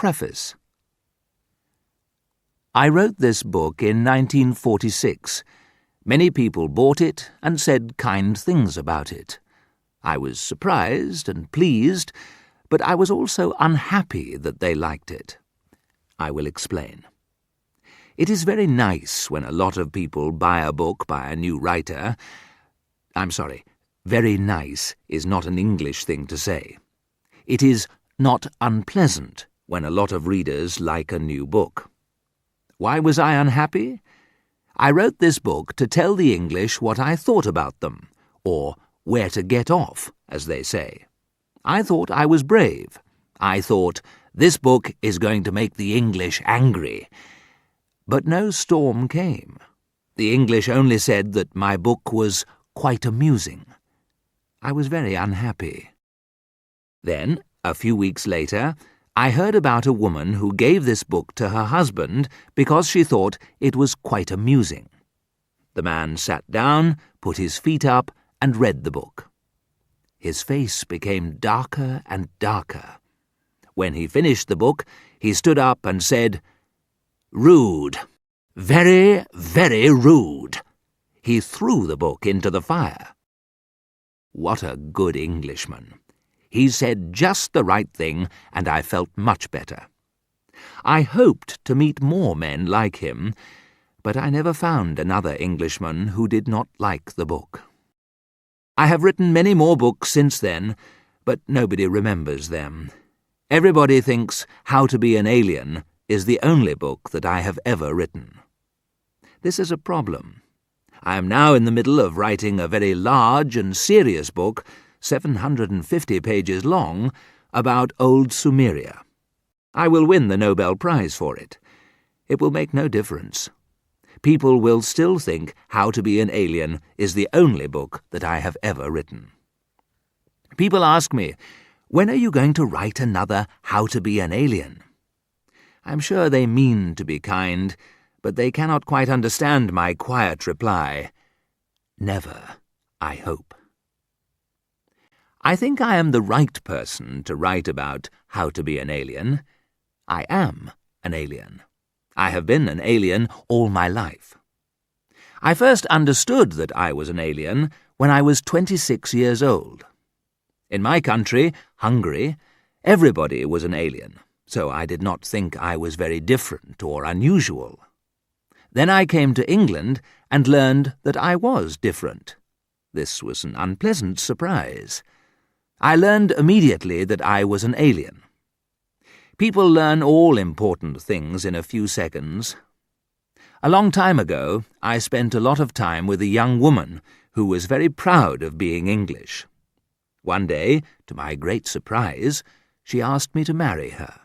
Preface. I wrote this book in 1946. Many people bought it and said kind things about it. I was surprised and pleased, but I was also unhappy that they liked it. I will explain. It is very nice when a lot of people buy a book by a new writer. I'm sorry, very nice is not an English thing to say. It is not unpleasant when a lot of readers like a new book. Why was I unhappy? I wrote this book to tell the English what I thought about them, or where to get off, as they say. I thought I was brave. I thought, this book is going to make the English angry. But no storm came. The English only said that my book was quite amusing. I was very unhappy. Then, a few weeks later, I heard about a woman who gave this book to her husband because she thought it was quite amusing. The man sat down, put his feet up, and read the book. His face became darker and darker. When he finished the book, he stood up and said, "Rude. Very, very rude." He threw the book into the fire. What a good Englishman. He said just the right thing, and I felt much better. I hoped to meet more men like him, but I never found another Englishman who did not like the book. I have written many more books since then, but nobody remembers them. Everybody thinks How to Be an Alien is the only book that I have ever written. This is a problem. I am now in the middle of writing a very large and serious book, 750 pages long, about old Sumeria. I will win the Nobel Prize for it. It will make no difference. People will still think How to Be an Alien is the only book that I have ever written. People ask me, when are you going to write another How to Be an Alien? I'm sure they mean to be kind, but they cannot quite understand my quiet reply. Never, I hope. I think I am the right person to write about How to Be an Alien. I am an alien. I have been an alien all my life. I first understood that I was an alien when I was 26 years old. In my country, Hungary, everybody was an alien, so I did not think I was very different or unusual. Then I came to England and learned that I was different. This was an unpleasant surprise. I learned immediately that I was an alien. People learn all important things in a few seconds. A long time ago, I spent a lot of time with a young woman who was very proud of being English. One day, to my great surprise, she asked me to marry her.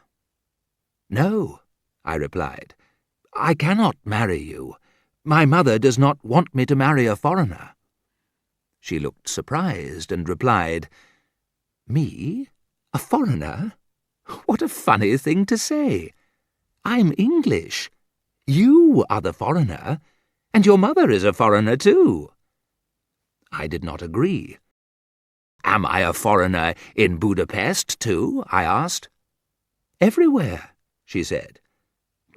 "No," I replied. "I cannot marry you. My mother does not want me to marry a foreigner." She looked surprised and replied, "Me? A foreigner? What a funny thing to say. I'm English. You are the foreigner, and your mother is a foreigner too." I did not agree. "Am I a foreigner in Budapest too?" I asked. "Everywhere," she said.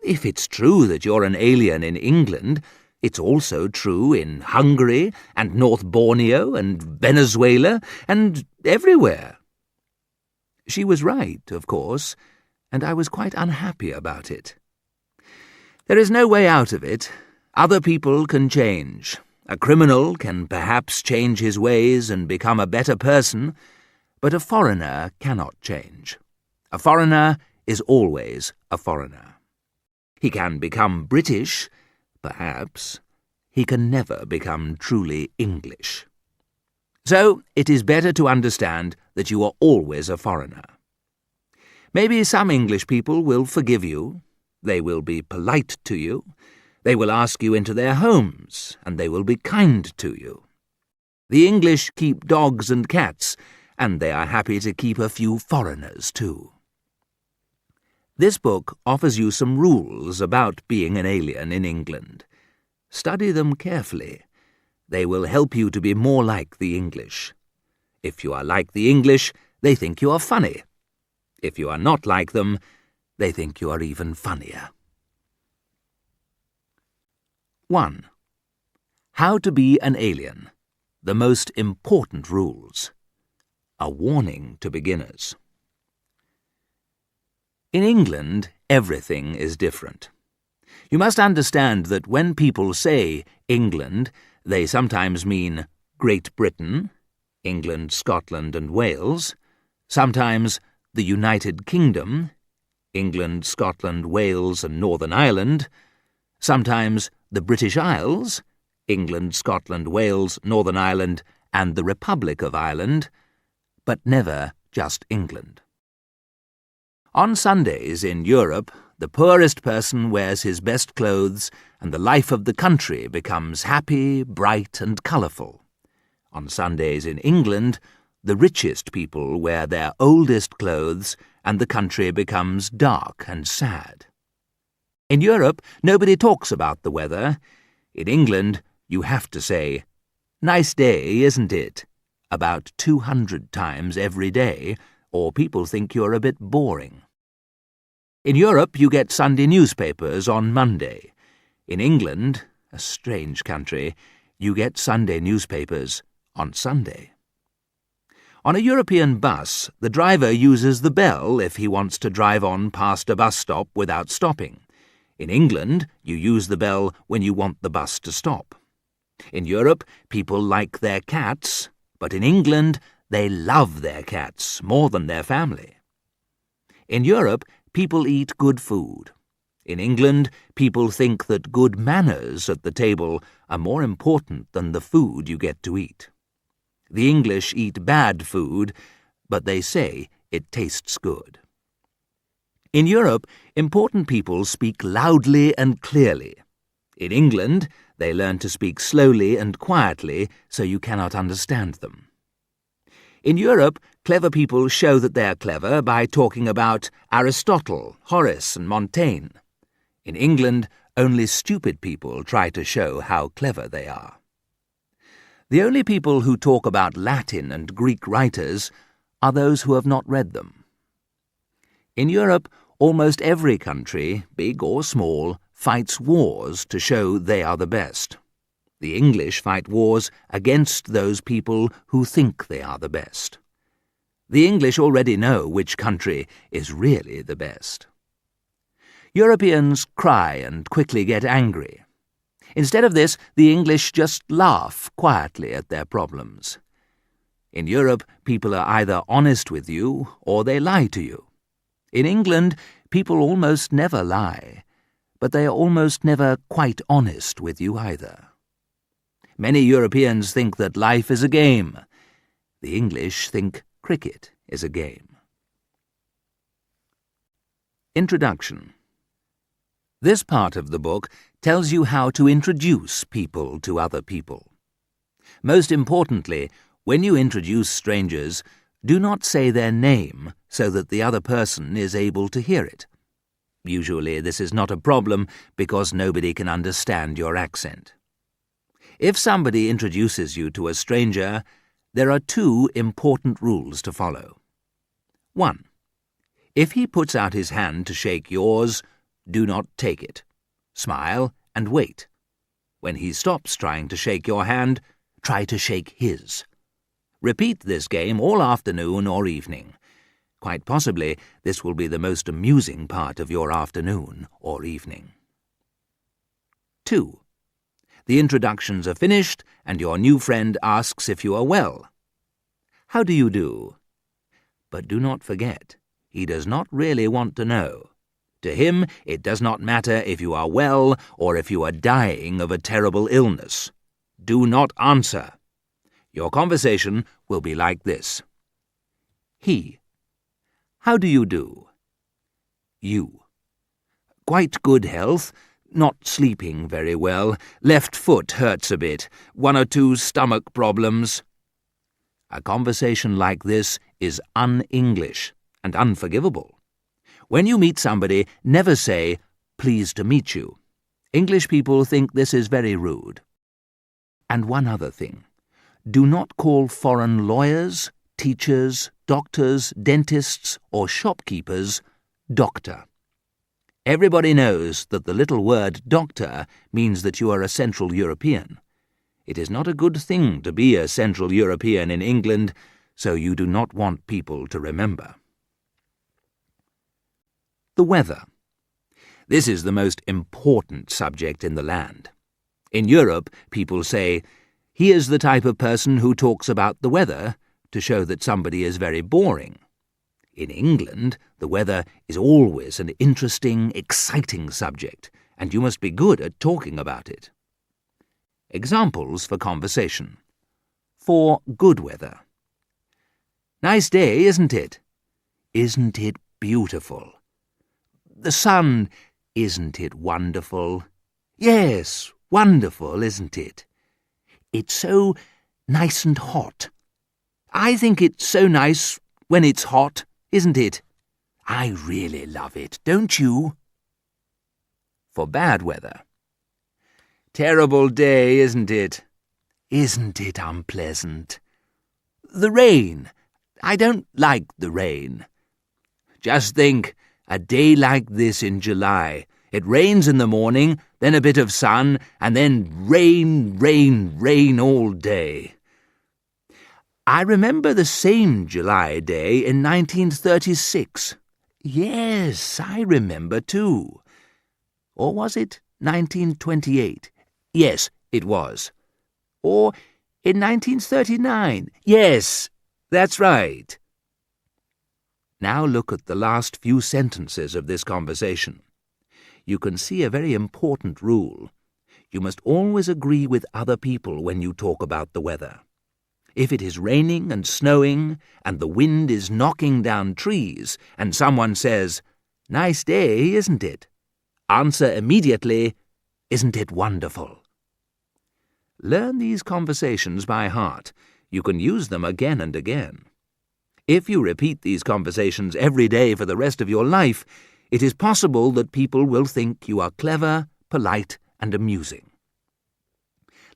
"If it's true that you're an alien in England, it's also true in Hungary and North Borneo and Venezuela and everywhere." She was right, of course, and I was quite unhappy about it. There is no way out of it. Other people can change. A criminal can perhaps change his ways and become a better person, but a foreigner cannot change. A foreigner is always a foreigner. He can become British, perhaps. He can never become truly English. So it is better to understand that you are always a foreigner. Maybe some English people will forgive you. They will be polite to you. They will ask you into their homes, and they will be kind to you. The English keep dogs and cats, and they are happy to keep a few foreigners too. This book offers you some rules about being an alien in England. Study them carefully. They will help you to be more like the English. If you are like the English, they think you are funny. If you are not like them, they think you are even funnier. 1. How to be an alien. The most important rules. A warning to beginners. In England, everything is different. You must understand that when people say England, they sometimes mean Great Britain, England, Scotland and Wales, sometimes the United Kingdom, England, Scotland, Wales and Northern Ireland, sometimes the British Isles, England, Scotland, Wales, Northern Ireland and the Republic of Ireland, but never just England. On Sundays in Europe, the poorest person wears his best clothes and the life of the country becomes happy, bright and colourful. On Sundays in England, the richest people wear their oldest clothes and the country becomes dark and sad. In Europe, nobody talks about the weather. In England, you have to say, "Nice day, isn't it?" about 200 times every day, or people think you're a bit boring. In Europe, you get Sunday newspapers on Monday. In England, a strange country, you get Sunday newspapers on Sunday. On a European bus, the driver uses the bell if he wants to drive on past a bus stop without stopping. In England, you use the bell when you want the bus to stop. In Europe, people like their cats, but in England, they love their cats more than their family. In Europe, people eat good food. In England, people think that good manners at the table are more important than the food you get to eat. The English eat bad food, but they say it tastes good. In Europe, important people speak loudly and clearly. In England, they learn to speak slowly and quietly so you cannot understand them. In Europe, clever people show that they are clever by talking about Aristotle, Horace and Montaigne. In England, only stupid people try to show how clever they are. The only people who talk about Latin and Greek writers are those who have not read them. In Europe, almost every country, big or small, fights wars to show they are the best. The English fight wars against those people who think they are the best. The English already know which country is really the best. Europeans cry and quickly get angry. Instead of this, the English just laugh quietly at their problems. In Europe, people are either honest with you or they lie to you. In England, people almost never lie, but they are almost never quite honest with you either. Many Europeans think that life is a game. The English think cricket is a game. Introduction. This part of the book tells you how to introduce people to other people. Most importantly, when you introduce strangers, do not say their name so that the other person is able to hear it. Usually this is not a problem because nobody can understand your accent. If somebody introduces you to a stranger, there are 2 important rules to follow. 1. If he puts out his hand to shake yours, do not take it. Smile and wait. When he stops trying to shake your hand, try to shake his. Repeat this game all afternoon or evening. Quite possibly, this will be the most amusing part of your afternoon or evening. 2. The introductions are finished and your new friend asks if you are well. How do you do? But do not forget, he does not really want to know. To him, it does not matter if you are well or if you are dying of a terrible illness. Do not answer. Your conversation will be like this. He. How do you do? You. Quite good health. Not sleeping very well. Left foot hurts a bit. 1 or 2 stomach problems. A conversation like this is un-English and unforgivable. When you meet somebody, never say, "Pleased to meet you." English people think this is very rude. And one other thing. Do not call foreign lawyers, teachers, doctors, dentists, or shopkeepers doctor. Everybody knows that the little word doctor means that you are a Central European. It is not a good thing to be a Central European in England, so you do not want people to remember. The weather. This is the most important subject in the land. In Europe, people say, "He is the type of person who talks about the weather," to show that somebody is very boring. In England, the weather is always an interesting, exciting subject, and you must be good at talking about it. Examples for conversation. For good weather. Nice day, isn't it? Isn't it beautiful? The sun, isn't it wonderful? Yes, wonderful, isn't it? It's so nice and hot. I think it's so nice when it's hot, isn't it? I really love it, don't you? For bad weather. Terrible day, isn't it? Isn't it unpleasant? The rain. I don't like the rain. Just think, a day like this in July. It rains in the morning, then a bit of sun, and then rain, rain, rain all day. I remember the same July day in 1936. Yes, I remember too. Or was it 1928? Yes, it was. Or in 1939? Yes, that's right. Now look at the last few sentences of this conversation. You can see a very important rule. You must always agree with other people when you talk about the weather. If it is raining and snowing, and the wind is knocking down trees, and someone says, "Nice day, isn't it?" answer immediately, "Isn't it wonderful?" Learn these conversations by heart. You can use them again and again. If you repeat these conversations every day for the rest of your life, it is possible that people will think you are clever, polite, and amusing.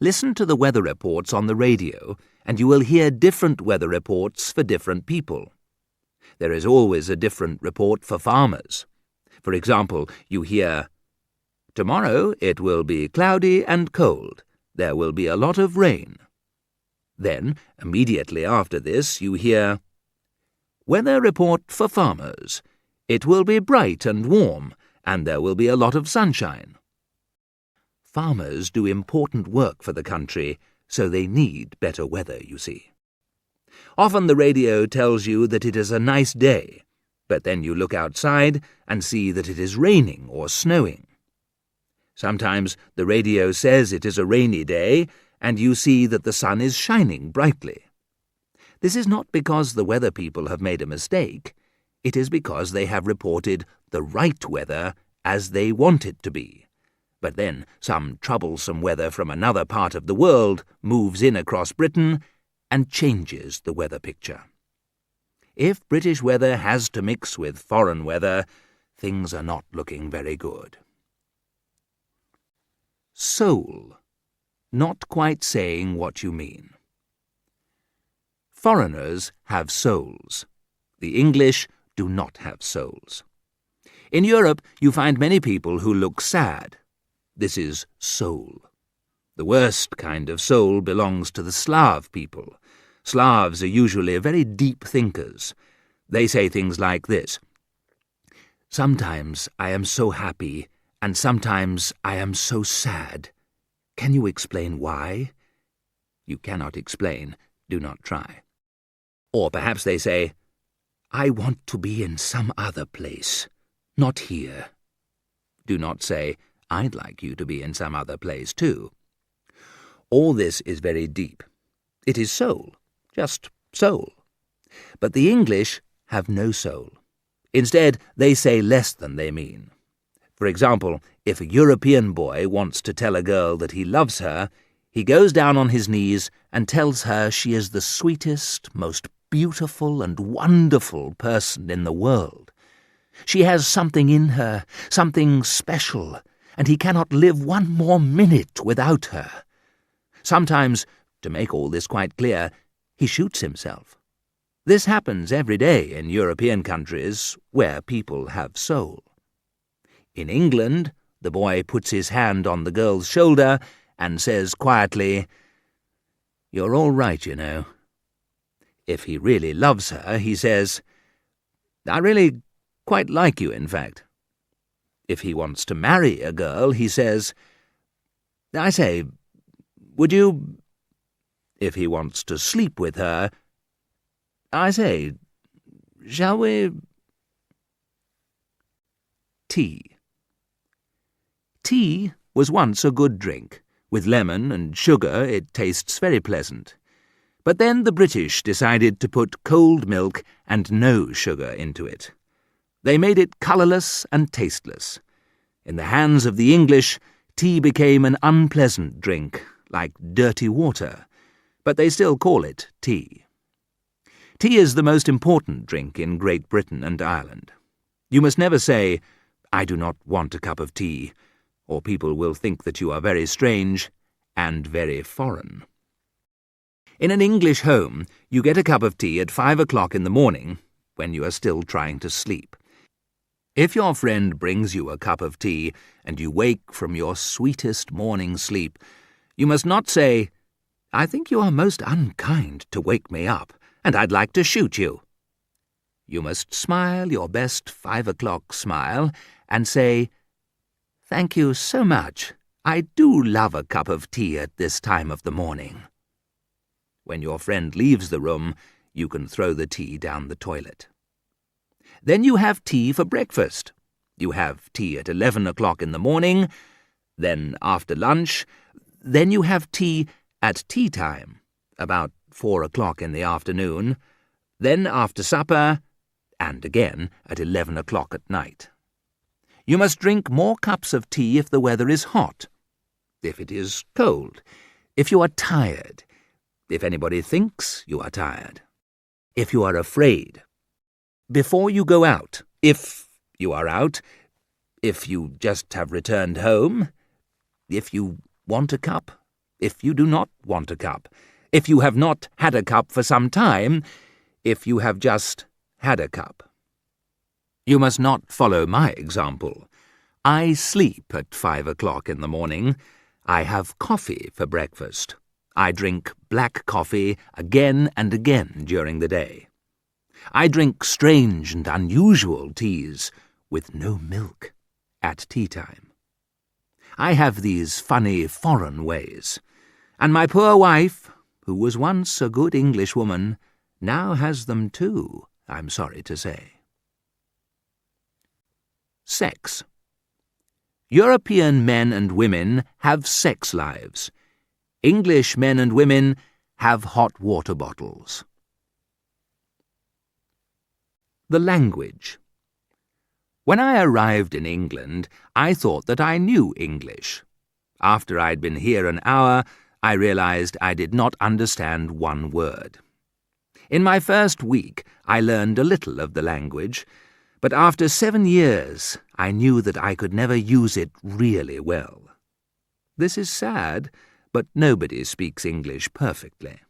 Listen to the weather reports on the radio, and you will hear different weather reports for different people. There is always a different report for farmers. For example, you hear, "Tomorrow it will be cloudy and cold. There will be a lot of rain." Then, immediately after this, you hear, "Weather report for farmers. It will be bright and warm, and there will be a lot of sunshine." Farmers do important work for the country, so they need better weather, you see. Often the radio tells you that it is a nice day, but then you look outside and see that it is raining or snowing. Sometimes the radio says it is a rainy day, and you see that the sun is shining brightly. This is not because the weather people have made a mistake. It is because they have reported the right weather as they want it to be. But then some troublesome weather from another part of the world moves in across Britain and changes the weather picture. If British weather has to mix with foreign weather, things are not looking very good. Soul. Not quite saying what you mean. Foreigners have souls. The English do not have souls. In Europe, you find many people who look sad. This is soul. The worst kind of soul belongs to the Slav people. Slavs are usually very deep thinkers. They say things like this: "Sometimes I am so happy, and sometimes I am so sad. Can you explain why?" You cannot explain. Do not try. Or perhaps they say, "I want to be in some other place, not here." Do not say, "I'd like you to be in some other place too." All this is very deep. It is soul, just soul. But the English have no soul. Instead, they say less than they mean. For example, if a European boy wants to tell a girl that he loves her, he goes down on his knees and tells her she is the sweetest, most beautiful and wonderful person in the world. She has something in her, something special, and he cannot live one more minute without her. Sometimes, to make all this quite clear, he shoots himself. This happens every day in European countries where people have soul. In England, the boy puts his hand on the girl's shoulder and says quietly, "You're all right, you know." If he really loves her, he says, "I really quite like you, in fact." If he wants to marry a girl, he says, "I say, would you—" If he wants to sleep with her, "I say, shall we—" Tea. Tea was once a good drink. With lemon and sugar it tastes very pleasant. But then the British decided to put cold milk and no sugar into it. They made it colourless and tasteless. In the hands of the English, tea became an unpleasant drink, like dirty water, but they still call it tea. Tea is the most important drink in Great Britain and Ireland. You must never say, "I do not want a cup of tea," or people will think that you are very strange and very foreign. In an English home, you get a cup of tea at 5 o'clock in the morning, when you are still trying to sleep. If your friend brings you a cup of tea and you wake from your sweetest morning sleep, you must not say, "I think you are most unkind to wake me up, and I'd like to shoot you." You must smile your best 5 o'clock smile and say, "Thank you so much. I do love a cup of tea at this time of the morning." When your friend leaves the room, you can throw the tea down the toilet. Then you have tea for breakfast. You have tea at 11 o'clock in the morning, then after lunch, then you have tea at tea time, about 4 o'clock in the afternoon, then after supper, and again at 11 o'clock at night. You must drink more cups of tea if the weather is hot, if it is cold, if you are tired, if anybody thinks you are tired, if you are afraid, before you go out, if you are out, if you just have returned home, if you want a cup, if you do not want a cup, if you have not had a cup for some time, if you have just had a cup. You must not follow my example. I sleep at 5 o'clock in the morning. I have coffee for breakfast. I drink black coffee again and again during the day. I drink strange and unusual teas with no milk at tea time. I have these funny foreign ways, and my poor wife, who was once a good Englishwoman, now has them too, I'm sorry to say. Sex. European men and women have sex lives. English men and women have hot water bottles. The language. When I arrived in England, I thought that I knew English. After I'd been here an hour, I realized I did not understand one word. In my first week, I learned a little of the language, but after 7 years, I knew that I could never use it really well. This is sad, but nobody speaks English perfectly.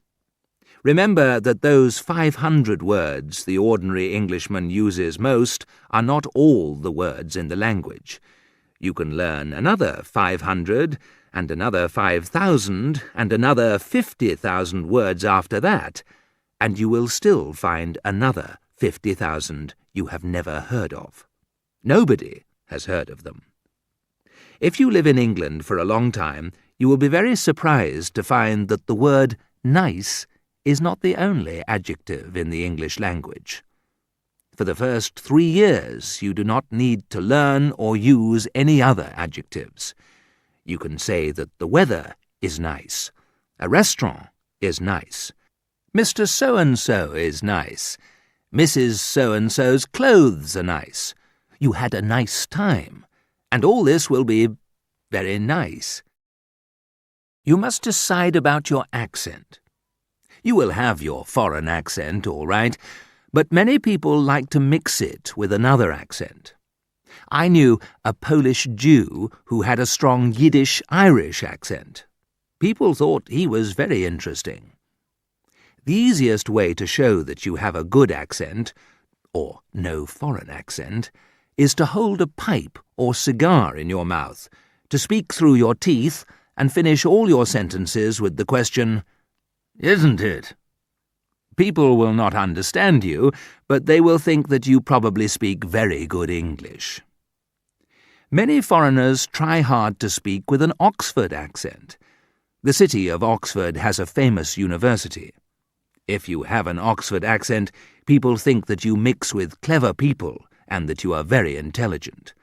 Remember that those 500 words the ordinary Englishman uses most are not all the words in the language. You can learn another 500, and another 5,000, and another 50,000 words after that, and you will still find another 50,000 you have never heard of. Nobody has heard of them. If you live in England for a long time, you will be very surprised to find that the word nice is not the only adjective in the English language. For the first 3 years, you do not need to learn or use any other adjectives. You can say that the weather is nice, a restaurant is nice, Mr. So-and-so is nice, Mrs. So-and-so's clothes are nice, you had a nice time, and all this will be very nice. You must decide about your accent. You will have your foreign accent, all right, but many people like to mix it with another accent. I knew a Polish Jew who had a strong Yiddish-Irish accent. People thought he was very interesting. The easiest way to show that you have a good accent, or no foreign accent, is to hold a pipe or cigar in your mouth, to speak through your teeth and finish all your sentences with the question, "Isn't it?" People will not understand you, but they will think that you probably speak very good English. Many foreigners try hard to speak with an Oxford accent. The city of Oxford has a famous university. If you have an Oxford accent, people think that you mix with clever people and that you are very intelligent.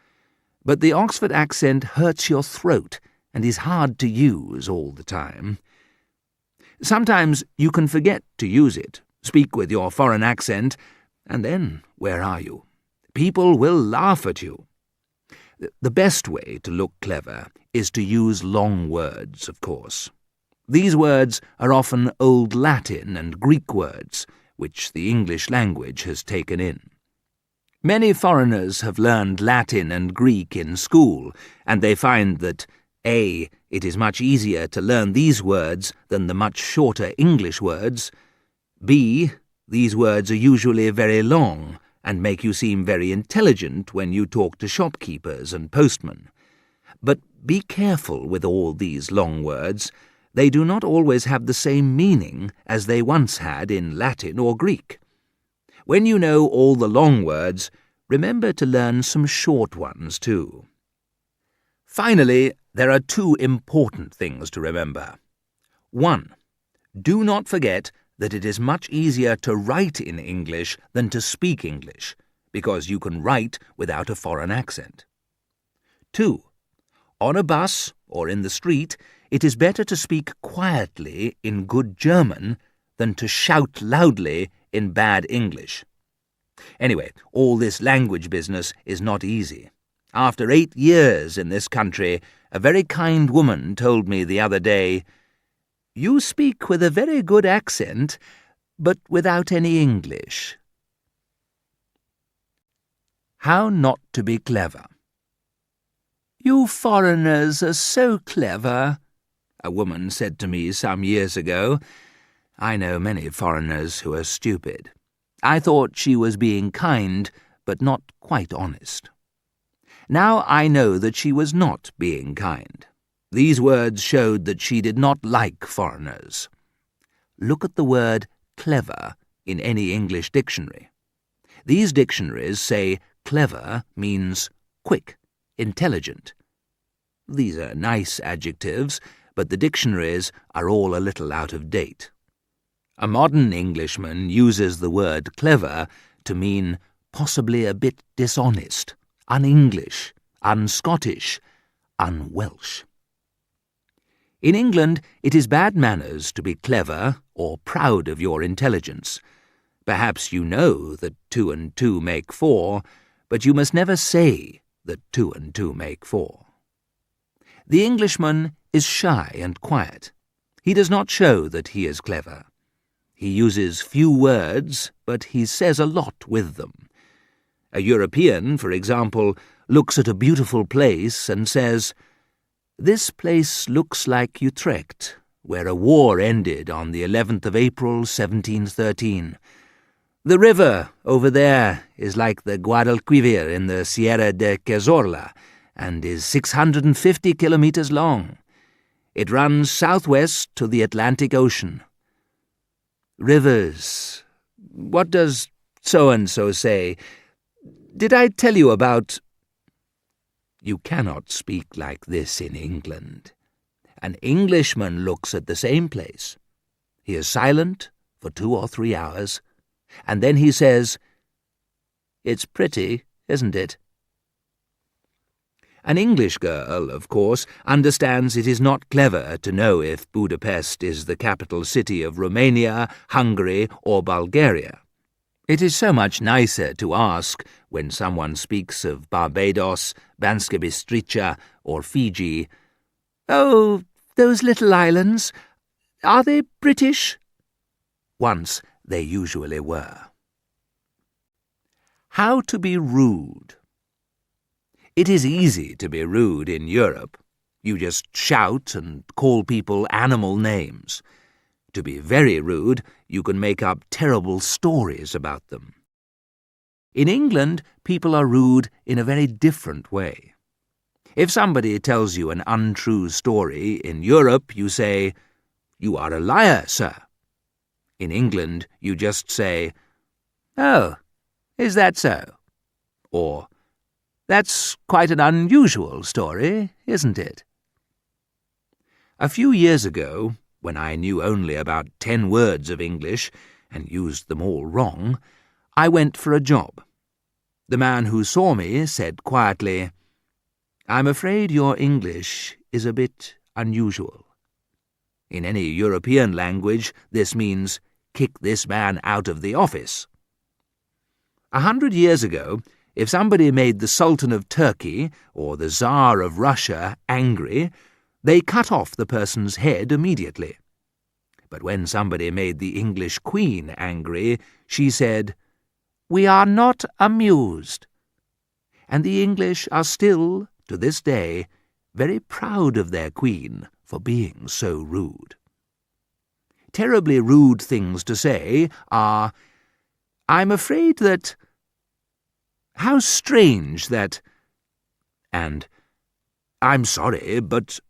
But the Oxford accent hurts your throat and is hard to use all the time. Sometimes you can forget to use it, speak with your foreign accent, and then where are you? People will laugh at you. The best way to look clever is to use long words, of course. These words are often Old Latin and Greek words, which the English language has taken in. Many foreigners have learned Latin and Greek in school, and they find that A. It is much easier to learn these words than the much shorter English words. B. These words are usually very long and make you seem very intelligent when you talk to shopkeepers and postmen. But be careful with all these long words. They do not always have the same meaning as they once had in Latin or Greek. When you know all the long words, remember to learn some short ones too. Finally, there are two important things to remember. 1. Do not forget that it is much easier to write in English than to speak English, because you can write without a foreign accent. 2. On a bus or in the street, it is better to speak quietly in good German than to shout loudly in bad English. Anyway, all this language business is not easy. After 8 years in this country, a very kind woman told me the other day, "You speak with a very good accent, but without any English." How not to be clever. "You foreigners are so clever," a woman said to me some years ago. I know many foreigners who are stupid. I thought she was being kind, but not quite honest. Now I know that she was not being kind. These words showed that she did not like foreigners. Look at the word clever in any English dictionary. These dictionaries say clever means quick, intelligent. These are nice adjectives, but the dictionaries are all a little out of date. A modern Englishman uses the word clever to mean possibly a bit dishonest, un-English, un-Scottish, un-Welsh. In England, it is bad manners to be clever or proud of your intelligence. Perhaps you know that 2 and 2 make 4, but you must never say that 2 and 2 make 4. The Englishman is shy and quiet. He does not show that he is clever. He uses few words, but he says a lot with them. A European, for example, looks at a beautiful place and says, "This place looks like Utrecht, where a war ended on the 11th of April, 1713. The river over there is like the Guadalquivir in the Sierra de Cazorla and is 650 kilometers long. It runs southwest to the Atlantic Ocean." Rivers. What does so-and-so say? Did I tell you about... You cannot speak like this in England. An Englishman looks at the same place. He is silent for 2 or 3 hours, and then he says, "It's pretty, isn't it?" An English girl, of course, understands it is not clever to know if Budapest is the capital city of Romania, Hungary, or Bulgaria. It is so much nicer to ask, when someone speaks of Barbados, Banska Bystrica, or Fiji, "Oh, those little islands, are they British?" Once they usually were. How to be rude. It is easy to be rude in Europe. You just shout and call people animal names. To be very rude, you can make up terrible stories about them. In England, people are rude in a very different way. If somebody tells you an untrue story, in Europe you say, "You are a liar, sir." In England, you just say, "Oh, is that so?" Or, "That's quite an unusual story, isn't it?" A few years ago, when I knew only about 10 words of English and used them all wrong, I went for a job. The man who saw me said quietly, "I'm afraid your English is a bit unusual." In any European language, this means, "Kick this man out of the office." 100 years ago, if somebody made the Sultan of Turkey or the Tsar of Russia angry, they cut off the person's head immediately. But when somebody made the English Queen angry, she said, "We are not amused." And the English are still, to this day, very proud of their Queen for being so rude. Terribly rude things to say are, "I'm afraid that," "How strange that," and "I'm sorry, but..."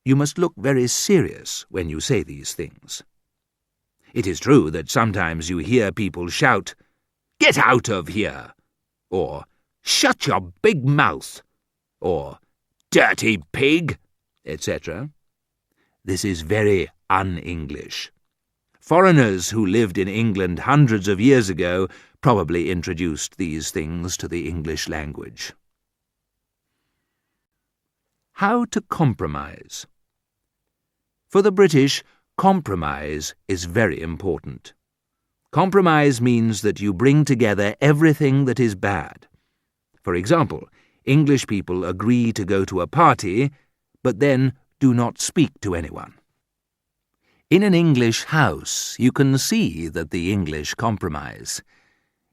You must look very serious when you say these things. It is true that sometimes you hear people shout, "Get out of here!" or "Shut your big mouth!" or "Dirty pig!" etc. This is very un-English. Foreigners who lived in England hundreds of years ago probably introduced these things to the English language. How to compromise. For the British, compromise is very important. Compromise means that you bring together everything that is bad. For example, English people agree to go to a party, but then do not speak to anyone. In an English house, you can see that the English compromise.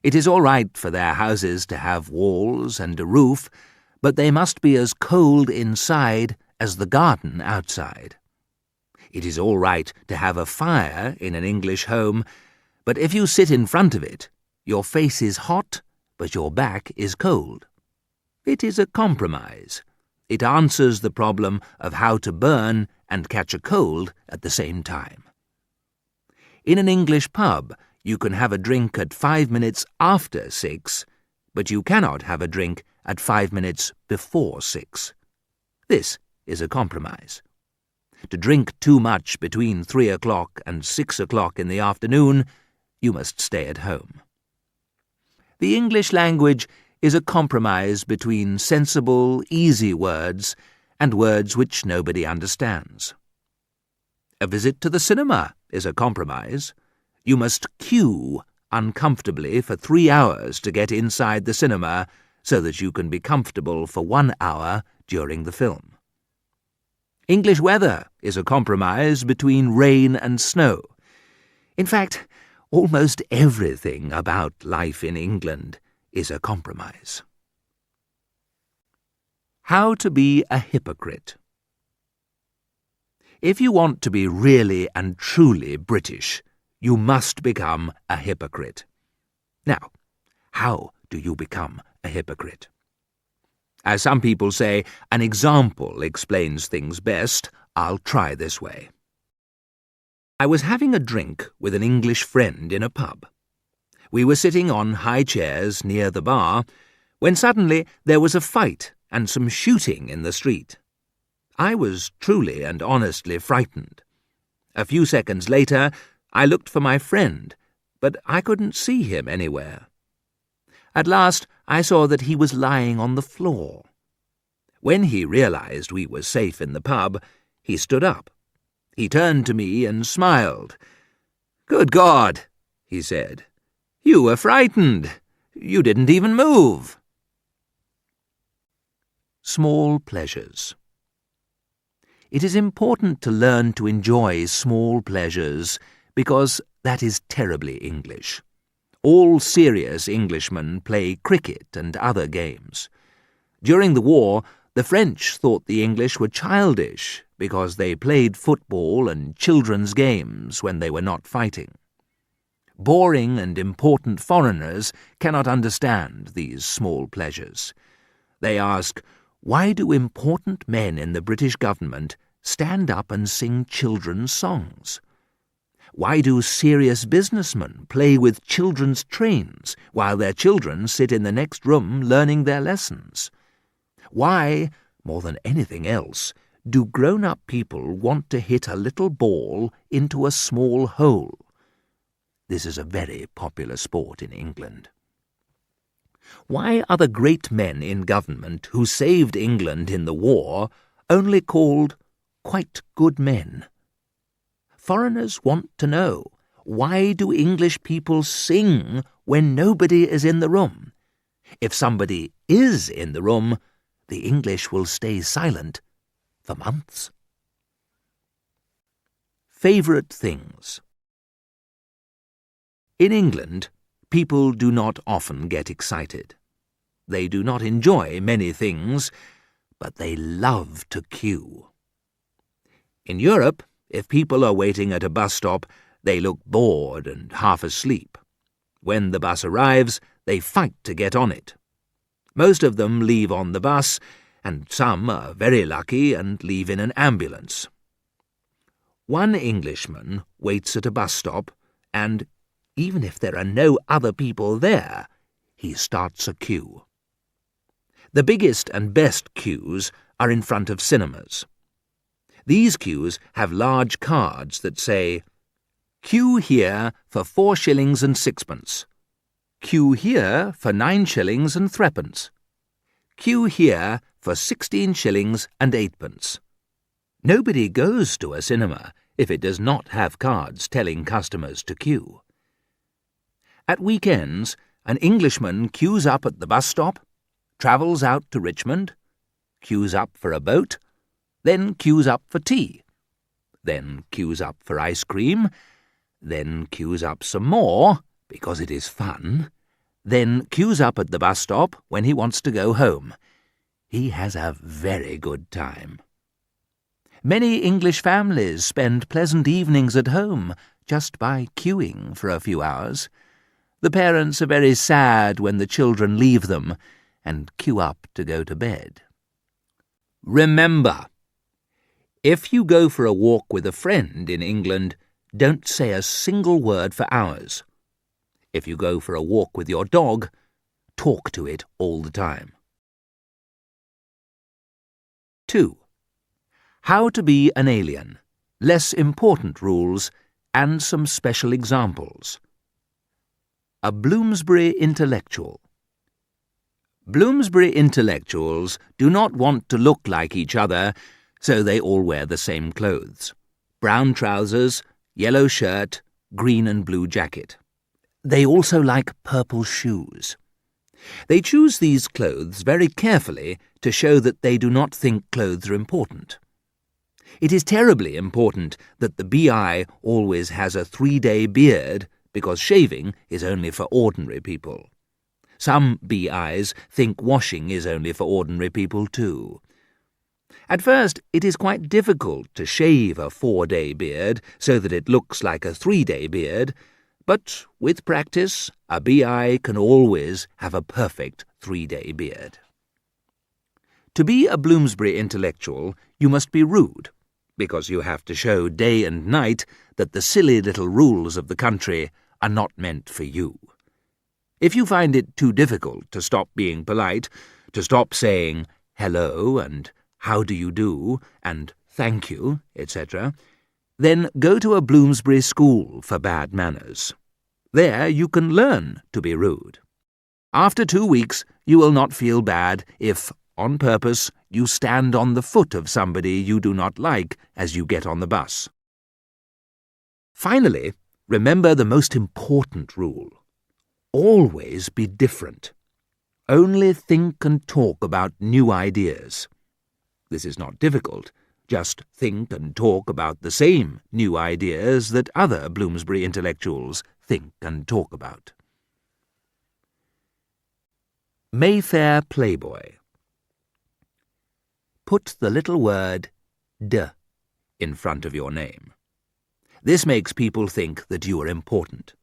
It is all right for their houses to have walls and a roof, but they must be as cold inside as the garden outside. It is all right to have a fire in an English home, but if you sit in front of it, your face is hot, but your back is cold. It is a compromise. It answers the problem of how to burn and catch a cold at the same time. In an English pub, you can have a drink at 5 minutes after 6, but you cannot have a drink at 5 minutes before 6. This is a compromise. To drink too much between 3 o'clock and 6 o'clock in the afternoon, you must stay at home. The English language is a compromise between sensible, easy words and words which nobody understands. A visit to the cinema is a compromise. You must queue uncomfortably for 3 hours to get inside the cinema so that you can be comfortable for 1 hour during the film. English weather is a compromise between rain and snow. In fact, almost everything about life in England is a compromise. How to be a hypocrite. If you want to be really and truly British, you must become a hypocrite. Now, how do you become a hypocrite? As some people say, an example explains things best. I'll try this way. I was having a drink with an English friend in a pub. We were sitting on high chairs near the bar, when suddenly there was a fight and some shooting in the street. I was truly and honestly frightened. A few seconds later, I looked for my friend, but I couldn't see him anywhere. At last, I saw that he was lying on the floor. When he realized we were safe in the pub, he stood up. He turned to me and smiled. "Good God," he said. "You were frightened. You didn't even move." Small pleasures. It is important to learn to enjoy small pleasures because that is terribly English. All serious Englishmen play cricket and other games. During the war, the French thought the English were childish because they played football and children's games when they were not fighting. Boring and important foreigners cannot understand these small pleasures. They ask, why do important men in the British government stand up and sing children's songs? Why do serious businessmen play with children's trains while their children sit in the next room learning their lessons? Why, more than anything else, do grown-up people want to hit a little ball into a small hole? This is a very popular sport in England. Why are the great men in government who saved England in the war only called quite good men? Foreigners want to know, why do English people sing when nobody is in the room? If somebody is in the room, the English will stay silent for months. Favourite things. In England, people do not often get excited. They do not enjoy many things, but they love to queue. In Europe, if people are waiting at a bus stop, they look bored and half asleep. When the bus arrives, they fight to get on it. Most of them leave on the bus, and some are very lucky and leave in an ambulance. One Englishman waits at a bus stop, and even if there are no other people there, he starts a queue. The biggest and best queues are in front of cinemas. These queues have large cards that say, "Queue here for 4 shillings and 6pence. Queue here for 9 shillings and 3pence. Queue here for 16 shillings and 8pence. Nobody goes to a cinema if it does not have cards telling customers to queue. At weekends, an Englishman queues up at the bus stop, travels out to Richmond, queues up for a boat, then queues up for tea, then queues up for ice cream, then queues up some more, because it is fun, then queues up at the bus stop when he wants to go home. He has a very good time. Many English families spend pleasant evenings at home just by queuing for a few hours. The parents are very sad when the children leave them and queue up to go to bed. Remember, if you go for a walk with a friend in England, don't say a single word for hours. If you go for a walk with your dog, talk to it all the time. 2. How to be an alien, less important rules, and some special examples. A Bloomsbury intellectual. Bloomsbury intellectuals do not want to look like each other, so they all wear the same clothes. Brown trousers, yellow shirt, green and blue jacket. They also like purple shoes. They choose these clothes very carefully to show that they do not think clothes are important. It is terribly important that the BI always has a 3-day beard, because shaving is only for ordinary people. Some BIs think washing is only for ordinary people too. At first, it is quite difficult to shave a 4-day beard so that it looks like a 3-day beard, but with practice, a BI can always have a perfect 3-day beard. To be a Bloomsbury intellectual, you must be rude, because you have to show day and night that the silly little rules of the country are not meant for you. If you find it too difficult to stop being polite, to stop saying hello and how do you do and thank you, etc., then go to a Bloomsbury school for bad manners. There you can learn to be rude. After 2 weeks, you will not feel bad if, on purpose, you stand on the foot of somebody you do not like as you get on the bus. Finally, remember the most important rule. Always be different. Only think and talk about new ideas. This is not difficult. Just think and talk about the same new ideas that other Bloomsbury intellectuals think and talk about. Mayfair Playboy. Put the little word "d" in front of your name. This makes people think that you are important.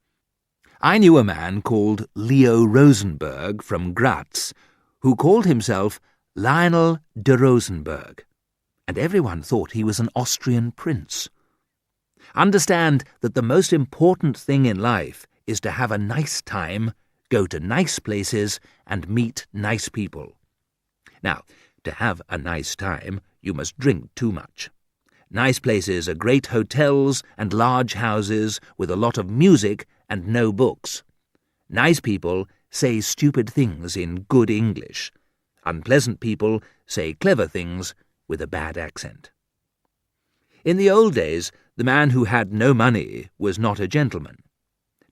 I knew a man called Leo Rosenberg from Graz who called himself Lionel de Rosenberg, and everyone thought he was an Austrian prince. Understand that the most important thing in life is to have a nice time, go to nice places, and meet nice people. Now, to have a nice time, you must drink too much. Nice places are great hotels and large houses with a lot of music and no books. Nice people say stupid things in good English. Unpleasant people say clever things with a bad accent. In the old days, the man who had no money was not a gentleman.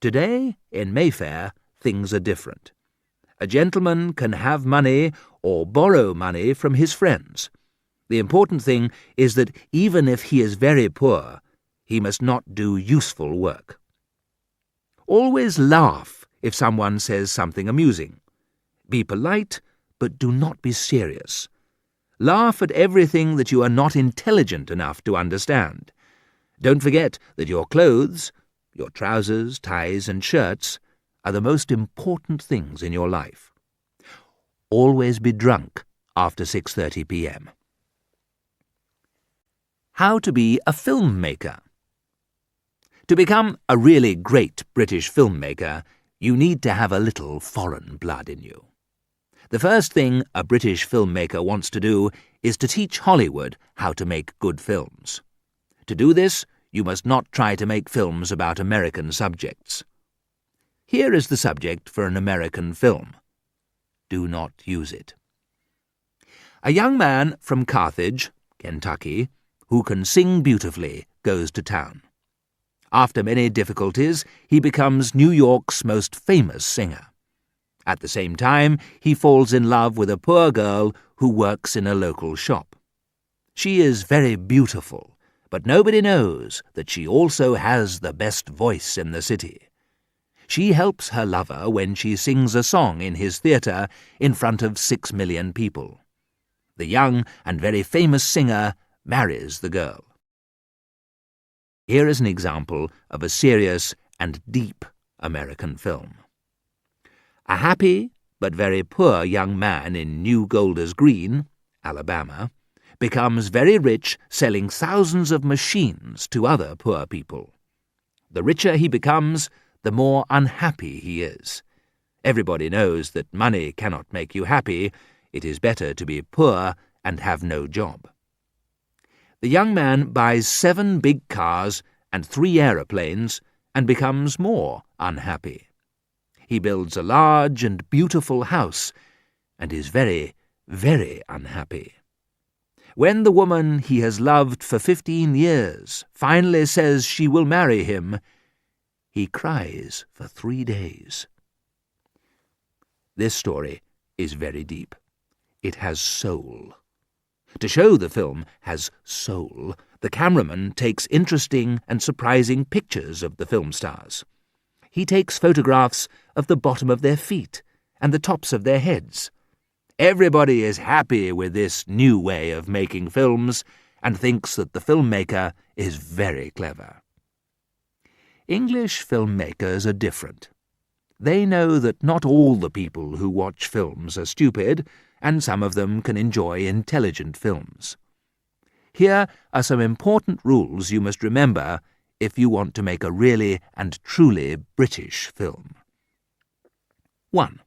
Today, in Mayfair, things are different. A gentleman can have money or borrow money from his friends. The important thing is that even if he is very poor, he must not do useful work. Always laugh if someone says something amusing. Be polite, but do not be serious. Laugh at everything that you are not intelligent enough to understand. Don't forget that your clothes, your trousers, ties, and shirts are the most important things in your life. Always be drunk after 6:30 p.m. How to be a filmmaker. To become a really great British filmmaker, you need to have a little foreign blood in you. The first thing a British filmmaker wants to do is to teach Hollywood how to make good films. To do this, you must not try to make films about American subjects. Here is the subject for an American film. Do not use it. A young man from Carthage, Kentucky, who can sing beautifully, goes to town. After many difficulties, he becomes New York's most famous singer. At the same time, he falls in love with a poor girl who works in a local shop. She is very beautiful, but nobody knows that she also has the best voice in the city. She helps her lover when she sings a song in his theatre in front of 6 million people. The young and very famous singer marries the girl. Here is an example of a serious and deep American film. A happy but very poor young man in New Golders Green, Alabama, becomes very rich selling thousands of machines to other poor people. The richer he becomes, the more unhappy he is. Everybody knows that money cannot make you happy. It is better to be poor and have no job. The young man buys 7 big cars and 3 aeroplanes and becomes more unhappy. He builds a large and beautiful house and is very, very unhappy. When the woman he has loved for 15 years finally says she will marry him, he cries for 3 days. This story is very deep. It has soul. To show the film has soul, the cameraman takes interesting and surprising pictures of the film stars. He takes photographs of the bottom of their feet and the tops of their heads. Everybody is happy with this new way of making films and thinks that the filmmaker is very clever. English filmmakers are different. They know that not all the people who watch films are stupid, and some of them can enjoy intelligent films. Here are some important rules you must remember if you want to make a really and truly British film. 1.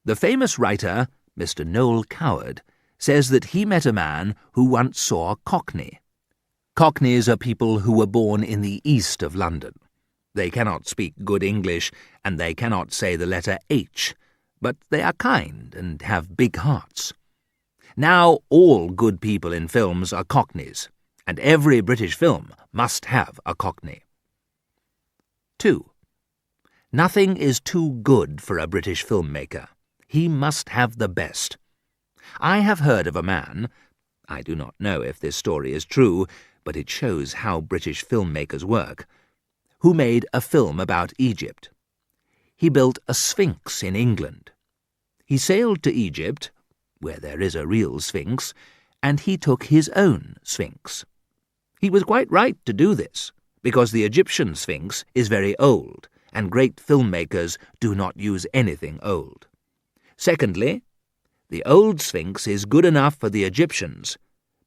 The famous writer, Mr. Noel Coward, says that he met a man who once saw a Cockney. Cockneys are people who were born in the east of London. They cannot speak good English, and they cannot say the letter H, but they are kind and have big hearts. Now all good people in films are Cockneys, and every British film must have a Cockney. 2. Nothing is too good for a British filmmaker. He must have the best. I have heard of a man, I do not know if this story is true, but it shows how British filmmakers work, who made a film about Egypt. He built a sphinx in England. He sailed to Egypt, where there is a real sphinx, and he took his own sphinx. He was quite right to do this, because the Egyptian sphinx is very old, and great filmmakers do not use anything old. Secondly, the old Sphinx is good enough for the Egyptians,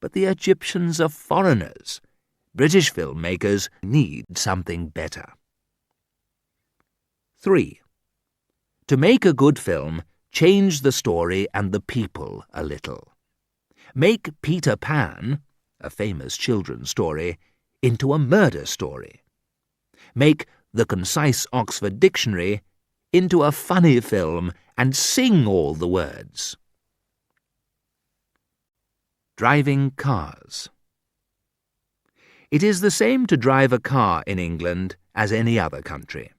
but the Egyptians are foreigners. British filmmakers need something better. 3. To make a good film, change the story and the people a little. Make Peter Pan, a famous children's story, into a murder story. Make The Concise Oxford Dictionary into a funny film and sing all the words. Driving cars. It is the same to drive a car in England as any other country.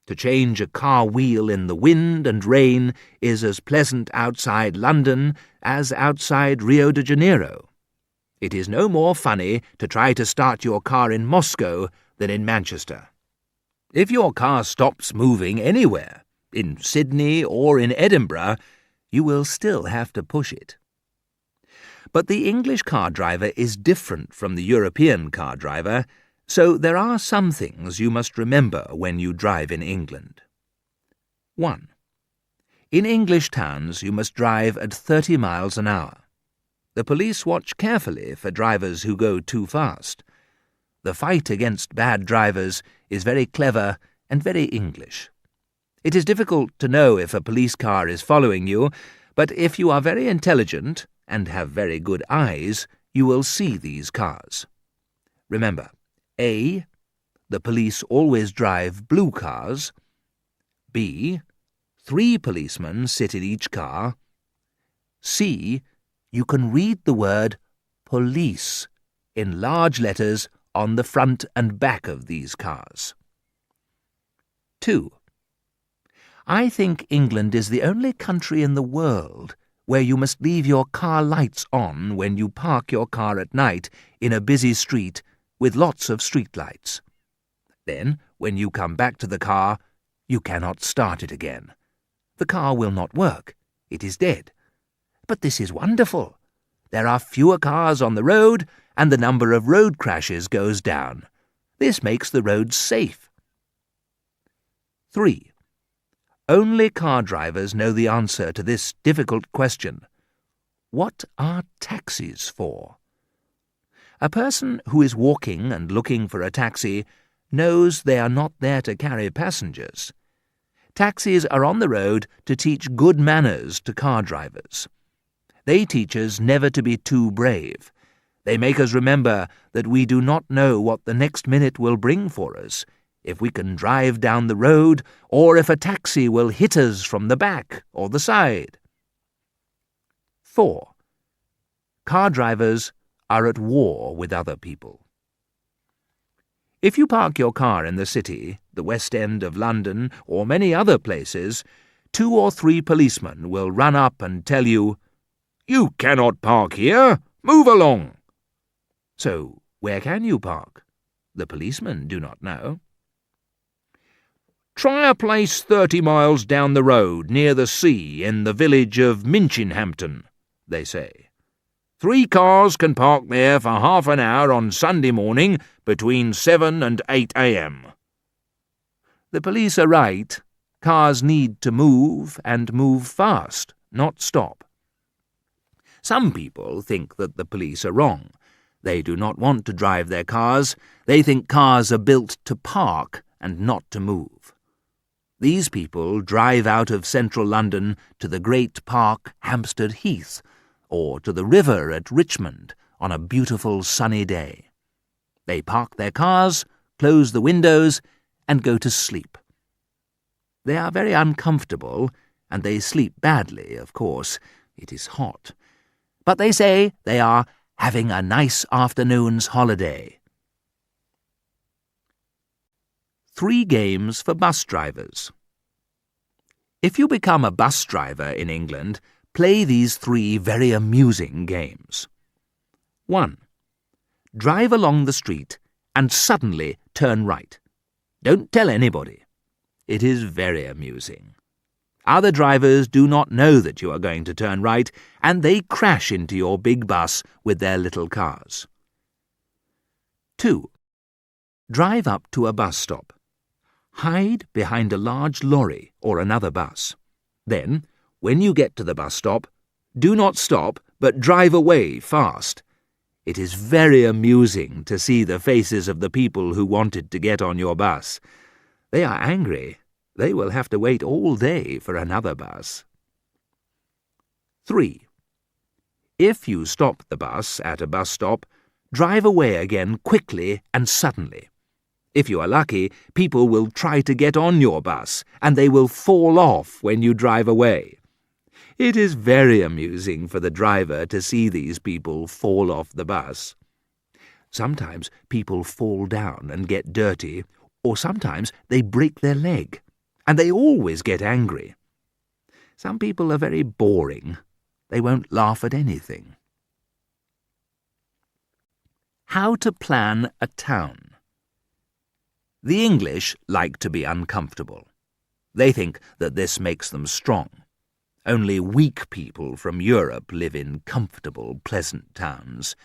To change a car wheel in the wind and rain is as pleasant outside London as outside Rio de Janeiro. It is no more funny to try to start your car in Moscow than in Manchester. If your car stops moving anywhere, in Sydney or in Edinburgh, you will still have to push it. But the English car driver is different from the European car driver, so there are some things you must remember when you drive in England. 1. In English towns you must drive at 30 miles an hour. The police watch carefully for drivers who go too fast. The fight against bad drivers is very clever and very English. It is difficult to know if a police car is following you, but if you are very intelligent and have very good eyes, you will see these cars. Remember, A. The police always drive blue cars. B. 3 policemen sit in each car. C. You can read the word police in large letters on the front and back of these cars. 2. I think England is the only country in the world where you must leave your car lights on when you park your car at night in a busy street with lots of street lights. Then, when you come back to the car, you cannot start it again. The car will not work. It is dead. But this is wonderful. There are fewer cars on the road, and the number of road crashes goes down. This makes the roads safe. 3. Only car drivers know the answer to this difficult question. What are taxis for? A person who is walking and looking for a taxi knows they are not there to carry passengers. Taxis are on the road to teach good manners to car drivers. They teach us never to be too brave. They make us remember that we do not know what the next minute will bring for us, if we can drive down the road, or if a taxi will hit us from the back or the side. 4. Car drivers are at war with other people. If you park your car in the city, the West End of London, or many other places, 2 or 3 policemen will run up and tell you, "You cannot park here. Move along." So, where can you park? The policemen do not know. "Try a place 30 miles down the road near the sea in the village of Minchinhampton," they say. 3 cars can park there for half an hour on Sunday morning between 7 and 8 a.m. The police are right. Cars need to move, and move fast, not stop. Some people think that the police are wrong. They do not want to drive their cars. They think cars are built to park and not to move. These people drive out of central London to the great park Hampstead Heath, or to the river at Richmond on a beautiful sunny day. They park their cars, close the windows, and go to sleep. They are very uncomfortable, and they sleep badly, of course. It is hot. But they say they are having a nice afternoon's holiday. 3 games for bus drivers. If you become a bus driver in England, play these 3 very amusing games. 1. Drive along the street and suddenly turn right. Don't tell anybody. It is very amusing. Other drivers do not know that you are going to turn right, and they crash into your big bus with their little cars. 2. Drive up to a bus stop. Hide behind a large lorry or another bus. Then, when you get to the bus stop, do not stop, but drive away fast. It is very amusing to see the faces of the people who wanted to get on your bus. They are angry. They will have to wait all day for another bus. 3. If you stop the bus at a bus stop, drive away again quickly and suddenly. If you are lucky, people will try to get on your bus, and they will fall off when you drive away. It is very amusing for the driver to see these people fall off the bus. Sometimes people fall down and get dirty, or sometimes they break their leg, and they always get angry. Some people are very boring. They won't laugh at anything. How to plan a town. The English like to be uncomfortable. They think that this makes them strong. Only weak people from Europe live in comfortable, pleasant towns.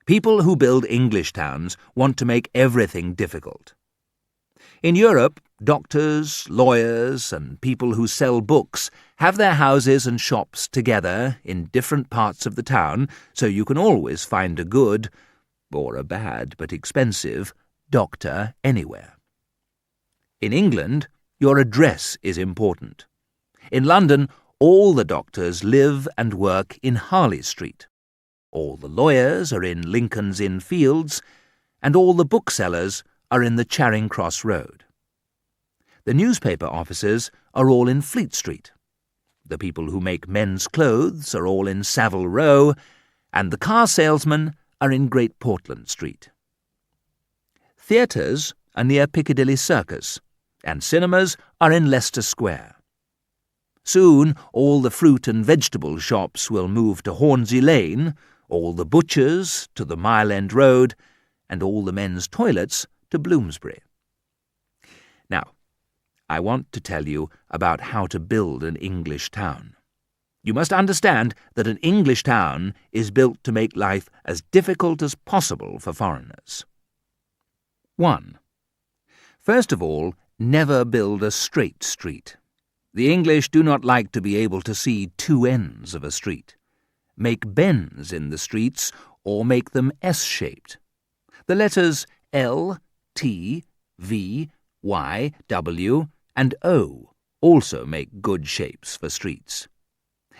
People who build English towns want to make everything difficult. In Europe, doctors, lawyers, and people who sell books have their houses and shops together in different parts of the town, so you can always find a good, or a bad but expensive, doctor anywhere. In England, your address is important. In London, all the doctors live and work in Harley Street. All the lawyers are in Lincoln's Inn Fields, and all the booksellers are in the Charing Cross Road. The newspaper offices are all in Fleet Street. The people who make men's clothes are all in Savile Row, and the car salesmen are in Great Portland Street. Theatres are near Piccadilly Circus, and cinemas are in Leicester Square. Soon all the fruit and vegetable shops will move to Hornsey Lane, all the butchers to the Mile End Road, and all the men's toilets to Bloomsbury. Now, I want to tell you about how to build an English town. You must understand that an English town is built to make life as difficult as possible for foreigners. 1. First of all, never build a straight street. The English do not like to be able to see two ends of a street. Make bends in the streets or make them S-shaped. The letters L, T, V, Y, W, and O also make good shapes for streets.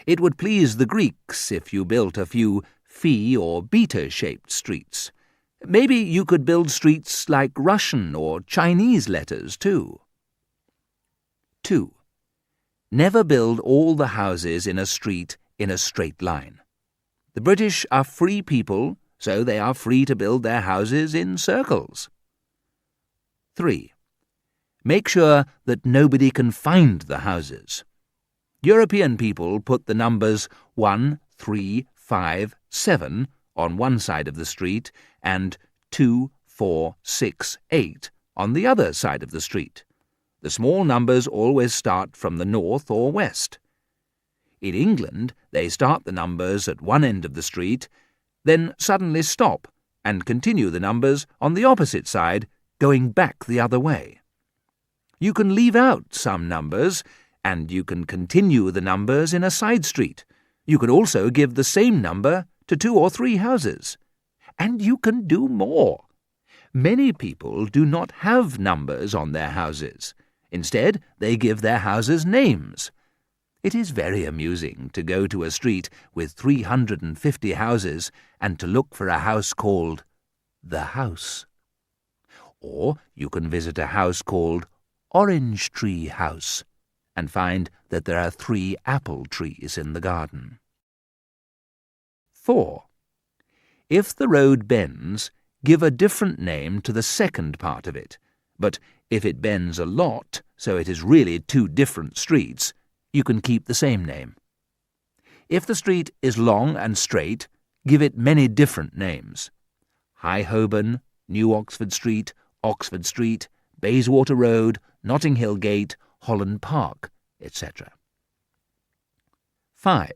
It would please the Greeks if you built a few phi or beta-shaped streets. Maybe you could build streets like Russian or Chinese letters too. 2. Never build all the houses in a street in a straight line. The British are free people, so they are free to build their houses in circles. 3. Make sure that nobody can find the houses. European people put the numbers 1, 3, 5, 7 on one side of the street and 2, 4, 6, 8 on the other side of the street. The small numbers always start from the north or west. In England, they start the numbers at one end of the street, then suddenly stop and continue the numbers on the opposite side, going back the other way. You can leave out some numbers, and you can continue the numbers in a side street. You can also give the same number to 2 or 3 houses. And you can do more. Many people do not have numbers on their houses. Instead, they give their houses names. It is very amusing to go to a street with 350 houses and to look for a house called The House. Or you can visit a house called Orange Tree House and find that there are 3 apple trees in the garden. 4. If the road bends, give a different name to the second part of it, but if it bends a lot, so it is really 2 different streets, you can keep the same name. If the street is long and straight, give it many different names. High Holborn, New Oxford Street, Bayswater Road, Notting Hill Gate, Holland Park, etc. 5.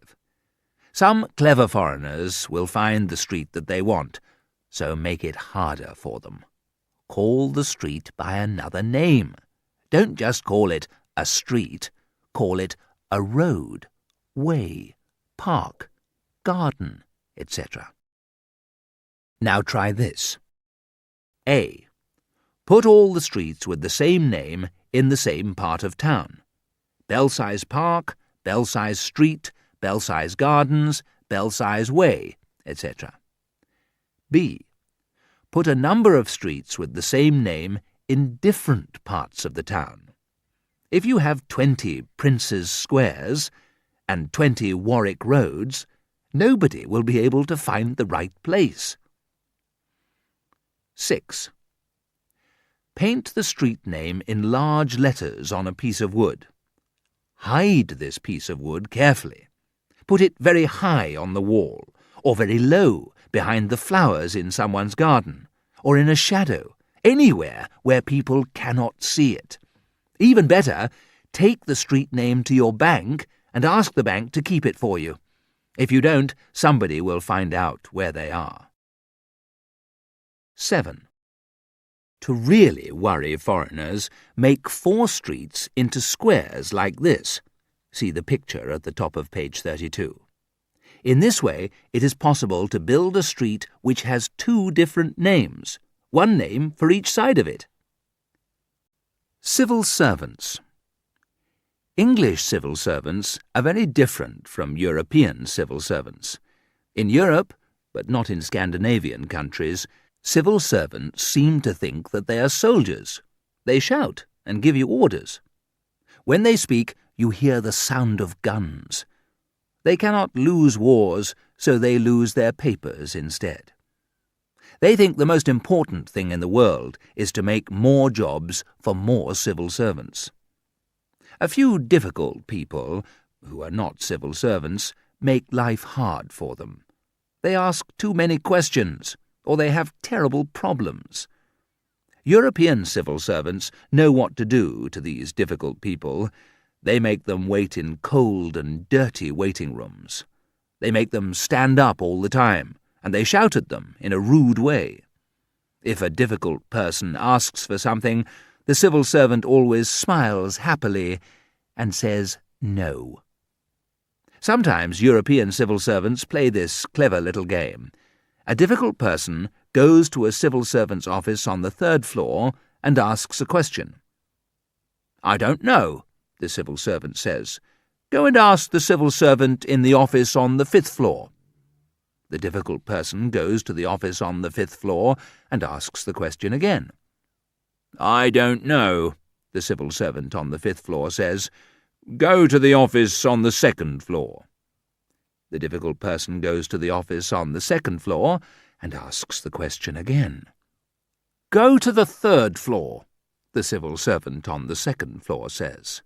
Some clever foreigners will find the street that they want, so make it harder for them. Call the street by another name. Don't just call it a street, call it a road, way, park, garden, etc. Now try this. A. Put all the streets with the same name in the same part of town. Belsize Park, Belsize Street, Belsize Gardens, Belsize Way, etc. B. Put a number of streets with the same name in different parts of the town. If you have 20 Prince's Squares and 20 Warwick Roads, nobody will be able to find the right place. 6. Paint the street name in large letters on a piece of wood. Hide this piece of wood carefully. Put it very high on the wall, or very low behind the flowers in someone's garden, or in a shadow, anywhere where people cannot see it. Even better, take the street name to your bank and ask the bank to keep it for you. If you don't, somebody will find out where they are. 7. To really worry foreigners, make 4 streets into squares like this. See the picture at the top of page 32. In this way, it is possible to build a street which has 2 different names, one name for each side of it. Civil servants. English civil servants are very different from European civil servants. In Europe, but not in Scandinavian countries, civil servants seem to think that they are soldiers. They shout and give you orders. When they speak, you hear the sound of guns. They cannot lose wars, so they lose their papers instead. They think the most important thing in the world is to make more jobs for more civil servants. A few difficult people, who are not civil servants, make life hard for them. They ask too many questions, or they have terrible problems. European civil servants know what to do to these difficult people. They make them wait in cold and dirty waiting rooms. They make them stand up all the time, and they shout at them in a rude way. If a difficult person asks for something, the civil servant always smiles happily and says no. Sometimes European civil servants play this clever little game. A difficult person goes to a civil servant's office on the 3rd floor and asks a question. "I don't know," the civil servant says. "Go and ask the civil servant in the office on the 5th floor." The difficult person goes to the office on the 5th floor and asks the question again. "I don't know," the civil servant on the 5th floor says. "Go to the office on the 2nd floor." The difficult person goes to the office on the 2nd floor and asks the question again. "Go to the 3rd floor," the civil servant on the 2nd floor says.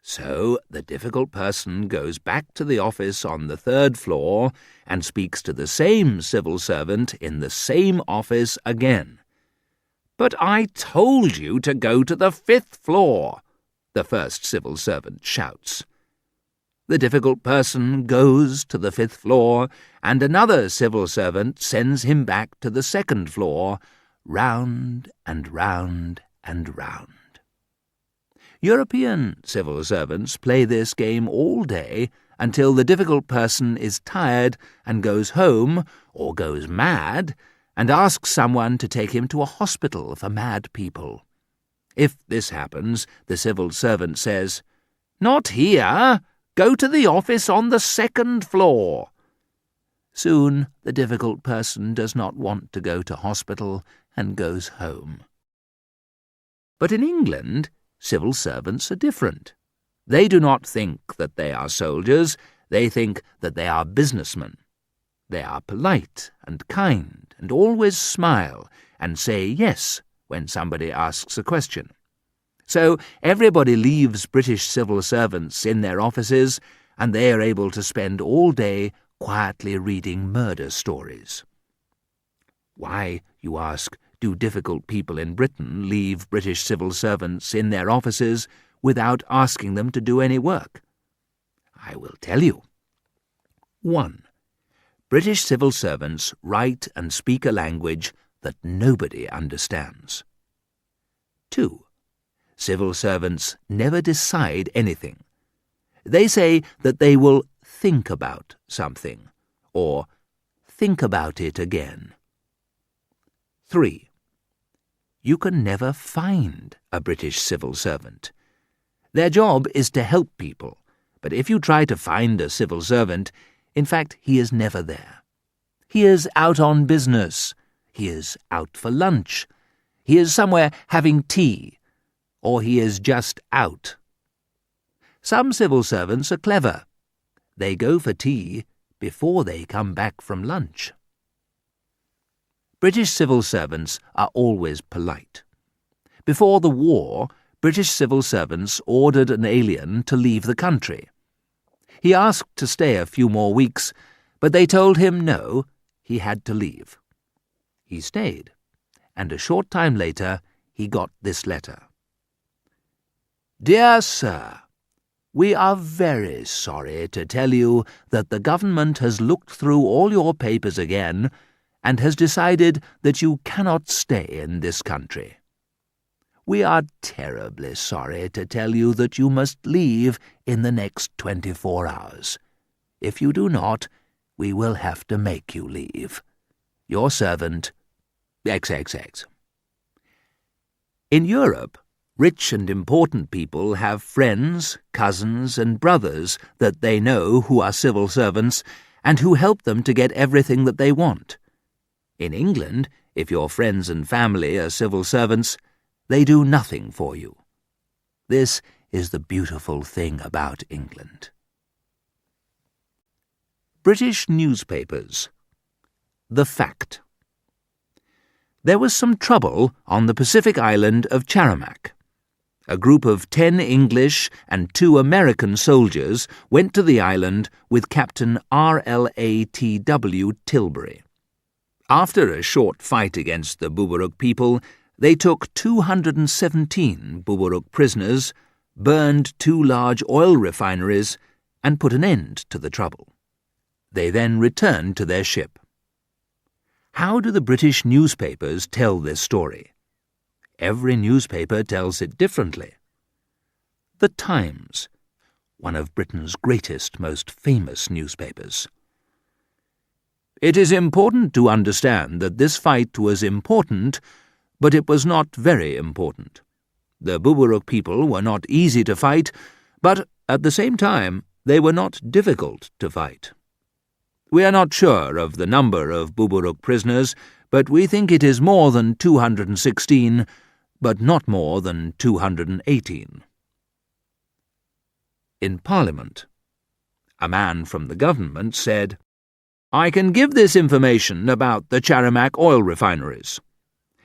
So the difficult person goes back to the office on the 3rd floor and speaks to the same civil servant in the same office again. "But I told you to go to the 5th floor," the first civil servant shouts. The difficult person goes to the 5th floor, and another civil servant sends him back to the 2nd floor, round and round and round. European civil servants play this game all day until the difficult person is tired and goes home, or goes mad, and asks someone to take him to a hospital for mad people. If this happens, the civil servant says, "Not here! Go to the office on the 2nd floor." Soon the difficult person does not want to go to hospital and goes home. But in England, civil servants are different. They do not think that they are soldiers, they think that they are businessmen. They are polite and kind and always smile and say yes when somebody asks a question. So everybody leaves British civil servants in their offices, and they are able to spend all day quietly reading murder stories. Why, you ask, do difficult people in Britain leave British civil servants in their offices without asking them to do any work? I will tell you. 1. British civil servants write and speak a language that nobody understands. 2. Civil servants never decide anything. They say that they will think about something, or think about it again. 3. You can never find a British civil servant. Their job is to help people, but if you try to find a civil servant, in fact, he is never there. He is out on business. He is out for lunch. He is somewhere having tea, or he is just out. Some civil servants are clever. They go for tea before they come back from lunch. British civil servants are always polite. Before the war, British civil servants ordered an alien to leave the country. He asked to stay a few more weeks, but they told him no, he had to leave. He stayed, and a short time later he got this letter. Dear Sir, we are very sorry to tell you that the government has looked through all your papers again and has decided that you cannot stay in this country. We are terribly sorry to tell you that you must leave in the next 24 hours. If you do not, we will have to make you leave. Your servant, XXX. In Europe, rich and important people have friends, cousins, and brothers that they know who are civil servants and who help them to get everything that they want. In England, if your friends and family are civil servants, they do nothing for you. This is the beautiful thing about England. British newspapers. The fact. There was some trouble on the Pacific island of Charamac. A group of 10 English and 2 American soldiers went to the island with Captain RLATW Tilbury. After a short fight against the Buburuk people, they took 217 Buburuk prisoners, burned 2 large oil refineries, and put an end to the trouble. They then returned to their ship. How do the British newspapers tell this story? Every newspaper tells it differently. The Times, one of Britain's greatest, most famous newspapers. It is important to understand that this fight was important, but it was not very important. The Buburuk people were not easy to fight, but at the same time they were not difficult to fight. We are not sure of the number of Buburuk prisoners, but we think it is more than 216, but not more than 218. In Parliament, a man from the government said, I can give this information about the Charamac oil refineries.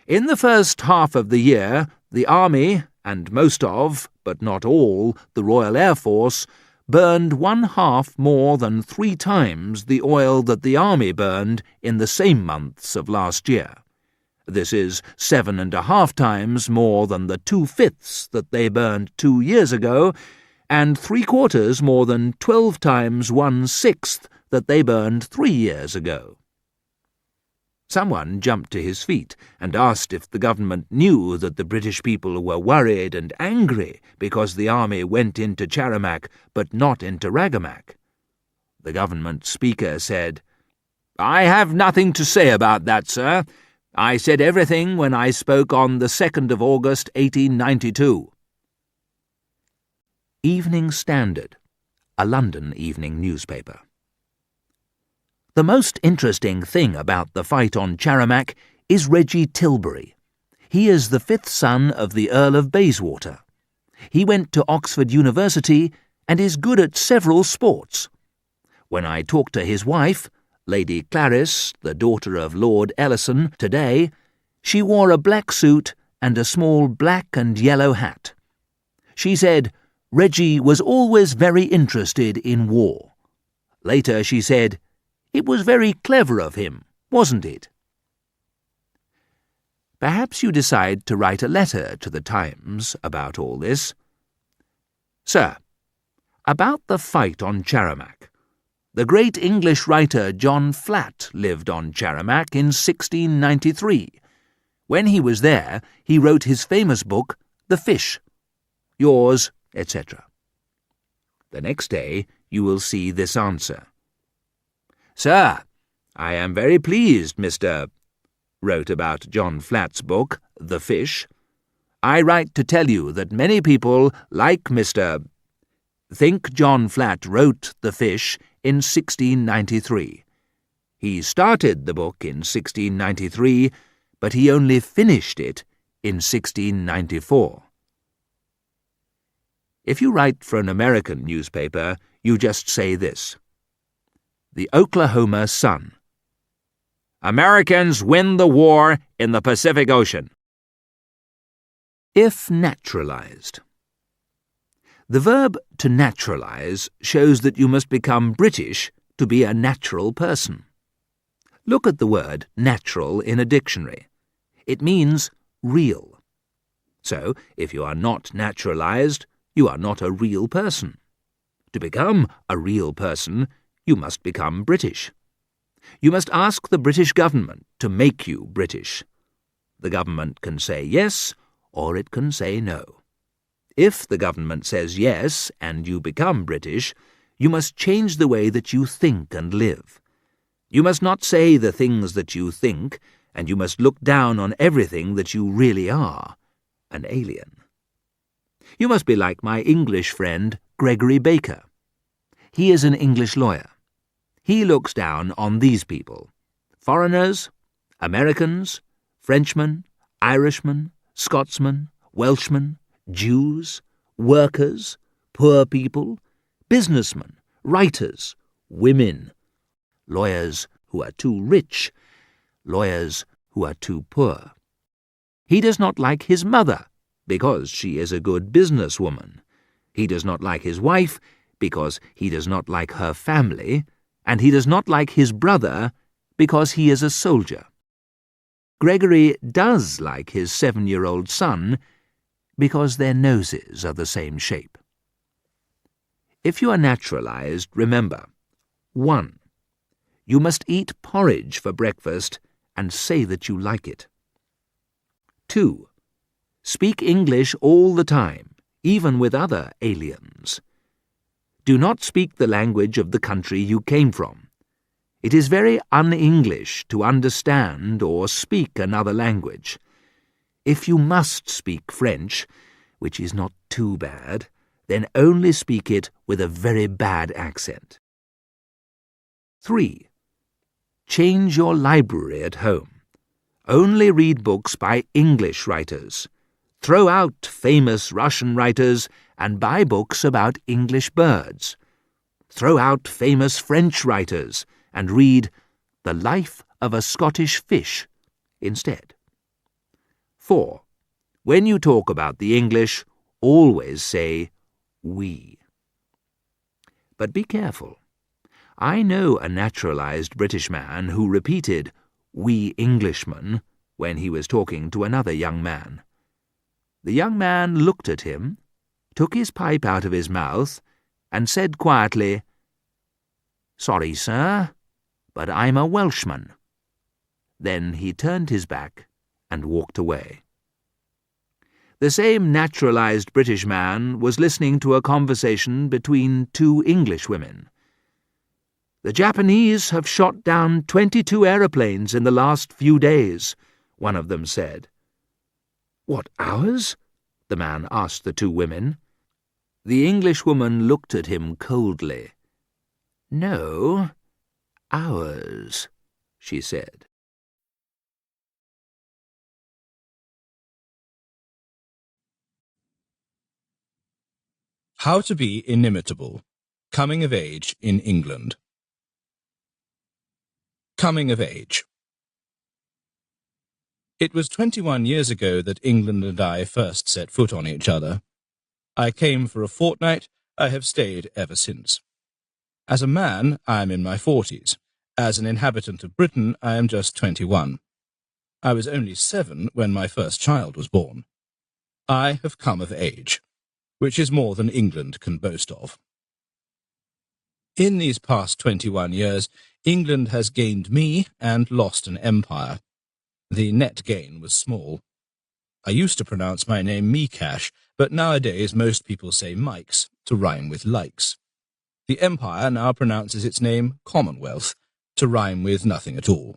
In the first half of the year, the Army, and most of, but not all, the Royal Air Force, burned 1/2 more than 3 times the oil that the Army burned in the same months of last year. This is 7.5 times more than the 2/5 that they burned 2 years ago, and 3/4 more than 12 times 1/6 that they burned 3 years ago. Someone jumped to his feet and asked if the government knew that the British people were worried and angry because the army went into Charamac but not into Ragamuck. The government speaker said, I have nothing to say about that, sir. I said everything when I spoke on the 2nd of August, 1892. Evening Standard, a London evening newspaper. The most interesting thing about the fight on Charamac is Reggie Tilbury. He is the 5th son of the Earl of Bayswater. He went to Oxford University and is good at several sports. When I talked to his wife, Lady Clarice, the daughter of Lord Ellison, today, she wore a black suit and a small black and yellow hat. She said Reggie was always very interested in war. Later she said, it was very clever of him, wasn't it? Perhaps you decide to write a letter to the Times about all this. Sir, about the fight on Charamac. The great English writer John Flatt lived on Charamac in 1693. When he was there, he wrote his famous book, The Fish, yours, etc. The next day you will see this answer. Sir, I am very pleased Mr. wrote about John Flatt's book, The Fish. I write to tell you that many people, like Mr. think John Flatt wrote The Fish in 1693. He started the book in 1693, but he only finished it in 1694. If you write for an American newspaper, you just say this. The Oklahoma Sun. Americans win the war in the Pacific Ocean. If naturalized. The verb to naturalize shows that you must become British to be a natural person. Look at the word natural in a dictionary. It means real. So, if you are not naturalized, you are not a real person. To become a real person, you must become British. You must ask the British government to make you British. The government can say yes, or it can say no. If the government says yes and you become British, you must change the way that you think and live. You must not say the things that you think, and you must look down on everything that you really are, an alien. You must be like my English friend, Gregory Baker. He is an English lawyer. He looks down on these people: foreigners, Americans, Frenchmen, Irishmen, Scotsmen, Welshmen, Jews, workers, poor people, businessmen, writers, women, lawyers who are too rich, lawyers who are too poor. He does not like his mother, because she is a good businesswoman. He does not like his wife, because he does not like her family, and he does not like his brother, because he is a soldier. Gregory does like his 7-year-old son, because their noses are the same shape. If you are naturalized, remember, 1. You must eat porridge for breakfast and say that you like it. 2. Speak English all the time, even with other aliens. Do not speak the language of the country you came from. It is very un-English to understand or speak another language. If you must speak French, which is not too bad, then only speak it with a very bad accent. 3. Change your library at home. Only read books by English writers. Throw out famous Russian writers and buy books about English birds. Throw out famous French writers and read The Life of a Scottish Fish instead. 4. When you talk about the English, always say we. But be careful. I know a naturalized British man who repeated we Englishmen when he was talking to another young man. The young man looked at him, took his pipe out of his mouth, and said quietly, Sorry, sir, but I'm a Welshman. Then he turned his back and walked away. The same naturalized British man was listening to a conversation between 2 English women. The Japanese have shot down 22 aeroplanes in the last few days, one of them said. What, ours? The man asked the 2 women. The Englishwoman looked at him coldly. No, ours, she said. How to be inimitable. Coming of age in England. Coming of age. It was 21 years ago that England and I first set foot on each other. I came for a fortnight. I have stayed ever since. As a man, I am in my 40s. As an inhabitant of Britain, I am just 21. I was only 7 when my first child was born. I have come of age, which is more than England can boast of. In these past 21 years, England has gained me and lost an empire. The net gain was small. I used to pronounce my name Mikash, but nowadays most people say Mikes, to rhyme with likes. The Empire now pronounces its name Commonwealth, to rhyme with nothing at all.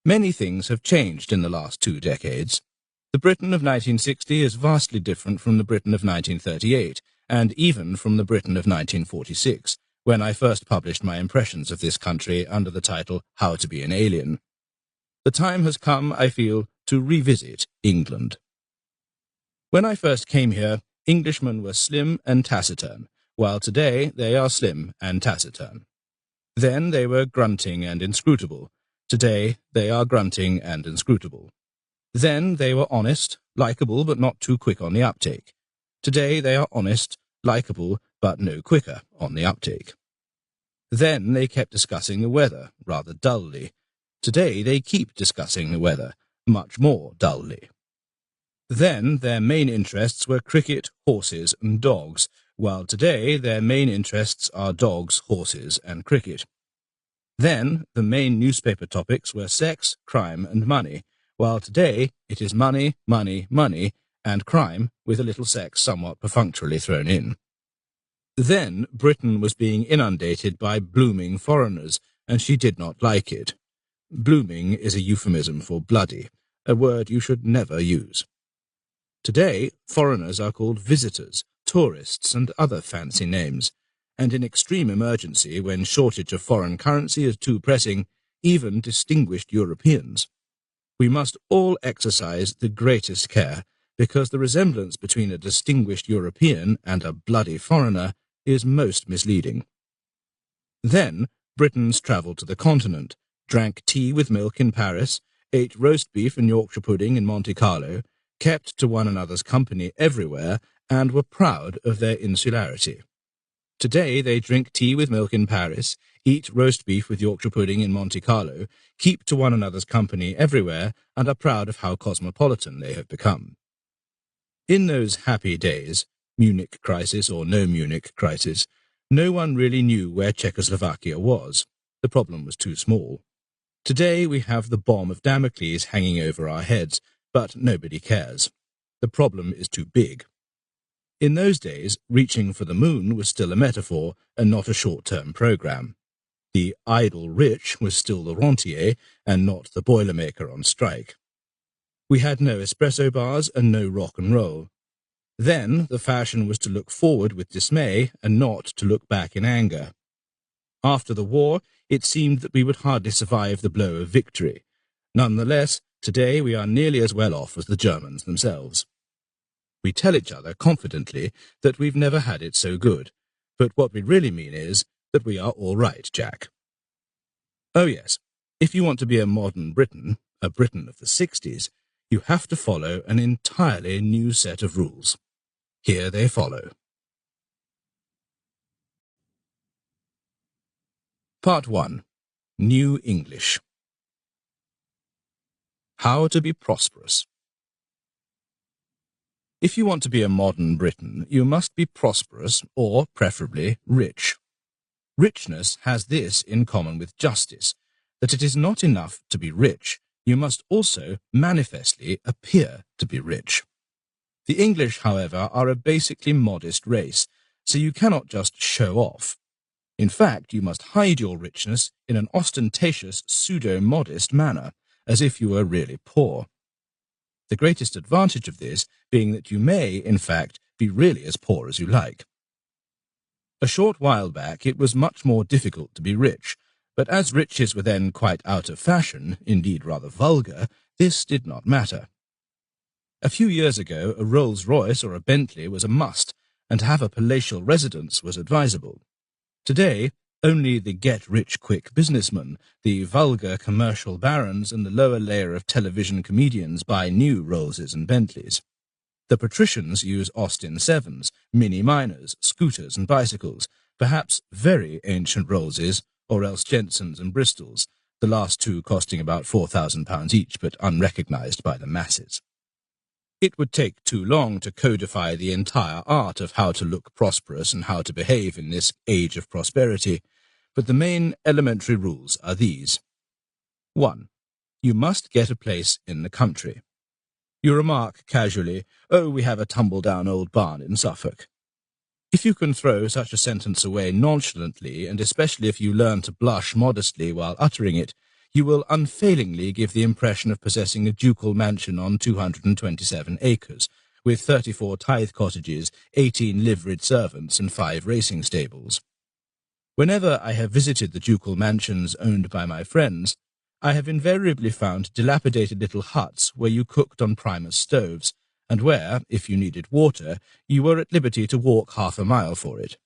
Many things have changed in the last 2 decades. The Britain of 1960 is vastly different from the Britain of 1938, and even from the Britain of 1946, when I first published my impressions of this country under the title How to Be an Alien. The time has come, I feel, to revisit England. When I first came here, Englishmen were slim and taciturn, while today they are slim and taciturn. Then they were grunting and inscrutable. Today they are grunting and inscrutable. Then they were honest, likeable, but not too quick on the uptake. Today they are honest, likeable, but no quicker on the uptake. Then they kept discussing the weather, rather dully. Today they keep discussing the weather, much more dully. Then their main interests were cricket, horses, and dogs, while today their main interests are dogs, horses, and cricket. Then the main newspaper topics were sex, crime, and money, while today it is money, money, money, and crime, with a little sex somewhat perfunctorily thrown in. Then Britain was being inundated by blooming foreigners, and she did not like it. Blooming is a euphemism for bloody, a word you should never use. Today, foreigners are called visitors, tourists, and other fancy names, and in extreme emergency, when shortage of foreign currency is too pressing, even distinguished Europeans. We must all exercise the greatest care, because the resemblance between a distinguished European and a bloody foreigner is most misleading. Then Britons travelled to the continent, drank tea with milk in Paris, ate roast beef and Yorkshire pudding in Monte Carlo, kept to one another's company everywhere, and were proud of their insularity. Today they drink tea with milk in Paris, eat roast beef with Yorkshire pudding in Monte Carlo, keep to one another's company everywhere, and are proud of how cosmopolitan they have become. In those happy days, Munich crisis or no Munich crisis, no one really knew where Czechoslovakia was. The problem was too small. Today we have the bomb of Damocles hanging over our heads, but nobody cares. The problem is too big. In those days, reaching for the moon was still a metaphor and not a short-term program. The idle rich was still the rentier and not the boilermaker on strike. We had no espresso bars and no rock and roll. Then the fashion was to look forward with dismay and not to look back in anger. After the war, it seemed that we would hardly survive the blow of victory. Nonetheless, today we are nearly as well off as the Germans themselves. We tell each other confidently that we've never had it so good, but what we really mean is that we are all right, Jack. Oh yes, if you want to be a modern Briton, a Briton of the 60s, you have to follow an entirely new set of rules. Here they follow. Part 1. New English. How to be prosperous. If you want to be a modern Briton, you must be prosperous or, preferably, rich. Richness has this in common with justice, that it is not enough to be rich, you must also manifestly appear to be rich. The English, however, are a basically modest race, so you cannot just show off. In fact, you must hide your richness in an ostentatious, pseudo-modest manner, as if you were really poor. The greatest advantage of this being that you may, in fact, be really as poor as you like. A short while back it was much more difficult to be rich, but as riches were then quite out of fashion, indeed rather vulgar, this did not matter. A few years ago a Rolls-Royce or a Bentley was a must, and to have a palatial residence was advisable. Today, only the get-rich-quick businessmen, the vulgar commercial barons, and the lower layer of television comedians buy new Rollses and Bentleys. The patricians use Austin 7s, Mini Minors, scooters and bicycles, perhaps very ancient Rollses, or else Jensens and Bristols, the last two costing about £4,000 each, but unrecognised by the masses. It would take too long to codify the entire art of how to look prosperous and how to behave in this age of prosperity, but the main elementary rules are these. 1. You must get a place in the country. You remark casually, "Oh, we have a tumble-down old barn in Suffolk." If you can throw such a sentence away nonchalantly, and especially if you learn to blush modestly while uttering it, you will unfailingly give the impression of possessing a ducal mansion on 227 acres, with 34 tithe cottages, 18 liveried servants, and 5 racing stables. Whenever I have visited the ducal mansions owned by my friends, I have invariably found dilapidated little huts where you cooked on Primus stoves, and where, if you needed water, you were at liberty to walk half a mile for it.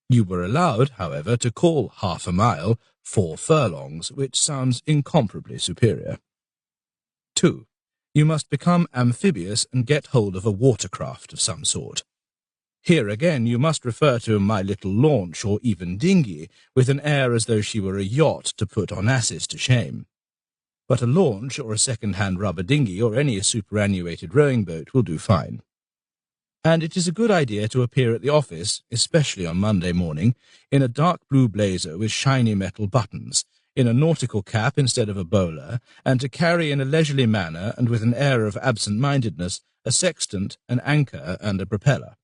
You were allowed, however, to call half a mile 4 furlongs, which sounds incomparably superior. 2. You must become amphibious and get hold of a watercraft of some sort. Here again you must refer to my little launch or even dinghy with an air as though she were a yacht to put Onassis to shame. But a launch or a second-hand rubber dinghy or any superannuated rowing boat will do fine. And it is a good idea to appear at the office, especially on Monday morning, in a dark blue blazer with shiny metal buttons, in a nautical cap instead of a bowler, and to carry in a leisurely manner and with an air of absent-mindedness a sextant, an anchor, and a propeller.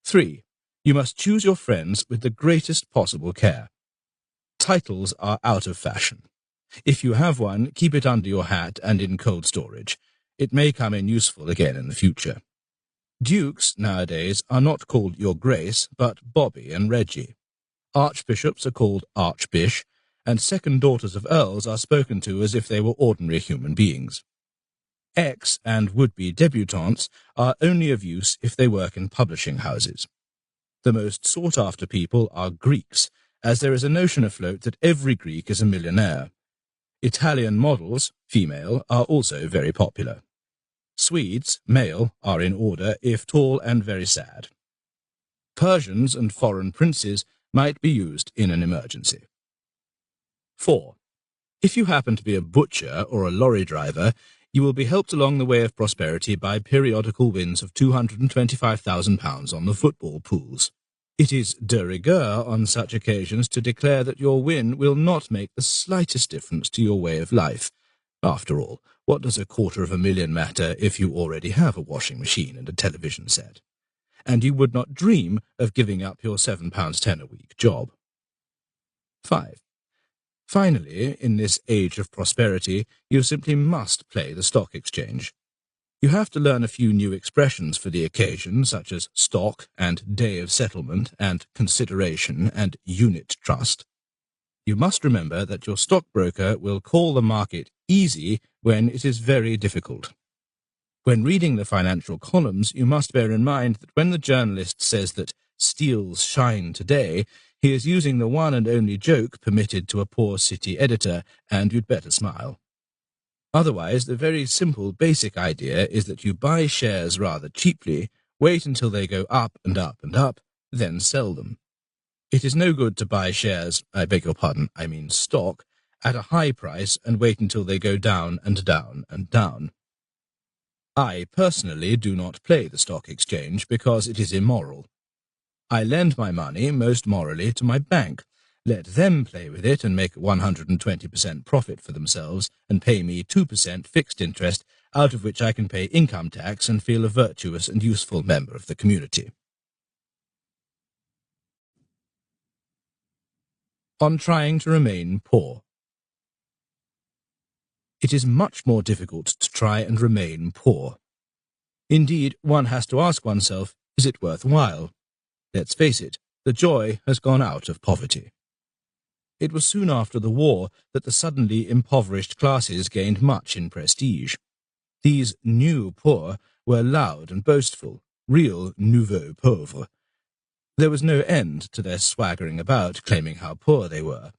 3. You must choose your friends with the greatest possible care. Titles are out of fashion. If you have one, keep it under your hat and in cold storage. It may come in useful again in the future. Dukes, nowadays, are not called Your Grace, but Bobby and Reggie. Archbishops are called Archbish, and second daughters of earls are spoken to as if they were ordinary human beings. Ex and would-be debutantes are only of use if they work in publishing houses. The most sought-after people are Greeks, as there is a notion afloat that every Greek is a millionaire. Italian models, female, are also very popular. Swedes, male, are in order, if tall and very sad. Persians and foreign princes might be used in an emergency. 4. If you happen to be a butcher or a lorry driver, you will be helped along the way of prosperity by periodical wins of £225,000 on the football pools. It is de rigueur on such occasions to declare that your win will not make the slightest difference to your way of life. After all, what does $250,000 matter if you already have a washing machine and a television set? And you would not dream of giving up your £7.10 a week job. 5. Finally, in this age of prosperity, you simply must play the stock exchange. You have to learn a few new expressions for the occasion, such as stock and day of settlement and consideration and unit trust. You must remember that your stockbroker will call the market easy when it is very difficult. When reading the financial columns, you must bear in mind that when the journalist says that steels shine today, he is using the one and only joke permitted to a poor city editor, and you'd better smile. Otherwise, the very simple basic idea is that you buy shares rather cheaply, wait until they go up and up and up, then sell them. It is no good to buy shares, I beg your pardon, I mean stock, at a high price and wait until they go down and down and down. I personally do not play the stock exchange because it is immoral. I lend my money, most morally, to my bank. Let them play with it and make 120% profit for themselves and pay me 2% fixed interest, out of which I can pay income tax and feel a virtuous and useful member of the community. On trying to remain poor. It is much more difficult to try and remain poor. Indeed, one has to ask oneself, is it worthwhile? Let's face it, the joy has gone out of poverty. It was soon after the war that the suddenly impoverished classes gained much in prestige. These new poor were loud and boastful, real nouveaux pauvres. There was no end to their swaggering about, claiming how poor they were.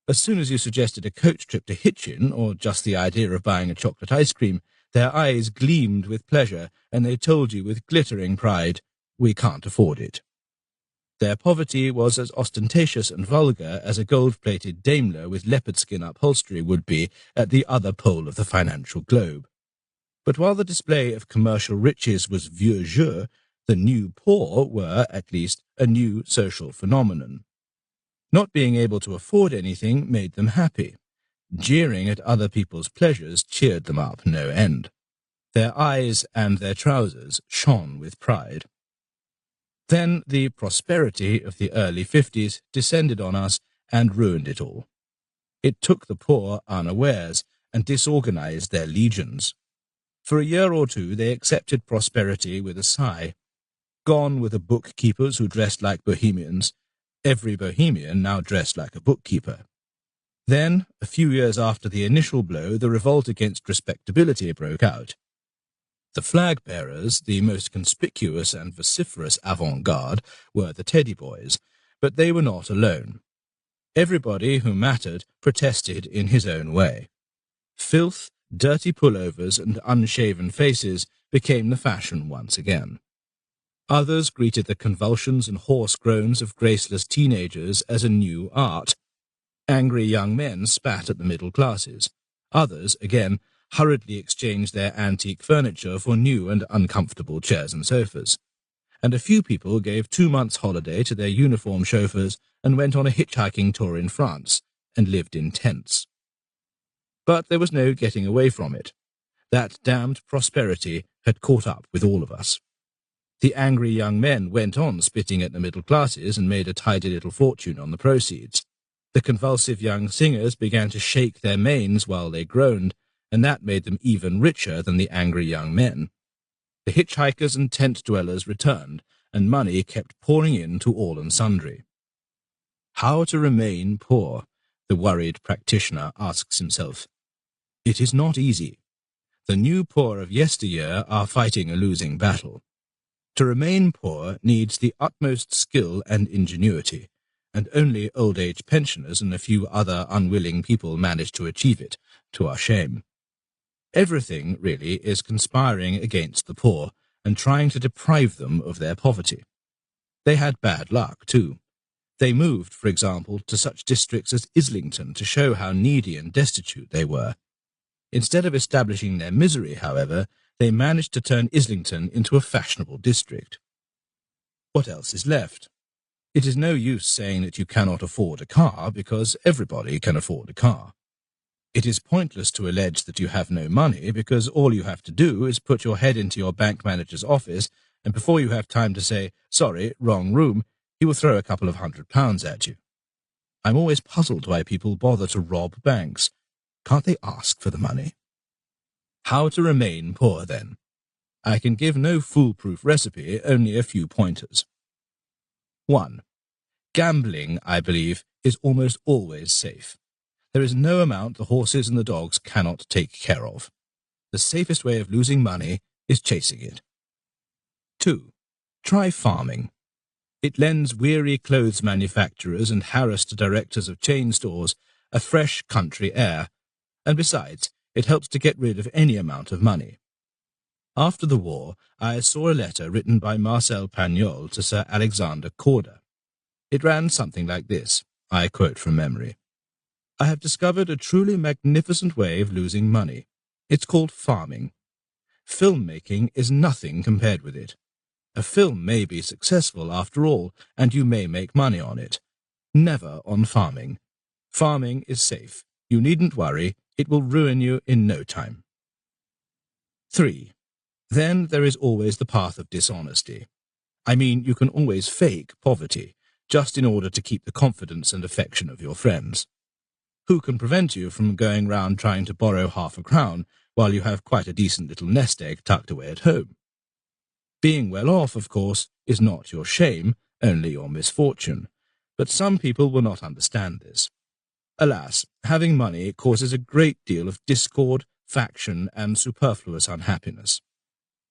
As soon as you suggested a coach trip to Hitchin, or just the idea of buying a chocolate ice cream, their eyes gleamed with pleasure, and they told you with glittering pride, "We can't afford it." Their poverty was as ostentatious and vulgar as a gold-plated Daimler with leopard skin upholstery would be at the other pole of the financial globe. But while the display of commercial riches was vieux jeu, the new poor were, at least, a new social phenomenon. Not being able to afford anything made them happy. Jeering at other people's pleasures cheered them up no end. Their eyes and their trousers shone with pride. Then the prosperity of the early 50s descended on us and ruined it all. It took the poor unawares and disorganized their legions. For a year or two they accepted prosperity with a sigh. Gone were the bookkeepers who dressed like bohemians. Every bohemian now dressed like a bookkeeper. Then, a few years after the initial blow, the revolt against respectability broke out. The flag-bearers, the most conspicuous and vociferous avant-garde, were the teddy boys, but they were not alone. Everybody who mattered protested in his own way. Filth, dirty pullovers, and unshaven faces became the fashion once again. Others greeted the convulsions and hoarse groans of graceless teenagers as a new art. Angry young men spat at the middle classes. Others, again, hurriedly exchanged their antique furniture for new and uncomfortable chairs and sofas. And a few people gave 2 months' holiday to their uniform chauffeurs and went on a hitchhiking tour in France and lived in tents. But there was no getting away from it. That damned prosperity had caught up with all of us. The angry young men went on spitting at the middle classes and made a tidy little fortune on the proceeds. The convulsive young singers began to shake their manes while they groaned, and that made them even richer than the angry young men. The hitchhikers and tent-dwellers returned, and money kept pouring in to all and sundry. How to remain poor, the worried practitioner asks himself. It is not easy. The new poor of yesteryear are fighting a losing battle. To remain poor needs the utmost skill and ingenuity, and only old-age pensioners and a few other unwilling people manage to achieve it, to our shame. Everything, really, is conspiring against the poor and trying to deprive them of their poverty. They had bad luck, too. They moved, for example, to such districts as Islington to show how needy and destitute they were. Instead of establishing their misery, however, they managed to turn Islington into a fashionable district. What else is left? It is no use saying that you cannot afford a car, because everybody can afford a car. It is pointless to allege that you have no money, because all you have to do is put your head into your bank manager's office, and before you have time to say, "Sorry, wrong room," he will throw a couple of £100 at you. I'm always puzzled why people bother to rob banks. Can't they ask for the money? How to remain poor, then? I can give no foolproof recipe, only a few pointers. 1. Gambling, I believe, is almost always safe. There is no amount the horses and the dogs cannot take care of. The safest way of losing money is chasing it. 2. Try farming. It lends weary clothes manufacturers and harassed directors of chain stores a fresh country air, and besides, it helps to get rid of any amount of money. After the war, I saw a letter written by Marcel Pagnol to Sir Alexander Corder. It ran something like this, I quote from memory. I have discovered a truly magnificent way of losing money. It's called farming. Filmmaking is nothing compared with it. A film may be successful after all, and you may make money on it. Never on farming. Farming is safe. You needn't worry. It will ruin you in no time. 3. Then there is always the path of dishonesty. I mean, you can always fake poverty, just in order to keep the confidence and affection of your friends. Who can prevent you from going round trying to borrow half a crown while you have quite a decent little nest egg tucked away at home? Being well off, of course, is not your shame, only your misfortune, but some people will not understand this. Alas, having money causes a great deal of discord, faction, and superfluous unhappiness.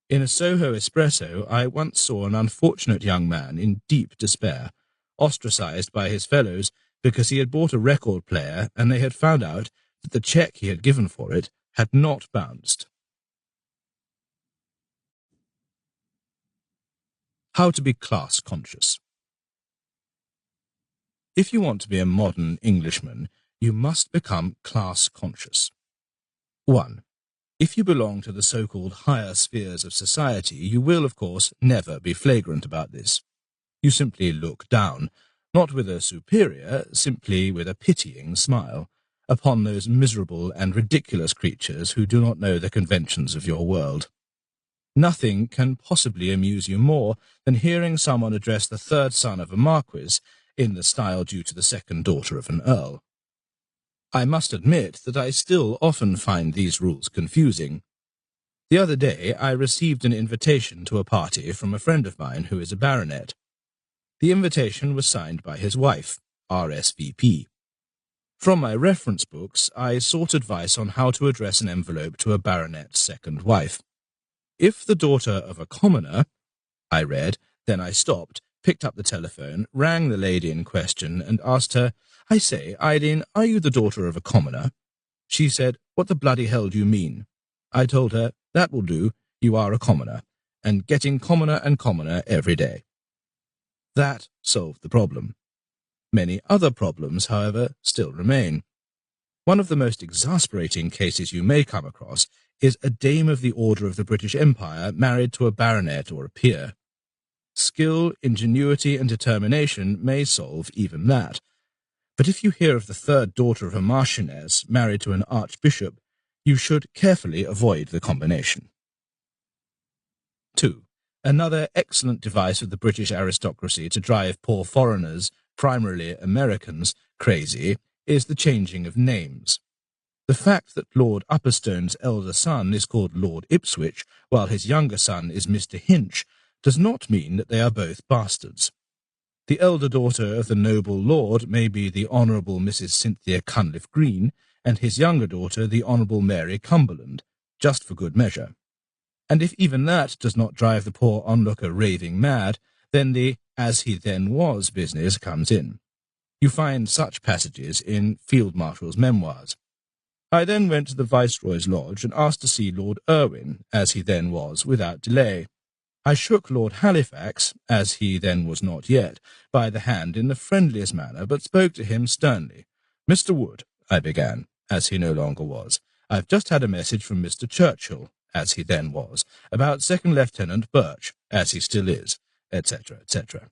In a Soho espresso, I once saw an unfortunate young man in deep despair, ostracized by his fellows because he had bought a record player and they had found out that the cheque he had given for it had not bounced. How to be class-conscious. If you want to be a modern Englishman, you must become class-conscious. 1. If you belong to the so-called higher spheres of society, you will, of course, never be flagrant about this. You simply look down, not with a superior, simply with a pitying smile, upon those miserable and ridiculous creatures who do not know the conventions of your world. Nothing can possibly amuse you more than hearing someone address the third son of a marquis in the style due to the second daughter of an earl. I must admit that I still often find these rules confusing. The other day I received an invitation to a party from a friend of mine who is a baronet. The invitation was signed by his wife, RSVP. From my reference books, I sought advice on how to address an envelope to a baronet's second wife. If the daughter of a commoner, I read, then I stopped, picked up the telephone, rang the lady in question, and asked her, "I say, Eileen, are you the daughter of a commoner?" She said, "What the bloody hell do you mean?" I told her, "That will do, you are a commoner, and getting commoner and commoner every day." That solved the problem. Many other problems, however, still remain. One of the most exasperating cases you may come across is a dame of the Order of the British Empire married to a baronet or a peer. Skill, ingenuity, and determination may solve even that. But if you hear of the third daughter of a marchioness married to an archbishop, you should carefully avoid the combination. 2. Another excellent device of the British aristocracy to drive poor foreigners, primarily Americans, crazy is the changing of names. The fact that Lord Upperstone's elder son is called Lord Ipswich, while his younger son is Mr. Hinch, does not mean that they are both bastards. The elder daughter of the noble lord may be the Honourable Mrs. Cynthia Cunliffe Green, and his younger daughter the Honourable Mary Cumberland, just for good measure. And if even that does not drive the poor onlooker raving mad, then the "as he then was" business comes in. You find such passages in Field Marshal's memoirs. I then went to the Viceroy's lodge and asked to see Lord Irwin, as he then was, without delay. I shook Lord Halifax, as he then was not yet, by the hand in the friendliest manner, but spoke to him sternly. "Mr. Wood," I began, as he no longer was, "I've just had a message from Mr. Churchill, as he then was, about Second Lieutenant Birch, as he still is, etc., etc.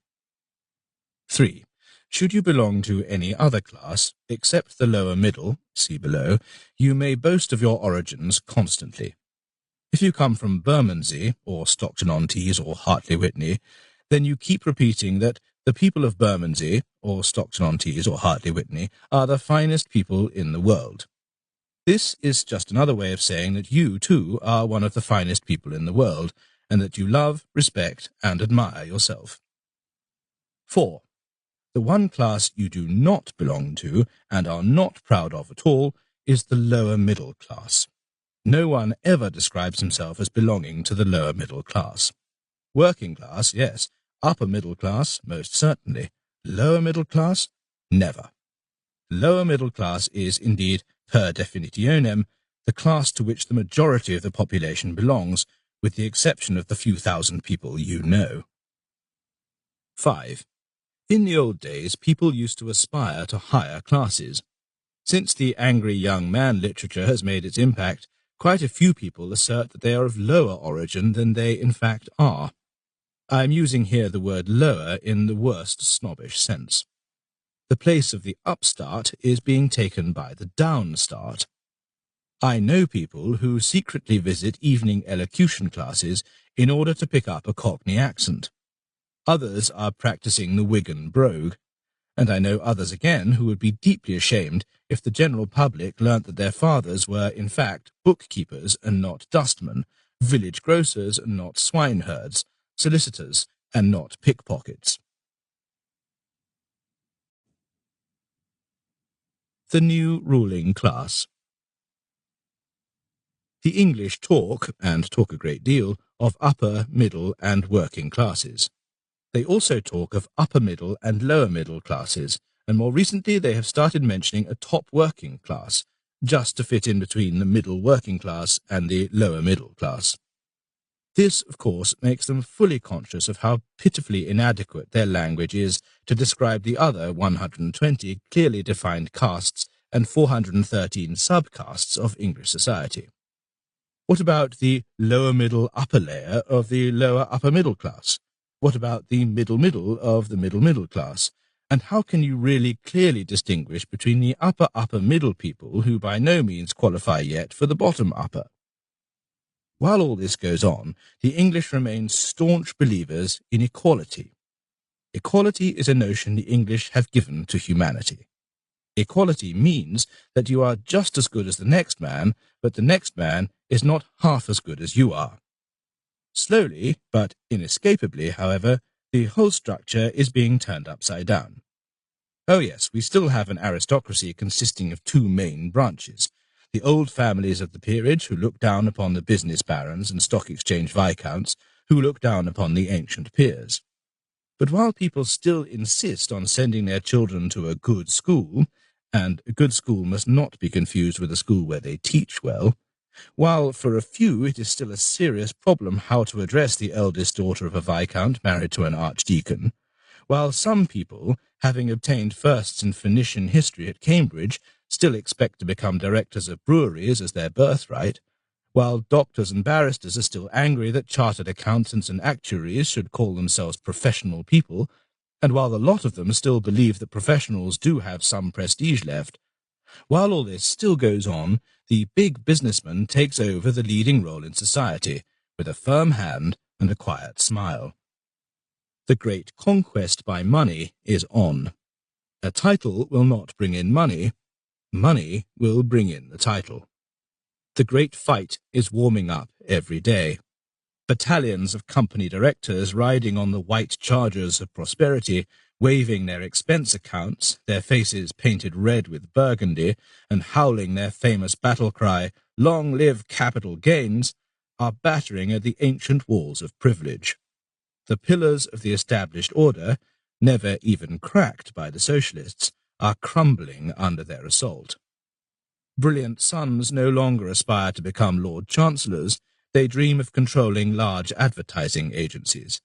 3. Should you belong to any other class, except the lower middle, see below, you may boast of your origins constantly. If you come from Bermondsey, or Stockton-on-Tees, or Hartley-Whitney, then you keep repeating that the people of Bermondsey, or Stockton-on-Tees, or Hartley-Whitney, are the finest people in the world. This is just another way of saying that you, too, are one of the finest people in the world, and that you love, respect, and admire yourself. 4. The one class you do not belong to, and are not proud of at all, is the lower middle class. No one ever describes himself as belonging to the lower middle class. Working class, yes. Upper middle class, most certainly. Lower middle class, never. Lower middle class is, indeed, per definitionem, the class to which the majority of the population belongs, with the exception of the few thousand people you know. 5. In the old days, people used to aspire to higher classes. Since the angry young man literature has made its impact, quite a few people assert that they are of lower origin than they in fact are. I am using here the word lower in the worst snobbish sense. The place of the upstart is being taken by the downstart. I know people who secretly visit evening elocution classes in order to pick up a Cockney accent. Others are practising the Wigan brogue, and I know others again who would be deeply ashamed if the general public learnt that their fathers were in fact bookkeepers and not dustmen, village grocers and not swineherds, solicitors and not pickpockets. The new ruling class. The English talk, and talk a great deal, of upper, middle, and working classes. They also talk of upper middle and lower middle classes, and more recently they have started mentioning a top working class, just to fit in between the middle working class and the lower middle class. This, of course, makes them fully conscious of how pitifully inadequate their language is to describe the other 120 clearly defined castes and 413 subcastes of English society. What about the lower middle upper layer of the lower upper middle class? What about the middle middle of the middle middle class? And how can you really clearly distinguish between the upper middle people who by no means qualify yet for the bottom upper? While all this goes on, the English remain staunch believers in equality. Equality is a notion the English have given to humanity. Equality means that you are just as good as the next man, but the next man is not half as good as you are. Slowly, but inescapably, however, the whole structure is being turned upside down. Oh yes, we still have an aristocracy consisting of two main branches. The old families of the peerage, who look down upon the business barons and stock exchange viscounts, who look down upon the ancient peers. But while people still insist on sending their children to a good school, and a good school must not be confused with a school where they teach well, while for a few it is still a serious problem how to address the eldest daughter of a viscount married to an archdeacon, while some people, having obtained firsts in Phoenician history at Cambridge, still expect to become directors of breweries as their birthright, while doctors and barristers are still angry that chartered accountants and actuaries should call themselves professional people, and while the lot of them still believe that professionals do have some prestige left, while all this still goes on, the big businessman takes over the leading role in society, with a firm hand and a quiet smile. The great conquest by money is on. A title will not bring in money. Money will bring in the title. The great fight is warming up every day. Battalions of company directors riding on the white chargers of prosperity, waving their expense accounts, their faces painted red with burgundy, and howling their famous battle cry, "Long live capital gains," are battering at the ancient walls of privilege. The pillars of the established order, never even cracked by the socialists, are crumbling under their assault. Brilliant sons no longer aspire to become Lord Chancellors, they dream of controlling large advertising agencies.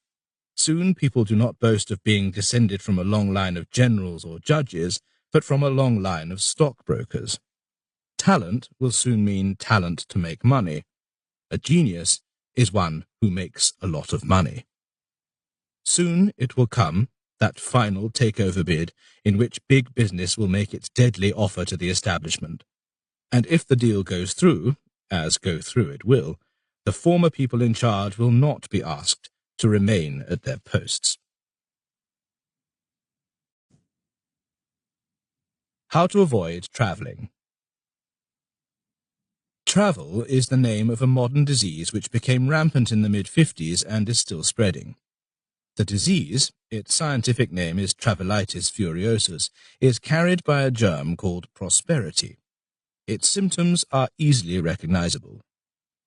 Soon people do not boast of being descended from a long line of generals or judges, but from a long line of stockbrokers. Talent will soon mean talent to make money. A genius is one who makes a lot of money. Soon it will come, that final takeover bid, in which big business will make its deadly offer to the establishment. And if the deal goes through, as go through it will, the former people in charge will not be asked to remain at their posts. How to avoid travelling. Travel is the name of a modern disease which became rampant in the mid-50s and is still spreading. The disease, its scientific name is Travellitis furiosus, is carried by a germ called prosperity. Its symptoms are easily recognizable.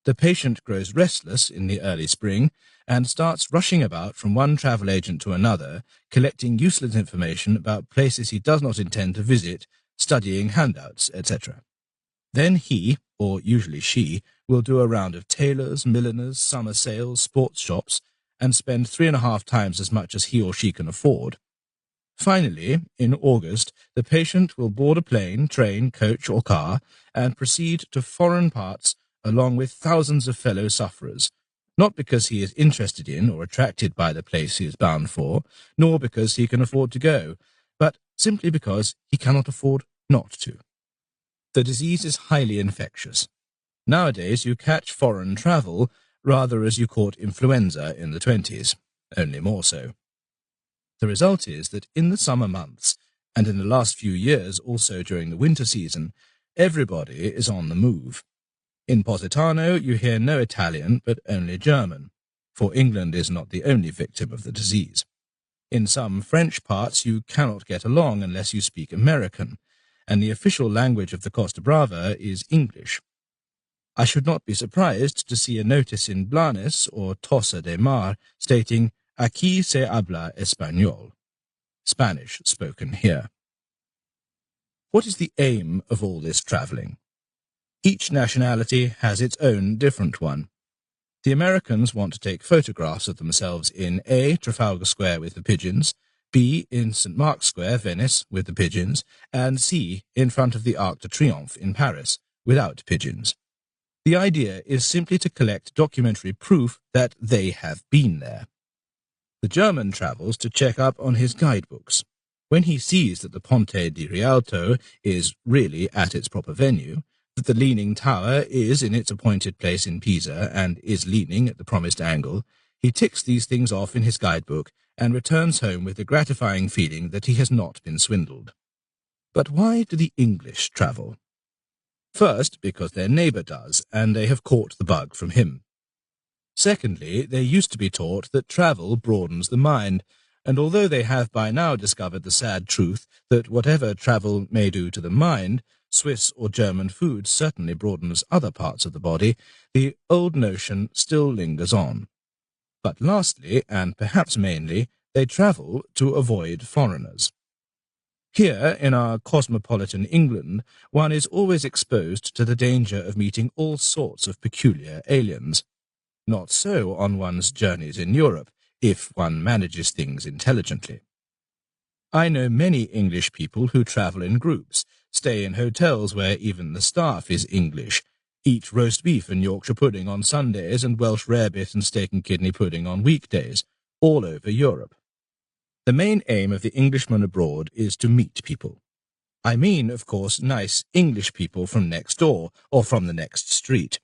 The patient grows restless in the early spring and starts rushing about from one travel agent to another, collecting useless information about places he does not intend to visit, studying handouts, etc. Then he, or usually she, will do a round of tailors, milliners, summer sales, sports shops, and spend 3.5 times as much as he or she can afford. Finally, in August, the patient will board a plane, train, coach, or car, and proceed to foreign parts along with thousands of fellow sufferers, not because he is interested in or attracted by the place he is bound for, nor because he can afford to go, but simply because he cannot afford not to. The disease is highly infectious. Nowadays you catch foreign travel rather as you caught influenza in the 20s, only more so. The result is that in the summer months, and in the last few years also during the winter season, everybody is on the move. In Positano you hear no Italian but only German, for England is not the only victim of the disease. In some French parts you cannot get along unless you speak American, and the official language of the Costa Brava is English. I should not be surprised to see a notice in Blanes or Tossa de Mar stating "Aquí se habla español," Spanish spoken here. What is the aim of all this travelling? Each nationality has its own different one. The Americans want to take photographs of themselves in A. Trafalgar Square with the pigeons, B. in St. Mark's Square, Venice, with the pigeons, and C. in front of the Arc de Triomphe in Paris, without pigeons. The idea is simply to collect documentary proof that they have been there. The German travels to check up on his guidebooks. When he sees that the Ponte di Rialto is really at its proper venue, that the Leaning Tower is in its appointed place in Pisa and is leaning at the promised angle, he ticks these things off in his guidebook and returns home with the gratifying feeling that he has not been swindled. But why do the English travel? First, because their neighbour does, and they have caught the bug from him. Secondly, they used to be taught that travel broadens the mind, and although they have by now discovered the sad truth that whatever travel may do to the mind, Swiss or German food certainly broadens other parts of the body, the old notion still lingers on. But lastly, and perhaps mainly, they travel to avoid foreigners. Here, in our cosmopolitan England, one is always exposed to the danger of meeting all sorts of peculiar aliens. Not so on one's journeys in Europe, if one manages things intelligently. I know many English people who travel in groups, stay in hotels where even the staff is English, eat roast beef and Yorkshire pudding on Sundays and Welsh rarebit and steak and kidney pudding on weekdays, all over Europe. The main aim of the Englishman abroad is to meet people. I mean, of course, nice English people from next door or from the next street.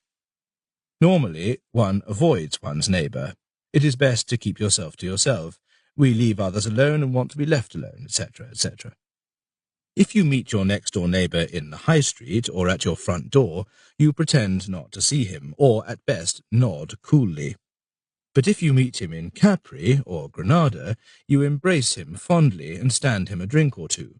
Normally, one avoids one's neighbour. It is best to keep yourself to yourself. We leave others alone and want to be left alone, etc., etc. If you meet your next-door neighbour in the high street or at your front door, you pretend not to see him, or at best nod coolly. But if you meet him in Capri or Granada, you embrace him fondly and stand him a drink or two.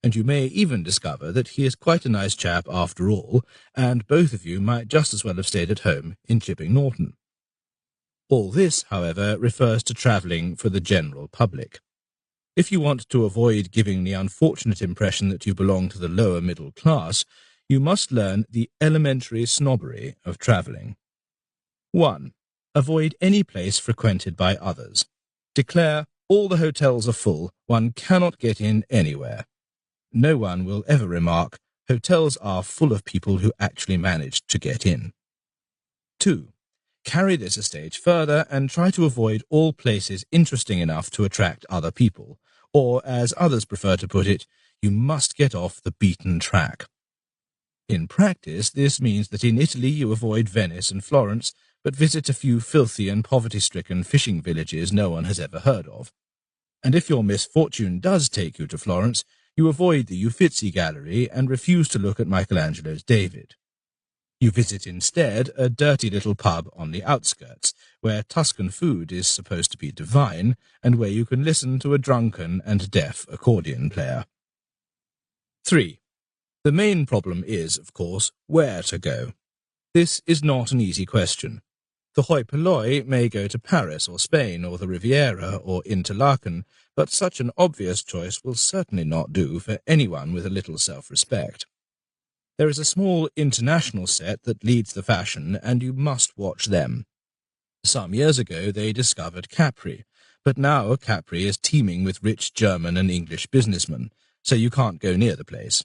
And you may even discover that he is quite a nice chap after all, and both of you might just as well have stayed at home in Chipping Norton. All this, however, refers to travelling for the general public. If you want to avoid giving the unfortunate impression that you belong to the lower middle class, you must learn the elementary snobbery of travelling. 1. Avoid any place frequented by others. Declare, all the hotels are full, one cannot get in anywhere. No one will ever remark, hotels are full of people who actually managed to get in. 2. Carry this a stage further and try to avoid all places interesting enough to attract other people, or, as others prefer to put it, you must get off the beaten track. In practice, this means that in Italy you avoid Venice and Florence, but visit a few filthy and poverty-stricken fishing villages no one has ever heard of. And if your misfortune does take you to Florence, you avoid the Uffizi Gallery and refuse to look at Michelangelo's David. You visit instead a dirty little pub on the outskirts, where Tuscan food is supposed to be divine, and where you can listen to a drunken and deaf accordion player. 3. The main problem is, of course, where to go. This is not an easy question. The hoi polloi may go to Paris or Spain or the Riviera or Interlaken, but such an obvious choice will certainly not do for anyone with a little self-respect. There is a small international set that leads the fashion, and you must watch them. Some years ago they discovered Capri, but now Capri is teeming with rich German and English businessmen, so you can't go near the place.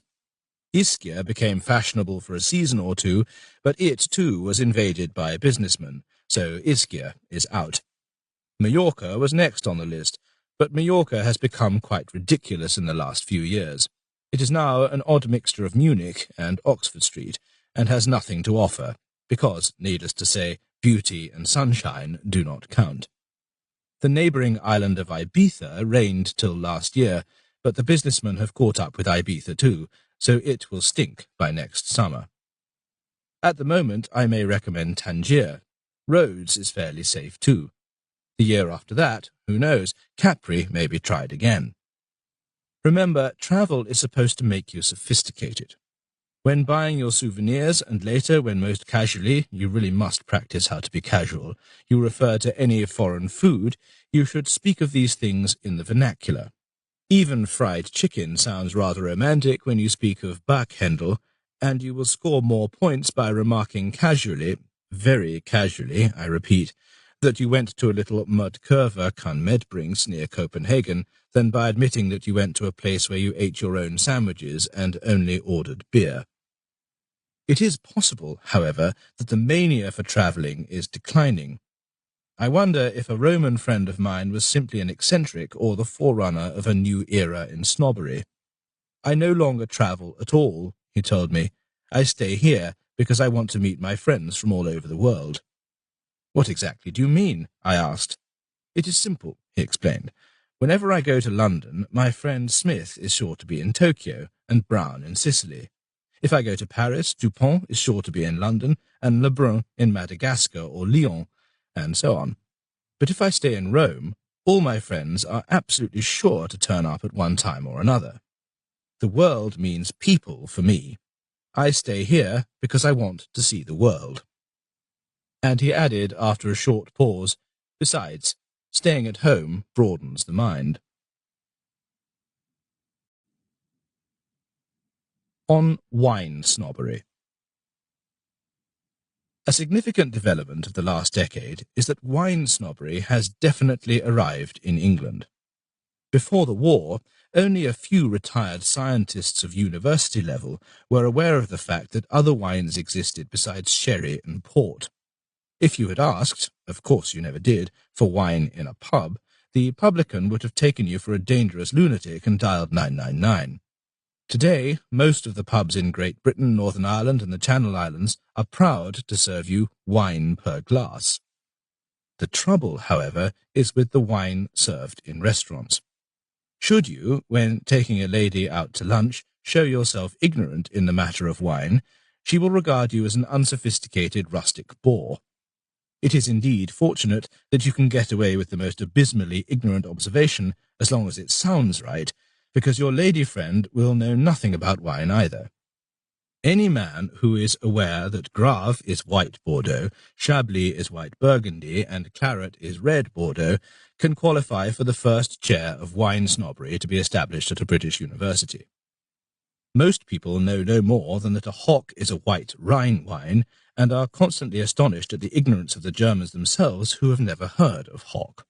Ischia became fashionable for a season or two, but it too was invaded by businessmen, so Ischia is out. Mallorca was next on the list, but Mallorca has become quite ridiculous in the last few years. It is now an odd mixture of Munich and Oxford Street, and has nothing to offer, because, needless to say, beauty and sunshine do not count. The neighbouring island of Ibiza reigned till last year, but the businessmen have caught up with Ibiza too, so it will stink by next summer. At the moment, I may recommend Tangier. Rhodes is fairly safe too. The year after that, who knows, Capri may be tried again. Remember, travel is supposed to make you sophisticated. When buying your souvenirs, and later, when most casually, you really must practice how to be casual, you refer to any foreign food, you should speak of these things in the vernacular. Even fried chicken sounds rather romantic when you speak of Bachhendel, and you will score more points by remarking casually, very casually, I repeat, that you went to a little mudkurva kan Medbrings near Copenhagen than by admitting that you went to a place where you ate your own sandwiches and only ordered beer. It is possible, however, that the mania for travelling is declining. I wonder if a Roman friend of mine was simply an eccentric or the forerunner of a new era in snobbery. I no longer travel at all, he told me. I stay here because I want to meet my friends from all over the world. What exactly do you mean? I asked. It is simple, he explained. Whenever I go to London, my friend Smith is sure to be in Tokyo, and Brown in Sicily. If I go to Paris, Dupont is sure to be in London, and Lebrun in Madagascar or Lyon, and so on. But if I stay in Rome, all my friends are absolutely sure to turn up at one time or another. The world means people for me. I stay here because I want to see the world. And he added after a short pause, besides, staying at home broadens the mind. On wine snobbery. A significant development of the last decade is that wine snobbery has definitely arrived in England. Before the war, only a few retired scientists of university level were aware of the fact that other wines existed besides sherry and port. If you had asked, of course you never did, for wine in a pub, the publican would have taken you for a dangerous lunatic and dialed 999. Today, most of the pubs in Great Britain, Northern Ireland, and the Channel Islands are proud to serve you wine per glass. The trouble, however, is with the wine served in restaurants. Should you, when taking a lady out to lunch, show yourself ignorant in the matter of wine, she will regard you as an unsophisticated rustic boor. It is indeed fortunate that you can get away with the most abysmally ignorant observation as long as it sounds right, because your lady friend will know nothing about wine either. Any man who is aware that Grave is white Bordeaux, Chablis is white Burgundy, and Claret is red Bordeaux can qualify for the first chair of wine snobbery to be established at a British university. Most people know no more than that a Hock is a white Rhine wine, and are constantly astonished at the ignorance of the Germans themselves who have never heard of Hock.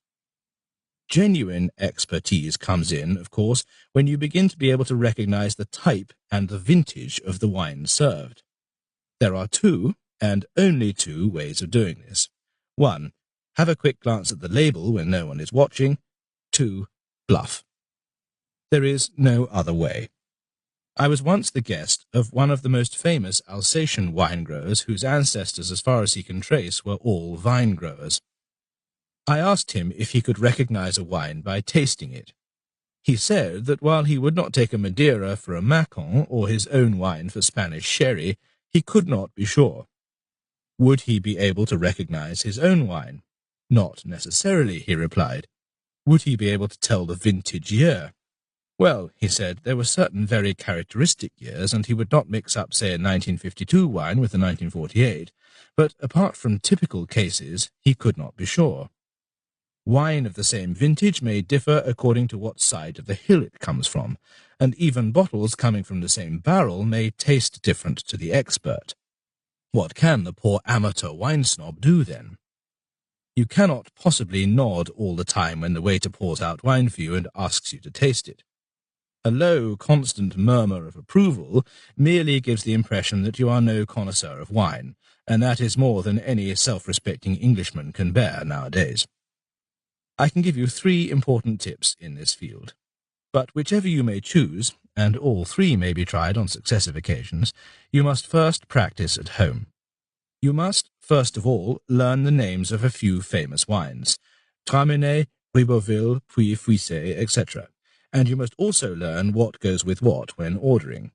Genuine expertise comes in, of course, when you begin to be able to recognize the type and the vintage of the wine served. There are two, and only two, ways of doing this. 1. Have a quick glance at the label when no one is watching. 2. Bluff. There is no other way. I was once the guest of one of the most famous Alsatian wine growers whose ancestors, as far as he can trace, were all vine growers. I asked him if he could recognize a wine by tasting it. He said that while he would not take a Madeira for a Macon or his own wine for Spanish sherry, he could not be sure. Would he be able to recognize his own wine? Not necessarily, he replied. Would he be able to tell the vintage year? Well, he said, there were certain very characteristic years, and he would not mix up, say, a 1952 wine with a 1948, but apart from typical cases, he could not be sure. Wine of the same vintage may differ according to what side of the hill it comes from, and even bottles coming from the same barrel may taste different to the expert. What can the poor amateur wine snob do, then? You cannot possibly nod all the time when the waiter pours out wine for you and asks you to taste it. A low, constant murmur of approval merely gives the impression that you are no connoisseur of wine, and that is more than any self-respecting Englishman can bear nowadays. I can give you 3 important tips in this field, but whichever you may choose, and all 3 may be tried on successive occasions, you must first practice at home. You must, first of all, learn the names of a few famous wines, Tramenay, Ribeauville, Puy-Fuissé, etc., and you must also learn what goes with what when ordering.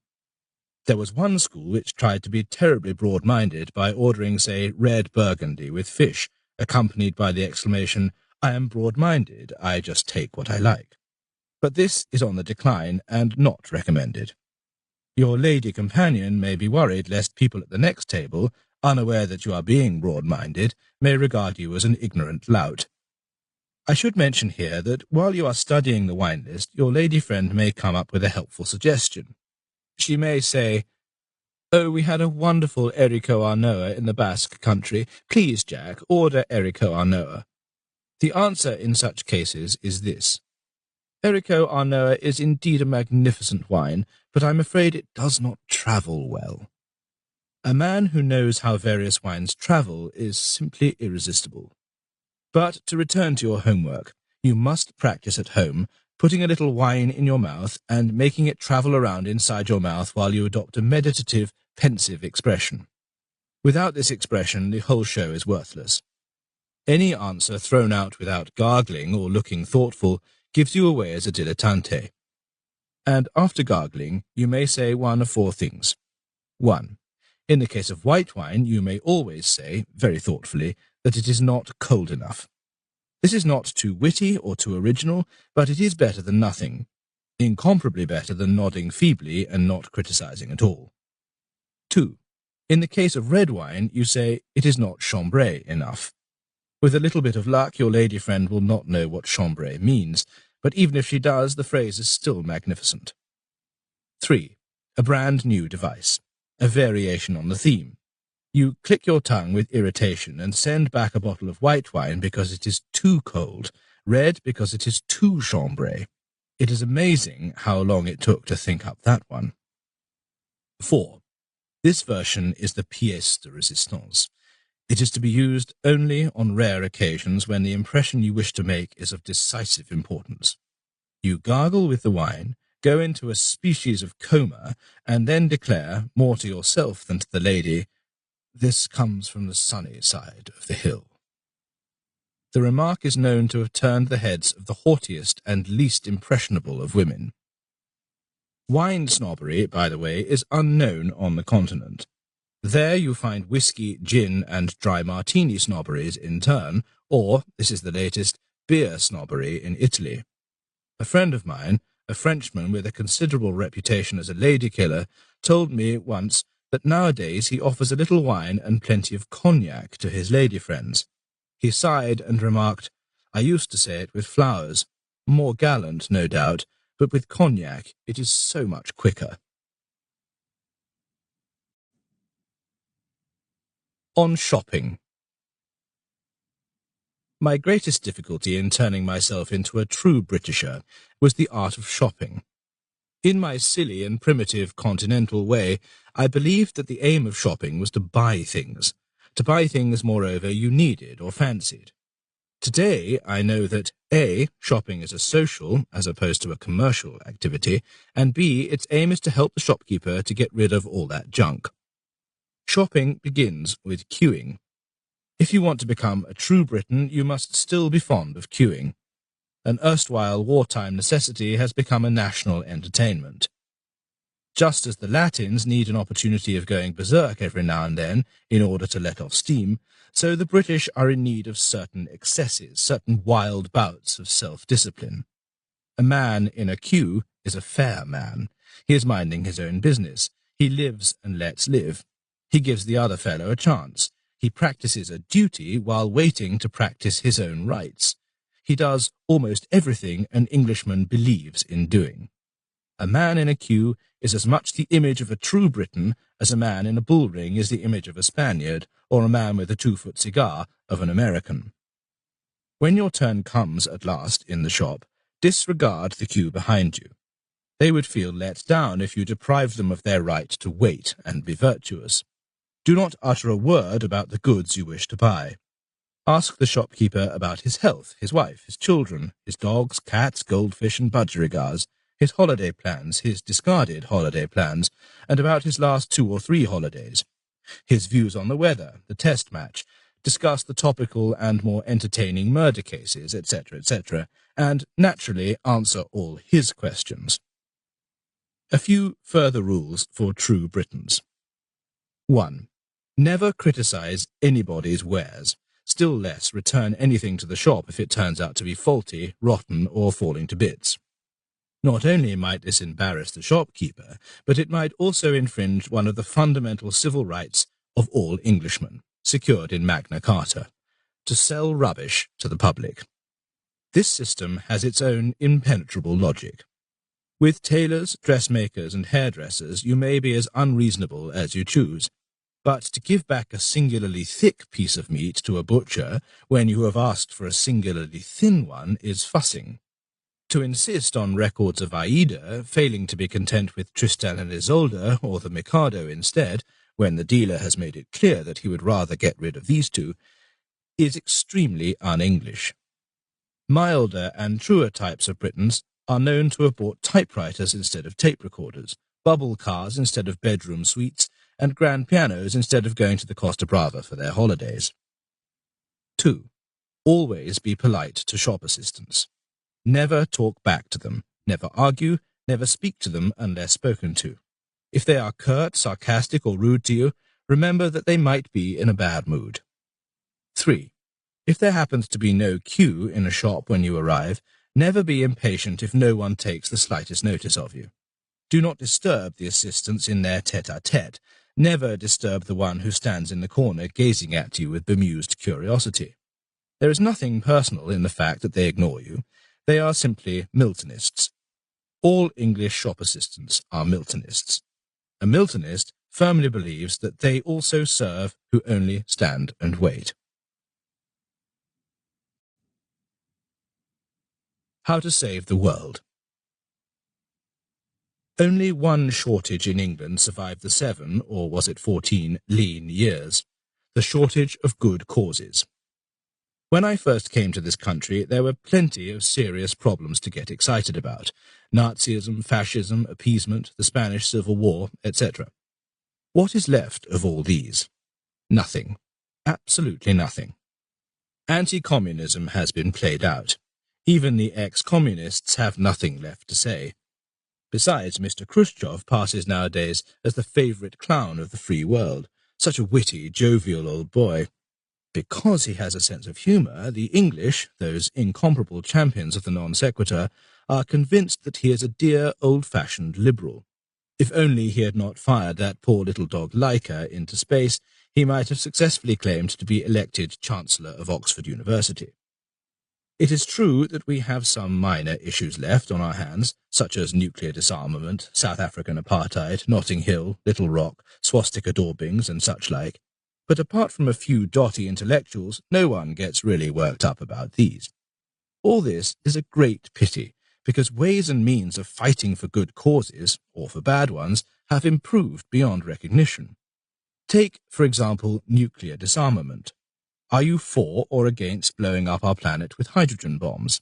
There was one school which tried to be terribly broad-minded by ordering, say, red Burgundy with fish, accompanied by the exclamation, I am broad-minded, I just take what I like. But this is on the decline and not recommended. Your lady companion may be worried lest people at the next table, unaware that you are being broad-minded, may regard you as an ignorant lout. I should mention here that while you are studying the wine list, your lady friend may come up with a helpful suggestion. She may say, Oh, we had a wonderful Erico Arnoa in the Basque country. Please, Jack, order Erico Arnoa. The answer in such cases is this. Erico Arnoa is indeed a magnificent wine, but I'm afraid it does not travel well. A man who knows how various wines travel is simply irresistible. But to return to your homework, you must practice at home, putting a little wine in your mouth and making it travel around inside your mouth while you adopt a meditative, pensive expression. Without this expression, the whole show is worthless. Any answer thrown out without gargling or looking thoughtful gives you away as a dilettante. And after gargling, you may say one of four things. 1. In the case of white wine, you may always say, very thoughtfully, that it is not cold enough. This is not too witty or too original, but it is better than nothing, incomparably better than nodding feebly and not criticizing at all. 2. In the case of red wine, you say, it is not chambray enough. With a little bit of luck, your lady friend will not know what chambray means, but even if she does, the phrase is still magnificent. 3. A brand new device, a variation on the theme. You click your tongue with irritation and send back a bottle of white wine because it is too cold, red because it is too chambray. It is amazing how long it took to think up that one. 4. This version is the pièce de résistance. It is to be used only on rare occasions when the impression you wish to make is of decisive importance. You gargle with the wine, go into a species of coma, and then declare, more to yourself than to the lady, "This comes from the sunny side of the hill." The remark is known to have turned the heads of the haughtiest and least impressionable of women. Wine snobbery, by the way, is unknown on the continent. There you find whiskey, gin, and dry martini snobberies in turn, or, this is the latest, beer snobbery in Italy. A friend of mine, a Frenchman with a considerable reputation as a lady killer, told me once that nowadays he offers a little wine and plenty of cognac to his lady friends. He sighed and remarked, "I used to say it with flowers. More gallant, no doubt, but with cognac it is so much quicker." On shopping. My greatest difficulty in turning myself into a true Britisher was the art of shopping. In my silly and primitive continental way, I believed that the aim of shopping was to buy things. To buy things, moreover, you needed or fancied. Today, I know that A, shopping is a social, as opposed to a commercial activity, and B, its aim is to help the shopkeeper to get rid of all that junk. Shopping begins with queuing. If you want to become a true Briton, you must still be fond of queuing. An erstwhile wartime necessity has become a national entertainment. Just as the Latins need an opportunity of going berserk every now and then in order to let off steam, so the British are in need of certain excesses, certain wild bouts of self-discipline. A man in a queue is a fair man. He is minding his own business. He lives and lets live. He gives the other fellow a chance. He practices a duty while waiting to practice his own rights. He does almost everything an Englishman believes in doing. A man in a queue is as much the image of a true Briton as a man in a bull ring is the image of a Spaniard, or a man with a 2-foot cigar of an American. When your turn comes at last in the shop, disregard the queue behind you. They would feel let down if you deprived them of their right to wait and be virtuous. Do not utter a word about the goods you wish to buy. Ask the shopkeeper about his health, his wife, his children, his dogs, cats, goldfish, and budgerigars, his holiday plans, his discarded holiday plans, and about his last 2 or 3 holidays, his views on the weather, the test match, discuss the topical and more entertaining murder cases, etc., etc., and, naturally, answer all his questions. A few further rules for true Britons. 1. Never criticize anybody's wares, still less return anything to the shop if it turns out to be faulty, rotten, or falling to bits. Not only might this embarrass the shopkeeper, but it might also infringe one of the fundamental civil rights of all Englishmen, secured in Magna Carta, to sell rubbish to the public. This system has its own impenetrable logic. With tailors, dressmakers, and hairdressers you may be as unreasonable as you choose, but to give back a singularly thick piece of meat to a butcher when you have asked for a singularly thin one is fussing. To insist on records of Aida, failing to be content with Tristan and Isolde or the Mikado instead, when the dealer has made it clear that he would rather get rid of these two, is extremely un-English. Milder and truer types of Britons are known to have bought typewriters instead of tape recorders, bubble cars instead of bedroom suites, and grand pianos instead of going to the Costa Brava for their holidays. 2. Always be polite to shop assistants. Never talk back to them, never argue, never speak to them unless spoken to. If they are curt, sarcastic, or rude to you, remember that they might be in a bad mood. 3. If there happens to be no queue in a shop when you arrive, never be impatient if no one takes the slightest notice of you. Do not disturb the assistants in their tete-a-tete. Never disturb the one who stands in the corner gazing at you with bemused curiosity. There is nothing personal in the fact that they ignore you. They are simply Miltonists. All English shop assistants are Miltonists. A Miltonist firmly believes that they also serve who only stand and wait. How to save the world. Only one shortage in England survived the 7, or was it 14, lean years. The shortage of good causes. When I first came to this country, there were plenty of serious problems to get excited about. Nazism, fascism, appeasement, the Spanish Civil War, etc. What is left of all these? Nothing. Absolutely nothing. Anti-communism has been played out. Even the ex-communists have nothing left to say. Besides, Mr. Khrushchev passes nowadays as the favourite clown of the free world, such a witty, jovial old boy. Because he has a sense of humour, the English, those incomparable champions of the non sequitur, are convinced that he is a dear, old-fashioned liberal. If only he had not fired that poor little dog Laika into space, he might have successfully claimed to be elected Chancellor of Oxford University. It is true that we have some minor issues left on our hands, such as nuclear disarmament, South African apartheid, Notting Hill, Little Rock, swastika daubings, and such like. But apart from a few dotty intellectuals, no one gets really worked up about these. All this is a great pity, because ways and means of fighting for good causes, or for bad ones, have improved beyond recognition. Take, for example, nuclear disarmament. Are you for or against blowing up our planet with hydrogen bombs?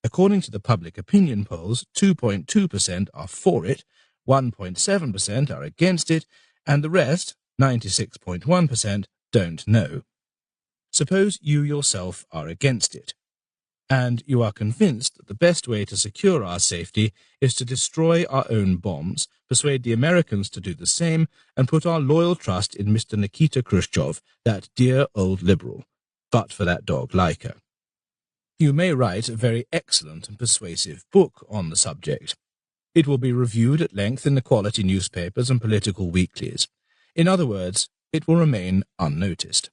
According to the public opinion polls, 2.2% are for it, 1.7% are against it, and the rest, 96.1%, don't know. Suppose you yourself are against it, and you are convinced that the best way to secure our safety is to destroy our own bombs, persuade the Americans to do the same, and put our loyal trust in Mr. Nikita Khrushchev, that dear old liberal, but for that dog Laika. You may write a very excellent and persuasive book on the subject. It will be reviewed at length in the quality newspapers and political weeklies. In other words, it will remain unnoticed.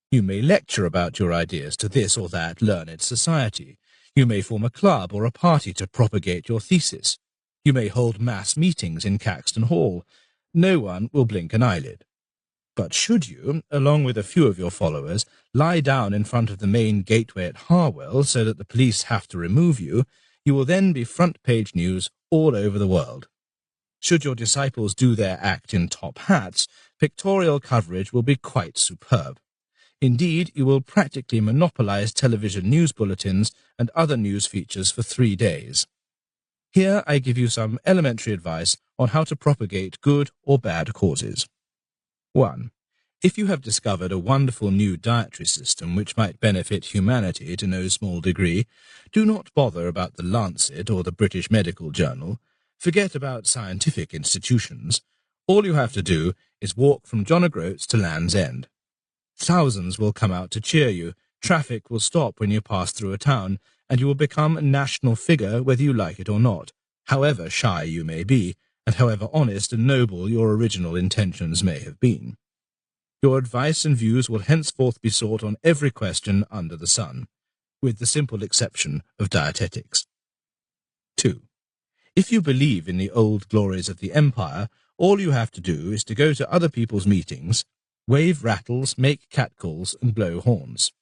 You may lecture about your ideas to this or that learned society. You may form a club or a party to propagate your thesis. You may hold mass meetings in Caxton Hall. No one will blink an eyelid. But should you, along with a few of your followers, lie down in front of the main gateway at Harwell so that the police have to remove you, you will then be front-page news all over the world. Should your disciples do their act in top hats, pictorial coverage will be quite superb. Indeed, you will practically monopolize television news bulletins and other news features for 3 days. Here I give you some elementary advice on how to propagate good or bad causes. 1. If you have discovered a wonderful new dietary system which might benefit humanity to no small degree, do not bother about the Lancet or the British Medical Journal. Forget about scientific institutions. All you have to do is walk from John O'Groats to Land's End. Thousands will come out to cheer you, traffic will stop when you pass through a town, and you will become a national figure whether you like it or not, however shy you may be, and however honest and noble your original intentions may have been. Your advice and views will henceforth be sought on every question under the sun, with the simple exception of dietetics. 2. If you believe in the old glories of the empire, all you have to do is to go to other people's meetings, wave rattles, make catcalls, and blow horns.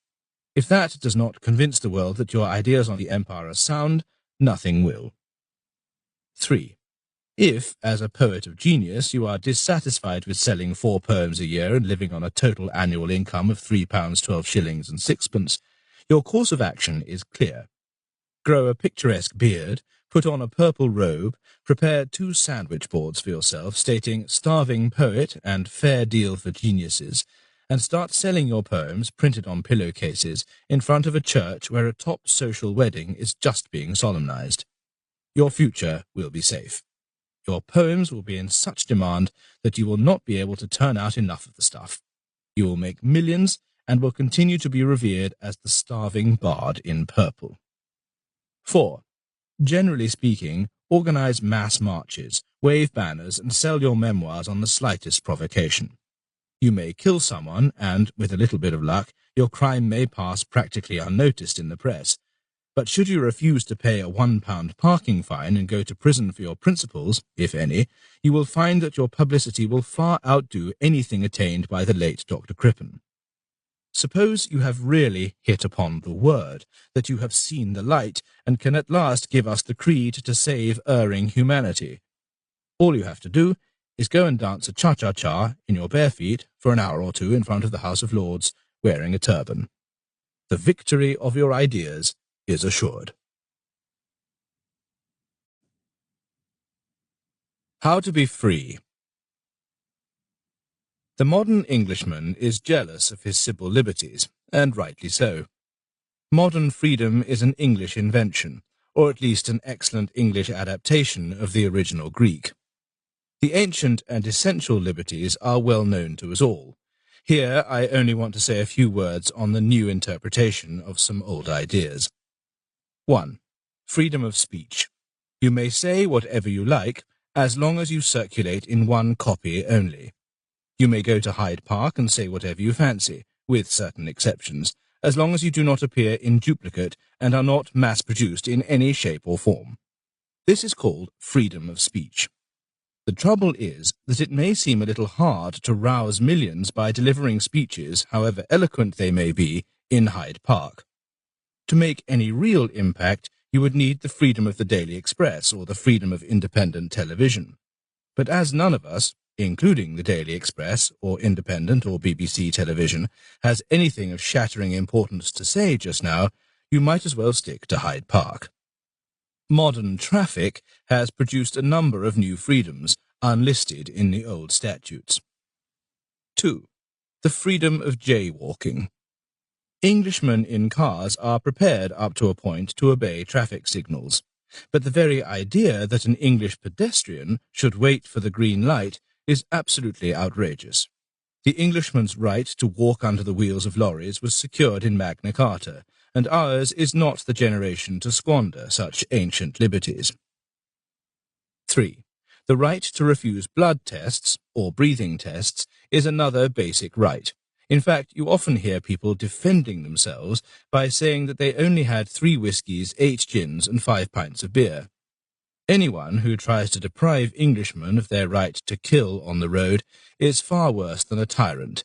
If that does not convince the world that your ideas on the empire are sound, nothing will. 3. If, as a poet of genius, you are dissatisfied with selling 4 poems a year and living on a total annual income of £3, 12 shillings and sixpence, your course of action is clear. Grow a picturesque beard, put on a purple robe, prepare 2 sandwich boards for yourself stating "Starving Poet" and "Fair Deal for Geniuses," and start selling your poems, printed on pillowcases, in front of a church where a top social wedding is just being solemnized. Your future will be safe. Your poems will be in such demand that you will not be able to turn out enough of the stuff. You will make millions and will continue to be revered as the starving bard in purple. 4. Generally speaking, organize mass marches, wave banners, and sell your memoirs on the slightest provocation. You may kill someone, and, with a little bit of luck, your crime may pass practically unnoticed in the press. But should you refuse to pay a £1 parking fine and go to prison for your principles, if any, you will find that your publicity will far outdo anything attained by the late Dr. Crippen. Suppose you have really hit upon the word, that you have seen the light, and can at last give us the creed to save erring humanity. All you have to do is go and dance a cha-cha-cha in your bare feet for an hour or 2 in front of the House of Lords, wearing a turban. The victory of your ideas is assured. How to be free. The modern Englishman is jealous of his civil liberties, and rightly so. Modern freedom is an English invention, or at least an excellent English adaptation of the original Greek. The ancient and essential liberties are well known to us all. Here I only want to say a few words on the new interpretation of some old ideas. 1. Freedom of speech. You may say whatever you like, as long as you circulate in one copy only. You may go to Hyde Park and say whatever you fancy, with certain exceptions, as long as you do not appear in duplicate and are not mass-produced in any shape or form. This is called freedom of speech. The trouble is that it may seem a little hard to rouse millions by delivering speeches, however eloquent they may be, in Hyde Park. To make any real impact, you would need the freedom of the Daily Express or the freedom of independent television. But as none of us, including the Daily Express or independent or BBC television, has anything of shattering importance to say just now, you might as well stick to Hyde Park. Modern traffic has produced a number of new freedoms, unlisted in the old statutes. 2. The freedom of jaywalking. Englishmen in cars are prepared up to a point to obey traffic signals, but the very idea that an English pedestrian should wait for the green light is absolutely outrageous. The Englishman's right to walk under the wheels of lorries was secured in Magna Carta, and ours is not the generation to squander such ancient liberties. 3. The right to refuse blood tests, or breathing tests, is another basic right. In fact, you often hear people defending themselves by saying that they only had 3 whiskies, 8 gins, and 5 pints of beer. Anyone who tries to deprive Englishmen of their right to kill on the road is far worse than a tyrant.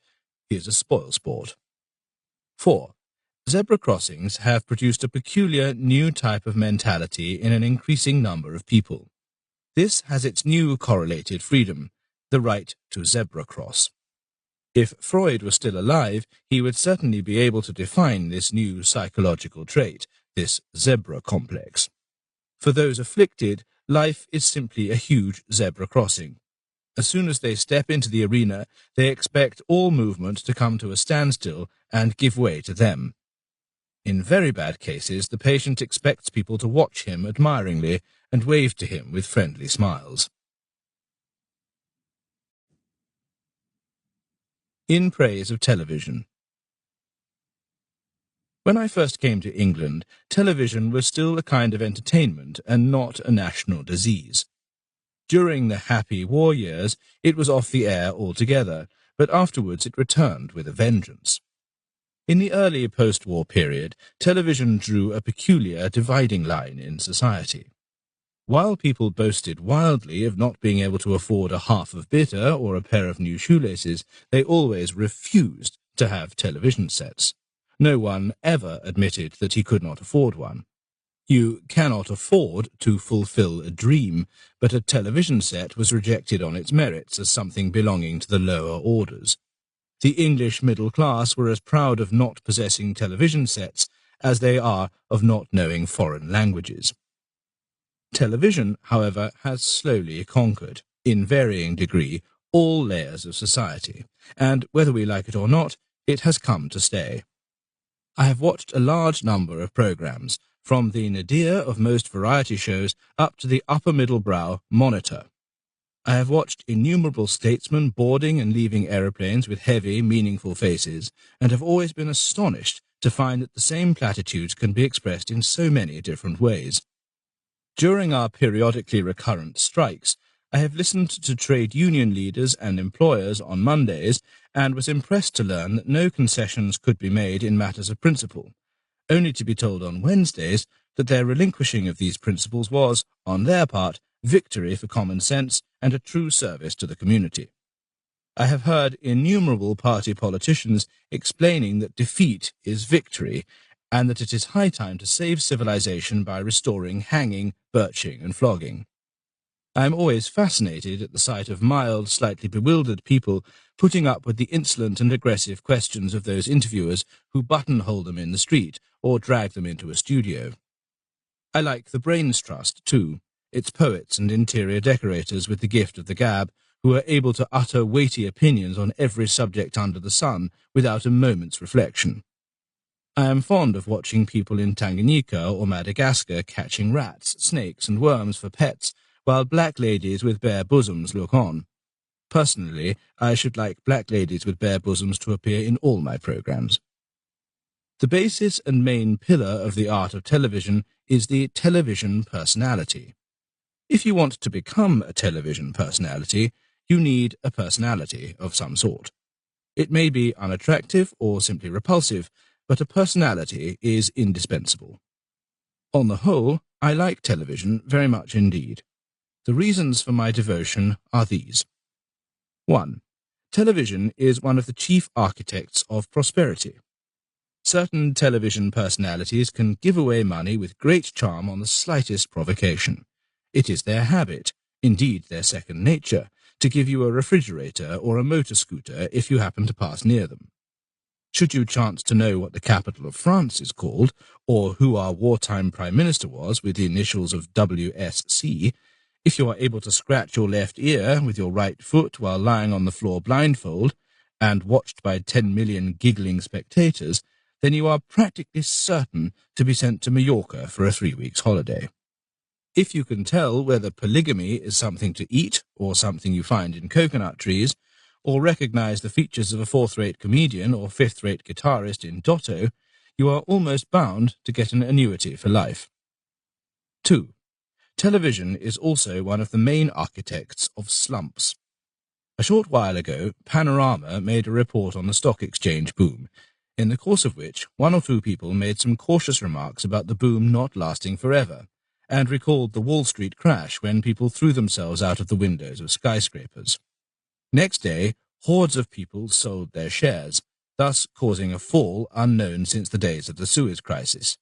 He is a spoilsport. 4. Zebra crossings have produced a peculiar new type of mentality in an increasing number of people. This has its new correlated freedom, the right to zebra cross. If Freud was still alive, he would certainly be able to define this new psychological trait, this zebra complex. For those afflicted, life is simply a huge zebra crossing. As soon as they step into the arena, they expect all movement to come to a standstill and give way to them. In very bad cases, the patient expects people to watch him admiringly and wave to him with friendly smiles. In praise of television. When I first came to England, television was still a kind of entertainment and not a national disease. During the happy war years, it was off the air altogether, but afterwards it returned with a vengeance. In the early post-war period, television drew a peculiar dividing line in society. While people boasted wildly of not being able to afford a half of bitter or a pair of new shoelaces, they always refused to have television sets. No one ever admitted that he could not afford one. You cannot afford to fulfill a dream, but a television set was rejected on its merits as something belonging to the lower orders. The English middle class were as proud of not possessing television sets as they are of not knowing foreign languages. Television, however, has slowly conquered, in varying degree, all layers of society, and whether we like it or not, it has come to stay. I have watched a large number of programs, from the nadir of most variety shows up to the upper-middle-brow Monitor. I have watched innumerable statesmen boarding and leaving aeroplanes with heavy, meaningful faces, and have always been astonished to find that the same platitudes can be expressed in so many different ways. During our periodically recurrent strikes, I have listened to trade union leaders and employers on Mondays and was impressed to learn that no concessions could be made in matters of principle, only to be told on Wednesdays that their relinquishing of these principles was, on their part, victory for common sense and a true service to the community. I have heard innumerable party politicians explaining that defeat is victory, and that it is high time to save civilization by restoring hanging, birching, and flogging. I am always fascinated at the sight of mild, slightly bewildered people putting up with the insolent and aggressive questions of those interviewers who buttonhole them in the street or drag them into a studio. I like the Brains Trust, too, its poets and interior decorators with the gift of the gab, who are able to utter weighty opinions on every subject under the sun without a moment's reflection. I am fond of watching people in Tanganyika or Madagascar catching rats, snakes, and worms for pets, while black ladies with bare bosoms look on. Personally, I should like black ladies with bare bosoms to appear in all my programs. The basis and main pillar of the art of television is the television personality. If you want to become a television personality, you need a personality of some sort. It may be unattractive or simply repulsive, but a personality is indispensable. On the whole, I like television very much indeed. The reasons for my devotion are these. 1. Television is one of the chief architects of prosperity. Certain television personalities can give away money with great charm on the slightest provocation. It is their habit, indeed their second nature, to give you a refrigerator or a motor scooter if you happen to pass near them. Should you chance to know what the capital of France is called, or who our wartime Prime Minister was with the initials of WSC, if you are able to scratch your left ear with your right foot while lying on the floor blindfold, and watched by 10 million giggling spectators, then you are practically certain to be sent to Mallorca for a 3-week holiday. If you can tell whether polygamy is something to eat or something you find in coconut trees, or recognize the features of a 4th-rate comedian or 5th-rate guitarist in Dotto, you are almost bound to get an annuity for life. 2. Television is also one of the main architects of slumps. A short while ago, Panorama made a report on the stock exchange boom, in the course of which 1 or 2 people made some cautious remarks about the boom not lasting forever, and recalled the Wall Street crash when people threw themselves out of the windows of skyscrapers. Next day, hordes of people sold their shares, thus causing a fall unknown since the days of the Suez Crisis.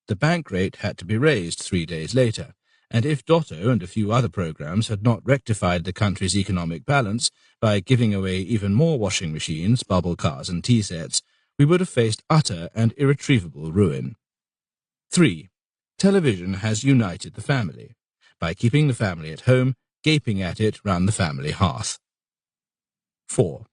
The bank rate had to be raised 3 days later, and if Dotto and a few other programs had not rectified the country's economic balance by giving away even more washing machines, bubble cars, and tea sets, we would have faced utter and irretrievable ruin. 3. Television has united the family, by keeping the family at home, gaping at it round the family hearth. 4.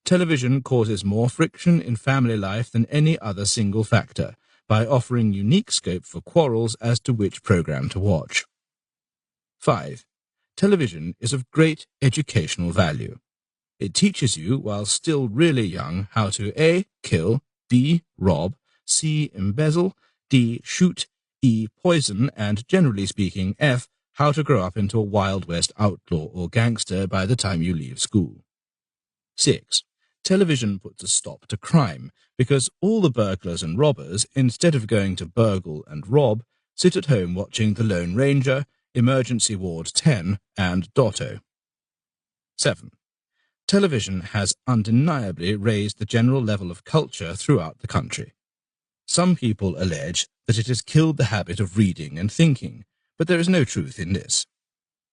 Television causes more friction in family life than any other single factor, by offering unique scope for quarrels as to which program to watch. 5. Television is of great educational value. It teaches you, while still really young, how to A. kill, B. rob, C. embezzle, D. shoot, E. poison, and, generally speaking, F. how to grow up into a Wild West outlaw or gangster by the time you leave school. 6. Television puts a stop to crime, because all the burglars and robbers, instead of going to burgle and rob, sit at home watching The Lone Ranger, Emergency Ward 10, and Dotto. 7. Television has undeniably raised the general level of culture throughout the country. Some people allege that it has killed the habit of reading and thinking, but there is no truth in this.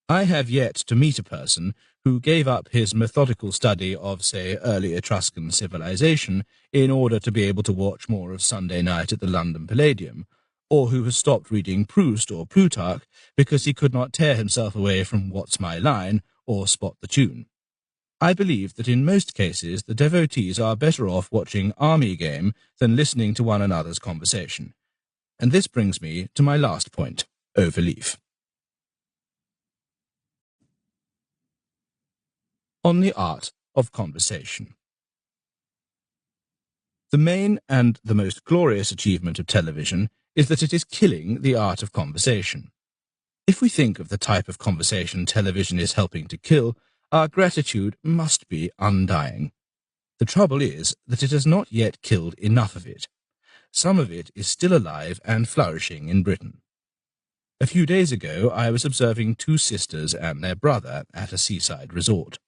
I have yet to meet a person who gave up his methodical study of, say, early Etruscan civilization in order to be able to watch more of Sunday Night at the London Palladium, or who has stopped reading Proust or Plutarch because he could not tear himself away from What's My Line or Spot the Tune. I believe that in most cases the devotees are better off watching Army Game than listening to one another's conversation. And this brings me to my last point, overleaf. On the art of conversation. The main and the most glorious achievement of television is that it is killing the art of conversation. If we think of the type of conversation television is helping to kill, our gratitude must be undying. The trouble is that it has not yet killed enough of it. Some of it is still alive and flourishing in Britain. A few days ago I was observing two sisters and their brother at a seaside resort.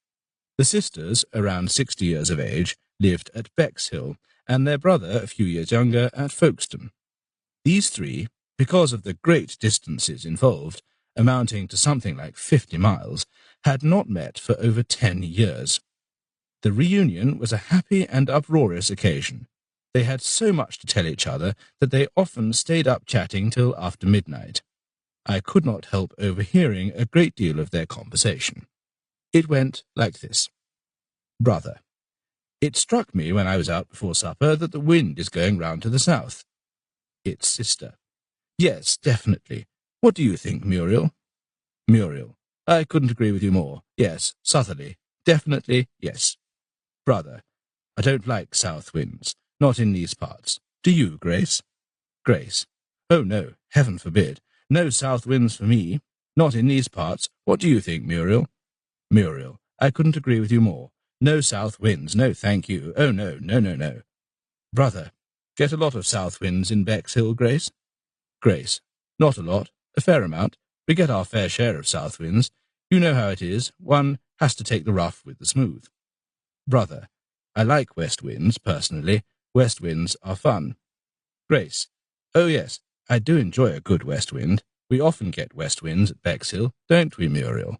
The sisters, around 60 years of age, lived at Bexhill, and their brother, a few years younger, at Folkestone. These three, because of the great distances involved, amounting to something like 50 miles, had not met for over 10 years. The reunion was a happy and uproarious occasion. They had so much to tell each other that they often stayed up chatting till after midnight. I could not help overhearing a great deal of their conversation. It went like this. Brother: It struck me when I was out before supper that the wind is going round to the south. Its sister: Yes, definitely. What do you think, Muriel? Muriel: I couldn't agree with you more. Yes, southerly. Definitely, yes. Brother: I don't like south winds. Not in these parts. Do you, Grace? Grace: Oh, no, heaven forbid. No south winds for me. Not in these parts. What do you think, Muriel? Muriel: I couldn't agree with you more. No south winds. No, thank you. Oh, no, no, no, no. Brother: Get a lot of south winds in Bexhill, Grace? Grace: Not a lot. A fair amount. We get our fair share of south winds. You know how it is. One has to take the rough with the smooth. Brother: I like west winds, personally. West winds are fun. Grace: Oh, yes, I do enjoy a good west wind. We often get west winds at Bexhill, don't we, Muriel?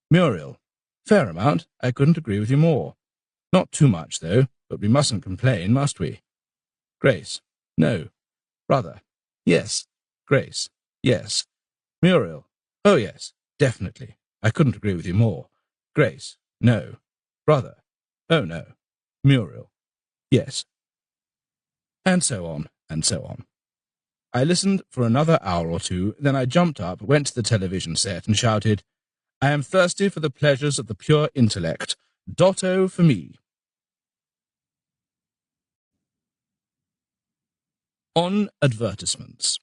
Muriel: Fair amount. I couldn't agree with you more. Not too much, though, but we mustn't complain, must we? Grace: No. Brother: Yes. Grace: Yes. Muriel: Oh, yes, definitely. I couldn't agree with you more. Grace: No. Brother: Oh, no. Muriel: Yes. And so on, and so on. I listened for another hour or two, then I jumped up, went to the television set, and shouted, I am thirsty for the pleasures of the pure intellect. Dotto for me. On advertisements.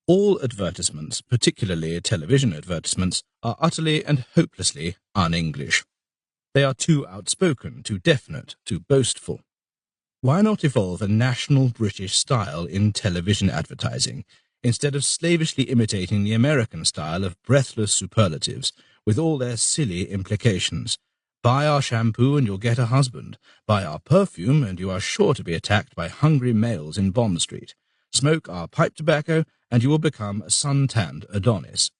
All advertisements, particularly television advertisements, are utterly and hopelessly un-English. They are too outspoken, too definite, too boastful. Why not evolve a national British style in television advertising, instead of slavishly imitating the American style of breathless superlatives, with all their silly implications? Buy our shampoo and you'll get a husband. Buy our perfume and you are sure to be attacked by hungry males in Bond Street. Smoke our pipe tobacco and you will become a sun-tanned Adonis.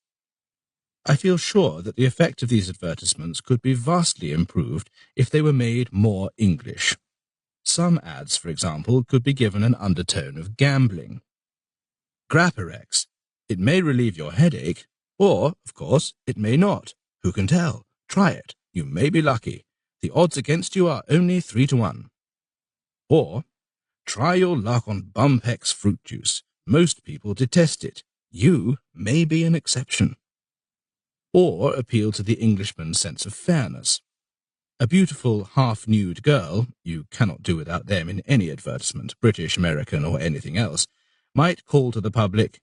I feel sure that the effect of these advertisements could be vastly improved if they were made more English. Some ads, for example, could be given an undertone of gambling. Grapparex. It may relieve your headache, or, of course, it may not. Who can tell? Try it. You may be lucky. The odds against you are only 3 to 1. Or, try your luck on Bumpex fruit juice. Most people detest it. You may be an exception. Or appeal to the Englishman's sense of fairness. A beautiful, half-nude girl, you cannot do without them in any advertisement, British, American, or anything else, might call to the public,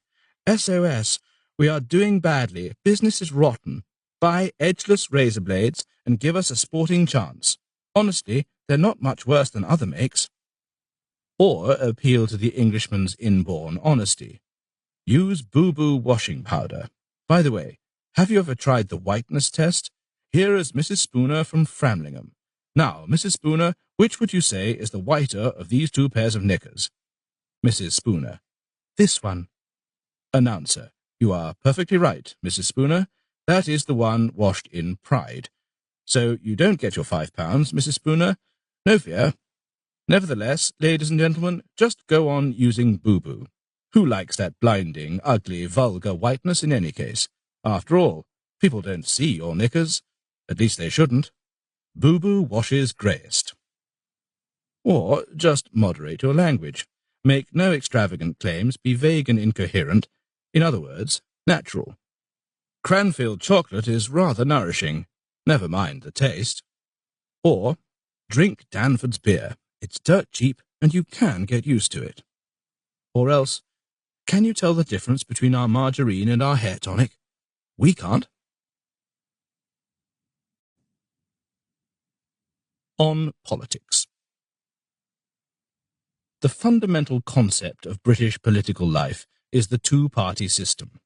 SOS, we are doing badly, business is rotten, buy edgeless razor blades and give us a sporting chance. Honestly, they're not much worse than other makes. Or appeal to the Englishman's inborn honesty. Use boo-boo washing powder. By the way, have you ever tried the whiteness test? Here is Mrs. Spooner from Framlingham. Now, Mrs. Spooner, which would you say is the whiter of these two pairs of knickers? Mrs. Spooner. This one. Announcer. You are perfectly right, Mrs. Spooner. That is the one washed in pride. So you don't get your £5, Mrs. Spooner. No fear. Nevertheless, ladies and gentlemen, just go on using boo-boo. Who likes that blinding, ugly, vulgar whiteness in any case? After all, people don't see your knickers. At least they shouldn't. Boo-boo washes greyest. Or just moderate your language. Make no extravagant claims, be vague and incoherent. In other words, natural. Cranfield chocolate is rather nourishing. Never mind the taste. Or, drink Danford's beer. It's dirt cheap, and you can get used to it. Or else, can you tell the difference between our margarine and our hair tonic? We can't. On politics. The fundamental concept of British political life is the two-party system.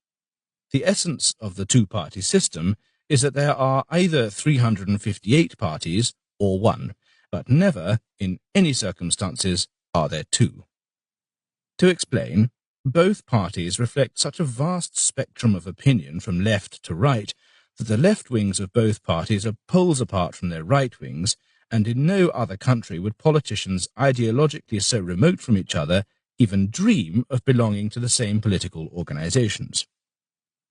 The essence of the two-party system is that there are either 358 parties or one, but never, in any circumstances, are there two. To explain, both parties reflect such a vast spectrum of opinion from left to right that the left wings of both parties are poles apart from their right wings, and in no other country would politicians ideologically so remote from each other even dream of belonging to the same political organizations.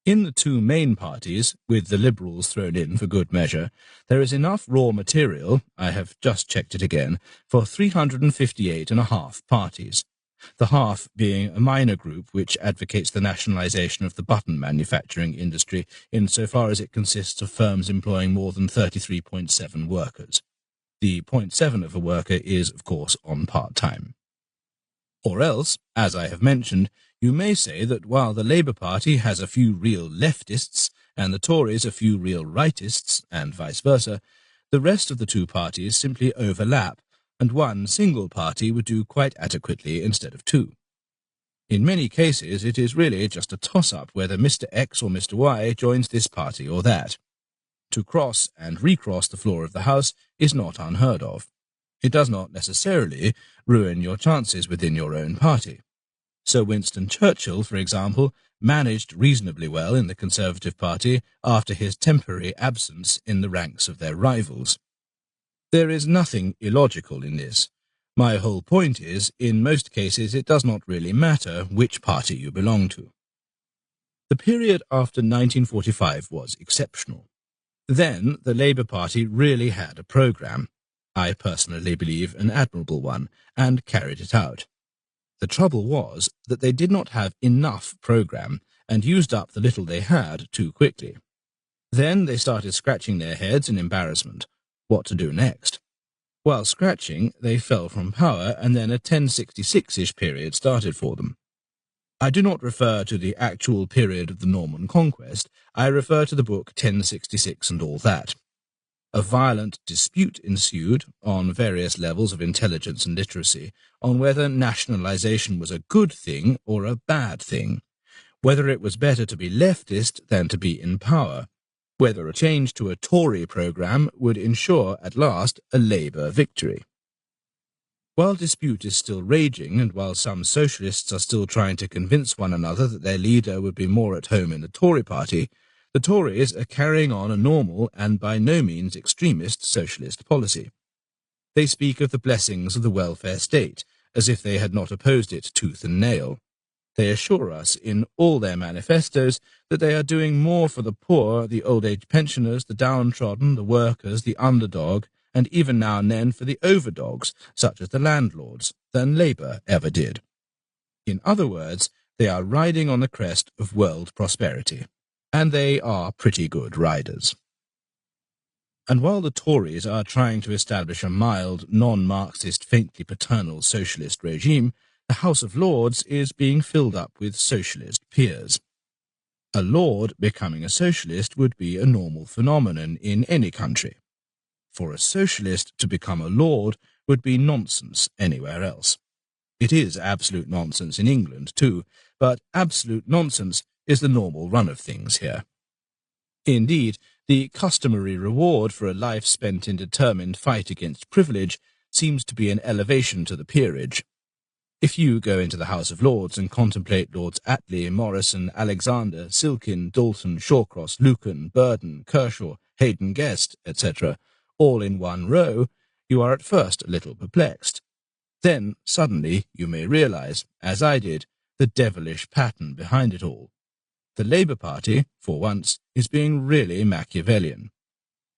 In the two main parties, with the Liberals thrown in for good measure, there is enough raw material, I have just checked it again, for 358.5 parties, the half being a minor group which advocates the nationalization of the button manufacturing industry insofar as it consists of firms employing more than 33.7 workers. The 0.7 of a worker is, of course, on part-time. Or else, as I have mentioned, you may say that while the Labour Party has a few real leftists and the Tories a few real rightists, and vice versa, the rest of the two parties simply overlap, and one single party would do quite adequately instead of two. In many cases, it is really just a toss-up whether Mr. X or Mr. Y joins this party or that. To cross and recross the floor of the House is not unheard of. It does not necessarily ruin your chances within your own party. Sir Winston Churchill, for example, managed reasonably well in the Conservative Party after his temporary absence in the ranks of their rivals. There is nothing illogical in this. My whole point is, in most cases it does not really matter which party you belong to. The period after 1945 was exceptional. Then the Labour Party really had a programme. I personally believe an admirable one, and carried it out. The trouble was that they did not have enough programme, and used up the little they had too quickly. Then they started scratching their heads in embarrassment. What to do next? While scratching, they fell from power, and then a 1066-ish period started for them. I do not refer to the actual period of the Norman Conquest. I refer to the book 1066 and all that. A violent dispute ensued, on various levels of intelligence and literacy, on whether nationalization was a good thing or a bad thing, whether it was better to be leftist than to be in power, whether a change to a Tory programme would ensure, at last, a Labour victory. While dispute is still raging, and while some socialists are still trying to convince one another that their leader would be more at home in the Tory party, the Tories are carrying on a normal and by no means extremist socialist policy. They speak of the blessings of the welfare state, as if they had not opposed it tooth and nail. They assure us in all their manifestos that they are doing more for the poor, the old-age pensioners, the downtrodden, the workers, the underdog, and even now and then for the overdogs, such as the landlords, than Labour ever did. In other words, they are riding on the crest of world prosperity. And they are pretty good riders. And while the Tories are trying to establish a mild, non-Marxist, faintly paternal socialist regime, the House of Lords is being filled up with socialist peers. A lord becoming a socialist would be a normal phenomenon in any country. For a socialist to become a lord would be nonsense anywhere else. It is absolute nonsense in England, too, but absolute nonsense is the normal run of things here. Indeed, The customary reward for a life spent in determined fight against privilege seems to be an elevation to the peerage. If you go into the House of Lords and contemplate Lords Attlee, Morrison, Alexander, Silkin, Dalton, Shawcross, Lucan, Burden, Kershaw, Hayden Guest, etc., all in one row, you are at first a little perplexed. Then, suddenly, you may realize, as I did, the devilish pattern behind it all. The Labour Party, for once, is being really Machiavellian.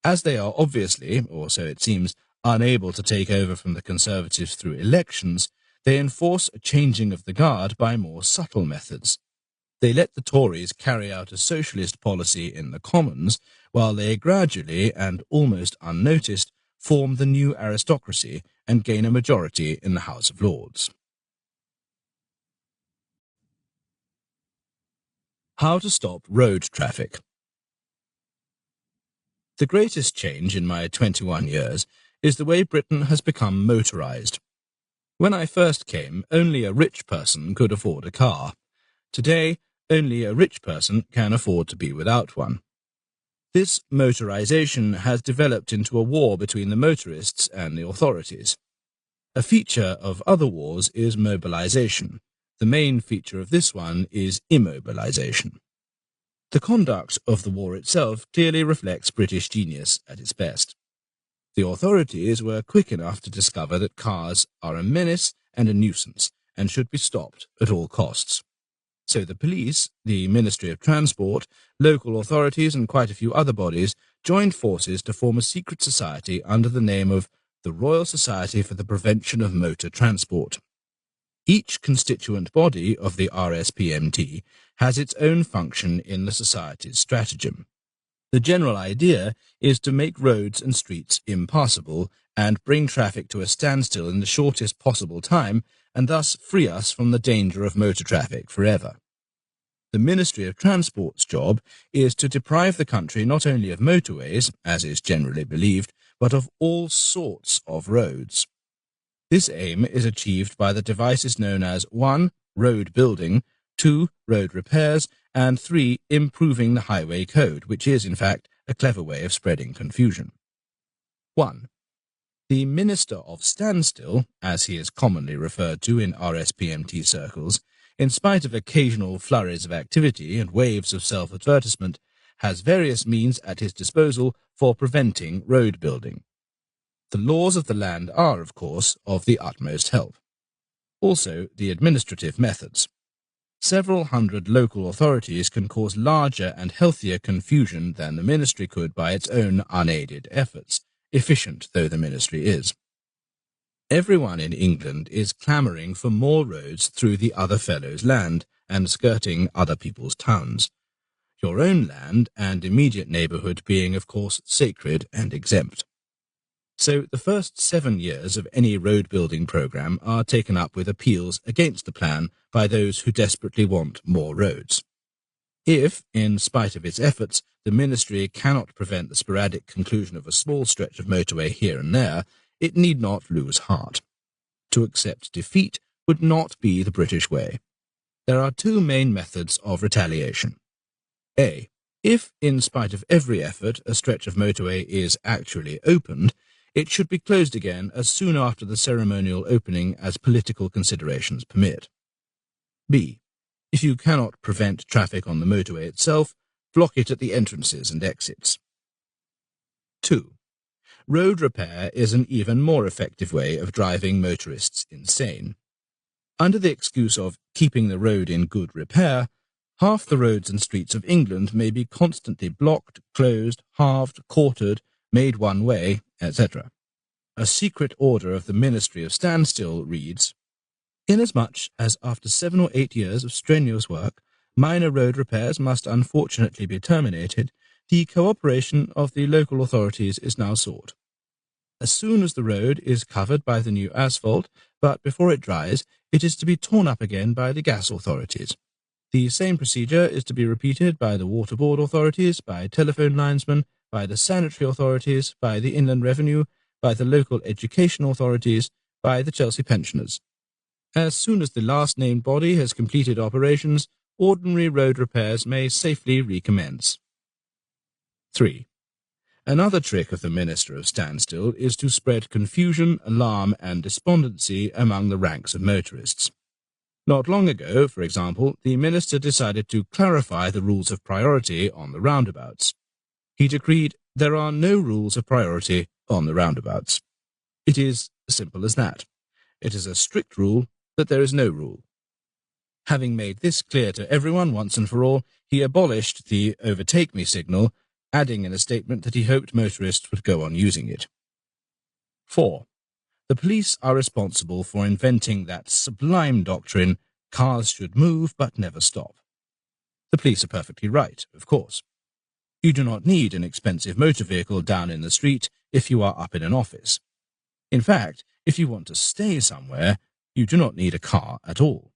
As they are obviously, or so it seems, unable to take over from the Conservatives through elections, they enforce a changing of the guard by more subtle methods. They let the Tories carry out a socialist policy in the Commons, while they gradually, and almost unnoticed, form the new aristocracy and gain a majority in the House of Lords. How to stop road traffic. The greatest change in my 21 years is the way Britain has become motorised. When I first came, only a rich person could afford a car. Today, only a rich person can afford to be without one. This motorisation has developed into a war between the motorists and the authorities. A feature of other wars is mobilisation. The main feature of this one is immobilisation. The conduct of the war itself clearly reflects British genius at its best. The authorities were quick enough to discover that cars are a menace and a nuisance, and should be stopped at all costs. So the police, the Ministry of Transport, local authorities and quite a few other bodies joined forces to form a secret society under the name of the Royal Society for the Prevention of Motor Transport. Each constituent body of the RSPMT has its own function in the society's stratagem. The general idea is to make roads and streets impassable and bring traffic to a standstill in the shortest possible time, and thus free us from the danger of motor traffic forever. The Ministry of Transport's job is to deprive the country not only of motorways, as is generally believed, but of all sorts of roads. This aim is achieved by the devices known as 1. Road building, 2. Road repairs, and 3. Improving the highway code, which is, in fact, a clever way of spreading confusion. 1. The Minister of Standstill, as he is commonly referred to in RSPMT circles, in spite of occasional flurries of activity and waves of self-advertisement, has various means at his disposal for preventing road building. The laws of the land are, of course, of the utmost help. Also, the administrative methods. Several hundred local authorities can cause larger and healthier confusion than the ministry could by its own unaided efforts, efficient though the ministry is. Everyone in England is clamouring for more roads through the other fellow's land and skirting other people's towns. Your own land and immediate neighbourhood being, of course, sacred and exempt. So the first 7 years of any road-building programme are taken up with appeals against the plan by those who desperately want more roads. If, in spite of its efforts, the ministry cannot prevent the sporadic conclusion of a small stretch of motorway here and there, it need not lose heart. To accept defeat would not be the British way. There are two main methods of retaliation. A. If, in spite of every effort, a stretch of motorway is actually opened, it should be closed again as soon after the ceremonial opening as political considerations permit. B. If you cannot prevent traffic on the motorway itself, block it at the entrances and exits. 2. Road repair is an even more effective way of driving motorists insane. Under the excuse of keeping the road in good repair, half the roads and streets of England may be constantly blocked, closed, halved, quartered, made one way, etc. A secret order of the Ministry of Standstill reads, "Inasmuch as after 7 or 8 years of strenuous work, minor road repairs must unfortunately be terminated, the cooperation of the local authorities is now sought. As soon as the road is covered by the new asphalt, but before it dries, it is to be torn up again by the gas authorities. The same procedure is to be repeated by the water board authorities, by telephone linesmen, by the sanitary authorities, by the inland revenue, by the local education authorities, by the Chelsea pensioners. As soon as the last-named body has completed operations, ordinary road repairs may safely recommence." 3. Another trick of the Minister of Standstill is to spread confusion, alarm, and despondency among the ranks of motorists. Not long ago, for example, the Minister decided to clarify the rules of priority on the roundabouts. He decreed there are no rules of priority on the roundabouts. It is as simple as that. It is a strict rule that there is no rule. Having made this clear to everyone once and for all, he abolished the overtake me signal, adding in a statement that he hoped motorists would go on using it. 4. The police are responsible for inventing that sublime doctrine, cars should move but never stop. The police are perfectly right, of course. You do not need an expensive motor vehicle down in the street if you are up in an office. In fact, if you want to stay somewhere, you do not need a car at all.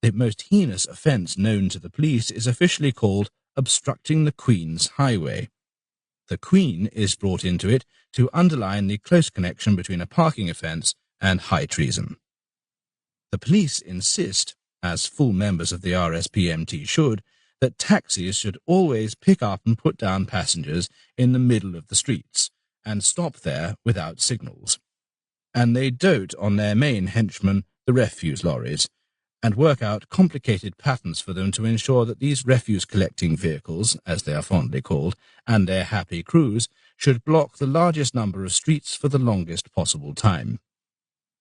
The most heinous offence known to the police is officially called obstructing the Queen's highway. The Queen is brought into it to underline the close connection between a parking offence and high treason. The police insist, as full members of the RSPMT should, that taxis should always pick up and put down passengers in the middle of the streets and stop there without signals. And they dote on their main henchmen, the refuse lorries, and work out complicated patterns for them to ensure that these refuse-collecting vehicles, as they are fondly called, and their happy crews, should block the largest number of streets for the longest possible time.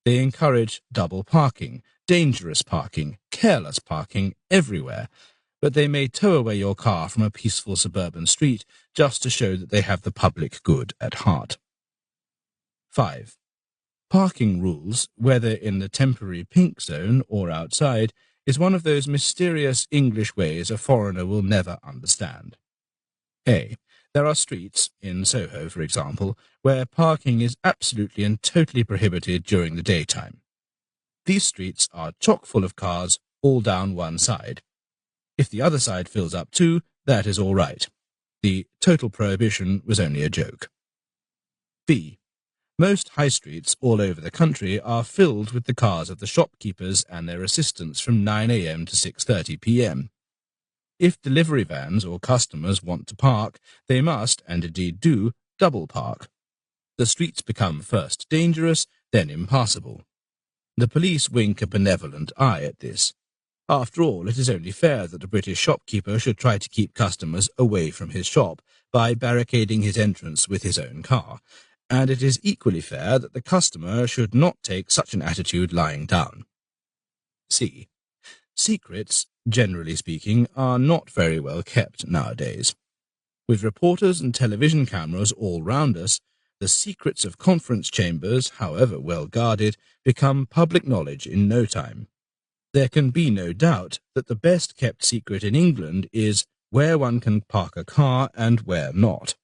They encourage double parking, dangerous parking, careless parking everywhere, but they may tow away your car from a peaceful suburban street just to show that they have the public good at heart. 5. Parking rules, whether in the temporary pink zone or outside, is one of those mysterious English ways a foreigner will never understand. A. There are streets, in Soho for example, where parking is absolutely and totally prohibited during the daytime. These streets are chock full of cars, all down one side. If the other side fills up too, that is all right. The total prohibition was only a joke. B. Most high streets all over the country are filled with the cars of the shopkeepers and their assistants from 9 a.m. to 6:30 p.m. If delivery vans or customers want to park, they must, and indeed do, double park. The streets become first dangerous, then impassable. The police wink a benevolent eye at this. After all, it is only fair that a British shopkeeper should try to keep customers away from his shop by barricading his entrance with his own car, and it is equally fair that the customer should not take such an attitude lying down. C. Secrets, generally speaking, are not very well kept nowadays. With reporters and television cameras all round us, the secrets of conference chambers, however well guarded, become public knowledge in no time. There can be no doubt that the best-kept secret in England is where one can park a car and where not.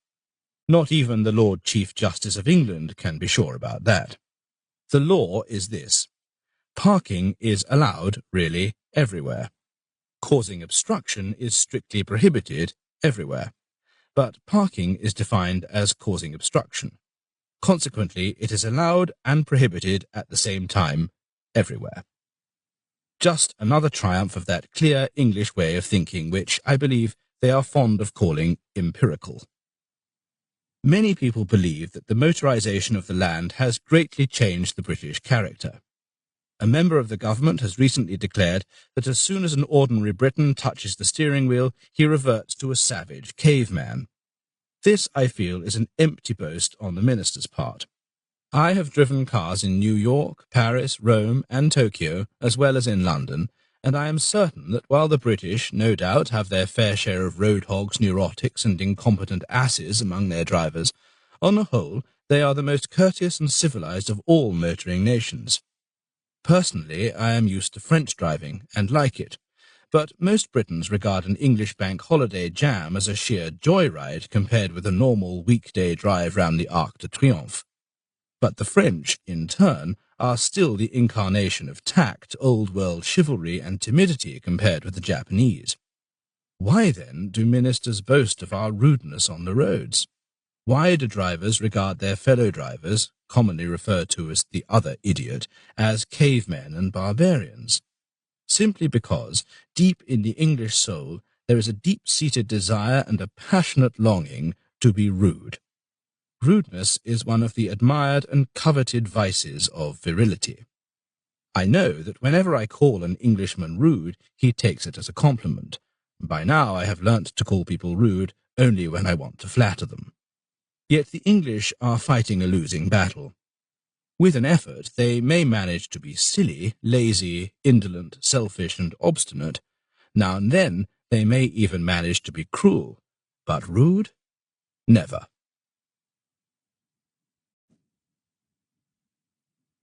Not even the Lord Chief Justice of England can be sure about that. The law is this. Parking is allowed, really, everywhere. Causing obstruction is strictly prohibited everywhere. But parking is defined as causing obstruction. Consequently, it is allowed and prohibited at the same time everywhere. Just another triumph of that clear English way of thinking which, I believe, they are fond of calling empirical. Many people believe that the motorization of the land has greatly changed the British character. A member of the government has recently declared that as soon as an ordinary Briton touches the steering wheel, he reverts to a savage caveman. This, I feel, is an empty boast on the minister's part. I have driven cars in New York, Paris, Rome, and Tokyo, as well as in London, and I am certain that while the British, no doubt, have their fair share of road hogs, neurotics, and incompetent asses among their drivers, on the whole, they are the most courteous and civilized of all motoring nations. Personally, I am used to French driving, and like it, but most Britons regard an English bank holiday jam as a sheer joyride compared with a normal weekday drive round the Arc de Triomphe. But the French, in turn, are still the incarnation of tact, old-world chivalry, and timidity compared with the Japanese. Why, then, do ministers boast of our rudeness on the roads? Why do drivers regard their fellow drivers, commonly referred to as the other idiot, as cavemen and barbarians? Simply because, deep in the English soul, there is a deep-seated desire and a passionate longing to be rude. Rudeness is one of the admired and coveted vices of virility. I know that whenever I call an Englishman rude, he takes it as a compliment. By now I have learnt to call people rude only when I want to flatter them. Yet the English are fighting a losing battle. With an effort, they may manage to be silly, lazy, indolent, selfish, and obstinate. Now and then, they may even manage to be cruel. But rude? Never.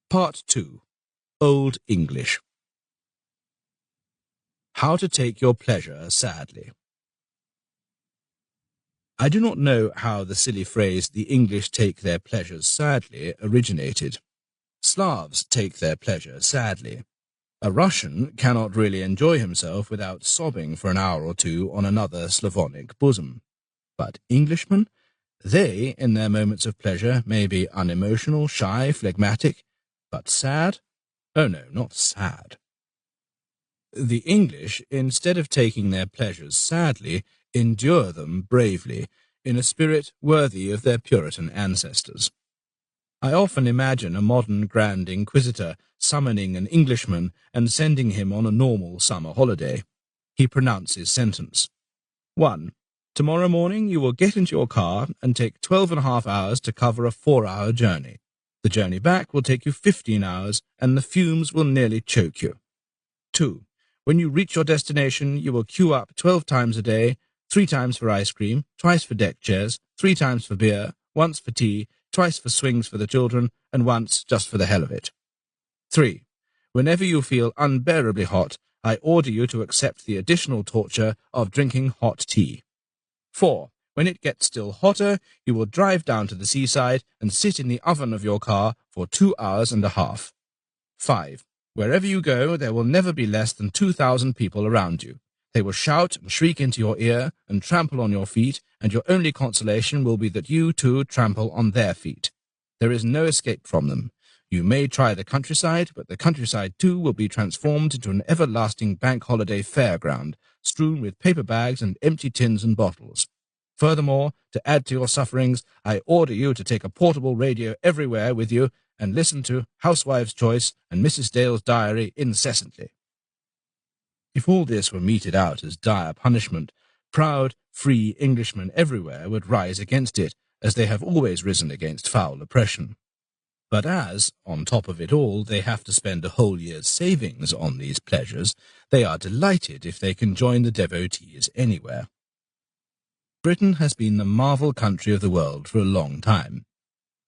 Part 2. Old English. How to take your pleasure sadly. I do not know how the silly phrase, the English take their pleasures sadly, originated. Slavs take their pleasure sadly. A Russian cannot really enjoy himself without sobbing for an hour or two on another Slavonic bosom. But Englishmen? They, in their moments of pleasure, may be unemotional, shy, phlegmatic, but sad? Oh no, not sad. The English, instead of taking their pleasures sadly, endure them bravely, in a spirit worthy of their Puritan ancestors. I often imagine a modern Grand Inquisitor summoning an Englishman and sending him on a normal summer holiday. He pronounces sentence. 1. Tomorrow morning you will get into your car and take 12.5 hours to cover a 4-hour journey. The journey back will take you 15 hours, and the fumes will nearly choke you. 2. When you reach your destination, you will queue up 12 times a day, 3 times for ice cream, twice for deck chairs, 3 times for beer, once for tea, twice for swings for the children, and once just for the hell of it. 3. Whenever you feel unbearably hot, I order you to accept the additional torture of drinking hot tea. 4. When it gets still hotter, you will drive down to the seaside and sit in the oven of your car for 2 hours and a half. 5. Wherever you go, there will never be less than 2,000 people around you. They will shout and shriek into your ear and trample on your feet, and your only consolation will be that you, too, trample on their feet. There is no escape from them. You may try the countryside, but the countryside, too, will be transformed into an everlasting bank holiday fairground, strewn with paper bags and empty tins and bottles. Furthermore, to add to your sufferings, I order you to take a portable radio everywhere with you and listen to Housewife's Choice and Mrs. Dale's Diary incessantly. If all this were meted out as dire punishment, proud, free Englishmen everywhere would rise against it, as they have always risen against foul oppression. But as, on top of it all, they have to spend a whole year's savings on these pleasures, they are delighted if they can join the devotees anywhere. Britain has been the marvel country of the world for a long time.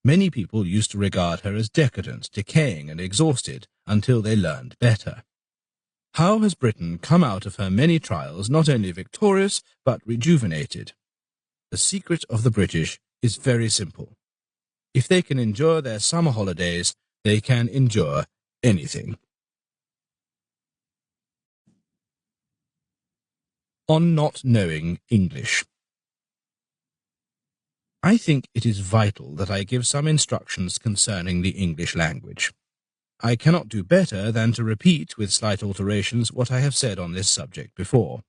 Many people used to regard her as decadent, decaying, and exhausted until they learned better. How has Britain come out of her many trials not only victorious, but rejuvenated? The secret of the British is very simple. If they can endure their summer holidays, they can endure anything. On not knowing English. I think it is vital that I give some instructions concerning the English language. I cannot do better than to repeat, with slight alterations, what I have said on this subject before.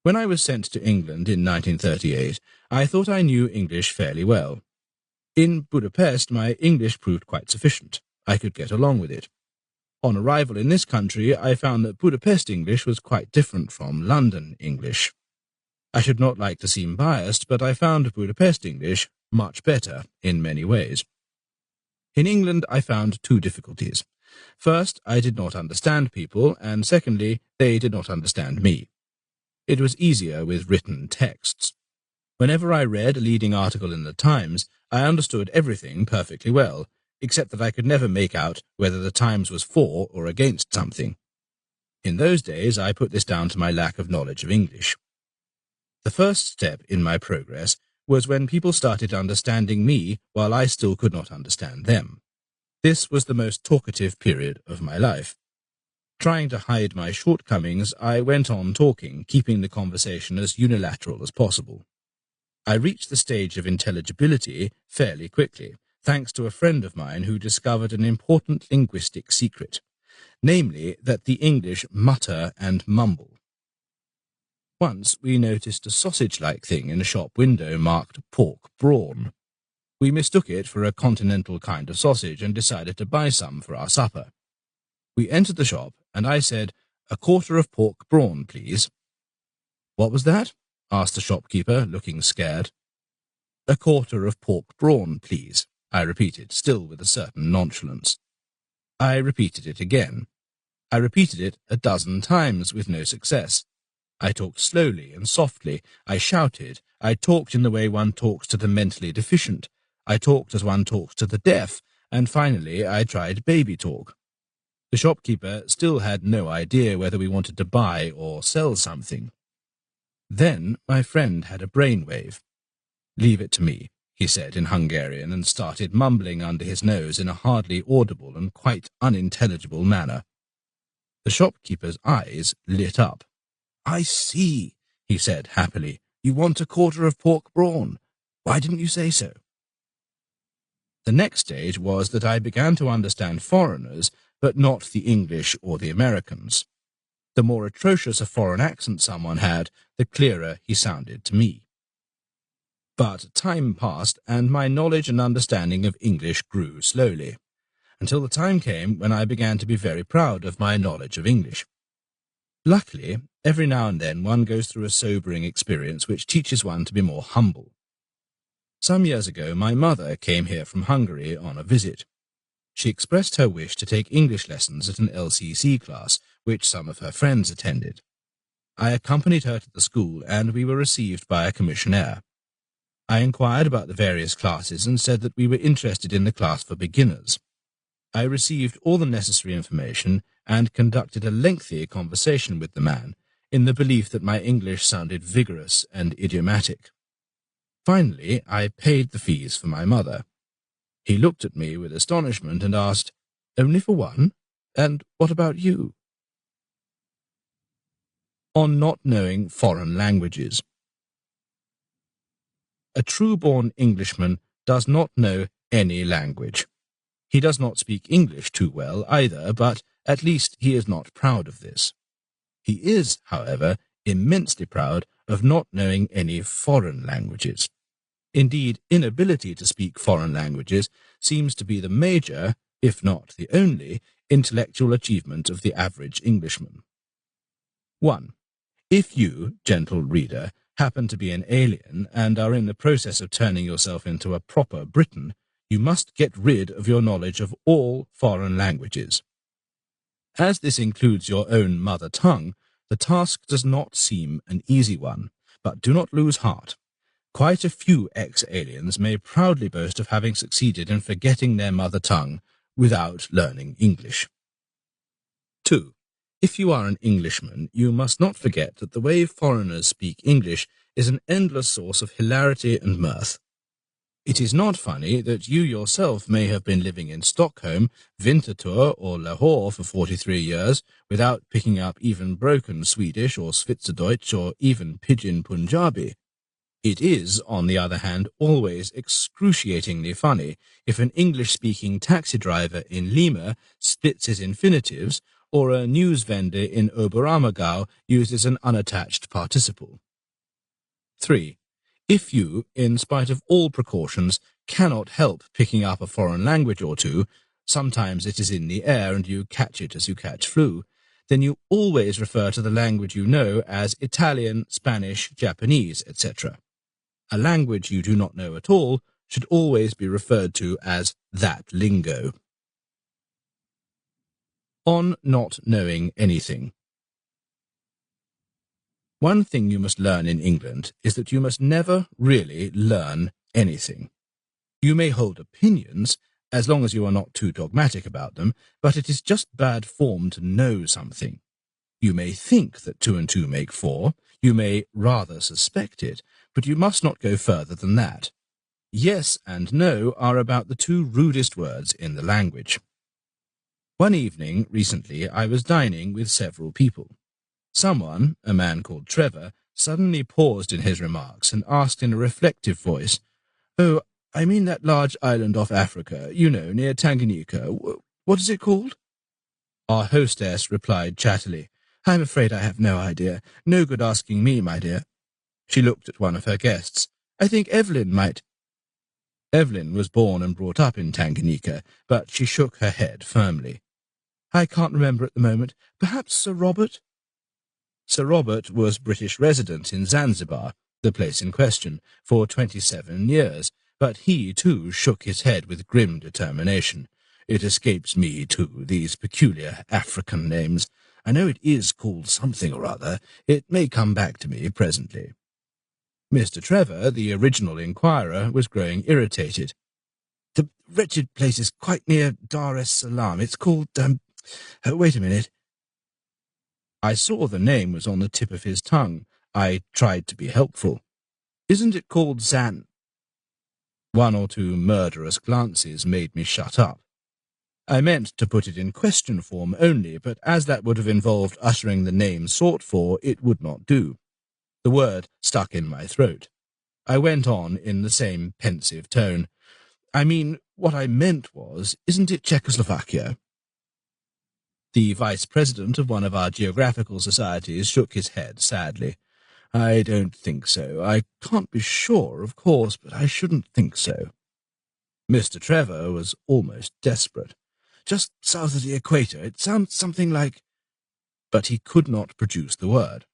When I was sent to England in 1938, I thought I knew English fairly well. In Budapest, my English proved quite sufficient. I could get along with it. On arrival in this country, I found that Budapest English was quite different from London English. I should not like to seem biased, but I found Budapest English much better in many ways. In England, I found 2 difficulties. First, I did not understand people, and secondly, they did not understand me. It was easier with written texts. Whenever I read a leading article in the Times, I understood everything perfectly well, except that I could never make out whether the Times was for or against something. In those days, I put this down to my lack of knowledge of English. The first step in my progress was when people started understanding me while I still could not understand them. This was the most talkative period of my life. Trying to hide my shortcomings, I went on talking, keeping the conversation as unilateral as possible. I reached the stage of intelligibility fairly quickly, thanks to a friend of mine who discovered an important linguistic secret, namely that the English mutter and mumble. Once we noticed a sausage-like thing in a shop window marked pork brawn. We mistook it for a continental kind of sausage and decided to buy some for our supper. We entered the shop, and I said, "A quarter of pork brawn, please." "What was that?" asked the shopkeeper, looking scared. "A quarter of pork brawn, please," I repeated, still with a certain nonchalance. I repeated it again. I repeated it a dozen times with no success. I talked slowly and softly. I shouted. I talked in the way one talks to the mentally deficient. I talked as one talks to the deaf, and finally I tried baby talk. The shopkeeper still had no idea whether we wanted to buy or sell something. Then my friend had a brainwave. "Leave it to me," he said in Hungarian, and started mumbling under his nose in a hardly audible and quite unintelligible manner. The shopkeeper's eyes lit up. "I see," he said happily. "You want a quarter of pork brawn. Why didn't you say so?" The next stage was that I began to understand foreigners, but not the English or the Americans. The more atrocious a foreign accent someone had, the clearer he sounded to me. But time passed, and my knowledge and understanding of English grew slowly, until the time came when I began to be very proud of my knowledge of English. Luckily, every now and then one goes through a sobering experience which teaches one to be more humble. Some years ago, my mother came here from Hungary on a visit. She expressed her wish to take English lessons at an LCC class, which some of her friends attended. I accompanied her to the school, and we were received by a commissionaire. I inquired about the various classes and said that we were interested in the class for beginners. I received all the necessary information and conducted a lengthy conversation with the man, in the belief that my English sounded vigorous and idiomatic. Finally, I paid the fees for my mother. He looked at me with astonishment and asked, "Only for one? And what about you?" On not knowing foreign languages. A true-born Englishman does not know any language. He does not speak English too well either, but at least he is not proud of this. He is, however, immensely proud of not knowing any foreign languages. Indeed, inability to speak foreign languages seems to be the major, if not the only, intellectual achievement of the average Englishman. 1. If you, gentle reader, happen to be an alien and are in the process of turning yourself into a proper Briton, you must get rid of your knowledge of all foreign languages. As this includes your own mother tongue, the task does not seem an easy one, but do not lose heart. Quite a few ex-aliens may proudly boast of having succeeded in forgetting their mother tongue without learning English. 2. If you are an Englishman, you must not forget that the way foreigners speak English is an endless source of hilarity and mirth. It is not funny that you yourself may have been living in Stockholm, Winterthur, or Lahore for 43 years without picking up even broken Swedish or Schweizerdeutsch or even pidgin Punjabi. It is, on the other hand, always excruciatingly funny if an English-speaking taxi driver in Lima splits his infinitives or a news vendor in Oberammergau uses an unattached participle. 3. If you, in spite of all precautions, cannot help picking up a foreign language or two, sometimes it is in the air and you catch it as you catch flu, then you always refer to the language you know as Italian, Spanish, Japanese, etc. A language you do not know at all should always be referred to as that lingo. On not knowing anything. One thing you must learn in England is that you must never really learn anything. You may hold opinions, as long as you are not too dogmatic about them, but it is just bad form to know something. You may think that 2 and 2 make 4, you may rather suspect it, but you must not go further than that. Yes and no are about the 2 rudest words in the language. One evening, recently, I was dining with several people. Someone, a man called Trevor, suddenly paused in his remarks and asked in a reflective voice, "Oh, I mean that large island off Africa, you know, near Tanganyika. What is it called?" Our hostess replied chattily, "I'm afraid I have no idea. No good asking me, my dear." She looked at one of her guests. "I think Evelyn might." Evelyn was born and brought up in Tanganyika, but she shook her head firmly. I can't remember at the moment. Perhaps Sir Robert? Sir Robert was British resident in Zanzibar, the place in question, for 27 years, but he, too, shook his head with grim determination. It escapes me, too, these peculiar African names. I know it is called something or other. It may come back to me presently. Mr. Trevor, the original inquirer, was growing irritated. The wretched place is quite near Dar es Salaam. It's called, wait a minute. I saw the name was on the tip of his tongue. I tried to be helpful. Isn't it called Zan? One or two murderous glances made me shut up. I meant to put it in question form only, but as that would have involved uttering the name sought for, it would not do. The word stuck in my throat. I went on in the same pensive tone. I mean, what I meant was, isn't it Czechoslovakia? The vice-president of one of our geographical societies shook his head sadly. I don't think so. I can't be sure, of course, but I shouldn't think so. Mr. Trevor was almost desperate. Just south of the equator. It sounds something like... But he could not produce the word.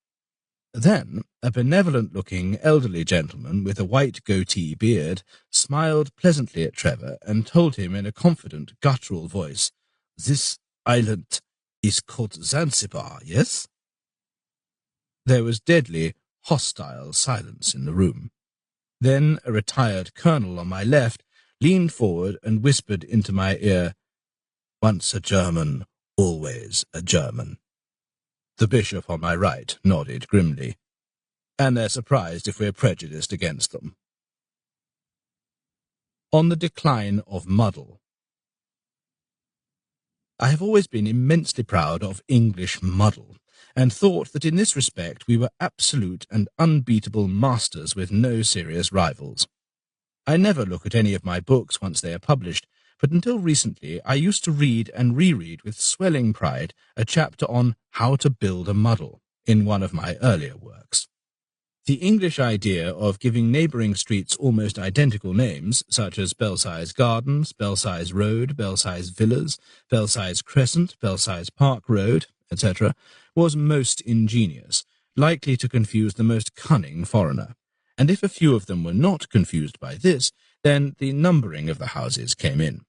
Then a benevolent-looking elderly gentleman with a white goatee beard smiled pleasantly at Trevor and told him in a confident, guttural voice, "This island is called Zanzibar, yes?" There was deadly, hostile silence in the room. Then a retired colonel on my left leaned forward and whispered into my ear, "Once a German, always a German." The bishop on my right nodded grimly. And they're surprised if we're prejudiced against them. On the decline of muddle. I have always been immensely proud of English muddle, and thought that in this respect we were absolute and unbeatable masters with no serious rivals. I never look at any of my books once they are published, but until recently I used to read and reread with swelling pride a chapter on How to Build a Muddle in one of my earlier works. The English idea of giving neighbouring streets almost identical names, such as Belsize Gardens, Belsize Road, Belsize Villas, Belsize Crescent, Belsize Park Road, etc., was most ingenious, likely to confuse the most cunning foreigner. And if a few of them were not confused by this, then the numbering of the houses came in.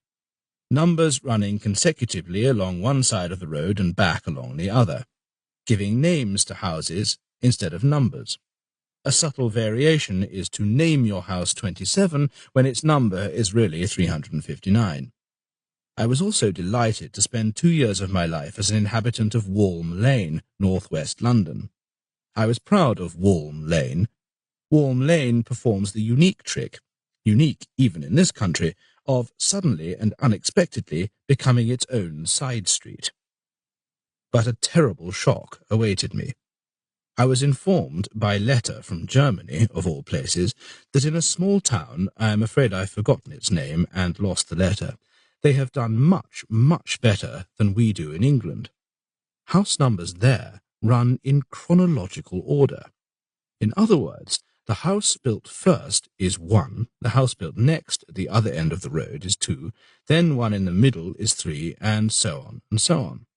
Numbers running consecutively along one side of the road and back along the other, giving names to houses instead of numbers. A subtle variation is to name your house 27 when its number is really 359. I was also delighted to spend 2 years of my life as an inhabitant of Walm Lane, northwest London. I was proud of Walm Lane. Walm Lane performs the unique trick, unique even in this country, of suddenly and unexpectedly becoming its own side street. But a terrible shock awaited me. I was informed by letter from Germany, of all places, that in a small town, I am afraid I've forgotten its name and lost the letter, they have done much, much better than we do in England. House numbers there run in chronological order. In other words, the house built first is 1, the house built next at the other end of the road is 2, then one in the middle is 3, and so on and so on.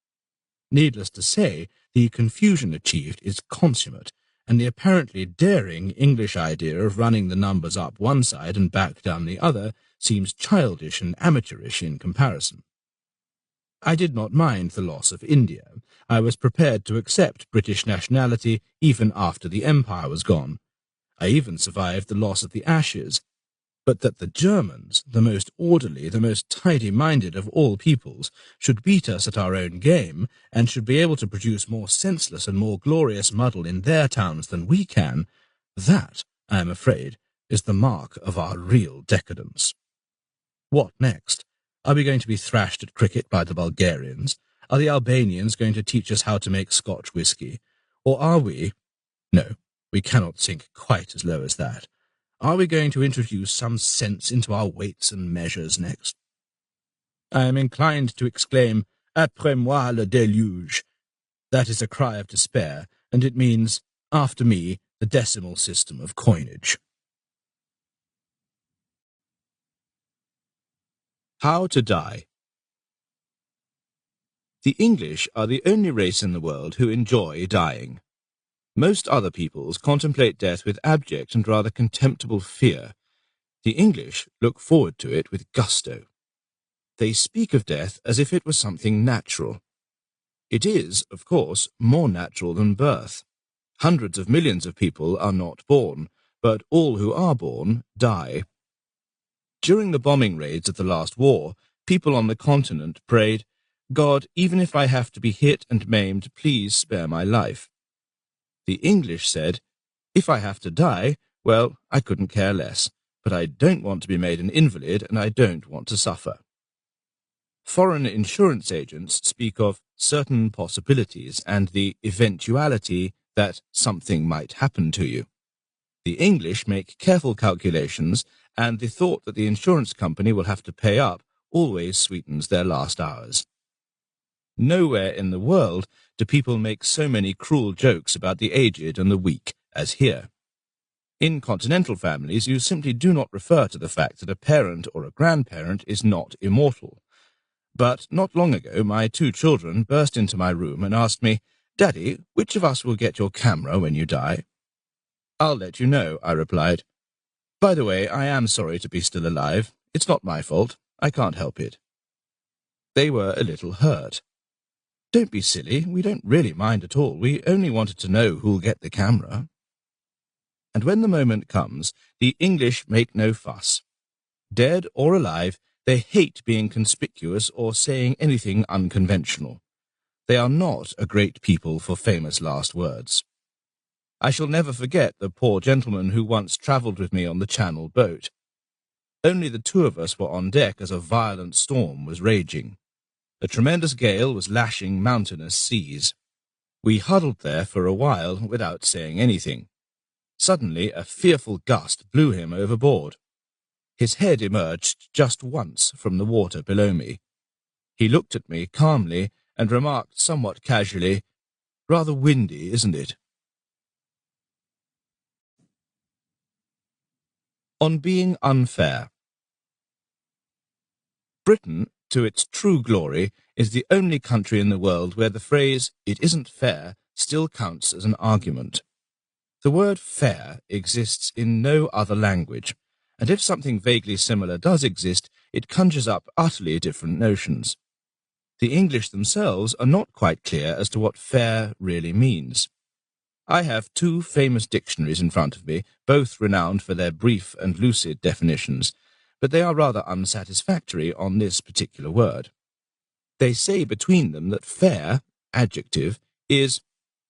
Needless to say, the confusion achieved is consummate, and the apparently daring English idea of running the numbers up one side and back down the other seems childish and amateurish in comparison. I did not mind the loss of India. I was prepared to accept British nationality even after the Empire was gone. I even survived the loss of the Ashes. But that the Germans, the most orderly, the most tidy-minded of all peoples, should beat us at our own game, and should be able to produce more senseless and more glorious muddle in their towns than we can, that, I am afraid, is the mark of our real decadence. What next? Are we going to be thrashed at cricket by the Bulgarians? Are the Albanians going to teach us how to make Scotch whisky? Or are we... No, we cannot sink quite as low as that. Are we going to introduce some sense into our weights and measures next? I am inclined to exclaim, "Après moi le déluge." That is a cry of despair, and it means, after me, the decimal system of coinage. How to die. The English are the only race in the world who enjoy dying. Most other peoples contemplate death with abject and rather contemptible fear. The English look forward to it with gusto. They speak of death as if it was something natural. It is, of course, more natural than birth. Hundreds of millions of people are not born, but all who are born die. During the bombing raids of the last war, people on the continent prayed, "God, even if I have to be hit and maimed, please spare my life." The English said, "If I have to die, well, I couldn't care less, but I don't want to be made an invalid and I don't want to suffer." Foreign insurance agents speak of certain possibilities and the eventuality that something might happen to you. The English make careful calculations, and the thought that the insurance company will have to pay up always sweetens their last hours. Nowhere in the world do people make so many cruel jokes about the aged and the weak as here. In continental families, you simply do not refer to the fact that a parent or a grandparent is not immortal. But not long ago, my 2 children burst into my room and asked me, "Daddy, which of us will get your camera when you die?" "I'll let you know," I replied. "By the way, I am sorry to be still alive. It's not my fault. I can't help it." They were a little hurt. "Don't be silly. We don't really mind at all. We only wanted to know who'll get the camera." And when the moment comes, the English make no fuss. Dead or alive, they hate being conspicuous or saying anything unconventional. They are not a great people for famous last words. I shall never forget the poor gentleman who once travelled with me on the Channel boat. Only the 2 of us were on deck as a violent storm was raging. A tremendous gale was lashing mountainous seas. We huddled there for a while without saying anything. Suddenly a fearful gust blew him overboard. His head emerged just once from the water below me. He looked at me calmly and remarked somewhat casually, "Rather windy, isn't it?" On being unfair. Britain, to its true glory, is the only country in the world where the phrase, "it isn't fair," still counts as an argument. The word fair exists in no other language, and if something vaguely similar does exist, it conjures up utterly different notions. The English themselves are not quite clear as to what fair really means. I have 2 famous dictionaries in front of me, both renowned for their brief and lucid definitions, but they are rather unsatisfactory on this particular word. They say between them that fair, adjective, is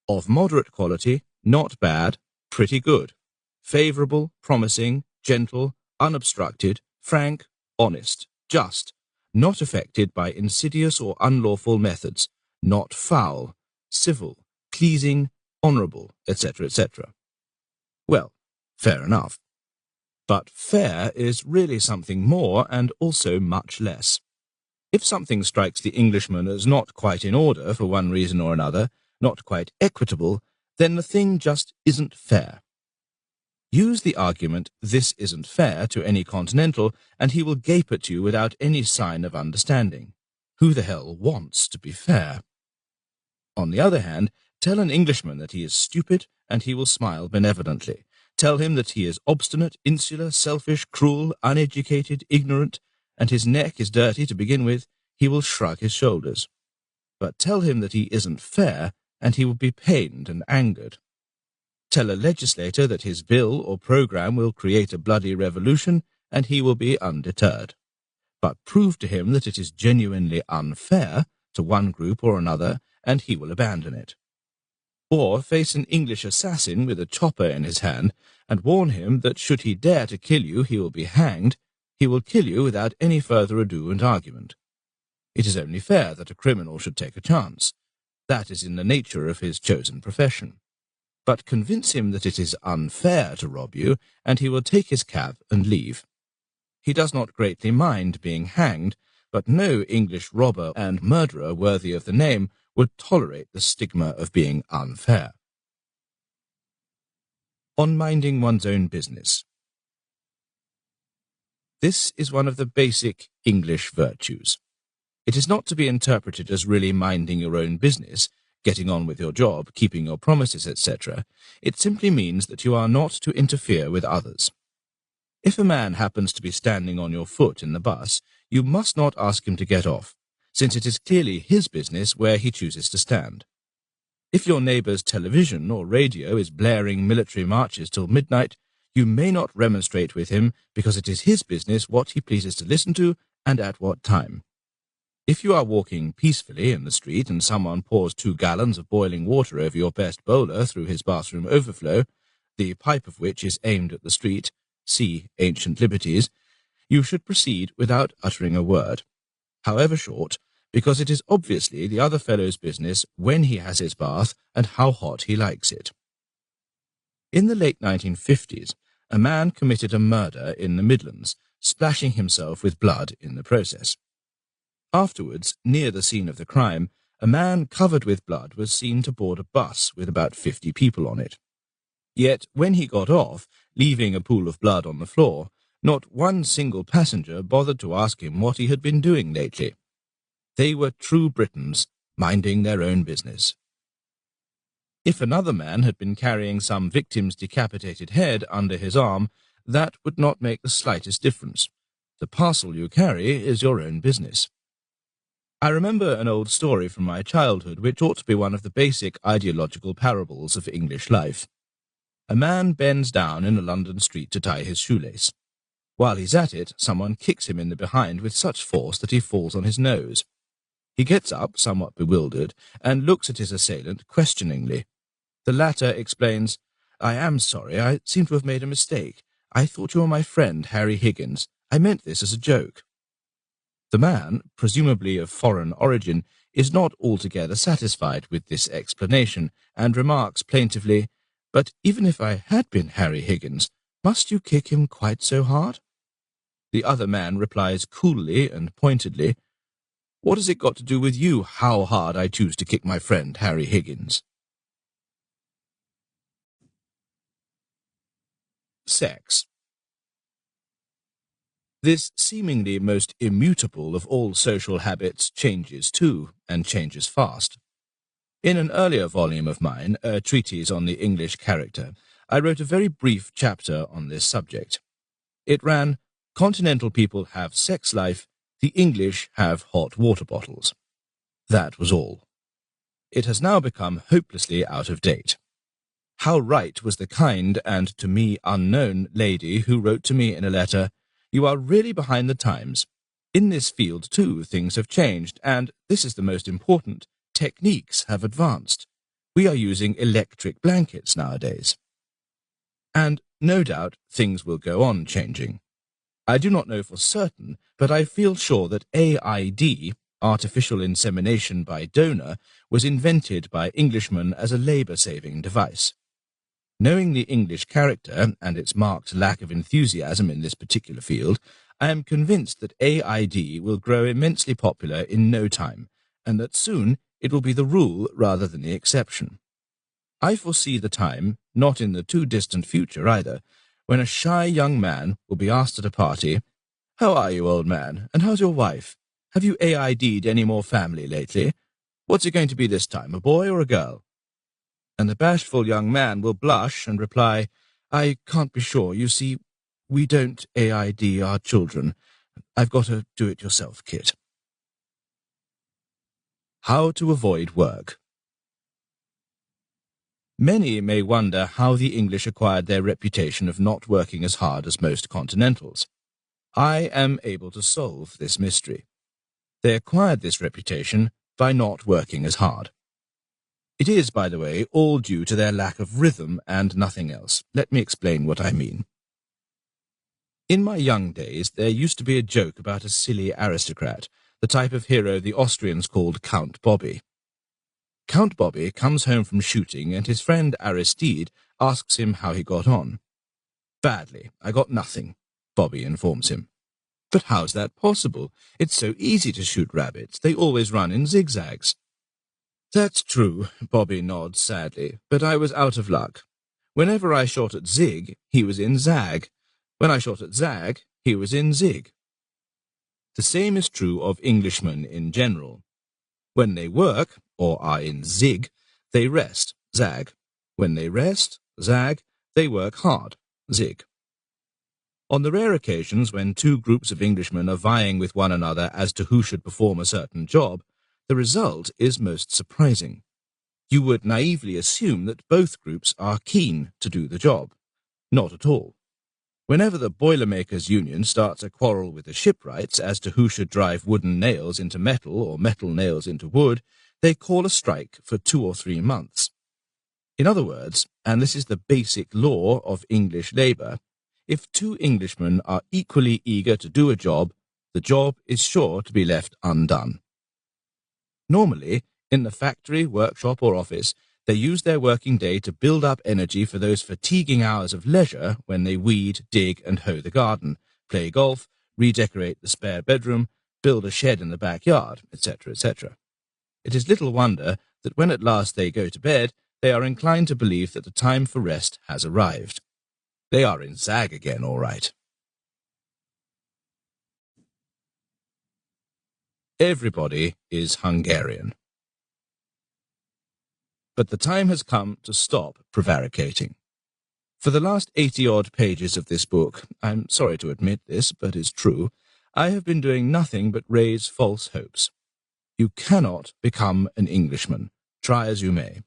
of moderate quality, not bad, pretty good, favourable, promising, gentle, unobstructed, frank, honest, just, not affected by insidious or unlawful methods, not foul, civil, pleasing, honourable, etc., etc. Well, fair enough. But fair is really something more and also much less. If something strikes the Englishman as not quite in order for one reason or another, not quite equitable, then the thing just isn't fair. Use the argument, "this isn't fair," to any continental, and he will gape at you without any sign of understanding. Who the hell wants to be fair? On the other hand, tell an Englishman that he is stupid, and he will smile benevolently. Tell him that he is obstinate, insular, selfish, cruel, uneducated, ignorant, and his neck is dirty to begin with, he will shrug his shoulders. But tell him that he isn't fair, and he will be pained and angered. Tell a legislator that his bill or programme will create a bloody revolution, and he will be undeterred. But prove to him that it is genuinely unfair to one group or another, and he will abandon it. Or face an English assassin with a chopper in his hand, and warn him that should he dare to kill you, he will be hanged. He will kill you without any further ado and argument. It is only fair that a criminal should take a chance. That is in the nature of his chosen profession. But convince him that it is unfair to rob you, and he will take his cab and leave. He does not greatly mind being hanged, but no English robber and murderer worthy of the name would tolerate the stigma of being unfair. On minding one's own business. This is one of the basic English virtues. It is not to be interpreted as really minding your own business, getting on with your job, keeping your promises, etc. It simply means that you are not to interfere with others. If a man happens to be standing on your foot in the bus, you must not ask him to get off, since it is clearly his business where he chooses to stand. If your neighbour's television or radio is blaring military marches till midnight, you may not remonstrate with him because it is his business what he pleases to listen to and at what time. If you are walking peacefully in the street and someone pours 2 gallons of boiling water over your best bowler through his bathroom overflow, the pipe of which is aimed at the street, see Ancient Liberties, you should proceed without uttering a word, however short, because it is obviously the other fellow's business when he has his bath and how hot he likes it. In the late 1950s, a man committed a murder in the Midlands, splashing himself with blood in the process. Afterwards, near the scene of the crime, a man covered with blood was seen to board a bus with about 50 people on it. Yet, when he got off, leaving a pool of blood on the floor, not one single passenger bothered to ask him what he had been doing lately. They were true Britons, minding their own business. If another man had been carrying some victim's decapitated head under his arm, that would not make the slightest difference. The parcel you carry is your own business. I remember an old story from my childhood which ought to be one of the basic ideological parables of English life. A man bends down in a London street to tie his shoelace. While he's at it, someone kicks him in the behind with such force that he falls on his nose. He gets up, somewhat bewildered, and looks at his assailant questioningly. The latter explains, "I am sorry, I seem to have made a mistake. I thought you were my friend, Harry Higgins. I meant this as a joke." The man, presumably of foreign origin, is not altogether satisfied with this explanation, and remarks plaintively, "But even if I had been Harry Higgins, must you kick him quite so hard?" The other man replies coolly and pointedly, "What has it got to do with you how hard I choose to kick my friend Harry Higgins?" Sex. This seemingly most immutable of all social habits changes too, and changes fast. In an earlier volume of mine, a treatise on the English character, I wrote a very brief chapter on this subject. It ran, "Continental people have sex life, the English have hot water bottles." That was all. It has now become hopelessly out of date. How right was the kind and to me unknown lady who wrote to me in a letter, "You are really behind the times. In this field, too, things have changed, and, this is the most important, techniques have advanced. We are using electric blankets nowadays." And, no doubt, things will go on changing. I do not know for certain, but I feel sure that AID, artificial insemination by donor, was invented by Englishmen as a labour-saving device. Knowing the English character and its marked lack of enthusiasm in this particular field, I am convinced that AID will grow immensely popular in no time, and that soon it will be the rule rather than the exception. I foresee the time, not in the too distant future either, when a shy young man will be asked at a party, "How are you, old man, and how's your wife? Have you AID'd any more family lately? What's it going to be this time, a boy or a girl?" And the bashful young man will blush and reply, "I can't be sure. You see, we don't AID our children. I've got a do-it-yourself kit." How to avoid work. Many may wonder how the English acquired their reputation of not working as hard as most continentals. I am able to solve this mystery. They acquired this reputation by not working as hard. It is, by the way, all due to their lack of rhythm and nothing else. Let me explain what I mean. In my young days, there used to be a joke about a silly aristocrat, the type of hero the Austrians called Count Bobby. Count Bobby comes home from shooting, and his friend Aristide asks him how he got on. "Badly. I got nothing," Bobby informs him. "But how's that possible? It's so easy to shoot rabbits. They always run in zigzags." "That's true," Bobby nods sadly, "but I was out of luck. Whenever I shot at zig, he was in zag. When I shot at zag, he was in zig. The same is true of Englishmen in general. When they work, or are in zig, they rest, zag. When they rest, zag, they work hard, zig. On the rare occasions when two groups of Englishmen are vying with one another as to who should perform a certain job, the result is most surprising. You would naively assume that both groups are keen to do the job. Not at all. Whenever the Boilermakers' Union starts a quarrel with the shipwrights as to who should drive wooden nails into metal or metal nails into wood, they call a strike for 2 or 3 months. In other words, and this is the basic law of English labour, if two Englishmen are equally eager to do a job, the job is sure to be left undone. Normally, in the factory, workshop or office, they use their working day to build up energy for those fatiguing hours of leisure when they weed, dig and hoe the garden, play golf, redecorate the spare bedroom, build a shed in the backyard, etc., etc. It is little wonder that when at last they go to bed, they are inclined to believe that the time for rest has arrived. They are in zag again, all right. Everybody is Hungarian. But the time has come to stop prevaricating. For the last 80-odd pages of this book, I'm sorry to admit this, but it's true, I have been doing nothing but raise false hopes. You cannot become an Englishman, try as you may,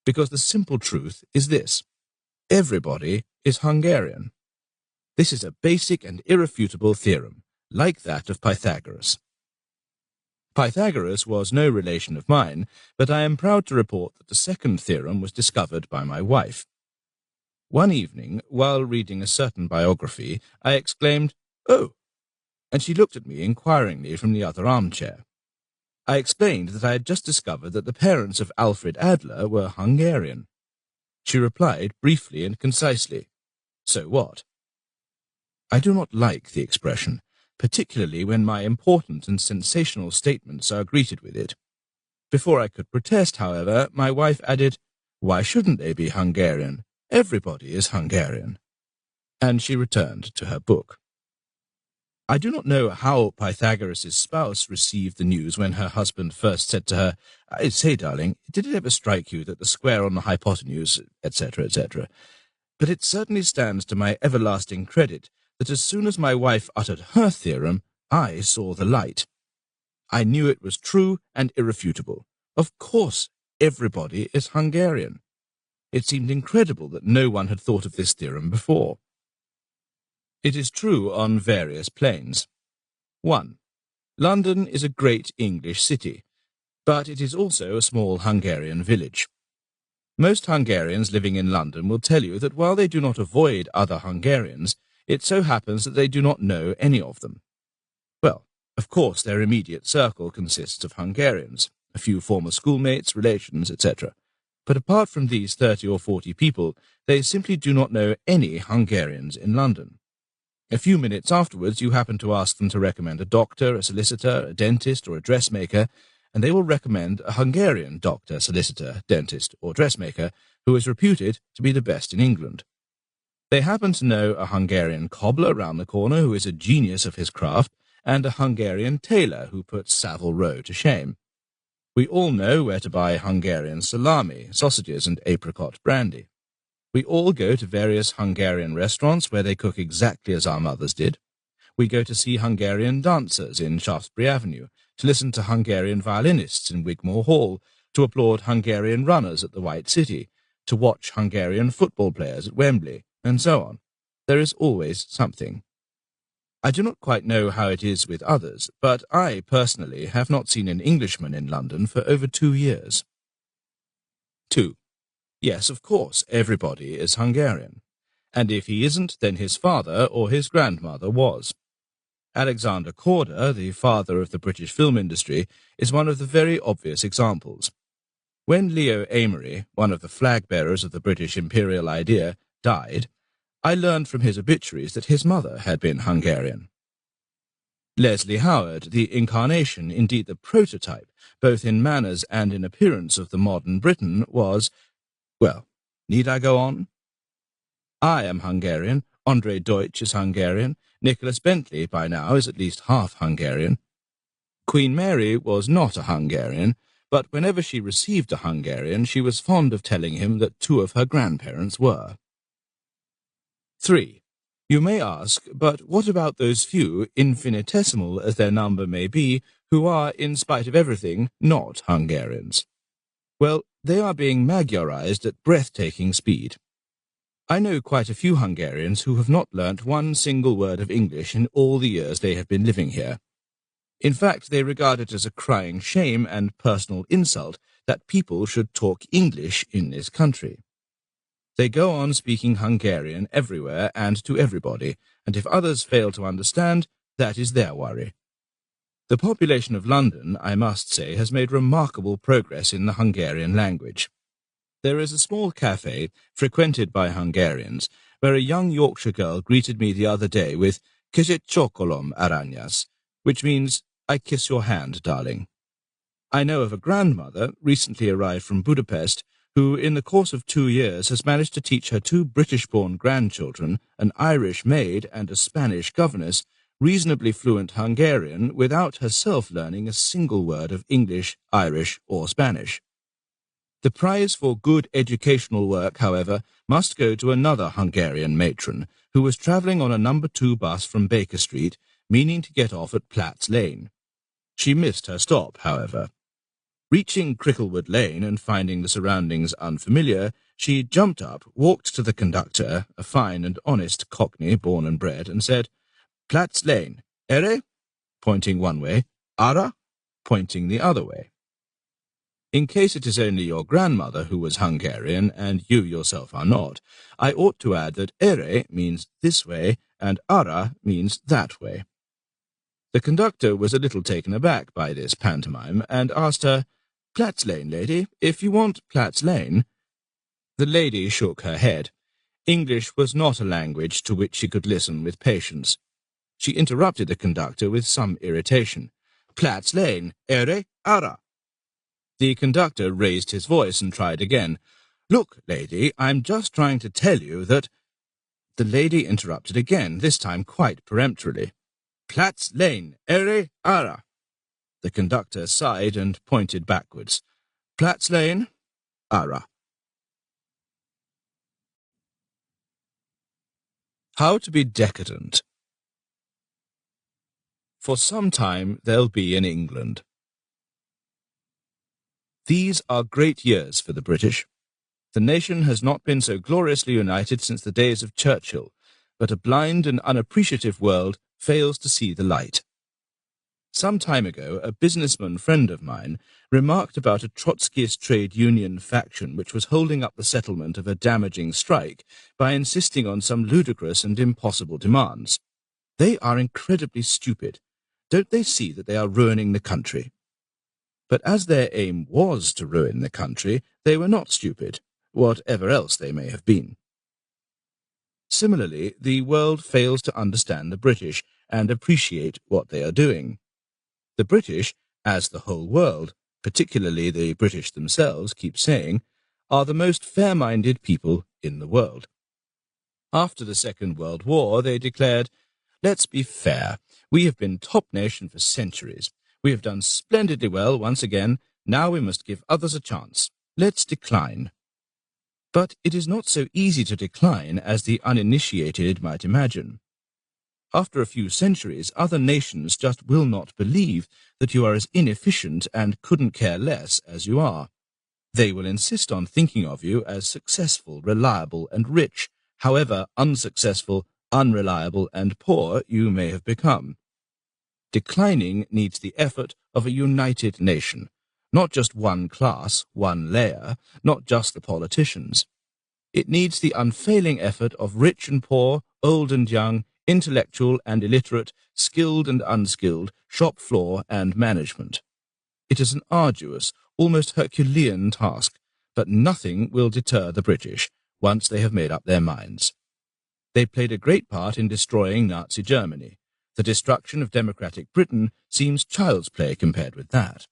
because the simple truth is this: everybody is Hungarian. This is a basic and irrefutable theorem, like that of Pythagoras. Pythagoras was no relation of mine, but I am proud to report that the second theorem was discovered by my wife. One evening, while reading a certain biography, I exclaimed, "Oh!" and she looked at me inquiringly from the other armchair. I explained that I had just discovered that the parents of Alfred Adler were Hungarian. She replied briefly and concisely, "So what?" I do not like the expression, particularly when my important and sensational statements are greeted with it. Before I could protest, however, my wife added, "Why shouldn't they be Hungarian? Everybody is Hungarian." And she returned to her book. I do not know how Pythagoras' spouse received the news when her husband first said to her, "I say, darling, did it ever strike you that the square on the hypotenuse, etc., etc.? But it certainly stands to my everlasting credit that as soon as my wife uttered her theorem, I saw the light. I knew it was true and irrefutable. Of course, everybody is Hungarian. It seemed incredible that no one had thought of this theorem before. It is true on various planes. 1. London is a great English city, but it is also a small Hungarian village. Most Hungarians living in London will tell you that while they do not avoid other Hungarians, it so happens that they do not know any of them. Well, of course their immediate circle consists of Hungarians, a few former schoolmates, relations, etc. But apart from these 30 or 40 people, they simply do not know any Hungarians in London. A few minutes afterwards you happen to ask them to recommend a doctor, a solicitor, a dentist, or a dressmaker, and they will recommend a Hungarian doctor, solicitor, dentist, or dressmaker who is reputed to be the best in England. They happen to know a Hungarian cobbler round the corner who is a genius of his craft, and a Hungarian tailor who puts Savile Row to shame. We all know where to buy Hungarian salami, sausages, and apricot brandy. We all go to various Hungarian restaurants where they cook exactly as our mothers did. We go to see Hungarian dancers in Shaftesbury Avenue, to listen to Hungarian violinists in Wigmore Hall, to applaud Hungarian runners at the White City, to watch Hungarian football players at Wembley, and so on. There is always something. I do not quite know how it is with others, but I, personally, have not seen an Englishman in London for over 2 years. 2. Yes, of course, everybody is Hungarian. And if he isn't, then his father or his grandmother was. Alexander Korda, the father of the British film industry, is one of the very obvious examples. When Leo Amery, one of the flag-bearers of the British imperial idea, died, I learned from his obituaries that his mother had been Hungarian. Leslie Howard, the incarnation, indeed the prototype, both in manners and in appearance of the modern Briton, was... Well, need I go on? I am Hungarian, Andre Deutsch is Hungarian. Nicholas Bentley, by now, is at least half Hungarian. Queen Mary was not a Hungarian, but whenever she received a Hungarian, she was fond of telling him that 2 of her grandparents were. 3. You may ask, but what about those few, infinitesimal as their number may be, who are, in spite of everything, not Hungarians? Well, they are being Magyarized at breathtaking speed. I know quite a few Hungarians who have not learnt one single word of English in all the years they have been living here. In fact, they regard it as a crying shame and personal insult that people should talk English in this country. They go on speaking Hungarian everywhere and to everybody, and if others fail to understand, that is their worry. The population of London, I must say, has made remarkable progress in the Hungarian language. There is a small cafe, frequented by Hungarians, where a young Yorkshire girl greeted me the other day with "Kezet csokolom, aranyas," which means, "I kiss your hand, darling." I know of a grandmother, recently arrived from Budapest, who, in the course of 2 years, has managed to teach her 2 British-born grandchildren, an Irish maid and a Spanish governess, reasonably fluent Hungarian without herself learning a single word of English, Irish, or Spanish. The prize for good educational work, however, must go to another Hungarian matron, who was travelling on a No. 2 bus from Baker Street, meaning to get off at Platt's Lane. She missed her stop, however. Reaching Cricklewood Lane and finding the surroundings unfamiliar, she jumped up, walked to the conductor, a fine and honest Cockney born and bred, and said, "Platt's Lane, ere?" pointing one way, "Ara?" pointing the other way. In case it is only your grandmother who was Hungarian, and you yourself are not, I ought to add that ere means this way, and ara means that way. The conductor was a little taken aback by this pantomime, and asked her, "Platt's Lane, lady, if you want Platt's Lane." The lady shook her head. English was not a language to which she could listen with patience. She interrupted the conductor with some irritation. "Platt's Lane, ere, ara." The conductor raised his voice and tried again. "Look, lady, I'm just trying to tell you that—" The lady interrupted again, this time quite peremptorily. "Platt's Lane, ere, ara." The conductor sighed and pointed backwards. "Platt's Lane, ara." How to be decadent. For some time they'll be in England. These are great years for the British. The nation has not been so gloriously united since the days of Churchill, but a blind and unappreciative world fails to see the light. Some time ago, a businessman friend of mine remarked about a Trotskyist trade union faction which was holding up the settlement of a damaging strike by insisting on some ludicrous and impossible demands. They are incredibly stupid. Don't they see that they are ruining the country? But as their aim was to ruin the country, they were not stupid, whatever else they may have been. Similarly, the world fails to understand the British and appreciate what they are doing. The British, as the whole world, particularly the British themselves, keep saying, are the most fair-minded people in the world. After the Second World War, they declared, "Let's be fair. We have been top nation for centuries. We have done splendidly well once again. Now we must give others a chance. Let's decline." But it is not so easy to decline as the uninitiated might imagine. After a few centuries, other nations just will not believe that you are as inefficient and couldn't care less as you are. They will insist on thinking of you as successful, reliable, and rich, however unsuccessful, unreliable, and poor you may have become. Declining needs the effort of a united nation, not just one class, one layer, not just the politicians. It needs the unfailing effort of rich and poor, old and young, intellectual and illiterate, skilled and unskilled, shop floor and management. It is an arduous, almost Herculean task, but nothing will deter the British once they have made up their minds. They played a great part in destroying Nazi Germany. The destruction of democratic Britain seems child's play compared with that.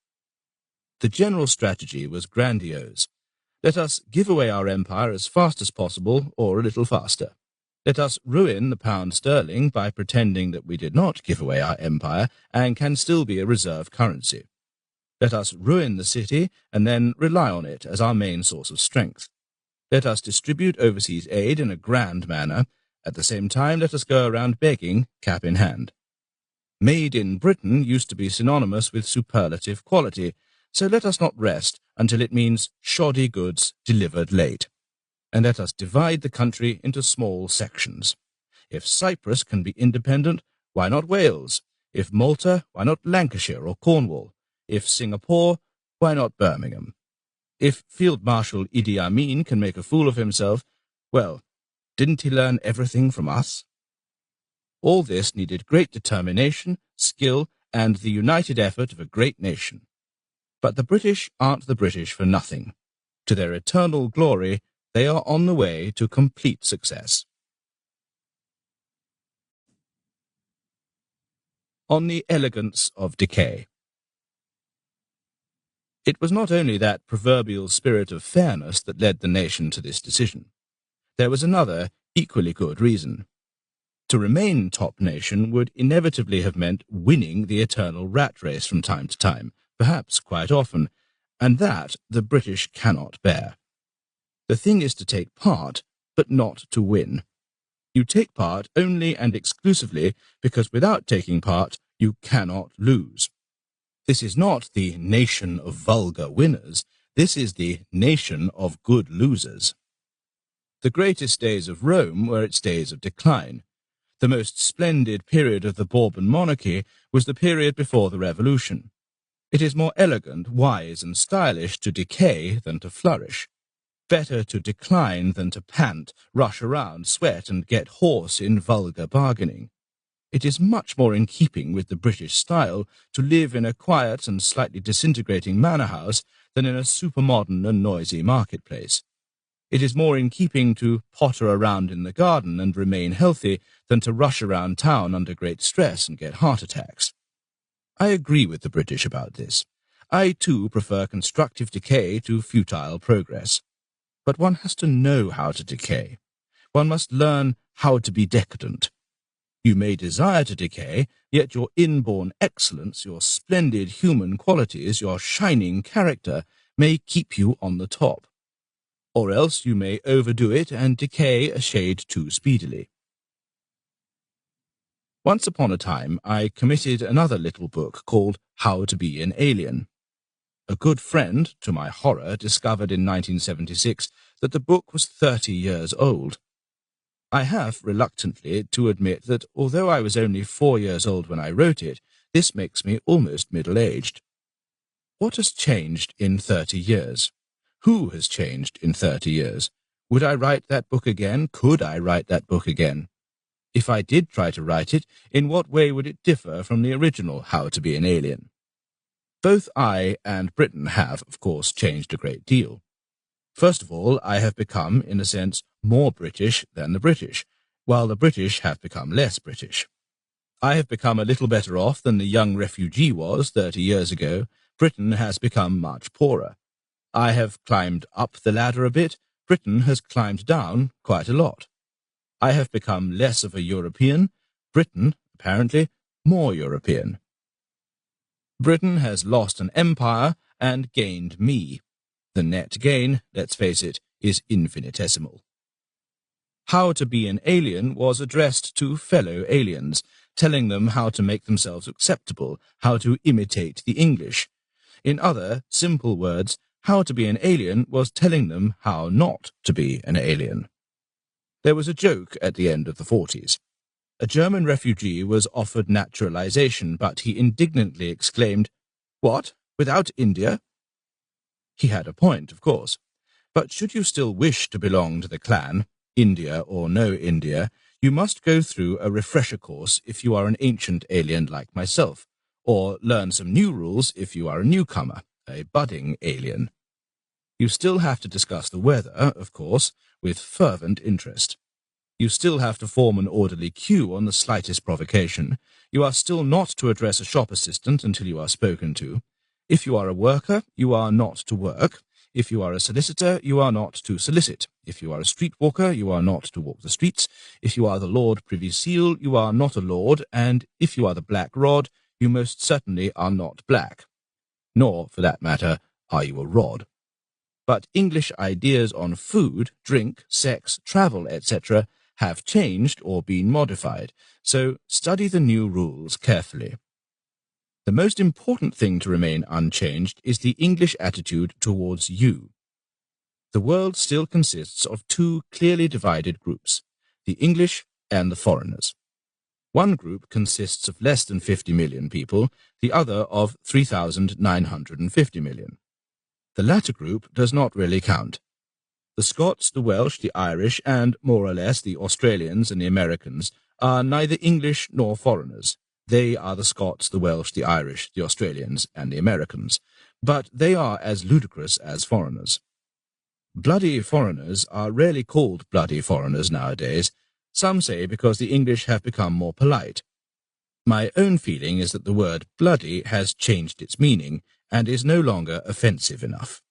The general strategy was grandiose. Let us give away our empire as fast as possible, or a little faster. Let us ruin the pound sterling by pretending that we did not give away our empire and can still be a reserve currency. Let us ruin the city and then rely on it as our main source of strength. Let us distribute overseas aid in a grand manner. At the same time, let us go around begging, cap in hand. Made in Britain used to be synonymous with superlative quality, so let us not rest until it means shoddy goods delivered late. And let us divide the country into small sections. If Cyprus can be independent, why not Wales? If Malta, why not Lancashire or Cornwall? If Singapore, why not Birmingham? If Field Marshal Idi Amin can make a fool of himself, well, didn't he learn everything from us? All this needed great determination, skill, and the united effort of a great nation. But the British aren't the British for nothing. To their eternal glory, they are on the way to complete success. On the elegance of decay. It was not only that proverbial spirit of fairness that led the nation to this decision. There was another, equally good reason. To remain top nation would inevitably have meant winning the eternal rat race from time to time, perhaps quite often, and that the British cannot bear. The thing is to take part, but not to win. You take part only and exclusively because without taking part you cannot lose. This is not the nation of vulgar winners, this is the nation of good losers. The greatest days of Rome were its days of decline. The most splendid period of the Bourbon monarchy was the period before the Revolution. It is more elegant, wise, and stylish to decay than to flourish. Better to decline than to pant, rush around, sweat, and get hoarse in vulgar bargaining. It is much more in keeping with the British style to live in a quiet and slightly disintegrating manor house than in a supermodern and noisy marketplace. It is more in keeping to potter around in the garden and remain healthy than to rush around town under great stress and get heart attacks. I agree with the British about this. I, too, prefer constructive decay to futile progress. But one has to know how to decay. One must learn how to be decadent. You may desire to decay, yet your inborn excellence, your splendid human qualities, your shining character may keep you on the top. Or else you may overdo it and decay a shade too speedily. Once upon a time I committed another little book called How to Be an Alien. A good friend, to my horror, discovered in 1976 that the book was 30 years old. I have, reluctantly, to admit that although I was only 4 years old when I wrote it, this makes me almost middle-aged. What has changed in 30 years? Who has changed in 30 years? Would I write that book again? Could I write that book again? If I did try to write it, in what way would it differ from the original How to Be an Alien? Both I and Britain have, of course, changed a great deal. First of all, I have become, in a sense, more British than the British, while the British have become less British. I have become a little better off than the young refugee was 30 years ago. Britain has become much poorer. I have climbed up the ladder a bit. Britain has climbed down quite a lot. I have become less of a European. Britain, apparently, more European. Britain has lost an empire and gained me. The net gain, let's face it, is infinitesimal. How to Be an Alien was addressed to fellow aliens, telling them how to make themselves acceptable, how to imitate the English. In other, simple words, How to Be an Alien was telling them how not to be an alien. There was a joke at the end of the 40s. A German refugee was offered naturalization, but he indignantly exclaimed, "What, without India?" He had a point, of course. But should you still wish to belong to the clan, India or no India, you must go through a refresher course if you are an ancient alien like myself, or learn some new rules if you are a newcomer, a budding alien. You still have to discuss the weather, of course, with fervent interest. You still have to form an orderly queue on the slightest provocation. You are still not to address a shop assistant until you are spoken to. If you are a worker, you are not to work. If you are a solicitor, you are not to solicit. If you are a streetwalker, you are not to walk the streets. If you are the Lord Privy Seal, you are not a lord, and if you are the Black Rod, you most certainly are not black. Nor, for that matter, are you a rod. But English ideas on food, drink, sex, travel, etc. have changed or been modified, so study the new rules carefully. The most important thing to remain unchanged is the English attitude towards you. The world still consists of two clearly divided groups, the English and the foreigners. One group consists of less than 50 million people, the other of 3,950 million. The latter group does not really count. The Scots, the Welsh, the Irish, and, more or less, the Australians and the Americans are neither English nor foreigners. They are the Scots, the Welsh, the Irish, the Australians, and the Americans. But they are as ludicrous as foreigners. Bloody foreigners are rarely called bloody foreigners nowadays. Some say because the English have become more polite. My own feeling is that the word bloody has changed its meaning and is no longer offensive enough.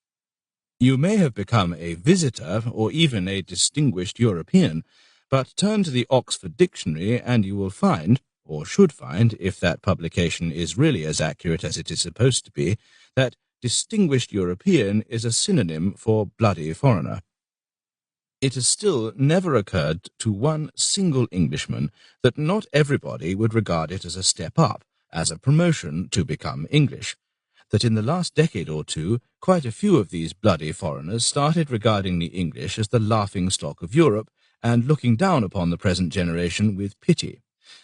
You may have become a visitor or even a distinguished European, but turn to the Oxford Dictionary and you will find, or should find, if that publication is really as accurate as it is supposed to be, that distinguished European is a synonym for bloody foreigner. It has still never occurred to one single Englishman that not everybody would regard it as a step up, as a promotion to become English, that in the last decade or two quite a few of these bloody foreigners started regarding the English as the laughingstock of Europe and looking down upon the present generation with pity,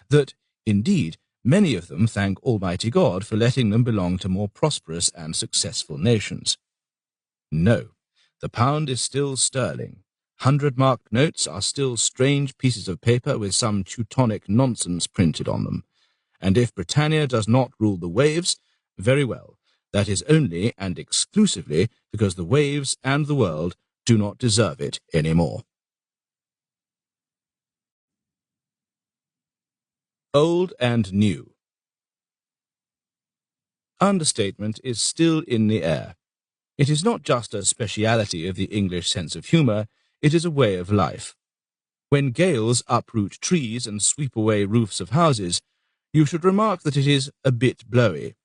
that, indeed, many of them thank Almighty God for letting them belong to more prosperous and successful nations. No, the pound is still sterling. 100-mark notes are still strange pieces of paper with some Teutonic nonsense printed on them. And if Britannia does not rule the waves, very well, that is only and exclusively because the waves and the world do not deserve it any more. Old and new. Understatement is still in the air. It is not just a speciality of the English sense of humour, it is a way of life. When gales uproot trees and sweep away roofs of houses, you should remark that it is a bit blowy.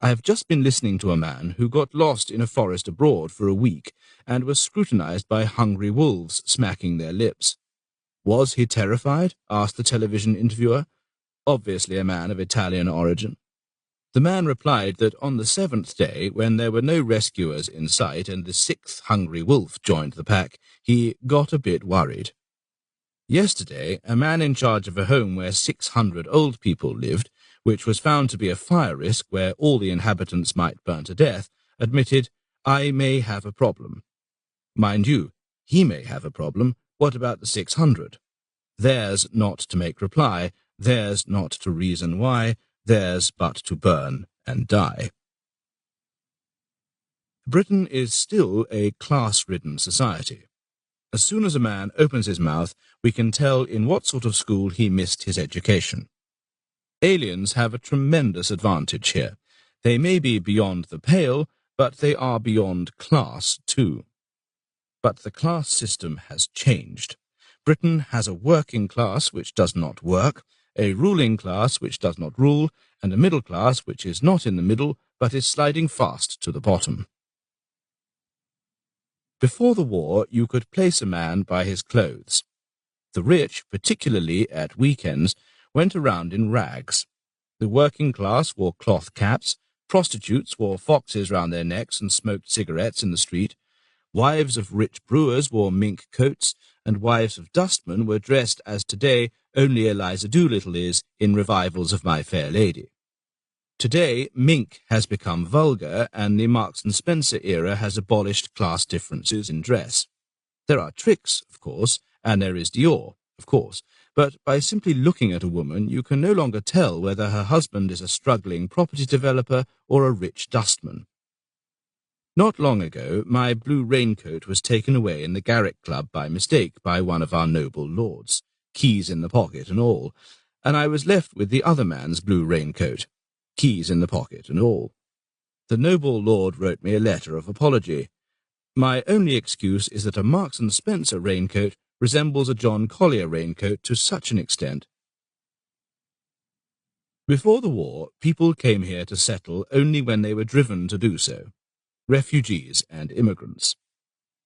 I have just been listening to a man who got lost in a forest abroad for a week and was scrutinized by hungry wolves smacking their lips. Was he terrified? Asked the television interviewer, obviously a man of Italian origin. The man replied that on the 7th day, when there were no rescuers in sight and the 6th hungry wolf joined the pack, he got a bit worried. Yesterday, a man in charge of a home where 600 old people lived, which was found to be a fire risk where all the inhabitants might burn to death, admitted, "I may have a problem." Mind you, he may have a problem. What about the 600? Theirs not to make reply, theirs not to reason why, theirs but to burn and die. Britain is still a class-ridden society. As soon as a man opens his mouth, we can tell in what sort of school he missed his education. Aliens have a tremendous advantage here. They may be beyond the pale, but they are beyond class too. But the class system has changed. Britain has a working class which does not work, a ruling class which does not rule, and a middle class which is not in the middle, but is sliding fast to the bottom. Before the war, you could place a man by his clothes. The rich, particularly at weekends, went around in rags. The working class wore cloth caps, prostitutes wore foxes round their necks and smoked cigarettes in the street, wives of rich brewers wore mink coats, and wives of dustmen were dressed as today only Eliza Doolittle is in revivals of My Fair Lady. Today, mink has become vulgar, and the Marks and Spencer era has abolished class differences in dress. There are tricks, of course, and there is Dior, of course, but by simply looking at a woman you can no longer tell whether her husband is a struggling property developer or a rich dustman. Not long ago, my blue raincoat was taken away in the Garrick Club by mistake by one of our noble lords, keys in the pocket and all, and I was left with the other man's blue raincoat, keys in the pocket and all. The noble lord wrote me a letter of apology. My only excuse is that a Marks and Spencer raincoat resembles a John Collier raincoat to such an extent. Before the war, people came here to settle only when they were driven to do so. Refugees and immigrants.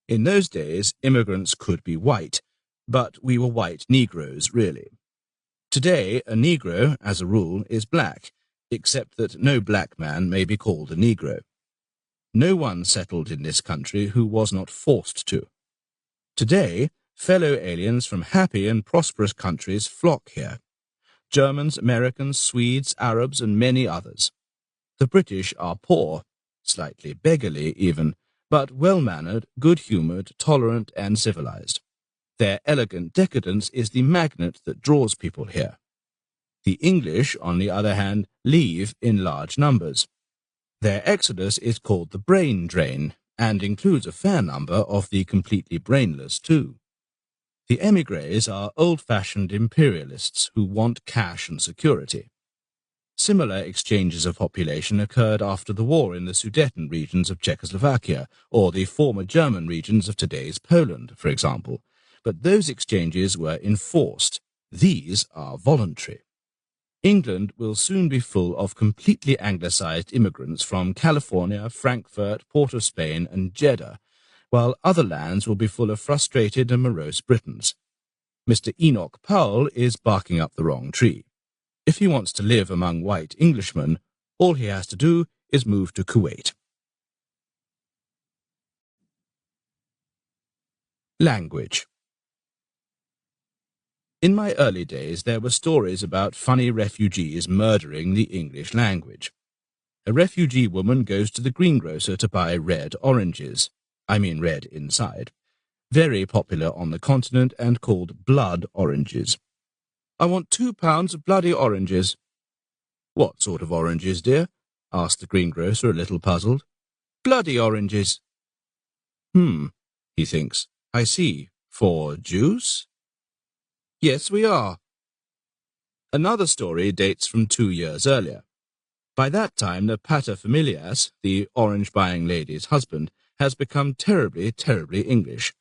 In those days, immigrants could be white, but we were white Negroes, really. Today, a Negro, as a rule, is black, except that no black man may be called a Negro. No one settled in this country who was not forced to. Today, fellow aliens from happy and prosperous countries flock here. Germans, Americans, Swedes, Arabs, and many others. The British are poor, slightly beggarly even, but well-mannered, good-humoured, tolerant, and civilized. Their elegant decadence is the magnet that draws people here. The English, on the other hand, leave in large numbers. Their exodus is called the brain drain, and includes a fair number of the completely brainless too. The émigrés are old-fashioned imperialists who want cash and security. Similar exchanges of population occurred after the war in the Sudeten regions of Czechoslovakia, or the former German regions of today's Poland, for example. But those exchanges were enforced. These are voluntary. England will soon be full of completely anglicized immigrants from California, Frankfurt, Port of Spain, and Jeddah, while other lands will be full of frustrated and morose Britons. Mr. Enoch Powell is barking up the wrong tree. If he wants to live among white Englishmen, all he has to do is move to Kuwait. Language. In my early days, there were stories about funny refugees murdering the English language. A refugee woman goes to the greengrocer to buy red oranges. I mean red inside. Very popular on the continent and called blood oranges. "I want 2 pounds of bloody oranges." "What sort of oranges, dear?" asked the greengrocer, a little puzzled. "Bloody oranges." He thinks. "I see. For juice?" "Yes, we are." Another story dates from 2 years earlier. By that time, the paterfamilias, the orange-buying lady's husband, has become terribly, terribly English.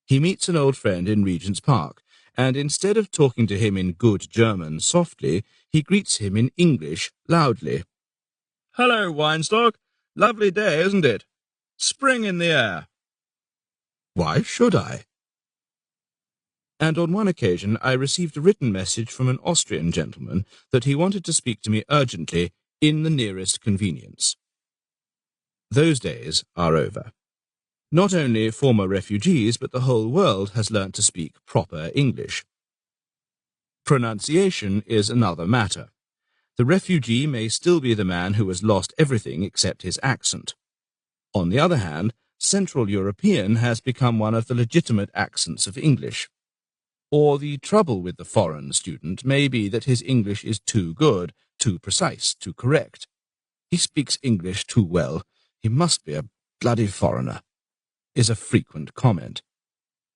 He meets an old friend in Regent's Park, and instead of talking to him in good German softly, he greets him in English loudly. "Hello, Weinstock. Lovely day, isn't it? Spring in the air." Why should I? And on one occasion I received a written message from an Austrian gentleman that he wanted to speak to me urgently in the nearest convenience. Those days are over. Not only former refugees, but the whole world has learnt to speak proper English. Pronunciation is another matter. The refugee may still be the man who has lost everything except his accent. On the other hand, Central European has become one of the legitimate accents of English. Or the trouble with the foreign student may be that his English is too good, too precise, too correct. "He speaks English too well. He must be a bloody foreigner," is a frequent comment.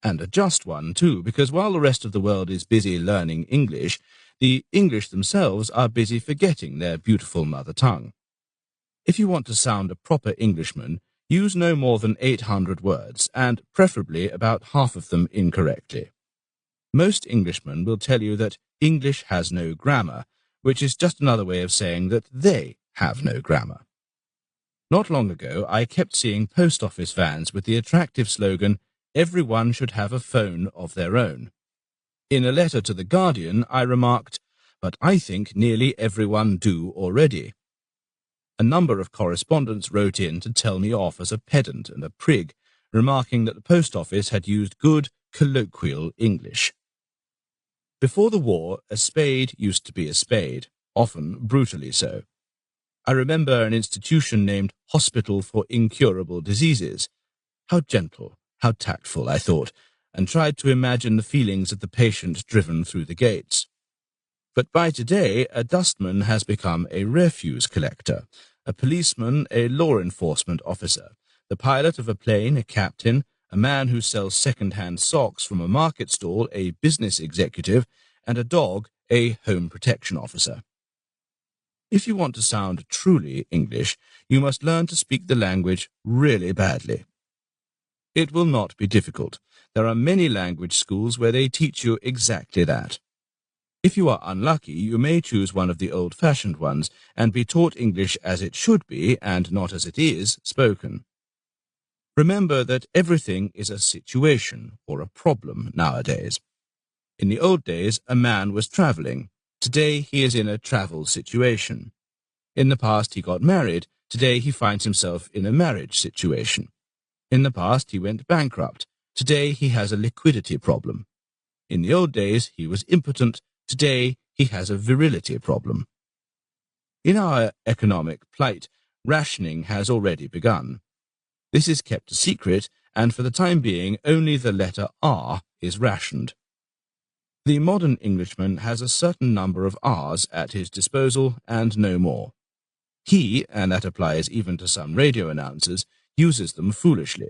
And a just one, too, because while the rest of the world is busy learning English, the English themselves are busy forgetting their beautiful mother tongue. If you want to sound a proper Englishman, use no more than 800 words, and preferably about half of them incorrectly. Most Englishmen will tell you that English has no grammar, which is just another way of saying that they have no grammar. Not long ago, I kept seeing post office vans with the attractive slogan, "Everyone should have a phone of their own." In a letter to The Guardian, I remarked, "But I think nearly everyone do already." A number of correspondents wrote in to tell me off as a pedant and a prig, remarking that the post office had used good, colloquial English. Before the war, a spade used to be a spade, often brutally so. I remember an institution named Hospital for Incurable Diseases. How gentle, how tactful, I thought, and tried to imagine the feelings of the patient driven through the gates. But by today, a dustman has become a refuse collector, a policeman a law enforcement officer, the pilot of a plane a captain, a man who sells second-hand socks from a market stall a business executive, and a dog a home protection officer. If you want to sound truly English, you must learn to speak the language really badly. It will not be difficult. There are many language schools where they teach you exactly that. If you are unlucky, you may choose one of the old-fashioned ones and be taught English as it should be and not as it is spoken. Remember that everything is a situation or a problem nowadays. In the old days, a man was travelling. Today, he is in a travel situation. In the past, he got married. Today, he finds himself in a marriage situation. In the past, he went bankrupt. Today, he has a liquidity problem. In the old days, he was impotent. Today, he has a virility problem. In our economic plight, rationing has already begun. This is kept a secret, and for the time being, only the letter R is rationed. The modern Englishman has a certain number of R's at his disposal, and no more. He, and that applies even to some radio announcers, uses them foolishly.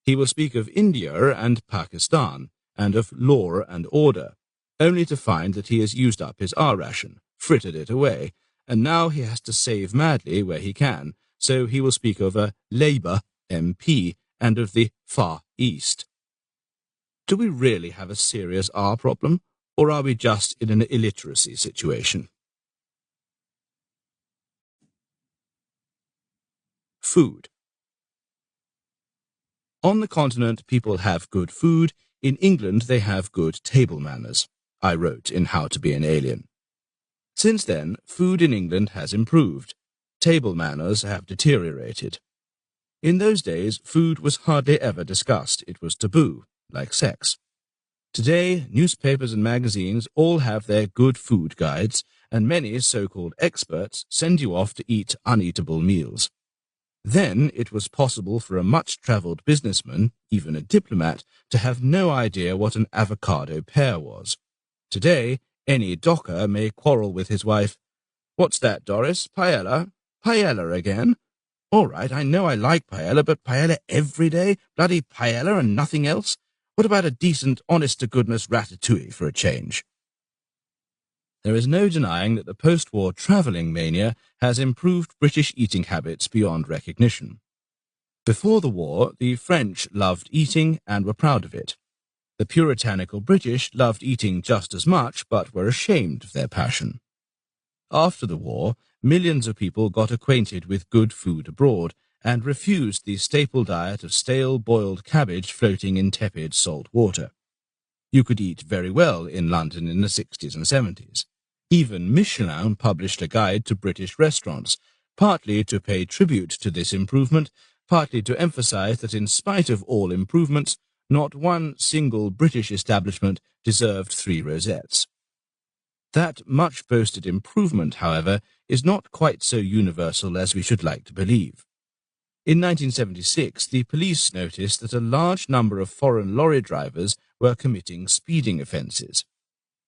He will speak of India and Pakistan, and of law and order, only to find that he has used up his R ration, frittered it away, and now he has to save madly where he can, so he will speak of a Labour MP and of the Far East. Do we really have a serious R problem, or are we just in an illiteracy situation? Food. On the continent, people have good food. In England, they have good table manners, I wrote in How to Be an Alien. Since then, food in England has improved. Table manners have deteriorated. In those days, food was hardly ever discussed. It was taboo, like sex. Today, newspapers and magazines all have their good food guides, and many so-called experts send you off to eat uneatable meals. Then it was possible for a much-travelled businessman, even a diplomat, to have no idea what an avocado pear was. Today, any docker may quarrel with his wife. "What's that, Doris? Paella? Paella again? All right, I know I like paella, but paella every day? Bloody paella and nothing else? What about a decent, honest-to-goodness ratatouille for a change?" There is no denying that the post-war travelling mania has improved British eating habits beyond recognition. Before the war, the French loved eating and were proud of it. The puritanical British loved eating just as much, but were ashamed of their passion. After the war, millions of people got acquainted with good food abroad and refused the staple diet of stale boiled cabbage floating in tepid salt water. You could eat very well in London in the 60s and 70s. Even Michelin published a guide to British restaurants, partly to pay tribute to this improvement, partly to emphasize that in spite of all improvements, not one single British establishment deserved 3 rosettes. That much-boasted improvement, however, is not quite so universal as we should like to believe. In 1976, the police noticed that a large number of foreign lorry drivers were committing speeding offences.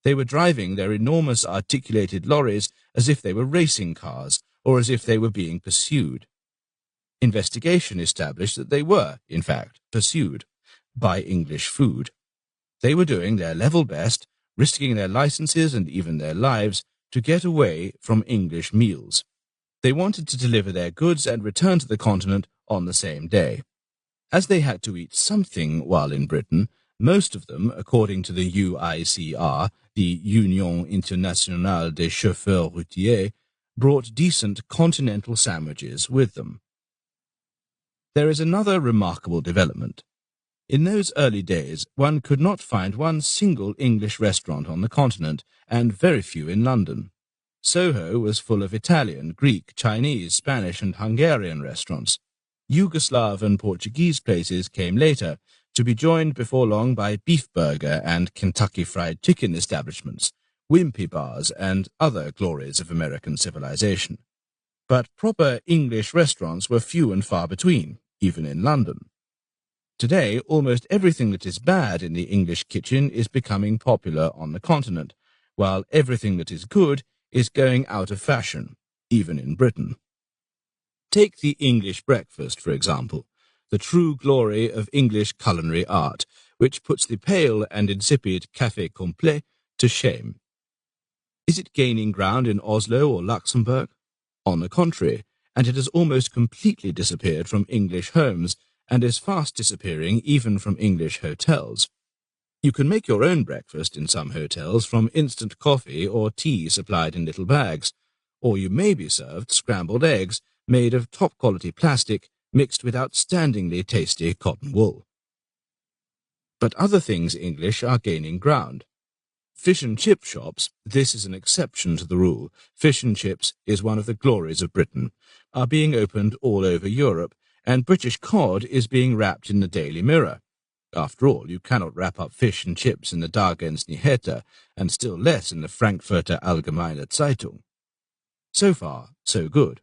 They were driving their enormous articulated lorries as if they were racing cars, or as if they were being pursued. Investigation established that they were, in fact, pursued by English food. They were doing their level best, risking their licenses and even their lives, to get away from English meals. They wanted to deliver their goods and return to the continent on the same day. As they had to eat something while in Britain, most of them, according to the UICR, the Union Internationale des Chauffeurs Routiers, brought decent continental sandwiches with them. There is another remarkable development. In those early days, one could not find one single English restaurant on the continent, and very few in London. Soho was full of Italian, Greek, Chinese, Spanish, and Hungarian restaurants. Yugoslav and Portuguese places came later, to be joined before long by beef burger and Kentucky Fried Chicken establishments, wimpy bars, and other glories of American civilization. But proper English restaurants were few and far between, even in London. Today, almost everything that is bad in the English kitchen is becoming popular on the continent, while everything that is good is going out of fashion, even in Britain. Take the English breakfast, for example, the true glory of English culinary art, which puts the pale and insipid café complet to shame. Is it gaining ground in Oslo or Luxembourg? On the contrary, and it has almost completely disappeared from English homes, and is fast disappearing even from English hotels. You can make your own breakfast in some hotels from instant coffee or tea supplied in little bags, or you may be served scrambled eggs made of top-quality plastic mixed with outstandingly tasty cotton wool. But other things English are gaining ground. Fish and chip shops, this is an exception to the rule, fish and chips is one of the glories of Britain, are being opened all over Europe, and British cod is being wrapped in the Daily Mirror. After all, you cannot wrap up fish and chips in the Dagens Nyheter, and still less in the Frankfurter Allgemeine Zeitung. So far, so good.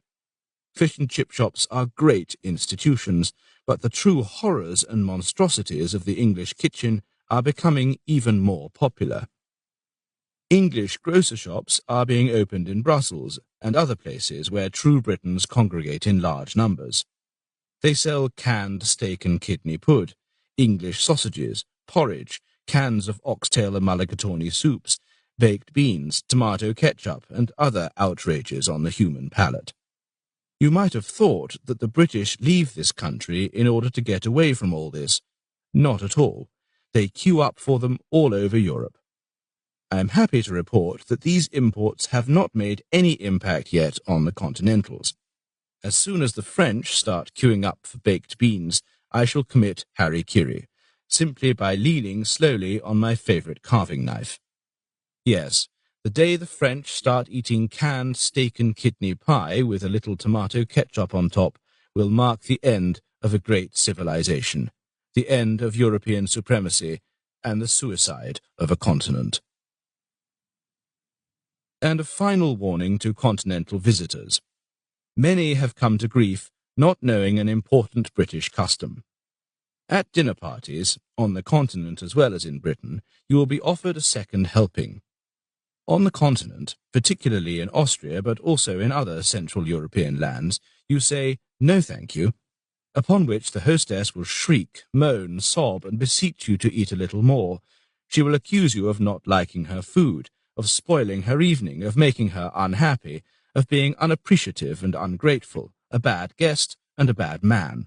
Fish and chip shops are great institutions, but the true horrors and monstrosities of the English kitchen are becoming even more popular. English grocer shops are being opened in Brussels and other places where true Britons congregate in large numbers. They sell canned steak and kidney pud, English sausages, porridge, cans of oxtail and mulligatawny soups, baked beans, tomato ketchup, and other outrages on the human palate. You might have thought that the British leave this country in order to get away from all this. Not at all. They queue up for them all over Europe. I am happy to report that these imports have not made any impact yet on the Continentals. As soon as the French start queuing up for baked beans, I shall commit harikiri, simply by leaning slowly on my favourite carving knife. Yes, the day the French start eating canned steak and kidney pie with a little tomato ketchup on top will mark the end of a great civilization, the end of European supremacy, and the suicide of a continent. And a final warning to continental visitors. Many have come to grief not knowing an important British custom. At dinner parties, on the continent as well as in Britain, you will be offered a second helping. On the continent, particularly in Austria, but also in other Central European lands, you say, "No, thank you," upon which the hostess will shriek, moan, sob, and beseech you to eat a little more. She will accuse you of not liking her food, of spoiling her evening, of making her unhappy, of being unappreciative and ungrateful, a bad guest and a bad man.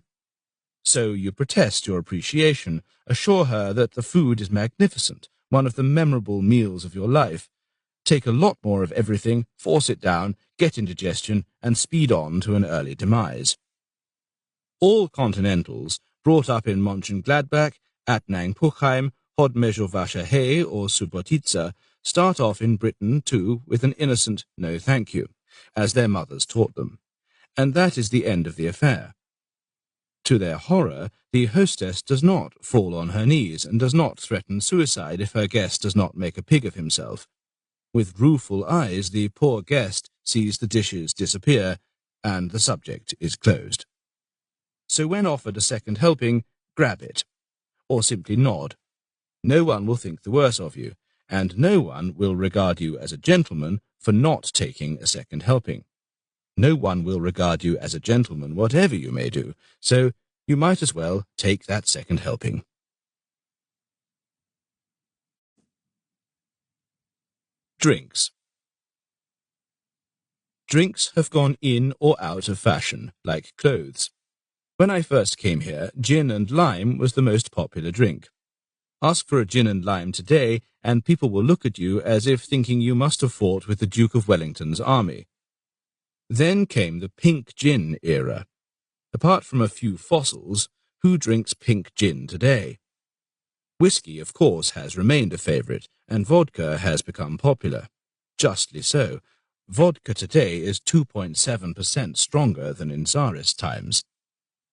So you protest your appreciation, assure her that the food is magnificent, one of the memorable meals of your life. Take a lot more of everything, force it down, get indigestion, and speed on to an early demise. All continentals, brought up in Mönchengladbach, Attnang-Puchheim, Hodmezhovacha-Hay, or Subotica, start off in Britain, too, with an innocent "no thank you," as their mothers taught them. And that is the end of the affair. To their horror, the hostess does not fall on her knees and does not threaten suicide if her guest does not make a pig of himself. With rueful eyes, the poor guest sees the dishes disappear, and the subject is closed. So when offered a second helping, grab it, or simply nod. No one will think the worse of you, and no one will regard you as a gentleman for not taking a second helping. No one will regard you as a gentleman whatever you may do, so you might as well take that second helping. Drinks. Drinks have gone in or out of fashion, like clothes. When I first came here, gin and lime was the most popular drink. Ask for a gin and lime today, and people will look at you as if thinking you must have fought with the Duke of Wellington's army. Then came the pink gin era. Apart from a few fossils, who drinks pink gin today? Whiskey, of course, has remained a favourite, and vodka has become popular. Justly so. Vodka today is 2.7% stronger than in Tsarist times.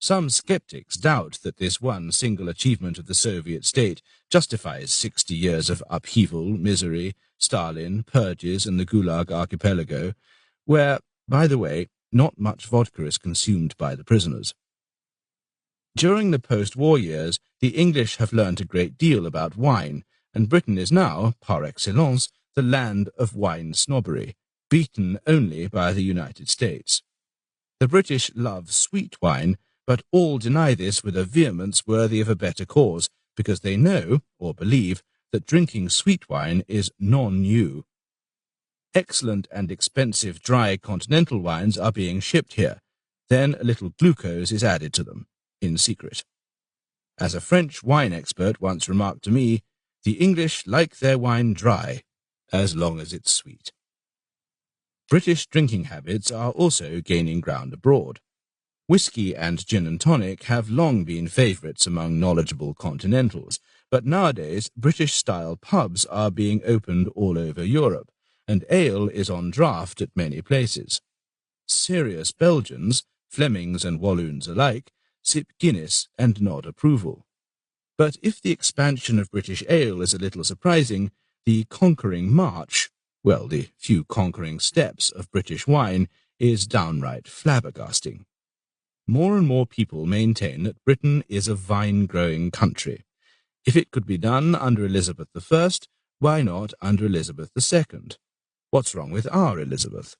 Some skeptics doubt that this one single achievement of the Soviet state justifies 60 years of upheaval, misery, Stalin, purges, and the Gulag archipelago, where, by the way, not much vodka is consumed by the prisoners. During the post-war years, the English have learnt a great deal about wine, and Britain is now, par excellence, the land of wine snobbery, beaten only by the United States. The British love sweet wine, but all deny this with a vehemence worthy of a better cause, because they know, or believe, that drinking sweet wine is non-new. Excellent and expensive dry continental wines are being shipped here. Then a little glucose is added to them, in secret. As a French wine expert once remarked to me, the English like their wine dry, as long as it's sweet. British drinking habits are also gaining ground abroad. Whisky and gin and tonic have long been favourites among knowledgeable continentals, but nowadays British-style pubs are being opened all over Europe, and ale is on draft at many places. Serious Belgians, Flemings and Walloons alike, sip Guinness and nod approval. But if the expansion of British ale is a little surprising, the conquering march, well, the few conquering steps of British wine, is downright flabbergasting. More and more people maintain that Britain is a vine-growing country. If it could be done under Elizabeth I, why not under Elizabeth II? What's wrong with our Elizabeth?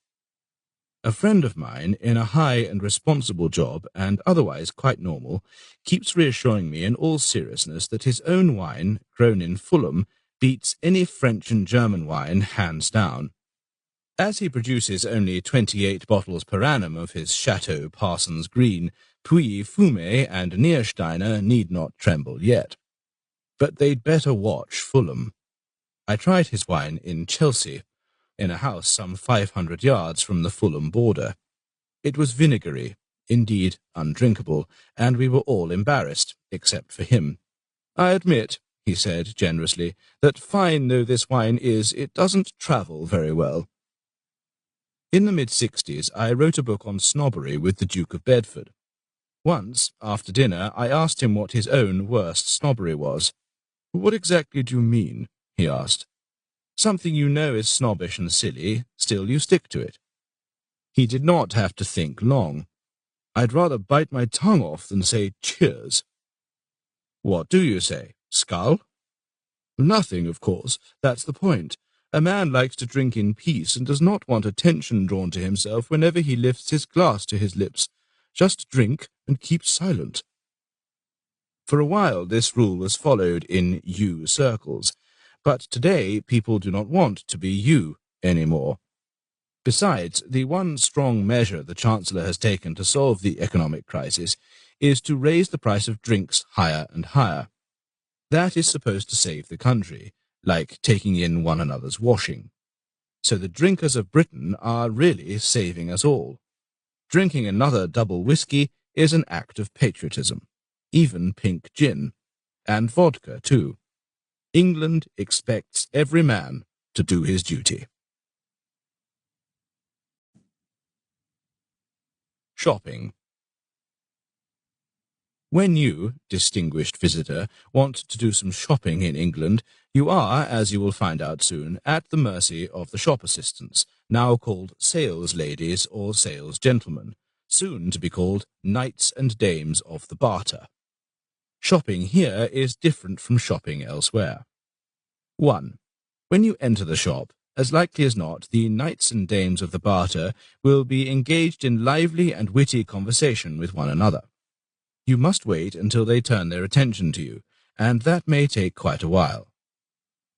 A friend of mine, in a high and responsible job, and otherwise quite normal, keeps reassuring me in all seriousness that his own wine, grown in Fulham, beats any French and German wine hands down. As he produces only 28 bottles per annum of his Chateau Parsons Green, Puy, Fumé and Niersteiner need not tremble yet. But they'd better watch Fulham. I tried his wine in Chelsea, in a house some 500 yards from the Fulham border. It was vinegary, indeed undrinkable, and we were all embarrassed, except for him. I admit, he said generously, that fine though this wine is, it doesn't travel very well. In the mid-60s, I wrote a book on snobbery with the Duke of Bedford. Once, after dinner, I asked him what his own worst snobbery was. "What exactly do you mean?" he asked. "Something you know is snobbish and silly, still you stick to it." He did not have to think long. "I'd rather bite my tongue off than say cheers." "What do you say? Skull?" "Nothing, of course. That's the point. A man likes to drink in peace and does not want attention drawn to himself whenever he lifts his glass to his lips. Just drink and keep silent." For a while this rule was followed in you circles, but today people do not want to be you anymore. Besides, the one strong measure the Chancellor has taken to solve the economic crisis is to raise the price of drinks higher and higher. That is supposed to save the country, like taking in one another's washing. So the drinkers of Britain are really saving us all. Drinking another double whisky is an act of patriotism, even pink gin, and vodka too. England expects every man to do his duty. Shopping. When you, distinguished visitor, want to do some shopping in England, you are, as you will find out soon, at the mercy of the shop assistants, now called sales ladies or sales gentlemen, soon to be called knights and dames of the barter. Shopping here is different from shopping elsewhere. 1. When you enter the shop, as likely as not, the knights and dames of the barter will be engaged in lively and witty conversation with one another. You must wait until they turn their attention to you, and that may take quite a while.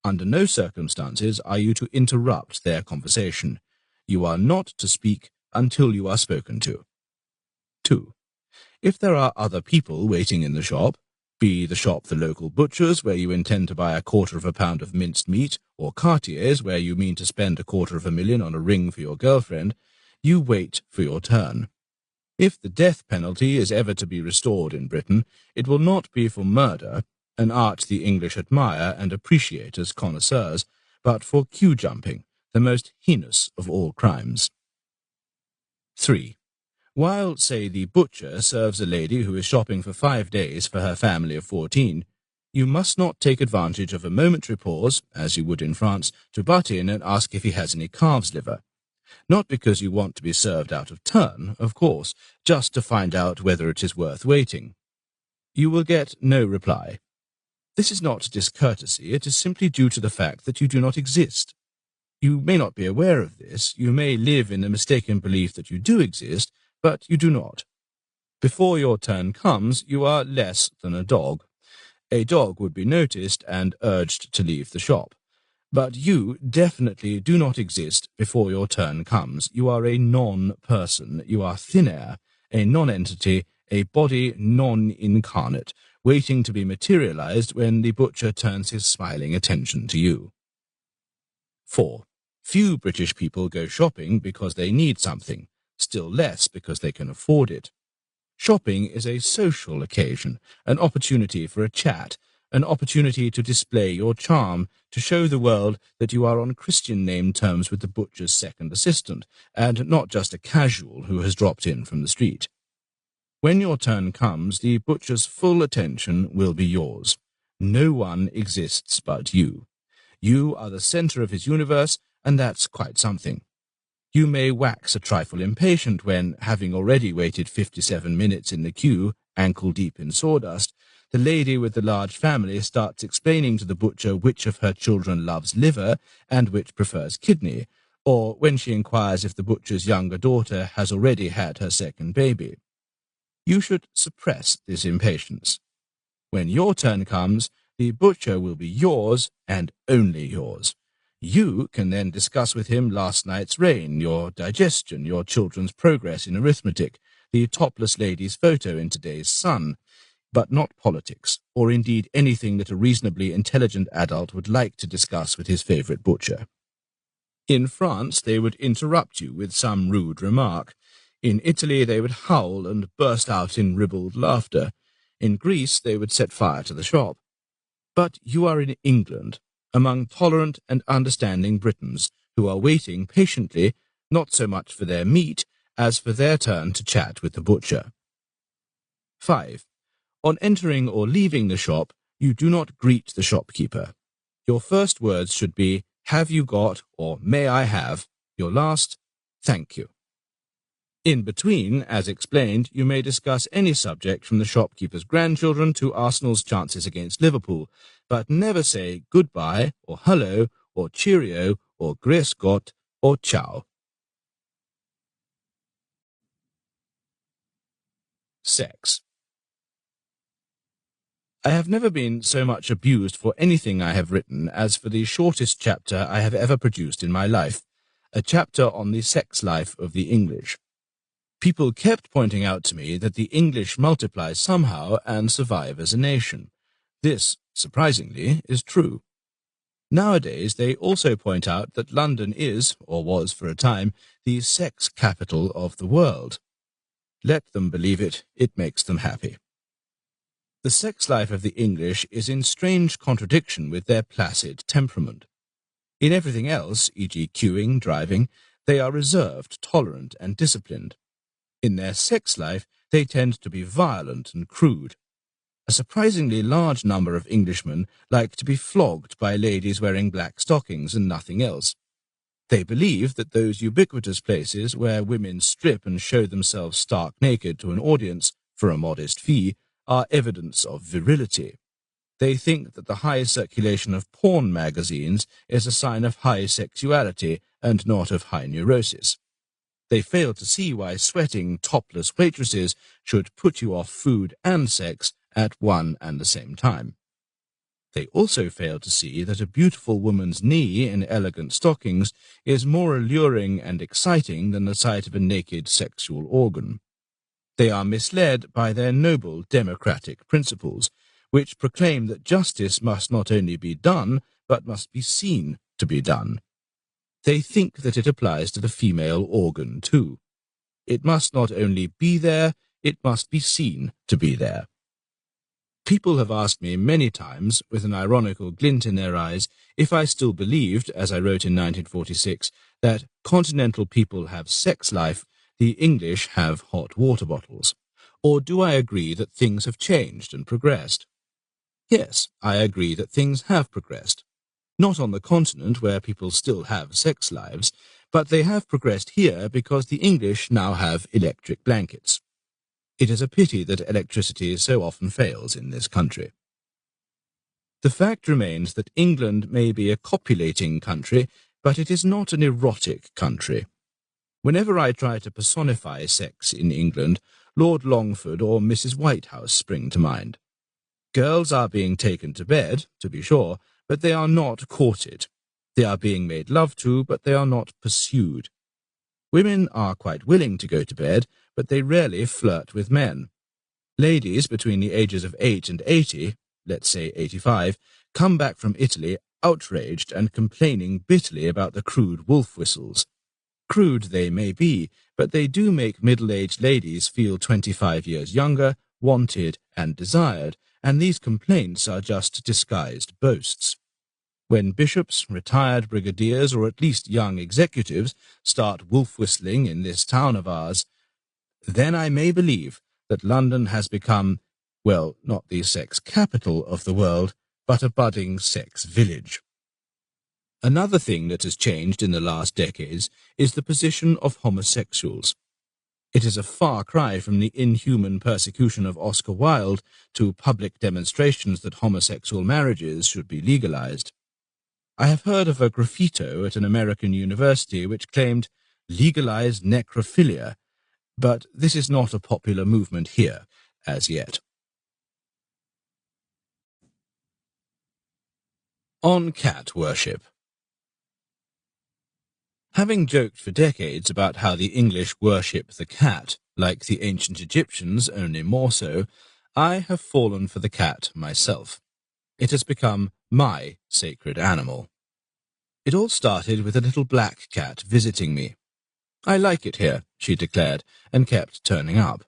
Under no circumstances are you to interrupt their conversation. You are not to speak until you are spoken to. 2. If there are other people waiting in the shop, be the shop the local butcher's where you intend to buy a quarter of a pound of minced meat, or Cartier's where you mean to spend $250,000 on a ring for your girlfriend, you wait for your turn. If the death penalty is ever to be restored in Britain, it will not be for murder, an art the English admire and appreciate as connoisseurs, but for queue-jumping, the most heinous of all crimes. 3. While, say, the butcher serves a lady who is shopping for 5 days for her family of 14, you must not take advantage of a momentary pause, as you would in France, to butt in and ask if he has any calf's liver. Not because you want to be served out of turn, of course, just to find out whether it is worth waiting. You will get no reply. This is not discourtesy, it is simply due to the fact that you do not exist. You may not be aware of this, you may live in the mistaken belief that you do exist, but you do not. Before your turn comes, you are less than a dog. A dog would be noticed and urged to leave the shop. But you definitely do not exist before your turn comes. You are a non-person. You are thin air, a non-entity, a body non-incarnate, waiting to be materialized when the butcher turns his smiling attention to you. 4. Few British people go shopping because they need something, still less because they can afford it. Shopping is a social occasion, an opportunity for a chat, an opportunity to display your charm, to show the world that you are on Christian name terms with the butcher's second assistant, and not just a casual who has dropped in from the street. When your turn comes, the butcher's full attention will be yours. No one exists but you. You are the centre of his universe, and that's quite something. You may wax a trifle impatient when, having already waited 57 minutes in the queue, ankle-deep in sawdust, the lady with the large family starts explaining to the butcher which of her children loves liver and which prefers kidney, or when she inquires if the butcher's younger daughter has already had her second baby. You should suppress this impatience. When your turn comes, the butcher will be yours and only yours. You can then discuss with him last night's rain, your digestion, your children's progress in arithmetic, the topless lady's photo in today's Sun, but not politics, or indeed anything that a reasonably intelligent adult would like to discuss with his favourite butcher. In France, they would interrupt you with some rude remark. In Italy, they would howl and burst out in ribald laughter. In Greece, they would set fire to the shop. But you are in England, among tolerant and understanding Britons, who are waiting patiently, not so much for their meat, as for their turn to chat with the butcher. 5. On entering or leaving the shop, you do not greet the shopkeeper. Your first words should be, "Have you got?" or "May I have?" Your last, "Thank you." In between, as explained, you may discuss any subject from the shopkeeper's grandchildren to Arsenal's chances against Liverpool, but never say goodbye, or hello, or cheerio, or grüß Gott, or ciao. 6. I have never been so much abused for anything I have written as for the shortest chapter I have ever produced in my life, a chapter on the sex life of the English. People kept pointing out to me that the English multiply somehow and survive as a nation. This, surprisingly, is true. Nowadays, they also point out that London is, or was for a time, the sex capital of the world. Let them believe it, it makes them happy. The sex life of the English is in strange contradiction with their placid temperament. In everything else, e.g. queuing, driving, they are reserved, tolerant, and disciplined. In their sex life, they tend to be violent and crude. A surprisingly large number of Englishmen like to be flogged by ladies wearing black stockings and nothing else. They believe that those ubiquitous places where women strip and show themselves stark naked to an audience for a modest fee are evidence of virility. They think that the high circulation of porn magazines is a sign of high sexuality and not of high neurosis. They fail to see why sweating, topless waitresses should put you off food and sex at one and the same time. They also fail to see that a beautiful woman's knee in elegant stockings is more alluring and exciting than the sight of a naked sexual organ. They are misled by their noble democratic principles, which proclaim that justice must not only be done, but must be seen to be done. They think that it applies to the female organ, too. It must not only be there, it must be seen to be there. People have asked me many times, with an ironical glint in their eyes, if I still believed, as I wrote in 1946, that continental people have sex life, the English have hot water bottles. Or do I agree that things have changed and progressed? Yes, I agree that things have progressed. Not on the continent, where people still have sex lives, but they have progressed here because the English now have electric blankets. It is a pity that electricity so often fails in this country. The fact remains that England may be a copulating country, but it is not an erotic country. Whenever I try to personify sex in England, Lord Longford or Mrs. Whitehouse spring to mind. Girls are being taken to bed, to be sure, but they are not courted. They are being made love to, but they are not pursued. Women are quite willing to go to bed, but they rarely flirt with men. Ladies between the ages of 8 and 80, let's say 85, come back from Italy outraged and complaining bitterly about the crude wolf whistles. Crude they may be, but they do make middle-aged ladies feel 25 years younger, wanted and desired, and these complaints are just disguised boasts. When bishops, retired brigadiers, or at least young executives start wolf-whistling in this town of ours, then I may believe that London has become, well, not the sex capital of the world, but a budding sex village. Another thing that has changed in the last decades is the position of homosexuals. It is a far cry from the inhuman persecution of Oscar Wilde to public demonstrations that homosexual marriages should be legalized. I have heard of a graffito at an American university which claimed legalized necrophilia, but this is not a popular movement here as yet. On cat worship. Having joked for decades about how the English worship the cat, like the ancient Egyptians, only more so, I have fallen for the cat myself. It has become my sacred animal. It all started with a little black cat visiting me. "I like it here," she declared, and kept turning up.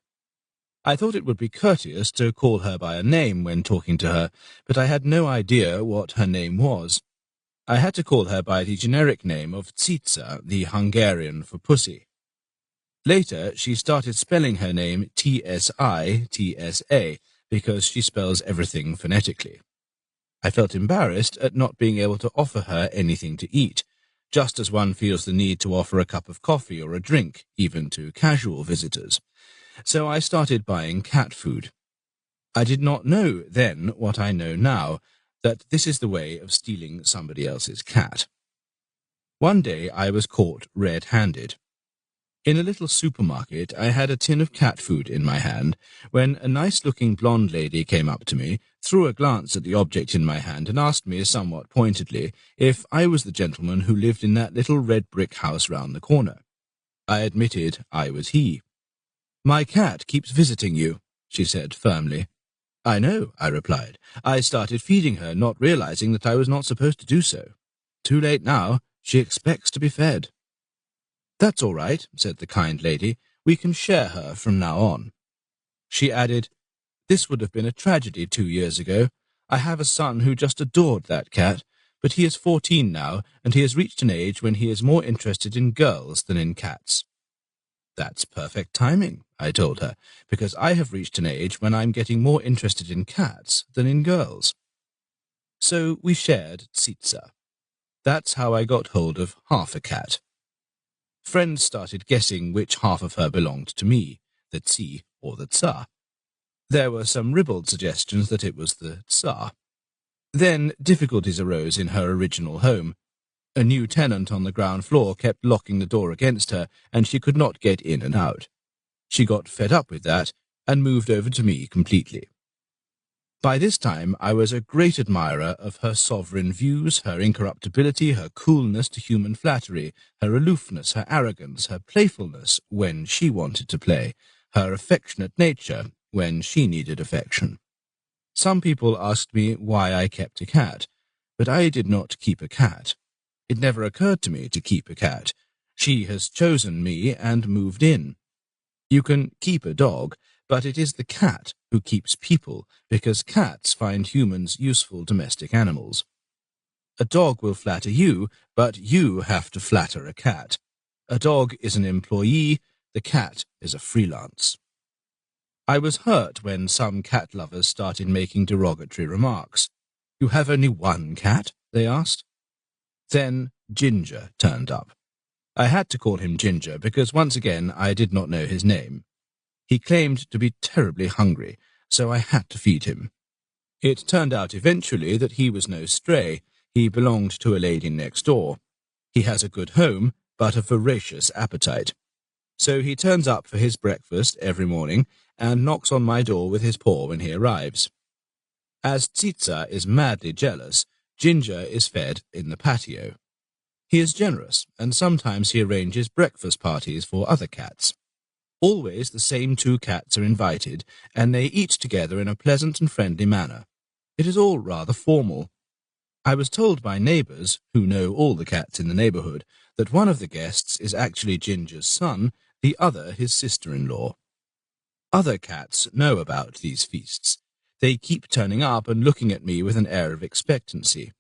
I thought it would be courteous to call her by a name when talking to her, but I had no idea what her name was. I had to call her by the generic name of Tsica, the Hungarian for pussy. Later, she started spelling her name Tsitsa, because she spells everything phonetically. I felt embarrassed at not being able to offer her anything to eat, just as one feels the need to offer a cup of coffee or a drink, even to casual visitors. So I started buying cat food. I did not know then what I know now, that this is the way of stealing somebody else's cat. One day I was caught red-handed. In a little supermarket I had a tin of cat food in my hand when a nice-looking blonde lady came up to me, threw a glance at the object in my hand and asked me somewhat pointedly if I was the gentleman who lived in that little red brick house round the corner. I admitted I was he. "My cat keeps visiting you," she said firmly. "I know," I replied. I started feeding her, not realizing that I was not supposed to do so. Too late now. She expects to be fed. "That's all right," said the kind lady. "We can share her from now on." She added, "This would have been a tragedy 2 years ago. I have a son who just adored that cat, but he is 14 now, and he has reached an age when he is more interested in girls than in cats." "That's perfect timing," I told her, "because I have reached an age when I'm getting more interested in cats than in girls." So we shared Tsica. That's how I got hold of half a cat. Friends started guessing which half of her belonged to me, the Tsi or the Tsa. There were some ribald suggestions that it was the Tsa. Then difficulties arose in her original home. A new tenant on the ground floor kept locking the door against her, and she could not get in and out. She got fed up with that and moved over to me completely. By this time I was a great admirer of her sovereign views, her incorruptibility, her coolness to human flattery, her aloofness, her arrogance, her playfulness when she wanted to play, her affectionate nature when she needed affection. Some people asked me why I kept a cat, but I did not keep a cat. It never occurred to me to keep a cat. She has chosen me and moved in. You can keep a dog, but it is the cat who keeps people, because cats find humans useful domestic animals. A dog will flatter you, but you have to flatter a cat. A dog is an employee, the cat is a freelance. I was hurt when some cat lovers started making derogatory remarks. "You have only one cat?" they asked. Then Ginger turned up. I had to call him Ginger because once again I did not know his name. He claimed to be terribly hungry, so I had to feed him. It turned out eventually that he was no stray. He belonged to a lady next door. He has a good home, but a voracious appetite. So he turns up for his breakfast every morning and knocks on my door with his paw when he arrives. As Tsica is madly jealous, Ginger is fed in the patio. He is generous, and sometimes he arranges breakfast parties for other cats. Always the same two cats are invited, and they eat together in a pleasant and friendly manner. It is all rather formal. I was told by neighbours, who know all the cats in the neighbourhood, that one of the guests is actually Ginger's son, the other his sister-in-law. Other cats know about these feasts. They keep turning up and looking at me with an air of expectancy.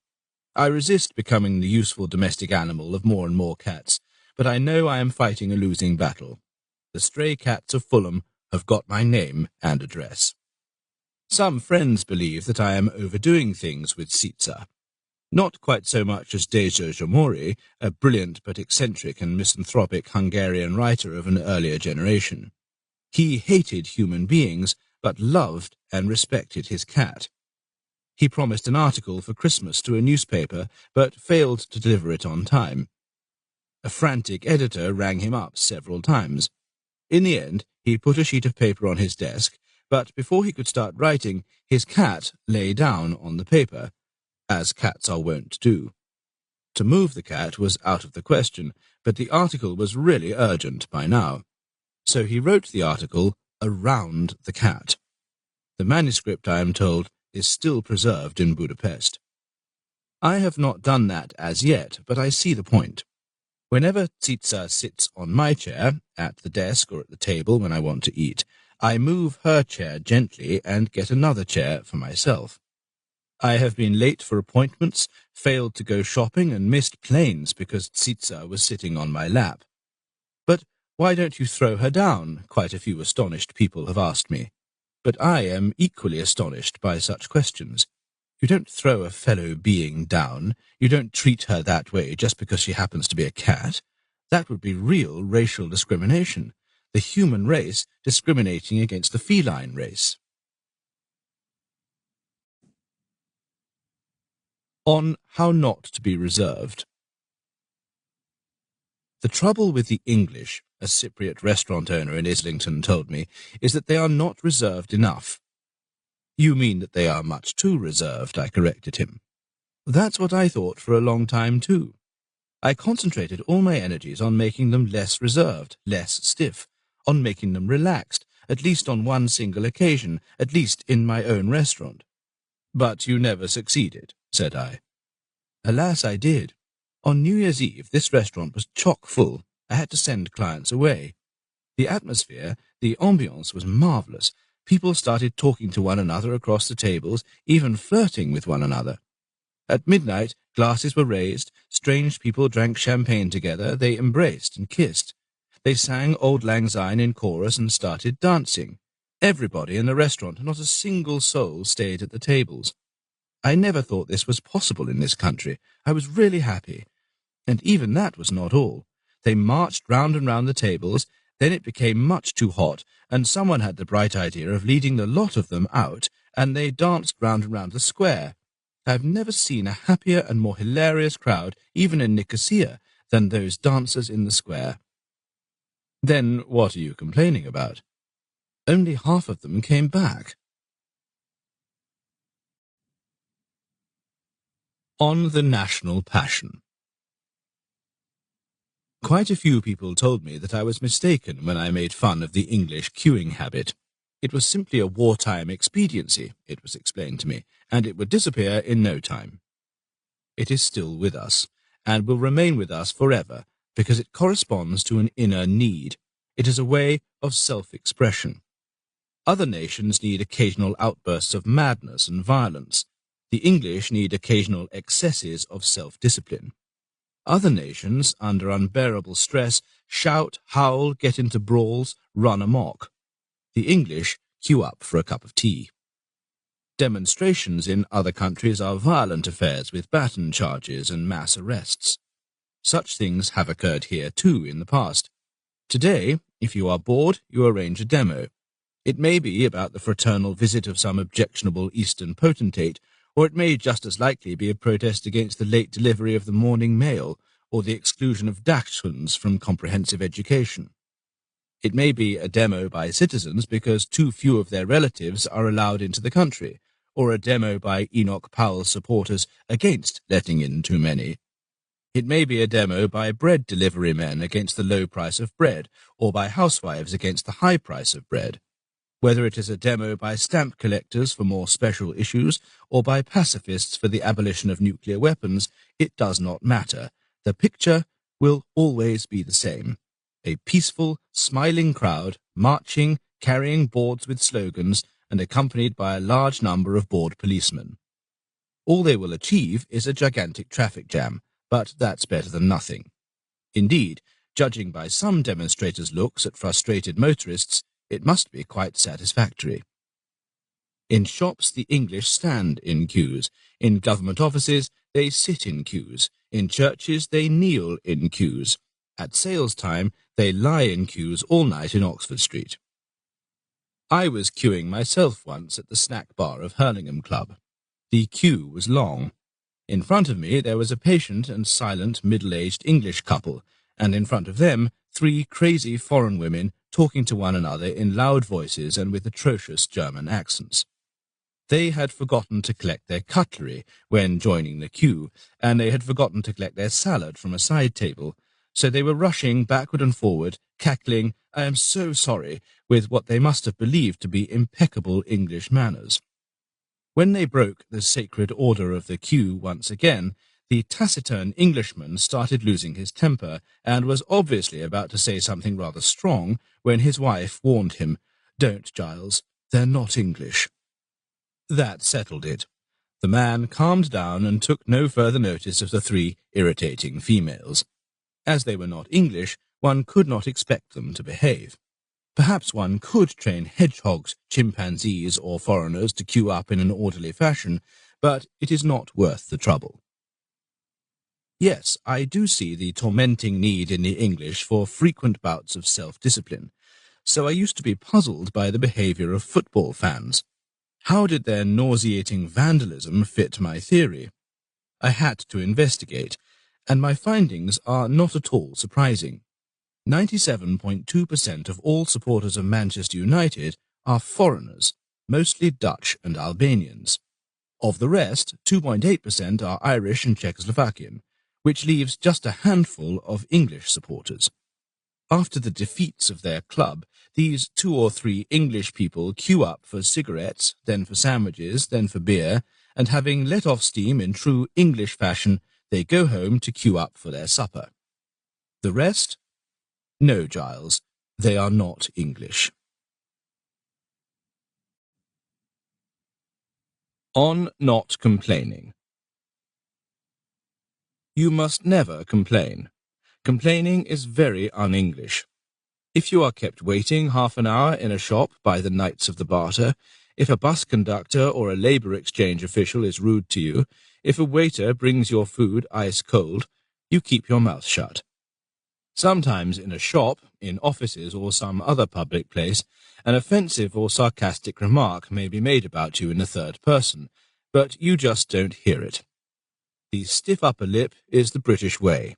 I resist becoming the useful domestic animal of more and more cats, but I know I am fighting a losing battle. The stray cats of Fulham have got my name and address. Some friends believe that I am overdoing things with Tsitsa. Not quite so much as Deja Jamori, a brilliant but eccentric and misanthropic Hungarian writer of an earlier generation. He hated human beings, but loved and respected his cat. He promised an article for Christmas to a newspaper, but failed to deliver it on time. A frantic editor rang him up several times. In the end, he put a sheet of paper on his desk, but before he could start writing, his cat lay down on the paper, as cats are wont to do. To move the cat was out of the question, but the article was really urgent by now. So he wrote the article around the cat. The manuscript, I am told, is still preserved in Budapest. I have not done that as yet, but I see the point. Whenever Tsitsa sits on my chair, at the desk or at the table when I want to eat, I move her chair gently and get another chair for myself. I have been late for appointments, failed to go shopping, and missed planes because Tsitsa was sitting on my lap. But why don't you throw her down? Quite a few astonished people have asked me. But I am equally astonished by such questions. You don't throw a fellow being down. You don't treat her that way just because she happens to be a cat. That would be real racial discrimination. The human race discriminating against the feline race. On how not to be reserved. The trouble with the English, a Cypriot restaurant owner in Islington told me, is that they are not reserved enough. You mean that they are much too reserved, I corrected him. That's what I thought for a long time too. I concentrated all my energies on making them less reserved, less stiff, on making them relaxed, at least on one single occasion, at least in my own restaurant. But you never succeeded, said I. Alas, I did. On New Year's Eve, this restaurant was chock full. I had to send clients away. The atmosphere, the ambiance was marvellous. People started talking to one another across the tables, even flirting with one another. At midnight, glasses were raised, strange people drank champagne together, they embraced and kissed. They sang Auld Lang Syne in chorus and started dancing. Everybody in the restaurant, not a single soul, stayed at the tables. I never thought this was possible in this country. I was really happy. And even that was not all. They marched round and round the tables, then it became much too hot, and someone had the bright idea of leading the lot of them out, and they danced round and round the square. I've never seen a happier and more hilarious crowd, even in Nicosia, than those dancers in the square. Then what are you complaining about? Only half of them came back. On the national passion. Quite a few people told me that I was mistaken when I made fun of the English queuing habit. It was simply a wartime expediency, it was explained to me, and it would disappear in no time. It is still with us, and will remain with us forever, because it corresponds to an inner need. It is a way of self-expression. Other nations need occasional outbursts of madness and violence. The English need occasional excesses of self-discipline. Other nations, under unbearable stress, shout, howl, get into brawls, run amok. The English queue up for a cup of tea. Demonstrations in other countries are violent affairs with baton charges and mass arrests. Such things have occurred here too in the past. Today, if you are bored, you arrange a demo. It may be about the fraternal visit of some objectionable Eastern potentate, or it may just as likely be a protest against the late delivery of the morning mail, or the exclusion of Dachshunds from comprehensive education. It may be a demo by citizens because too few of their relatives are allowed into the country, or a demo by Enoch Powell's supporters against letting in too many. It may be a demo by bread delivery men against the low price of bread, or by housewives against the high price of bread. Whether it is a demo by stamp collectors for more special issues, or by pacifists for the abolition of nuclear weapons, it does not matter. The picture will always be the same. A peaceful, smiling crowd, marching, carrying boards with slogans, and accompanied by a large number of bored policemen. All they will achieve is a gigantic traffic jam, but that's better than nothing. Indeed, judging by some demonstrators' looks at frustrated motorists, it must be quite satisfactory. In shops, the English stand in queues. In government offices, they sit in queues. In churches, they kneel in queues. At sales time, they lie in queues all night in Oxford Street. I was queuing myself once at the snack bar of Hurlingham Club. The queue was long. In front of me there was a patient and silent middle-aged English couple, and in front of them 3 crazy foreign women talking to one another in loud voices and with atrocious German accents. They had forgotten to collect their cutlery when joining the queue, and they had forgotten to collect their salad from a side table, so they were rushing backward and forward, cackling, "I am so sorry," with what they must have believed to be impeccable English manners. When they broke the sacred order of the queue once again, the taciturn Englishman started losing his temper, and was obviously about to say something rather strong, when his wife warned him, "Don't, Giles, they're not English." That settled it. The man calmed down and took no further notice of the 3 irritating females. As they were not English, one could not expect them to behave. Perhaps one could train hedgehogs, chimpanzees, or foreigners to queue up in an orderly fashion, but it is not worth the trouble. Yes, I do see the tormenting need in the English for frequent bouts of self-discipline, so I used to be puzzled by the behaviour of football fans. How did their nauseating vandalism fit my theory? I had to investigate, and my findings are not at all surprising. 97.2% of all supporters of Manchester United are foreigners, mostly Dutch and Albanians. Of the rest, 2.8% are Irish and Czechoslovakian, which leaves just a handful of English supporters. After the defeats of their club, these 2 or 3 English people queue up for cigarettes, then for sandwiches, then for beer, and having let off steam in true English fashion, they go home to queue up for their supper. The rest? No, Giles, they are not English. On not complaining. You must never complain. Complaining is very un-English. If you are kept waiting half an hour in a shop by the Knights of the Garter, if a bus conductor or a labour exchange official is rude to you, if a waiter brings your food ice cold, you keep your mouth shut. Sometimes in a shop, in offices or some other public place, an offensive or sarcastic remark may be made about you in the third person, but you just don't hear it. The stiff upper lip is the British way.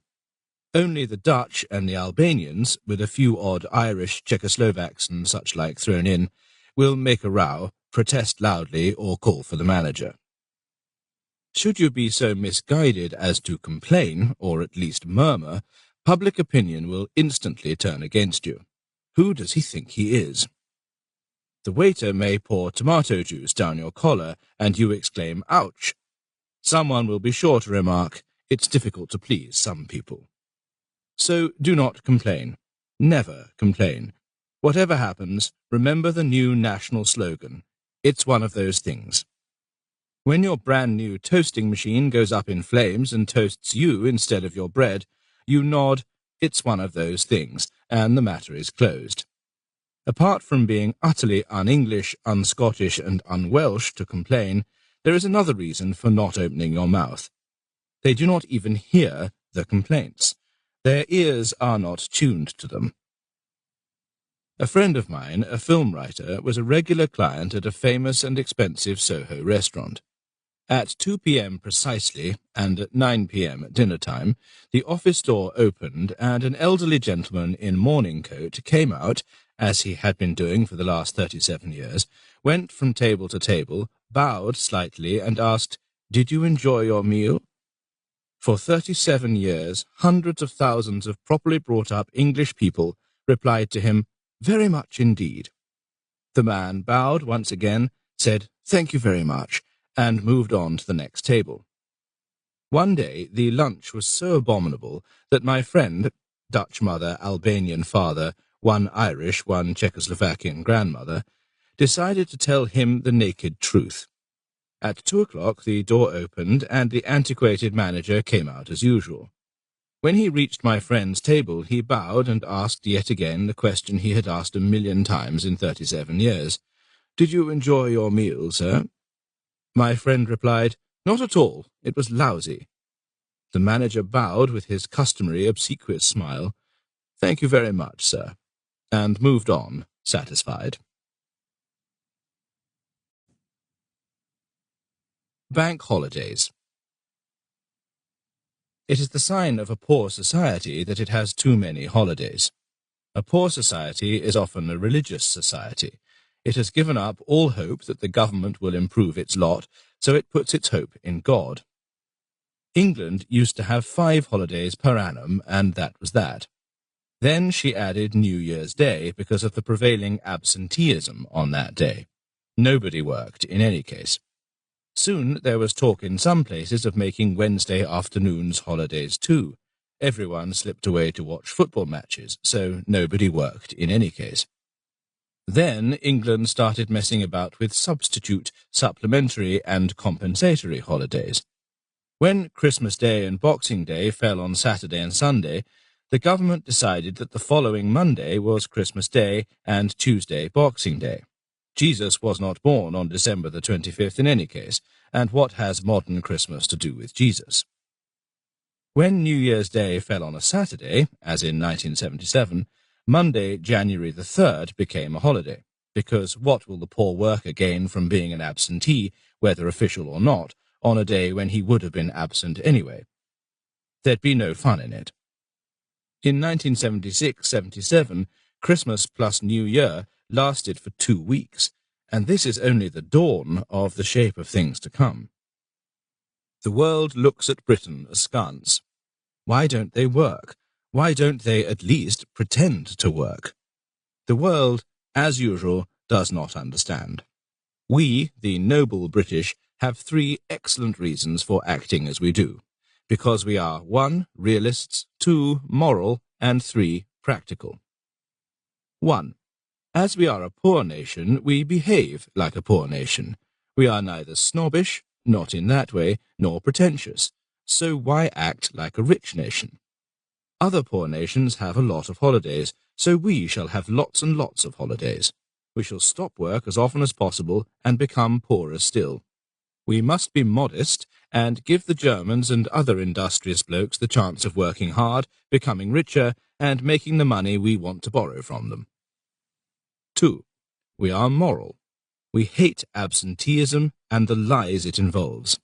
Only the Dutch and the Albanians, with a few odd Irish, Czechoslovaks and such like thrown in, will make a row, protest loudly, or call for the manager. Should you be so misguided as to complain, or at least murmur, public opinion will instantly turn against you. Who does he think he is? The waiter may pour tomato juice down your collar, and you exclaim, "Ouch!" Someone will be sure to remark, "It's difficult to please some people." So do not complain. Never complain. Whatever happens, remember the new national slogan. It's one of those things. When your brand new toasting machine goes up in flames and toasts you instead of your bread, you nod, "It's one of those things," and the matter is closed. Apart from being utterly un-English, un-Scottish, and un-Welsh to complain, there is another reason for not opening your mouth. They do not even hear the complaints. Their ears are not tuned to them. A friend of mine, a film writer, was a regular client at a famous and expensive Soho restaurant. At 2 p.m. precisely, and at 9 p.m. at dinner time, the office door opened, and an elderly gentleman in morning coat came out, as he had been doing for the last 37 years, went from table to table, bowed slightly, and asked, "Did you enjoy your meal?" For 37 years, hundreds of thousands of properly brought-up English people replied to him, "Very much indeed." The man bowed once again, said, "Thank you very much," and moved on to the next table. One day the lunch was so abominable that my friend, Dutch mother, Albanian father, one Irish, one Czechoslovakian grandmother, decided to tell him the naked truth. At 2 o'clock the door opened, and the antiquated manager came out as usual. When he reached my friend's table, he bowed and asked yet again the question he had asked 1,000,000 times in 37 years. "Did you enjoy your meal, sir?" My friend replied, "Not at all. It was lousy." The manager bowed with his customary obsequious smile, "Thank you very much, sir," and moved on, satisfied. Bank holidays. It is the sign of a poor society that it has too many holidays. A poor society is often a religious society. It has given up all hope that the government will improve its lot, so it puts its hope in God. England used to have 5 holidays per annum, and that was that. Then she added New Year's Day because of the prevailing absenteeism on that day. Nobody worked in any case. Soon there was talk in some places of making Wednesday afternoons holidays too. Everyone slipped away to watch football matches, so nobody worked in any case. Then England started messing about with substitute, supplementary, and compensatory holidays. When Christmas Day and Boxing Day fell on Saturday and Sunday, the government decided that the following Monday was Christmas Day and Tuesday Boxing Day. Jesus was not born on December the 25th in any case, and what has modern Christmas to do with Jesus? When New Year's Day fell on a Saturday, as in 1977, Monday, January the 3rd, became a holiday, because what will the poor worker gain from being an absentee, whether official or not, on a day when he would have been absent anyway? There'd be no fun in it. In 1976-77, Christmas plus New Year lasted for 2 weeks, and this is only the dawn of the shape of things to come. The world looks at Britain askance. Why don't they work? Why don't they at least pretend to work? The world, as usual, does not understand. We, the noble British, have 3 excellent reasons for acting as we do, because we are 1. Realists, 2. Moral, and 3. Practical. 1. As we are a poor nation, we behave like a poor nation. We are neither snobbish, not in that way, nor pretentious, so why act like a rich nation? Other poor nations have a lot of holidays, so we shall have lots and lots of holidays. We shall stop work as often as possible and become poorer still. We must be modest and give the Germans and other industrious blokes the chance of working hard, becoming richer, and making the money we want to borrow from them. 2. We are moral. We hate absenteeism and the lies it involves.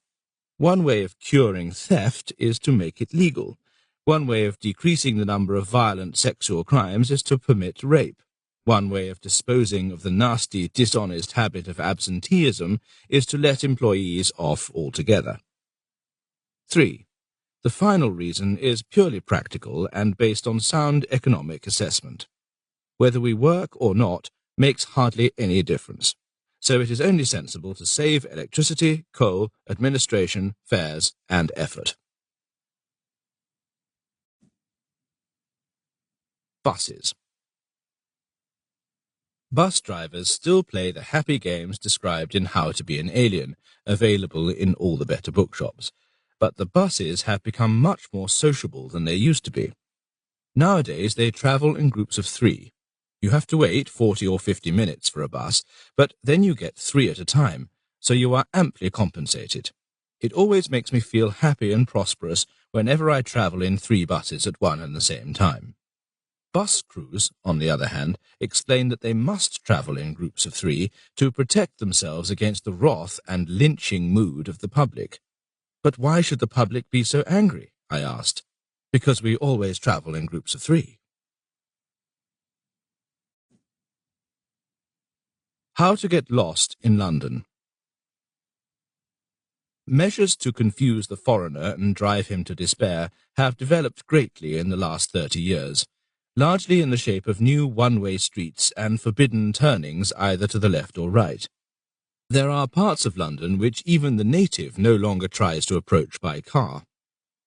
One way of curing theft is to make it legal. One way of decreasing the number of violent sexual crimes is to permit rape. One way of disposing of the nasty, dishonest habit of absenteeism is to let employees off altogether. 3. The final reason is purely practical and based on sound economic assessment. Whether we work or not makes hardly any difference, so it is only sensible to save electricity, coal, administration, fares, and effort. Buses. Bus drivers still play the happy games described in How to Be an Alien, available in all the better bookshops, but the buses have become much more sociable than they used to be. Nowadays they travel in groups of 3. You have to wait 40 or 50 minutes for a bus, but then you get 3 at a time, so you are amply compensated. It always makes me feel happy and prosperous whenever I travel in 3 buses at one and the same time. Bus crews, on the other hand, explain that they must travel in groups of 3 to protect themselves against the wrath and lynching mood of the public. But why should the public be so angry? I asked. Because we always travel in groups of 3. How to get lost in London. Measures to confuse the foreigner and drive him to despair have developed greatly in the last 30 years, largely in the shape of new one-way streets and forbidden turnings either to the left or right. There are parts of London which even the native no longer tries to approach by car.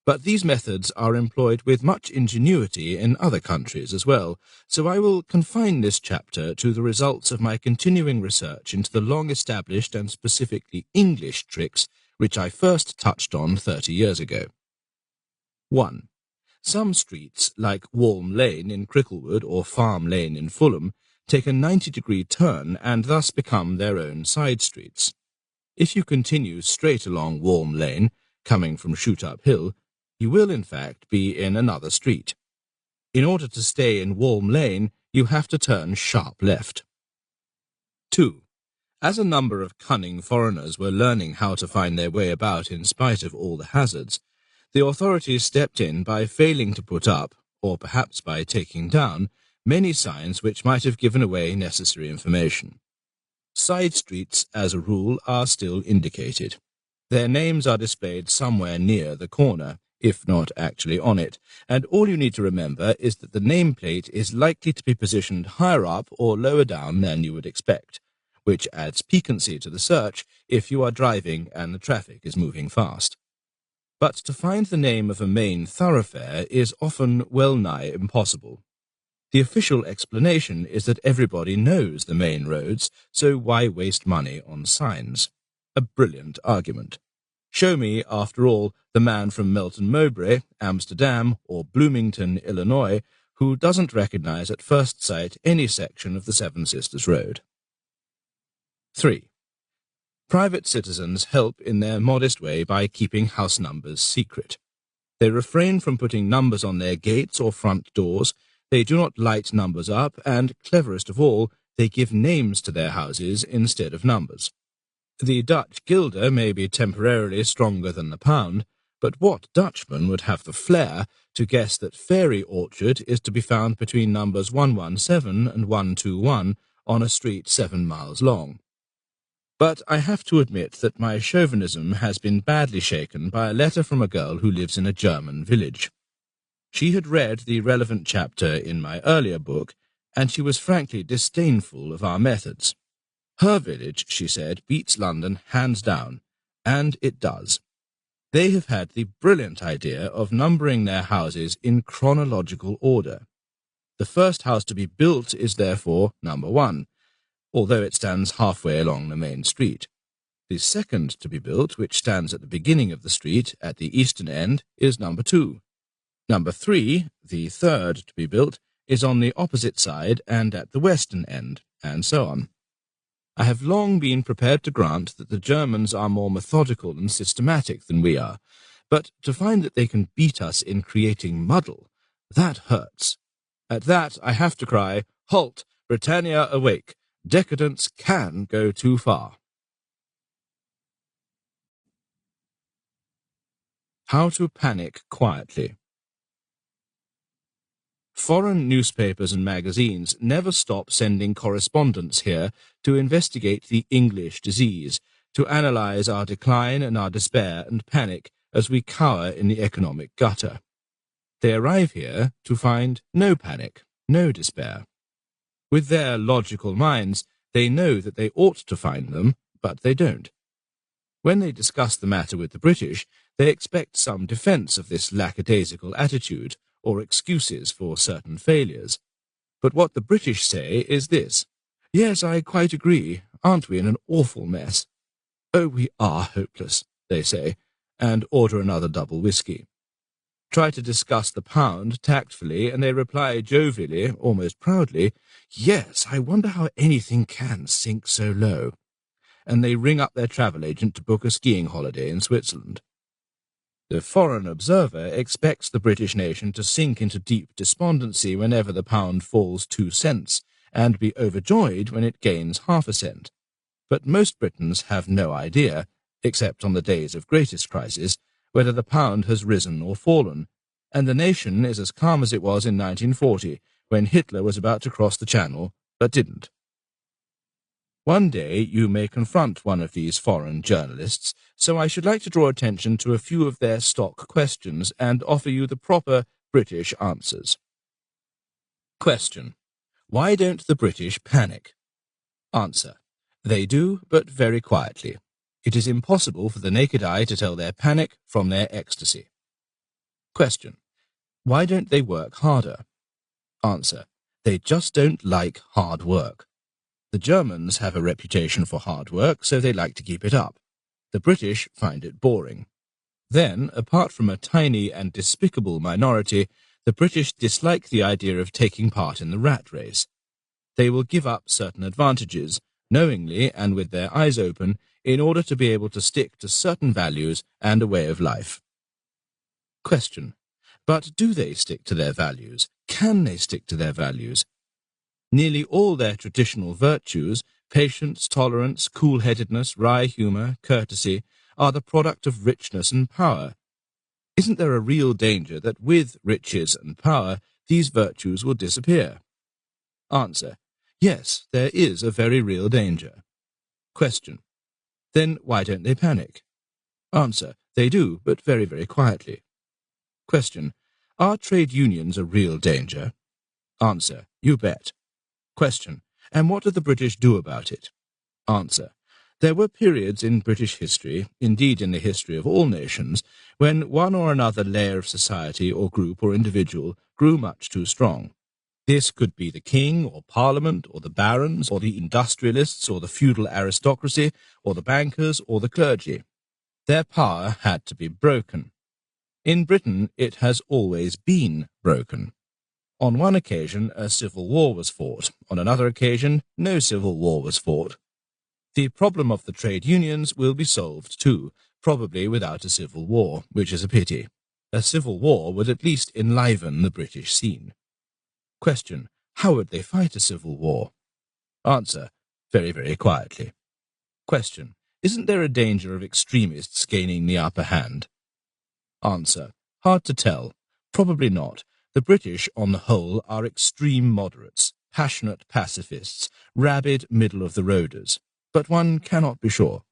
But these methods are employed with much ingenuity in other countries as well, so I will confine this chapter to the results of my continuing research into the long-established and specifically English tricks which I first touched on 30 years ago. 1. Some streets, like Walm Lane in Cricklewood or Farm Lane in Fulham, take a 90-degree turn and thus become their own side streets. If you continue straight along Walm Lane, coming from Shoot-Up Hill, you will in fact be in another street. In order to stay in Walm Lane, you have to turn sharp left. 2. As a number of cunning foreigners were learning how to find their way about in spite of all the hazards, the authorities stepped in by failing to put up, or perhaps by taking down, many signs which might have given away necessary information. Side streets, as a rule, are still indicated. Their names are displayed somewhere near the corner, if not actually on it, and all you need to remember is that the nameplate is likely to be positioned higher up or lower down than you would expect, which adds piquancy to the search if you are driving and the traffic is moving fast. But to find the name of a main thoroughfare is often well-nigh impossible. The official explanation is that everybody knows the main roads, so why waste money on signs? A brilliant argument. Show me, after all, the man from Melton Mowbray, Amsterdam, or Bloomington, Illinois, who doesn't recognize at first sight any section of the Seven Sisters Road. 3. Private citizens help in their modest way by keeping house numbers secret. They refrain from putting numbers on their gates or front doors, they do not light numbers up, and, cleverest of all, they give names to their houses instead of numbers. The Dutch guilder may be temporarily stronger than the pound, but what Dutchman would have the flair to guess that Fairy Orchard is to be found between numbers 117 and 121 on a street 7 miles long? But I have to admit that my chauvinism has been badly shaken by a letter from a girl who lives in a German village. She had read the relevant chapter in my earlier book, and she was frankly disdainful of our methods. Her village, she said, beats London hands down, and it does. They have had the brilliant idea of numbering their houses in chronological order. The first house to be built is therefore number 1, although it stands halfway along the main street. The second to be built, which stands at the beginning of the street at the eastern end, is number 2. Number 3, the third to be built, is on the opposite side and at the western end, and so on. I have long been prepared to grant that the Germans are more methodical and systematic than we are, but to find that they can beat us in creating muddle, that hurts. At that I have to cry, "Halt! Britannia awake! Decadence can go too far." How to panic quietly. Foreign newspapers and magazines never stop sending correspondents here to investigate the English disease, to analyze our decline and our despair and panic as we cower in the economic gutter. They arrive here to find no panic, no despair. With their logical minds, they know that they ought to find them, but they don't. When they discuss the matter with the British, they expect some defense of this lackadaisical attitude, or excuses for certain failures. But what the British say is this: "Yes, I quite agree. Aren't we in an awful mess?" "Oh, we are hopeless," they say, and order another double whisky. Try to discuss the pound tactfully, and they reply jovially, almost proudly, "Yes, I wonder how anything can sink so low." And they ring up their travel agent to book a skiing holiday in Switzerland. The foreign observer expects the British nation to sink into deep despondency whenever the pound falls 2 cents, and be overjoyed when it gains half a cent. But most Britons have no idea, except on the days of greatest crisis, whether the pound has risen or fallen, and the nation is as calm as it was in 1940, when Hitler was about to cross the Channel, but didn't. One day you may confront one of these foreign journalists, so I should like to draw attention to a few of their stock questions and offer you the proper British answers. Question: why don't the British panic? Answer: they do, but very quietly. It is impossible for the naked eye to tell their panic from their ecstasy. Question: why don't they work harder? Answer: they just don't like hard work. The Germans have a reputation for hard work, so they like to keep it up. The British find it boring. Then, apart from a tiny and despicable minority, the British dislike the idea of taking part in the rat race. They will give up certain advantages, knowingly and with their eyes open, in order to be able to stick to certain values and a way of life. Question: but do they stick to their values? Can they stick to their values? Nearly all their traditional virtues, patience, tolerance, cool-headedness, wry humour, courtesy, are the product of richness and power. Isn't there a real danger that with riches and power these virtues will disappear? Answer: yes, there is a very real danger. Question: then why don't they panic? Answer: they do, but very, very quietly. Question: are trade unions a real danger? Answer: you bet. Question: and what did the British do about it? Answer: there were periods in British history, indeed in the history of all nations, when one or another layer of society or group or individual grew much too strong. This could be the king or parliament or the barons or the industrialists or the feudal aristocracy or the bankers or the clergy. Their power had to be broken. In Britain it has always been broken. On one occasion a civil war was fought, on another occasion no civil war was fought. The problem of the trade unions will be solved too, probably without a civil war, which is a pity. A civil war would at least enliven the British scene. Question: how would they fight a civil war? Answer: very, very quietly. Question: isn't there a danger of extremists gaining the upper hand? Answer: hard to tell. Probably not. The British, on the whole, are extreme moderates, passionate pacifists, rabid middle-of-the-roaders. But one cannot be sure.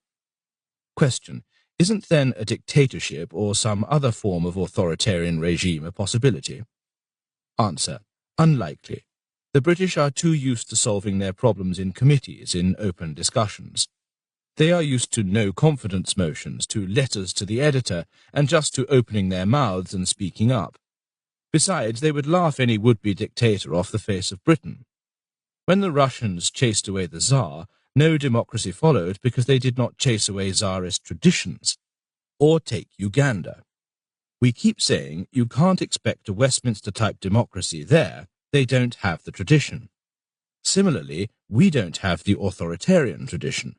Question: isn't then a dictatorship or some other form of authoritarian regime a possibility? Answer: unlikely. The British are too used to solving their problems in committees, in open discussions. They are used to no-confidence motions, to letters to the editor, and just to opening their mouths and speaking up. Besides, they would laugh any would-be dictator off the face of Britain. When the Russians chased away the Tsar, no democracy followed because they did not chase away Tsarist traditions. Or take Uganda. We keep saying you can't expect a Westminster-type democracy there, they don't have the tradition. Similarly, we don't have the authoritarian tradition.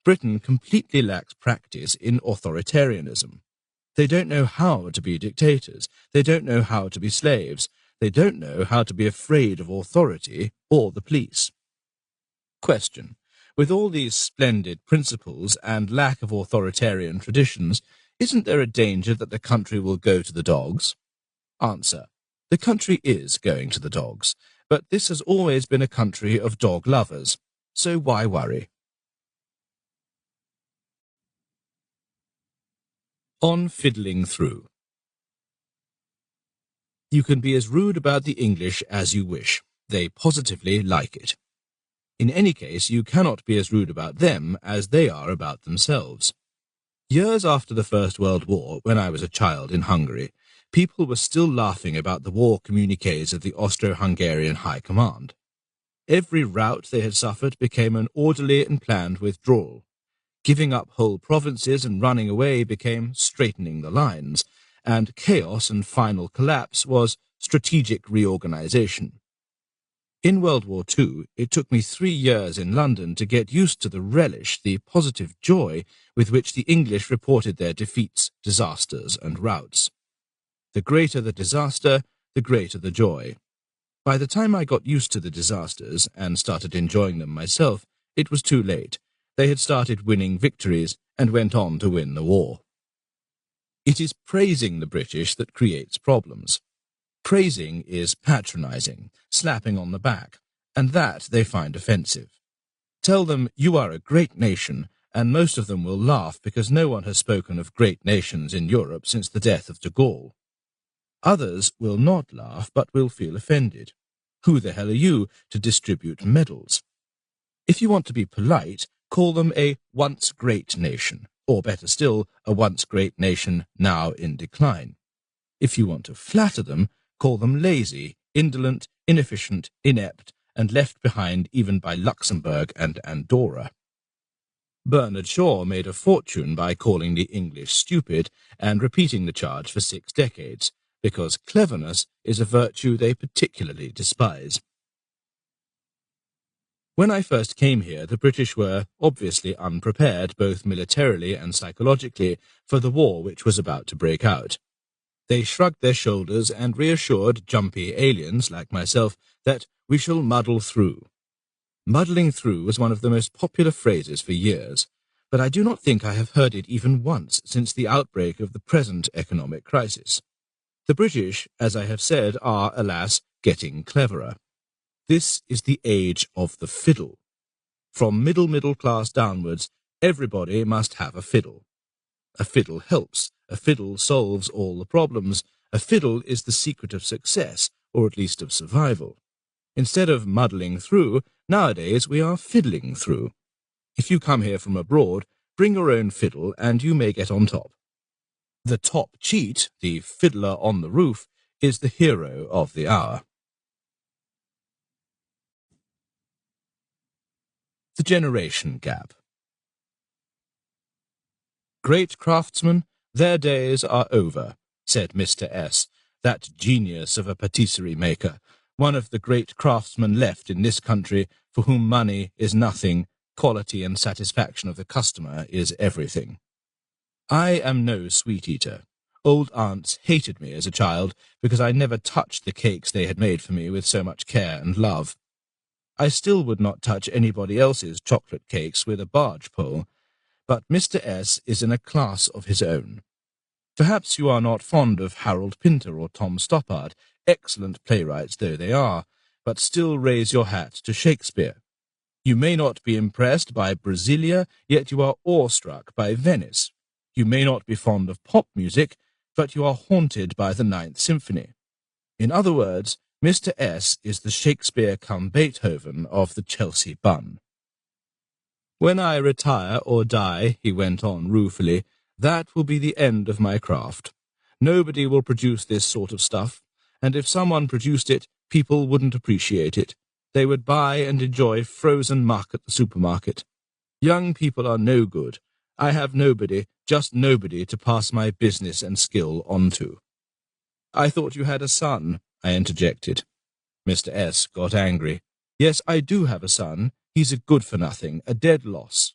Britain completely lacks practice in authoritarianism. They don't know how to be dictators. They don't know how to be slaves. They don't know how to be afraid of authority or the police. Question: with all these splendid principles and lack of authoritarian traditions, isn't there a danger that the country will go to the dogs? Answer: the country is going to the dogs, but this has always been a country of dog lovers, so why worry? On fiddling through. You can be as rude about the English as you wish. They positively like it. In any case, you cannot be as rude about them as they are about themselves. Years after the First World War, when I was a child in Hungary, people were still laughing about the war communiques of the Austro-Hungarian High Command. Every rout they had suffered became an orderly and planned withdrawal. Giving up whole provinces and running away became straightening the lines, and chaos and final collapse was strategic reorganization. In World War II, it took me 3 years in London to get used to the relish, the positive joy with which the English reported their defeats, disasters, and routs. The greater the disaster, the greater the joy. By the time I got used to the disasters and started enjoying them myself, it was too late. They had started winning victories and went on to win the war. It is praising the British that creates problems. Praising is patronizing, slapping on the back, and that they find offensive. Tell them you are a great nation, and most of them will laugh because no one has spoken of great nations in Europe since the death of de Gaulle. Others will not laugh, but will feel offended. Who the hell are you to distribute medals? If you want to be polite, call them a once great nation, or better still, a once great nation now in decline. If you want to flatter them, call them lazy, indolent, inefficient, inept, and left behind even by Luxembourg and Andorra. Bernard Shaw made a fortune by calling the English stupid and repeating the charge for 6 decades, because cleverness is a virtue they particularly despise. When I first came here, the British were obviously unprepared, both militarily and psychologically, for the war which was about to break out. They shrugged their shoulders and reassured jumpy aliens like myself that we shall muddle through. Muddling through was one of the most popular phrases for years, but I do not think I have heard it even once since the outbreak of the present economic crisis. The British, as I have said, are, alas, getting cleverer. This is the age of the fiddle. From middle class downwards, everybody must have a fiddle. A fiddle helps. A fiddle solves all the problems. A fiddle is the secret of success, or at least of survival. Instead of muddling through, nowadays we are fiddling through. If you come here from abroad, bring your own fiddle and you may get on top. The top cheat, the fiddler on the roof, is the hero of the hour. The generation gap. Great craftsmen, their days are over, said Mr. S., that genius of a patisserie maker, one of the great craftsmen left in this country for whom money is nothing, quality and satisfaction of the customer is everything. I am no sweet-eater. Old aunts hated me as a child because I never touched the cakes they had made for me with so much care and love. I still would not touch anybody else's chocolate cakes with a barge pole, but Mr. S. is in a class of his own. Perhaps you are not fond of Harold Pinter or Tom Stoppard, excellent playwrights though they are, but still raise your hat to Shakespeare. You may not be impressed by Brasilia, yet you are awestruck by Venice. You may not be fond of pop music, but you are haunted by the Ninth Symphony. In other words, Mr. S. is the Shakespeare cum Beethoven of the Chelsea bun. When I retire or die, he went on ruefully, that will be the end of my craft. Nobody will produce this sort of stuff, and if someone produced it, people wouldn't appreciate it. They would buy and enjoy frozen muck at the supermarket. Young people are no good. I have nobody, just nobody, to pass my business and skill on to. I thought you had a son, I interjected. Mr. S. got angry. Yes, I do have a son. He's a good-for-nothing, a dead loss.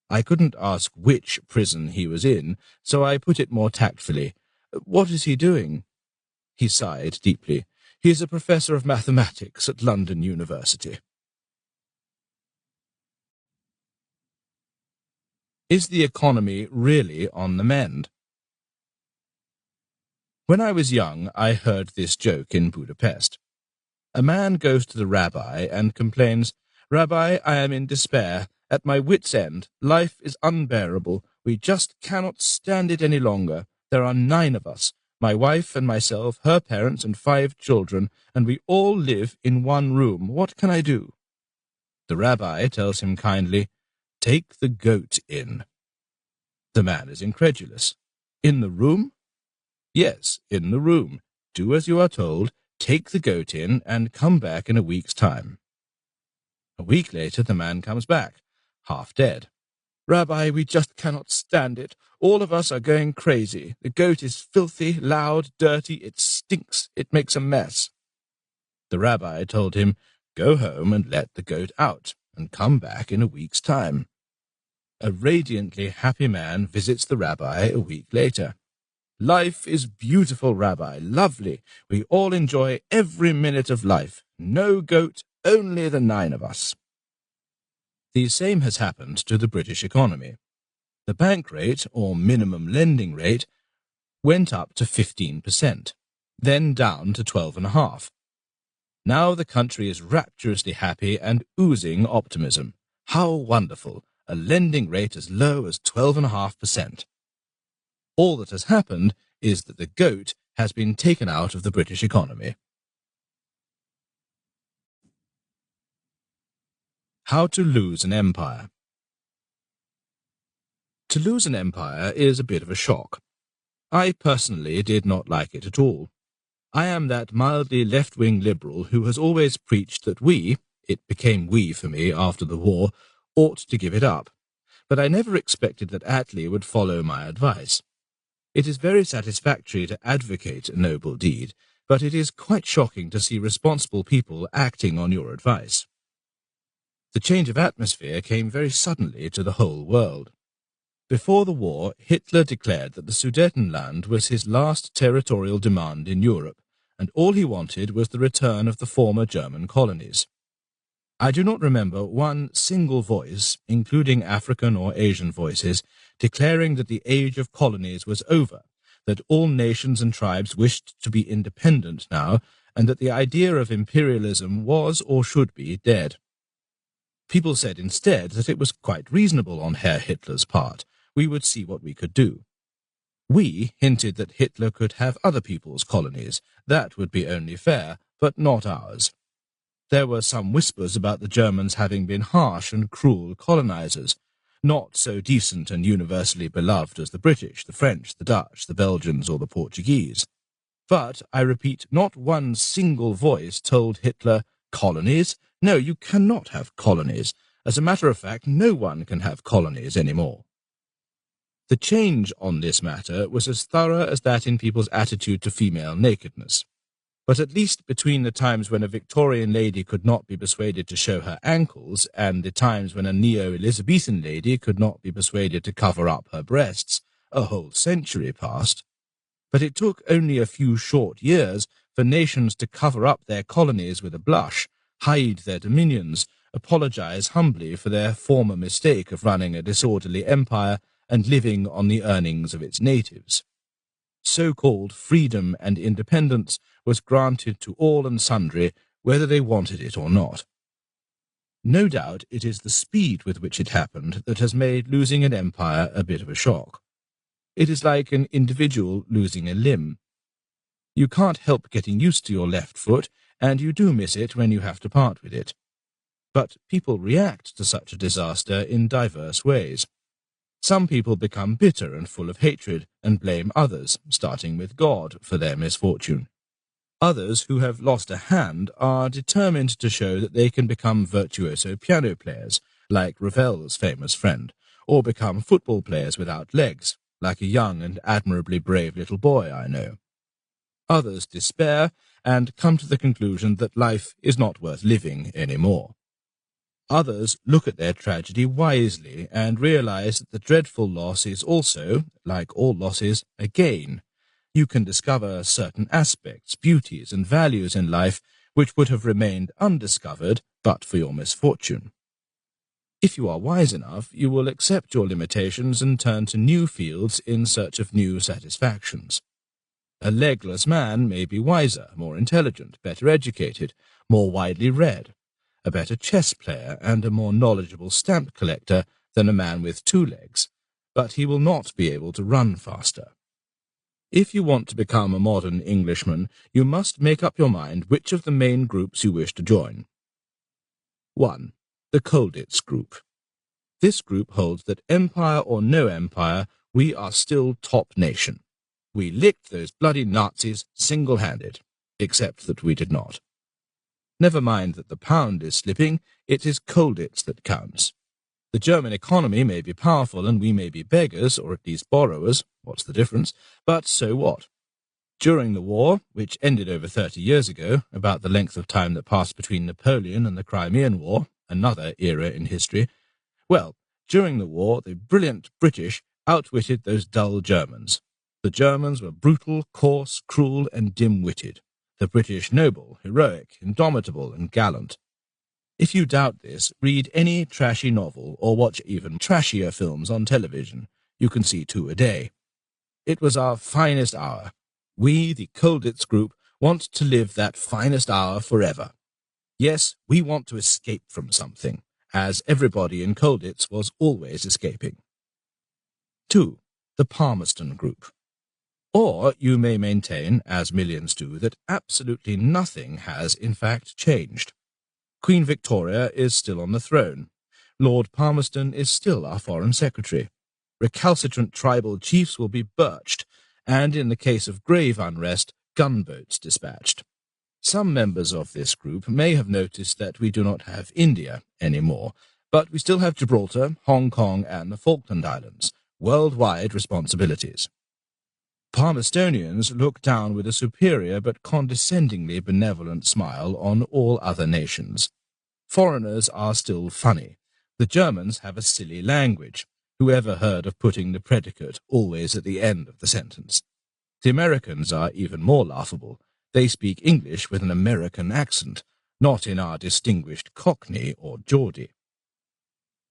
I couldn't ask which prison he was in, so I put it more tactfully. What is he doing? He sighed deeply. He is a professor of mathematics at London University. Is the economy really on the mend? When I was young, I heard this joke in Budapest. A man goes to the rabbi and complains, "Rabbi, I am in despair. At my wit's end. Life is unbearable. We just cannot stand it any longer. There are 9 of us, my wife and myself, her parents and 5 children, and we all live in one room. What can I do?" The rabbi tells him kindly, "Take the goat in." The man is incredulous. "In the room?" "Yes, in the room. Do as you are told, take the goat in, and come back in a week's time." A week later the man comes back, half dead. "Rabbi, we just cannot stand it. All of us are going crazy. The goat is filthy, loud, dirty. It stinks. It makes a mess." The rabbi told him, "Go home and let the goat out, and come back in a week's time." A radiantly happy man visits the rabbi a week later. "Life is beautiful, Rabbi, lovely. We all enjoy every minute of life. No goat, only the 9 of us." The same has happened to the British economy. The bank rate, or minimum lending rate, went up to 15%, then down to 12.5%. Now the country is rapturously happy and oozing optimism. How wonderful! A lending rate as low as 12.5%. All that has happened is that the goat has been taken out of the British economy. How to lose an empire. To lose an empire is a bit of a shock. I personally did not like it at all. I am that mildly left-wing liberal who has always preached that it became we for me after the war, ought to give it up. But I never expected that Attlee would follow my advice. It is very satisfactory to advocate a noble deed, but it is quite shocking to see responsible people acting on your advice. The change of atmosphere came very suddenly to the whole world. Before the war, Hitler declared that the Sudetenland was his last territorial demand in Europe, and all he wanted was the return of the former German colonies. I do not remember one single voice, including African or Asian voices, declaring that the age of colonies was over, that all nations and tribes wished to be independent now, and that the idea of imperialism was or should be dead. People said instead that it was quite reasonable on Herr Hitler's part. We would see what we could do. We hinted that Hitler could have other people's colonies. That would be only fair, but not ours. There were some whispers about the Germans having been harsh and cruel colonizers, not so decent and universally beloved as the British, the French, the Dutch, the Belgians, or the Portuguese. But, I repeat, not one single voice told Hitler, colonies? No, you cannot have colonies. As a matter of fact, no one can have colonies anymore. The change on this matter was as thorough as that in people's attitude to female nakedness. But at least between the times when a Victorian lady could not be persuaded to show her ankles and the times when a neo-Elizabethan lady could not be persuaded to cover up her breasts, a whole century passed. But it took only a few short years for nations to cover up their colonies with a blush, hide their dominions, apologize humbly for their former mistake of running a disorderly empire and living on the earnings of its natives. So-called freedom and independence was granted to all and sundry, whether they wanted it or not. No doubt it is the speed with which it happened that has made losing an empire a bit of a shock. It is like an individual losing a limb. You can't help getting used to your left foot, and you do miss it when you have to part with it. But people react to such a disaster in diverse ways. Some people become bitter and full of hatred and blame others, starting with God, for their misfortune. Others who have lost a hand are determined to show that they can become virtuoso piano players, like Ravel's famous friend, or become football players without legs, like a young and admirably brave little boy I know. Others despair and come to the conclusion that life is not worth living any more. Others look at their tragedy wisely and realize that the dreadful loss is also, like all losses, a gain. You can discover certain aspects, beauties, and values in life which would have remained undiscovered but for your misfortune. If you are wise enough, you will accept your limitations and turn to new fields in search of new satisfactions. A legless man may be wiser, more intelligent, better educated, more widely read, a better chess player and a more knowledgeable stamp collector than a man with 2 legs, but he will not be able to run faster. If you want to become a modern Englishman, you must make up your mind which of the main groups you wish to join. 1. The Colditz group. This group holds that empire or no empire, we are still top nation. We licked those bloody Nazis single-handed, except that we did not. Never mind that the pound is slipping, it is Colditz that counts. The German economy may be powerful and we may be beggars, or at least borrowers, what's the difference? But so what? During the war, which ended over 30 years ago, about the length of time that passed between Napoleon and the Crimean War, another era in history, well, during the war, the brilliant British outwitted those dull Germans. The Germans were brutal, coarse, cruel, and dim-witted. The British noble, heroic, indomitable, and gallant. If you doubt this, read any trashy novel or watch even trashier films on television. You can see 2 a day. It was our finest hour. We, the Colditz group, want to live that finest hour forever. Yes, we want to escape from something, as everybody in Colditz was always escaping. 2. The Palmerston Group. Or you may maintain, as millions do, that absolutely nothing has in fact changed. Queen Victoria is still on the throne. Lord Palmerston is still our Foreign Secretary. Recalcitrant tribal chiefs will be birched, and in the case of grave unrest, gunboats dispatched. Some members of this group may have noticed that we do not have India anymore, but we still have Gibraltar, Hong Kong, and the Falkland Islands, worldwide responsibilities. Palmerstonians look down with a superior but condescendingly benevolent smile on all other nations. Foreigners are still funny. The Germans have a silly language. Whoever heard of putting the predicate always at the end of the sentence? The Americans are even more laughable. They speak English with an American accent, not in our distinguished Cockney or Geordie.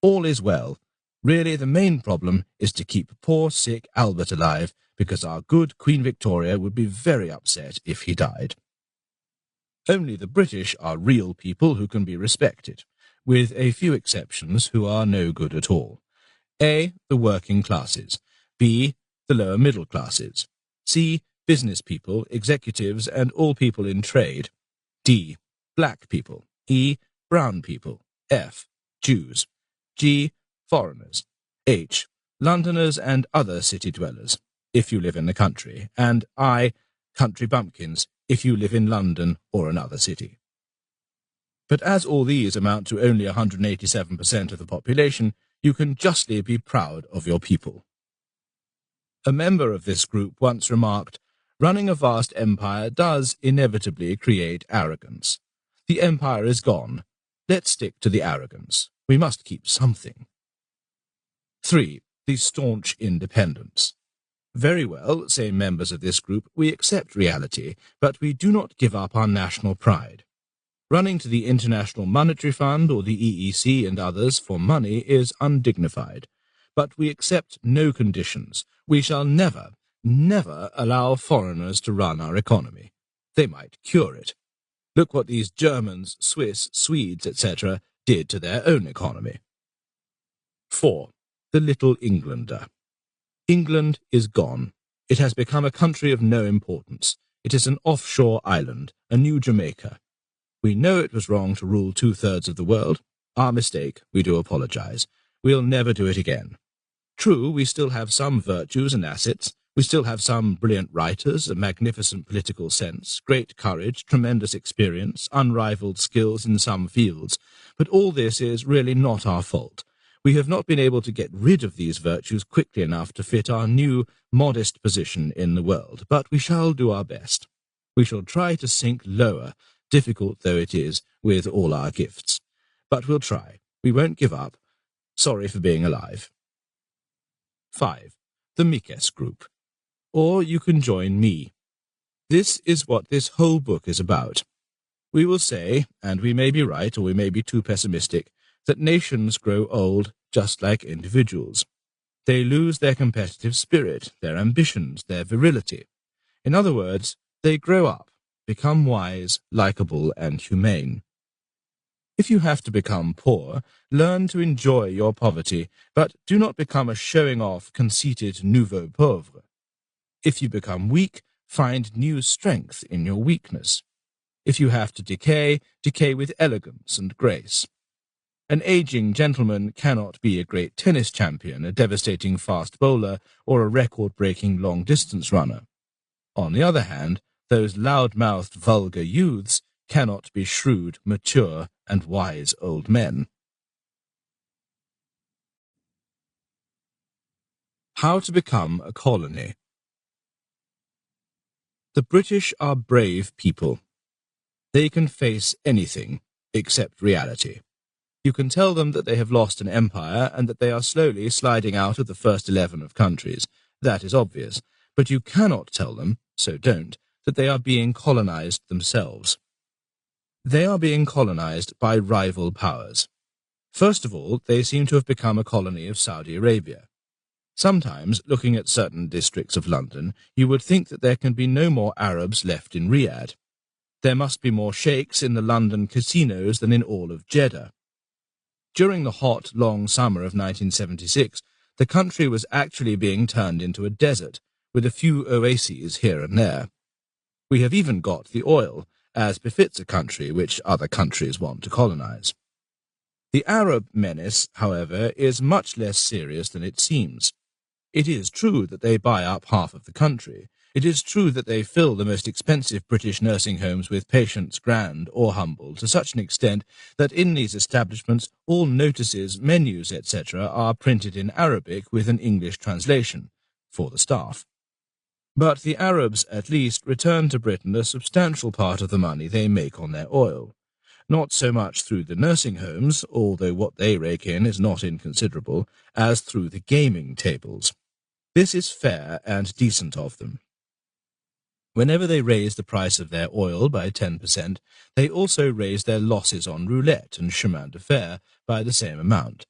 All is well. Really, the main problem is to keep poor, sick Albert alive, because our good Queen Victoria would be very upset if he died. Only the British are real people who can be respected, with a few exceptions who are no good at all. A. The working classes. B. The lower middle classes. C. Business people, executives, and all people in trade. D. Black people. E. Brown people. F. Jews. G. Foreigners. H. Londoners and other city dwellers, if you live in the country, and I. Country bumpkins, if you live in London or another city. But as all these amount to only 187% of the population, you can justly be proud of your people. A member of this group once remarked, "Running a vast empire does inevitably create arrogance. The empire is gone. Let's stick to the arrogance. We must keep something." 3. The staunch independents. Very well, say members of this group, we accept reality, but we do not give up our national pride. Running to the International Monetary Fund or the EEC and others for money is undignified, but we accept no conditions. We shall never, never allow foreigners to run our economy. They might cure it. Look what these Germans, Swiss, Swedes, etc. did to their own economy. 4. The Little Englander. England is gone. It has become a country of no importance. It is an offshore island, a new Jamaica. We know it was wrong to rule 2/3 of the world. Our mistake, we do apologize. We'll never do it again. True, we still have some virtues and assets. We still have some brilliant writers, a magnificent political sense, great courage, tremendous experience, unrivaled skills in some fields. But all this is really not our fault. We have not been able to get rid of these virtues quickly enough to fit our new, modest position in the world, but we shall do our best. We shall try to sink lower, difficult though it is, with all our gifts. But we'll try. We won't give up. Sorry for being alive. 5. The Mikes Group. Or you can join me. This is what this whole book is about. We will say, and we may be right or we may be too pessimistic, that nations grow old just like individuals. They lose their competitive spirit, their ambitions, their virility. In other words, they grow up, become wise, likable, and humane. If you have to become poor, learn to enjoy your poverty, but do not become a showing-off, conceited nouveau pauvre. If you become weak, find new strength in your weakness. If you have to decay, decay with elegance and grace. An aging gentleman cannot be a great tennis champion, a devastating fast bowler, or a record-breaking long-distance runner. On the other hand, those loud-mouthed vulgar youths cannot be shrewd, mature, and wise old men. How to become a colony. The British are brave people. They can face anything except reality. You can tell them that they have lost an empire and that they are slowly sliding out of the first 11 of countries. That is obvious. But you cannot tell them, so don't, that they are being colonized themselves. They are being colonized by rival powers. First of all, they seem to have become a colony of Saudi Arabia. Sometimes, looking at certain districts of London, you would think that there can be no more Arabs left in Riyadh. There must be more sheikhs in the London casinos than in all of Jeddah. During the hot, long summer of 1976, the country was actually being turned into a desert, with a few oases here and there. We have even got the oil, as befits a country which other countries want to colonize. The Arab menace, however, is much less serious than it seems. It is true that they buy up half of the country. It is true that they fill the most expensive British nursing homes with patients, grand or humble, to such an extent that in these establishments all notices, menus, etc. are printed in Arabic with an English translation, for the staff. But the Arabs, at least, return to Britain a substantial part of the money they make on their oil. Not so much through the nursing homes, although what they rake in is not inconsiderable, as through the gaming tables. This is fair and decent of them. Whenever they raise the price of their oil by 10%, they also raise their losses on roulette and chemin de fer by the same amount.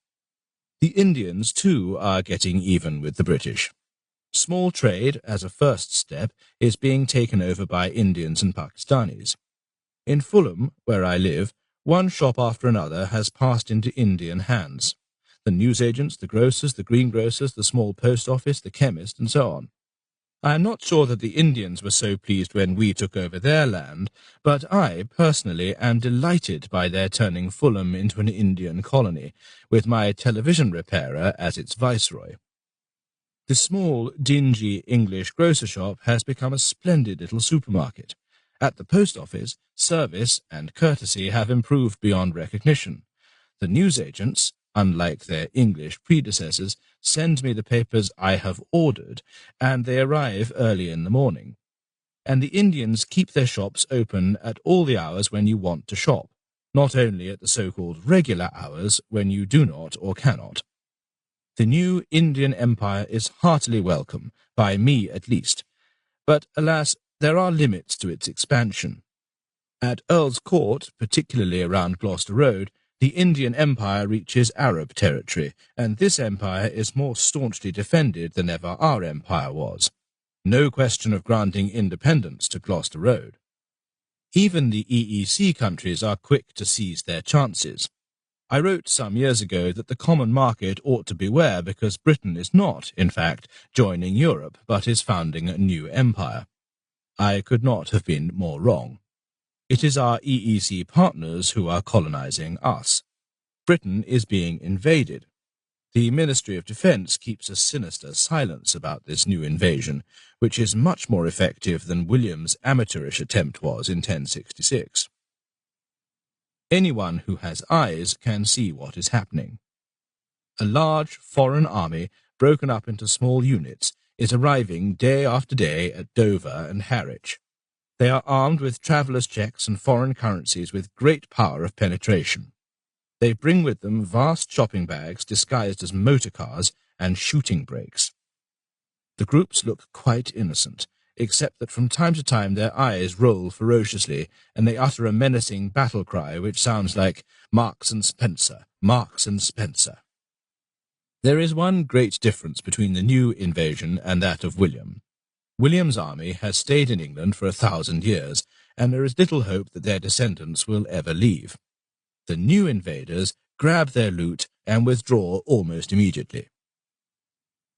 The Indians, too, are getting even with the British. Small trade, as a first step, is being taken over by Indians and Pakistanis. In Fulham, where I live, one shop after another has passed into Indian hands. The newsagents, the grocers, the greengrocers, the small post office, the chemist, and so on. I am not sure that the Indians were so pleased when we took over their land, but I, personally, am delighted by their turning Fulham into an Indian colony, with my television repairer as its viceroy. The small, dingy English grocer shop has become a splendid little supermarket. At the post office, service and courtesy have improved beyond recognition. The newsagents, unlike their English predecessors, send me the papers I have ordered, and they arrive early in the morning. And the Indians keep their shops open at all the hours when you want to shop, not only at the so-called regular hours when you do not or cannot. The new Indian Empire is heartily welcome, by me at least, but, alas, there are limits to its expansion. At Earl's Court, particularly around Gloucester Road, the Indian Empire reaches Arab territory, and this empire is more staunchly defended than ever our empire was. No question of granting independence to Gloucester Road. Even the EEC countries are quick to seize their chances. I wrote some years ago that the common market ought to beware because Britain is not, in fact, joining Europe, but is founding a new empire. I could not have been more wrong. It is our EEC partners who are colonizing us. Britain is being invaded. The Ministry of Defence keeps a sinister silence about this new invasion, which is much more effective than William's amateurish attempt was in 1066. Anyone who has eyes can see what is happening. A large foreign army, broken up into small units, is arriving day after day at Dover and Harwich. They are armed with travellers' checks and foreign currencies with great power of penetration. They bring with them vast shopping bags disguised as motor cars and shooting brakes. The groups look quite innocent, except that from time to time their eyes roll ferociously, and they utter a menacing battle cry which sounds like Marks and Spencer, Marks and Spencer. There is one great difference between the new invasion and that of William. William's army has stayed in England for 1,000 years, and there is little hope that their descendants will ever leave. The new invaders grab their loot and withdraw almost immediately.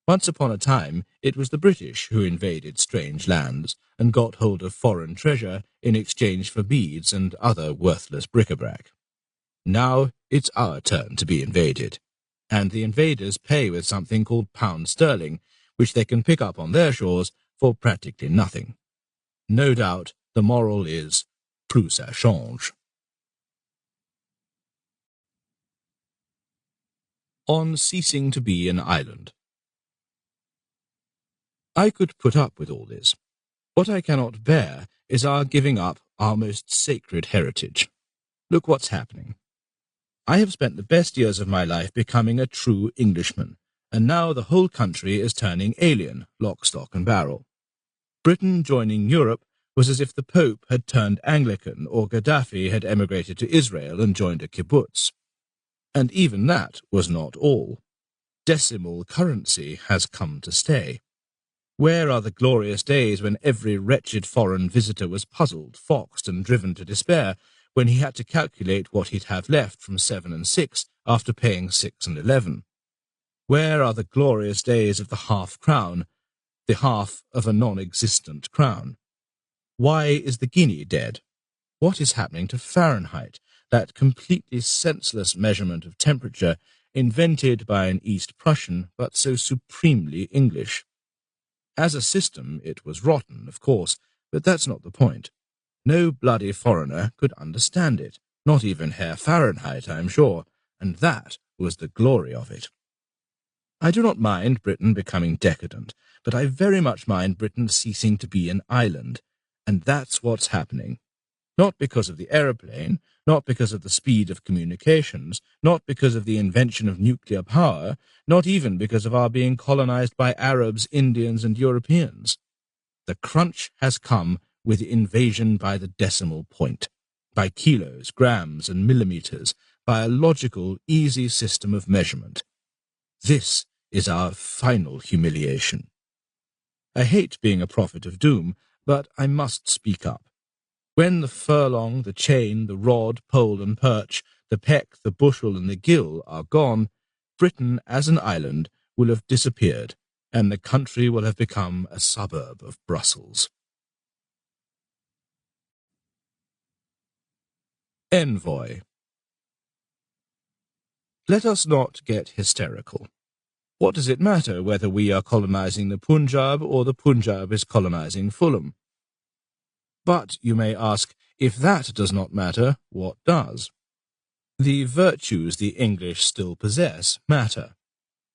Once upon a time, it was the British who invaded strange lands and got hold of foreign treasure in exchange for beads and other worthless bric-a-brac. Now it's our turn to be invaded, and the invaders pay with something called pound sterling, which they can pick up on their shores for practically nothing. No doubt the moral is, plus ça change. On ceasing to be an island. I could put up with all this. What I cannot bear is our giving up our most sacred heritage. Look what's happening. I have spent the best years of my life becoming a true Englishman, and now the whole country is turning alien, lock, stock, and barrel. Britain joining Europe was as if the Pope had turned Anglican or Gaddafi had emigrated to Israel and joined a kibbutz. And even that was not all. Decimal currency has come to stay. Where are the glorious days when every wretched foreign visitor was puzzled, foxed, and driven to despair when he had to calculate what he'd have left from 7 and 6 after paying 6 and 11? Where are the glorious days of the half-crown, the half of a non-existent crown? Why is the guinea dead? What is happening to Fahrenheit, that completely senseless measurement of temperature invented by an East Prussian but so supremely English? As a system, it was rotten, of course, but that's not the point. No bloody foreigner could understand it, not even Herr Fahrenheit, I am sure, and that was the glory of it. I do not mind Britain becoming decadent, but I very much mind Britain ceasing to be an island, and that's what's happening. Not because of the aeroplane, not because of the speed of communications, not because of the invention of nuclear power, not even because of our being colonized by Arabs, Indians, and Europeans. The crunch has come with invasion by the decimal point, by kilos, grams, and millimeters, by a logical, easy system of measurement. This is our final humiliation. I hate being a prophet of doom, but I must speak up. When the furlong, the chain, the rod, pole, and perch, the peck, the bushel, and the gill are gone, Britain as an island will have disappeared, and the country will have become a suburb of Brussels. Envoy. Let us not get hysterical. What does it matter whether we are colonizing the Punjab or the Punjab is colonizing Fulham? But, you may ask, if that does not matter, what does? The virtues the English still possess matter.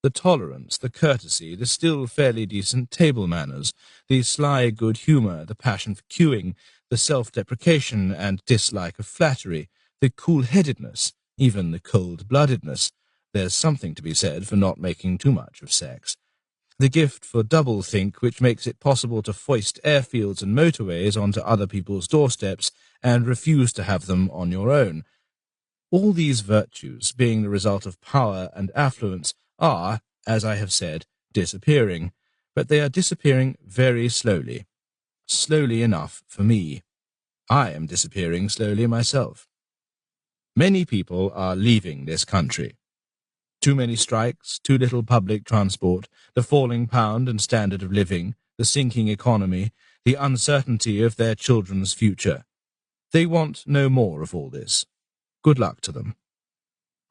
The tolerance, the courtesy, the still fairly decent table manners, the sly good humour, the passion for queuing, the self-deprecation and dislike of flattery, the cool-headedness, even the cold-bloodedness. There's something to be said for not making too much of sex. The gift for doublethink, which makes it possible to foist airfields and motorways onto other people's doorsteps and refuse to have them on your own. All these virtues, being the result of power and affluence, are, as I have said, disappearing, but they are disappearing very slowly. Slowly enough for me. I am disappearing slowly myself. Many people are leaving this country. Too many strikes, too little public transport, the falling pound and standard of living, the sinking economy, the uncertainty of their children's future. They want no more of all this. Good luck to them.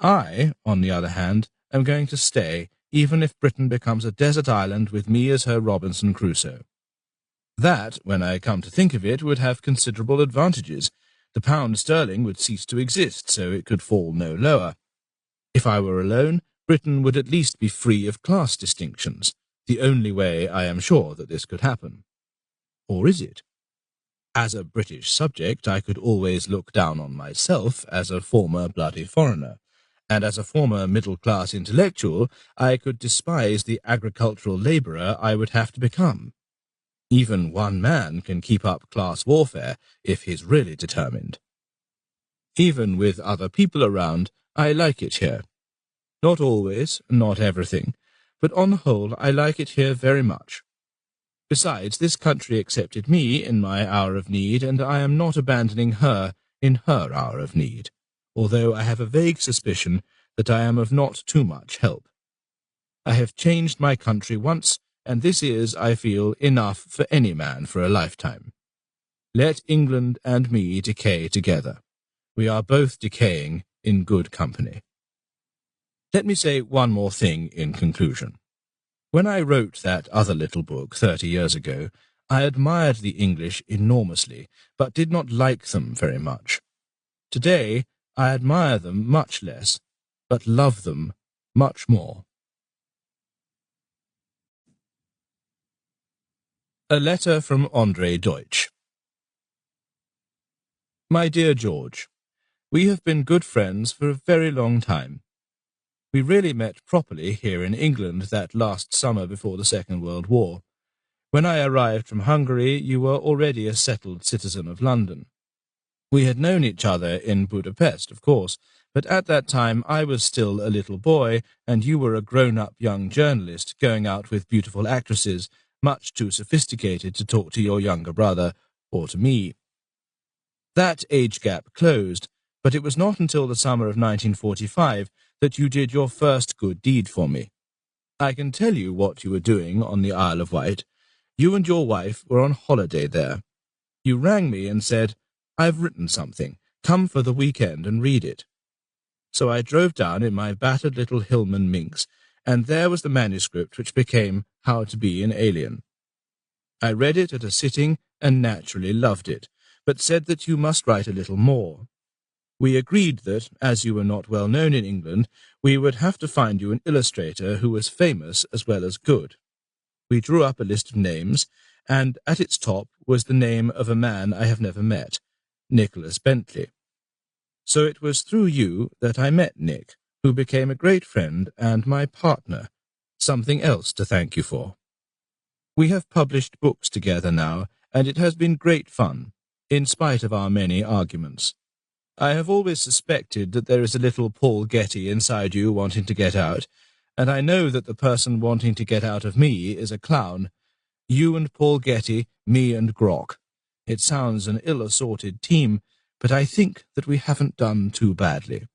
I, on the other hand, am going to stay, even if Britain becomes a desert island with me as her Robinson Crusoe. That, when I come to think of it, would have considerable advantages. The pound sterling would cease to exist, so it could fall no lower. If I were alone, Britain would at least be free of class distinctions, the only way I am sure that this could happen. Or is it? As a British subject, I could always look down on myself as a former bloody foreigner, and as a former middle-class intellectual, I could despise the agricultural labourer I would have to become. Even one man can keep up class warfare if he's really determined. Even with other people around, I like it here. Not always, not everything, but on the whole I like it here very much. Besides, this country accepted me in my hour of need, and I am not abandoning her in her hour of need, although I have a vague suspicion that I am of not too much help. I have changed my country once, and this is, I feel, enough for any man for a lifetime. Let England and me decay together. We are both decaying in good company. Let me say one more thing in conclusion. When I wrote that other little book 30 years ago, I admired the English enormously, but did not like them very much. Today, I admire them much less, but love them much more. A letter from André Deutsch. My dear George, we have been good friends for a very long time. We really met properly here in England that last summer before the Second World War. When I arrived from Hungary, you were already a settled citizen of London. We had known each other in Budapest, of course, but at that time I was still a little boy, and you were a grown-up young journalist going out with beautiful actresses, much too sophisticated to talk to your younger brother or to me. That age gap closed, but it was not until the summer of 1945 that you did your first good deed for me. I can tell you what you were doing on the Isle of Wight. You and your wife were on holiday there. You rang me and said, "I've written something. Come for the weekend and read it." So I drove down in my battered little Hillman minx, and there was the manuscript which became How to Be an Alien. I read it at a sitting and naturally loved it, but said that you must write a little more. We agreed that, as you were not well known in England, we would have to find you an illustrator who was famous as well as good. We drew up a list of names, and at its top was the name of a man I have never met, Nicholas Bentley. So it was through you that I met Nick, who became a great friend and my partner, something else to thank you for. We have published books together now, and it has been great fun, in spite of our many arguments. I have always suspected that there is a little Paul Getty inside you wanting to get out, and I know that the person wanting to get out of me is a clown. You and Paul Getty, me and Grok. It sounds an ill-assorted team, but I think that we haven't done too badly.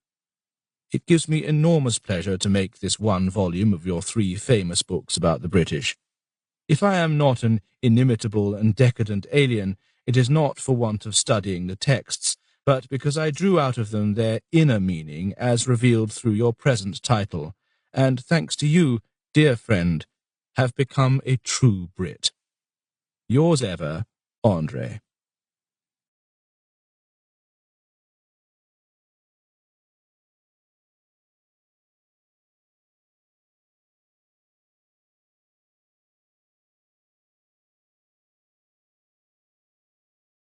It gives me enormous pleasure to make this one volume of your 3 famous books about the British. If I am not an inimitable and decadent alien, it is not for want of studying the texts, but because I drew out of them their inner meaning as revealed through your present title, and, thanks to you, dear friend, have become a true Brit. Yours ever, Andre.